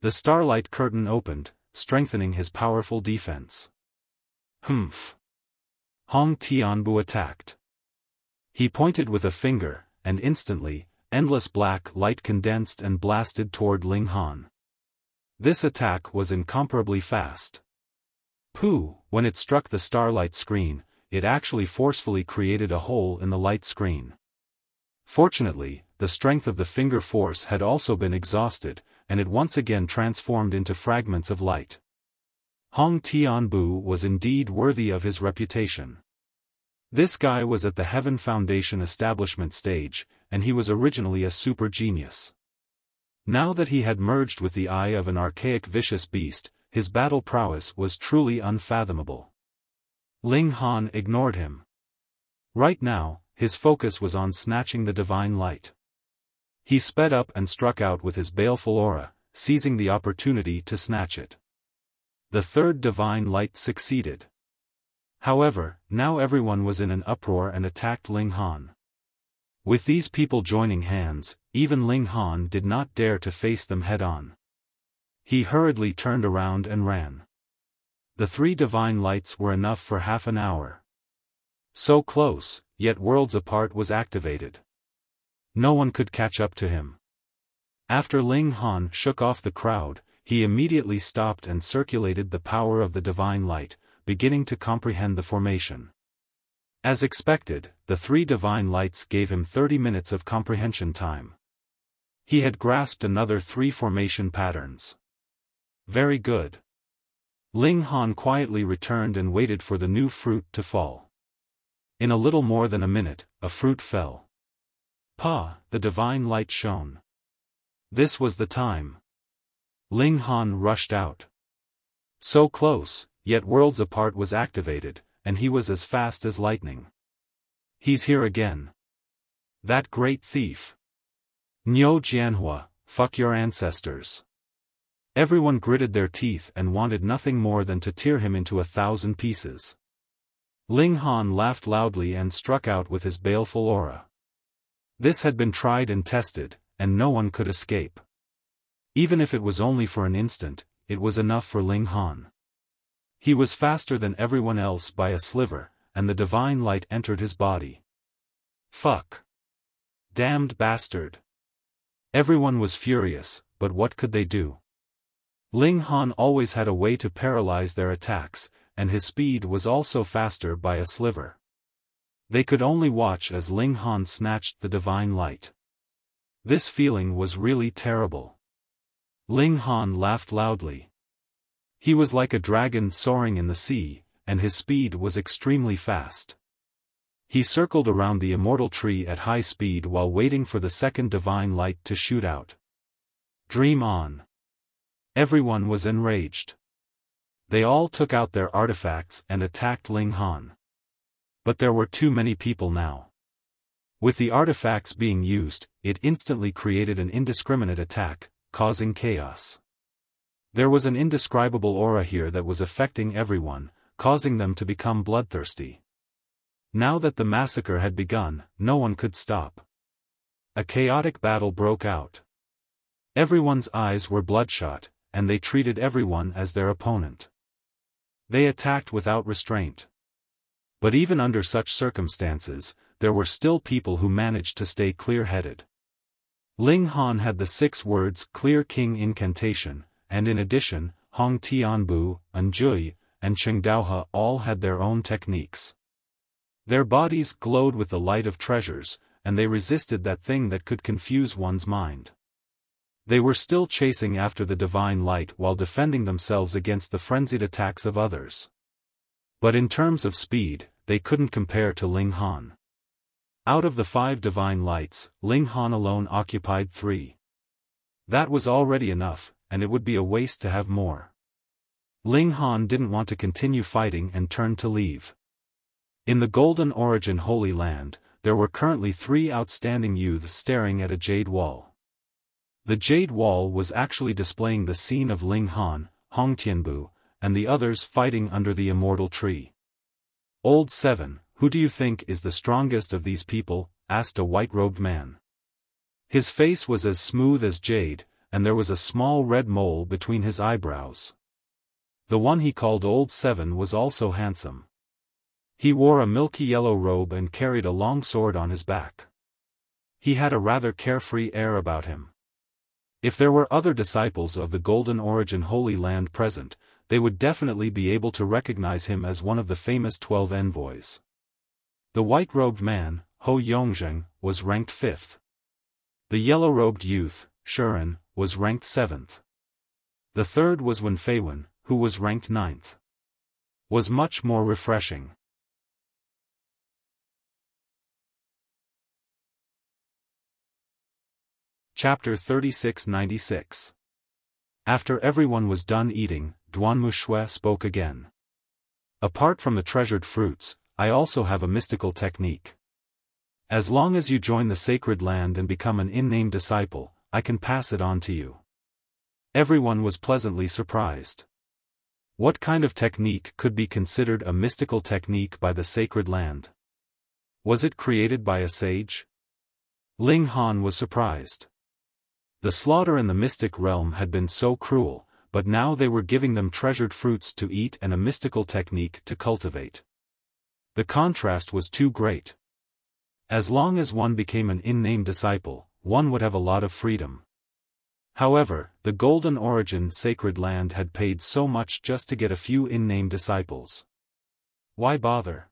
The starlight curtain opened, strengthening his powerful defense. Humph! Hong Tianbu attacked. He pointed with a finger, and instantly, endless black light condensed and blasted toward Ling Han. This attack was incomparably fast. Pooh, when it struck the starlight screen, it actually forcefully created a hole in the light screen. Fortunately, the strength of the finger force had also been exhausted, and it once again transformed into fragments of light. Hong Tianbu was indeed worthy of his reputation. This guy was at the Heaven Foundation establishment stage, and he was originally a super genius. Now that he had merged with the eye of an archaic vicious beast, his battle prowess was truly unfathomable. Ling Han ignored him. Right now, his focus was on snatching the divine light. He sped up and struck out with his baleful aura, seizing the opportunity to snatch it. The third divine light succeeded. However, now everyone was in an uproar and attacked Ling Han. With these people joining hands, even Ling Han did not dare to face them head-on. He hurriedly turned around and ran. The three divine lights were enough for half an hour. So close, yet worlds apart was activated. No one could catch up to him. After Ling Han shook off the crowd, he immediately stopped and circulated the power of the divine light, beginning to comprehend the formation. As expected, the three divine lights gave him 30 minutes of comprehension time. He had grasped another 3 formation patterns. Very good. Ling Han quietly returned and waited for the new fruit to fall. In a little more than a minute, a fruit fell. Pa, the divine light shone. This was the time. Ling Han rushed out. So close, yet worlds apart was activated, and he was as fast as lightning. He's here again. That great thief. Niu Jianhua, fuck your ancestors. Everyone gritted their teeth and wanted nothing more than to tear him into 1,000 pieces. Ling Han laughed loudly and struck out with his baleful aura. This had been tried and tested, and no one could escape. Even if it was only for an instant, it was enough for Ling Han. He was faster than everyone else by a sliver, and the divine light entered his body. Fuck. Damned bastard. Everyone was furious, but what could they do? Ling Han always had a way to paralyze their attacks, and his speed was also faster by a sliver. They could only watch as Ling Han snatched the divine light. This feeling was really terrible. Ling Han laughed loudly. He was like a dragon soaring in the sea, and his speed was extremely fast. He circled around the immortal tree at high speed while waiting for the second divine light to shoot out. Dream on. Everyone was enraged. They all took out their artifacts and attacked Ling Han. But there were too many people now. With the artifacts being used, it instantly created an indiscriminate attack, causing chaos. There was an indescribable aura here that was affecting everyone, causing them to become bloodthirsty. Now that the massacre had begun, no one could stop. A chaotic battle broke out. Everyone's eyes were bloodshot, and they treated everyone as their opponent. They attacked without restraint. But even under such circumstances, there were still people who managed to stay clear-headed. Ling Han had the 6 words Clear King incantation, and in addition, Hong Tianbu, Anjui, and Chengdaohe all had their own techniques. Their bodies glowed with the light of treasures, and they resisted that thing that could confuse one's mind. They were still chasing after the divine light while defending themselves against the frenzied attacks of others. But in terms of speed, they couldn't compare to Ling Han. Out of the 5 divine lights, Ling Han alone occupied 3. That was already enough, and it would be a waste to have more. Ling Han didn't want to continue fighting and turned to leave. In the Golden Origin Holy Land, there were currently 3 outstanding youths staring at a jade wall. The jade wall was actually displaying the scene of Ling Han, Hong Tianbu, and the others fighting under the immortal tree. Old 7, who do you think is the strongest of these people? Asked a white-robed man. His face was as smooth as jade, and there was a small red mole between his eyebrows. The one he called Old 7 was also handsome. He wore a milky yellow robe and carried a long sword on his back. He had a rather carefree air about him. If there were other disciples of the Golden Origin Holy Land present, they would definitely be able to recognize him as one of the famous 12 envoys. The white-robed man, Ho Yongzheng, was ranked 5th. The yellow-robed youth, Shuren, was ranked 7th. The third was Wen Feiwen, who was ranked 9th. Was much more refreshing. Chapter 3696. After everyone was done eating, Duanmu spoke again. Apart from the treasured fruits, I also have a mystical technique. As long as you join the sacred land and become an in-name disciple, I can pass it on to you. Everyone was pleasantly surprised. What kind of technique could be considered a mystical technique by the sacred land? Was it created by a sage? Ling Han was surprised. The slaughter in the mystic realm had been so cruel, but now they were giving them treasured fruits to eat and a mystical technique to cultivate. The contrast was too great. As long as one became an in-name disciple, one would have a lot of freedom. However, the Golden Origin sacred land had paid so much just to get a few in-name disciples. Why bother?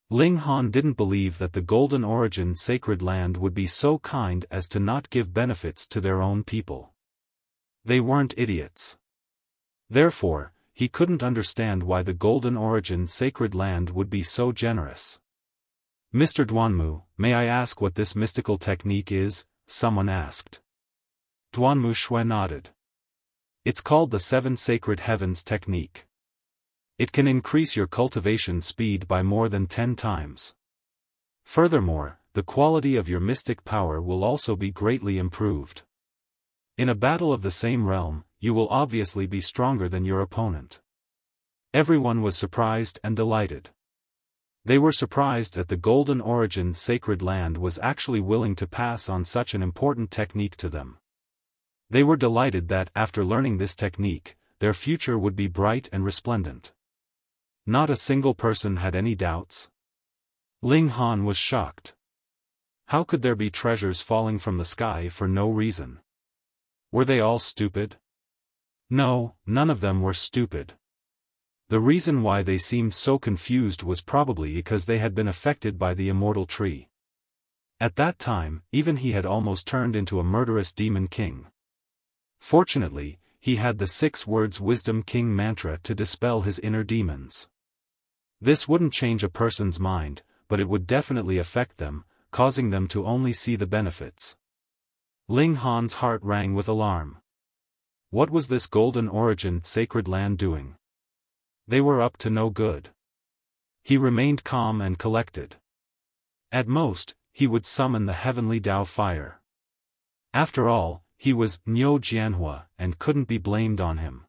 Ling Han didn't believe that the Golden Origin sacred land would be so kind as to not give benefits to their own people. They weren't idiots. Therefore, he couldn't understand why the Golden Origin sacred land would be so generous. Mr. Duanmu, may I ask what this mystical technique is? Someone asked. Duanmu nodded. It's called the Seven Sacred Heavens technique. It can increase your cultivation speed by more than 10 times. Furthermore, the quality of your mystic power will also be greatly improved. In a battle of the same realm, you will obviously be stronger than your opponent. Everyone was surprised and delighted. They were surprised that the Golden Origin sacred land was actually willing to pass on such an important technique to them. They were delighted that, after learning this technique, their future would be bright and resplendent. Not a single person had any doubts. Ling Han was shocked. How could there be treasures falling from the sky for no reason? Were they all stupid? No, none of them were stupid. The reason why they seemed so confused was probably because they had been affected by the immortal tree. At that time, even he had almost turned into a murderous demon king. Fortunately, he had the 6 words Wisdom King mantra to dispel his inner demons. This wouldn't change a person's mind, but it would definitely affect them, causing them to only see the benefits. Ling Han's heart rang with alarm. What was this Golden Origin sacred land doing? They were up to no good. He remained calm and collected. At most, he would summon the heavenly Dao fire. After all, he was Niu Jianhua and couldn't be blamed on him.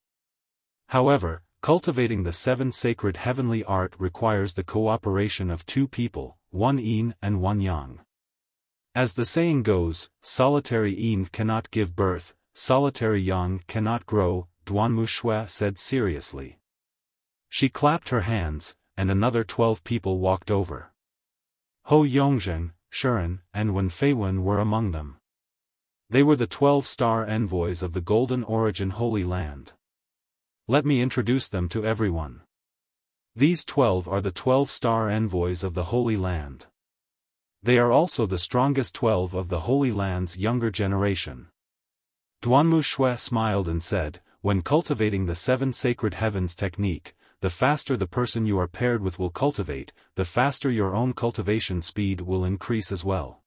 However, cultivating the 7 sacred heavenly art requires the cooperation of 2 people, one yin and one yang. As the saying goes, solitary yin cannot give birth, solitary yang cannot grow, Duanmu said seriously. She clapped her hands, and another 12 people walked over. Ho Yongzheng, Shiren, and Wen Feiwen were among them. They were the 12-star envoys of the Golden Origin Holy Land. Let me introduce them to everyone. These 12 are the 12-star envoys of the Holy Land. They are also the strongest 12 of the Holy Land's younger generation. Duanmu smiled and said, when cultivating the 7 sacred heavens technique, the faster the person you are paired with will cultivate, the faster your own cultivation speed will increase as well.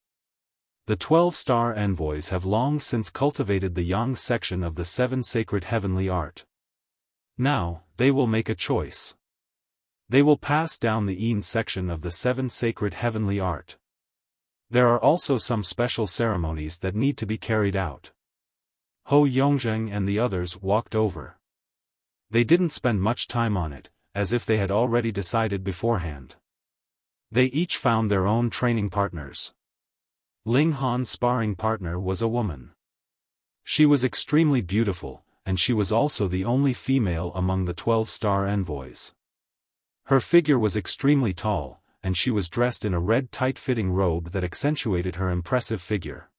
The 12-star envoys have long since cultivated the yang section of the 7 sacred heavenly art. Now, they will make a choice. They will pass down the yin section of the 7 sacred heavenly art. There are also some special ceremonies that need to be carried out. Ho Yongzheng and the others walked over. They didn't spend much time on it, as if they had already decided beforehand. They each found their own training partners. Ling Han's sparring partner was a woman. She was extremely beautiful, and she was also the only female among the 12-star envoys. Her figure was extremely tall, and she was dressed in a red tight-fitting robe that accentuated her impressive figure.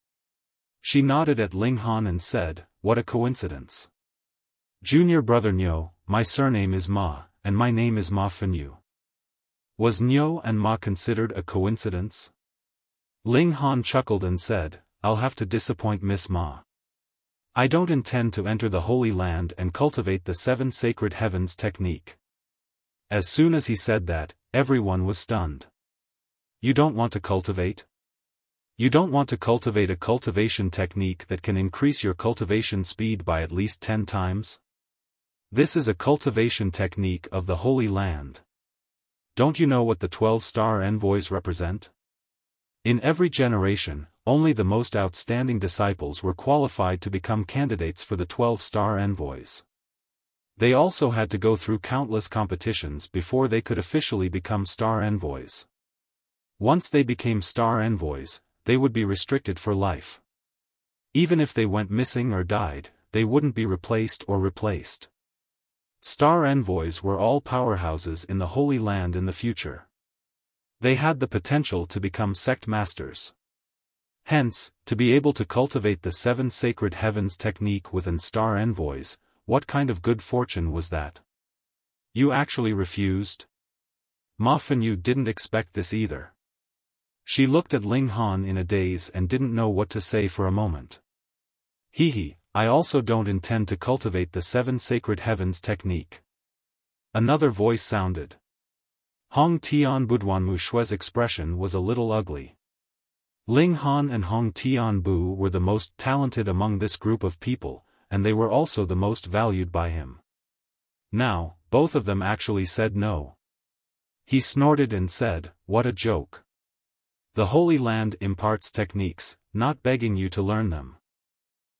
She nodded at Ling Han and said, "What a coincidence. Junior brother Niu, my surname is Ma, and my name is Ma Fenyu." Was Niu and Ma considered a coincidence? Ling Han chuckled and said, "I'll have to disappoint Miss Ma. I don't intend to enter the Holy Land and cultivate the 7 sacred heavens technique." As soon as he said that, everyone was stunned. "You don't want to cultivate? You don't want to cultivate a cultivation technique that can increase your cultivation speed by at least 10 times? This is a cultivation technique of the Holy Land. Don't you know what the 12-star envoys represent? In every generation, only the most outstanding disciples were qualified to become candidates for the 12-star envoys. They also had to go through countless competitions before they could officially become star envoys. Once they became star envoys, they would be restricted for life. Even if they went missing or died, they wouldn't be replaced. Star envoys were all powerhouses in the Holy Land in the future. They had the potential to become sect masters. Hence, to be able to cultivate the 7 sacred heavens technique within star envoys, what kind of good fortune was that? You actually refused? Ma Fenyu didn't expect this either. She looked at Ling Han in a daze and didn't know what to say for a moment. I also don't intend to cultivate the 7 sacred heavens technique. Another voice sounded. Hong Tianbu Duanmu Shui's expression was a little ugly. Ling Han and Hong Tianbu were the most talented among this group of people, and they were also the most valued by him. Now, both of them actually said no. He snorted and said, "What a joke. The Holy Land imparts techniques, not begging you to learn them."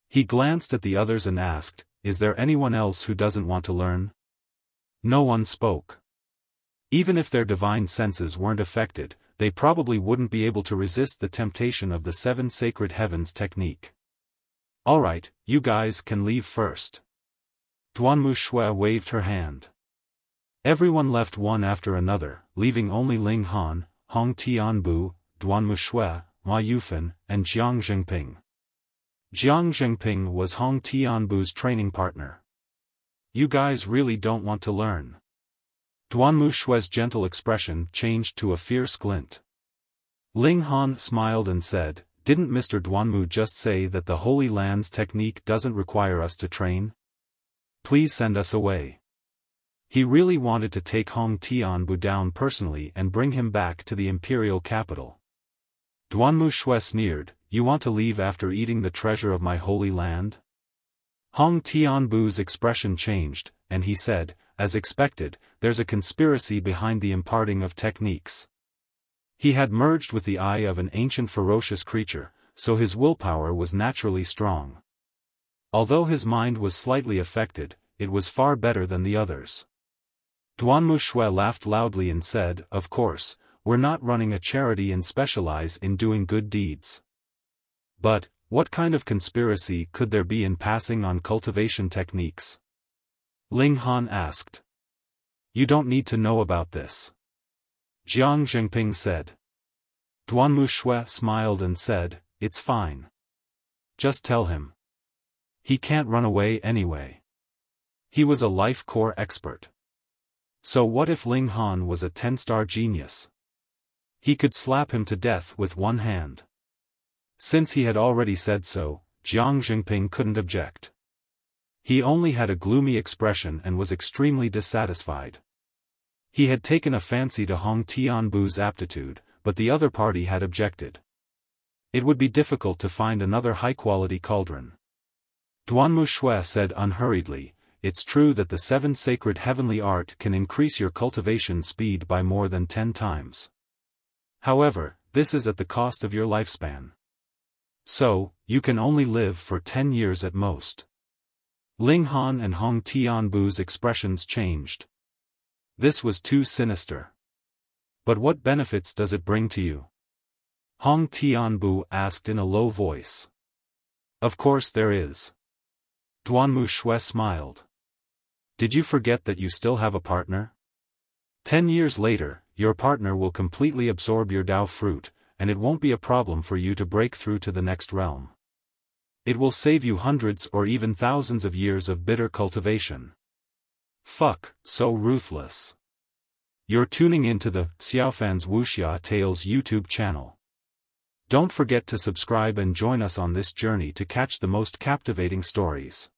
He glanced at the others and asked, "Is there anyone else who doesn't want to learn?" No one spoke. Even if their divine senses weren't affected, they probably wouldn't be able to resist the temptation of the 7 sacred heavens technique. "Alright, you guys can leave first." Duanmu Shui waved her hand. Everyone left one after another, leaving only Ling Han, Hong Tianbu, Duanmu Shui, Ma Yufan, and Jiang Jingping. Jiang Jingping was Hong Tianbu's training partner. "You guys really don't want to learn?" Duanmu Shui's gentle expression changed to a fierce glint. Ling Han smiled and said, "Didn't Mr. Duanmu just say that the Holy Land's technique doesn't require us to train? Please send us away." He really wanted to take Hong Tianbu down personally and bring him back to the imperial capital. Duanmu Shui sneered, "You want to leave after eating the treasure of my Holy Land?" Hong Tianbu's expression changed, and he said, "As expected, there's a conspiracy behind the imparting of techniques." He had merged with the eye of an ancient ferocious creature, so his willpower was naturally strong. Although his mind was slightly affected, it was far better than the others. Duanmu Shui laughed loudly and said, "Of course, we're not running a charity and specialize in doing good deeds." "But, what kind of conspiracy could there be in passing on cultivation techniques?" Ling Han asked. "You don't need to know about this," Jiang Jingping said. Duanmu Shui smiled and said, "It's fine. Just tell him. He can't run away anyway. He was a life core expert. So what if Ling Han was a 10-star genius? He could slap him to death with one hand." Since he had already said so, Jiang Jingping couldn't object. He only had a gloomy expression and was extremely dissatisfied. He had taken a fancy to Hong Tianbu's aptitude, but the other party had objected. It would be difficult to find another high-quality cauldron. Duanmu Shui said unhurriedly, "It's true that the 7 sacred heavenly art can increase your cultivation speed by more than 10 times. However, this is at the cost of your lifespan. So, you can only live for 10 years at most." Ling Han and Hong Tianbu's expressions changed. This was too sinister. "But what benefits does it bring to you?" Hong Tianbu asked in a low voice. "Of course there is." Duanmu Shui smiled. "Did you forget that you still have a partner? 10 years later, your partner will completely absorb your Dao fruit, and it won't be a problem for you to break through to the next realm. It will save you hundreds or even thousands of years of bitter cultivation." Fuck, so ruthless. You're tuning into the Xiaofan's Wuxia Tales YouTube channel. Don't forget to subscribe and join us on this journey to catch the most captivating stories.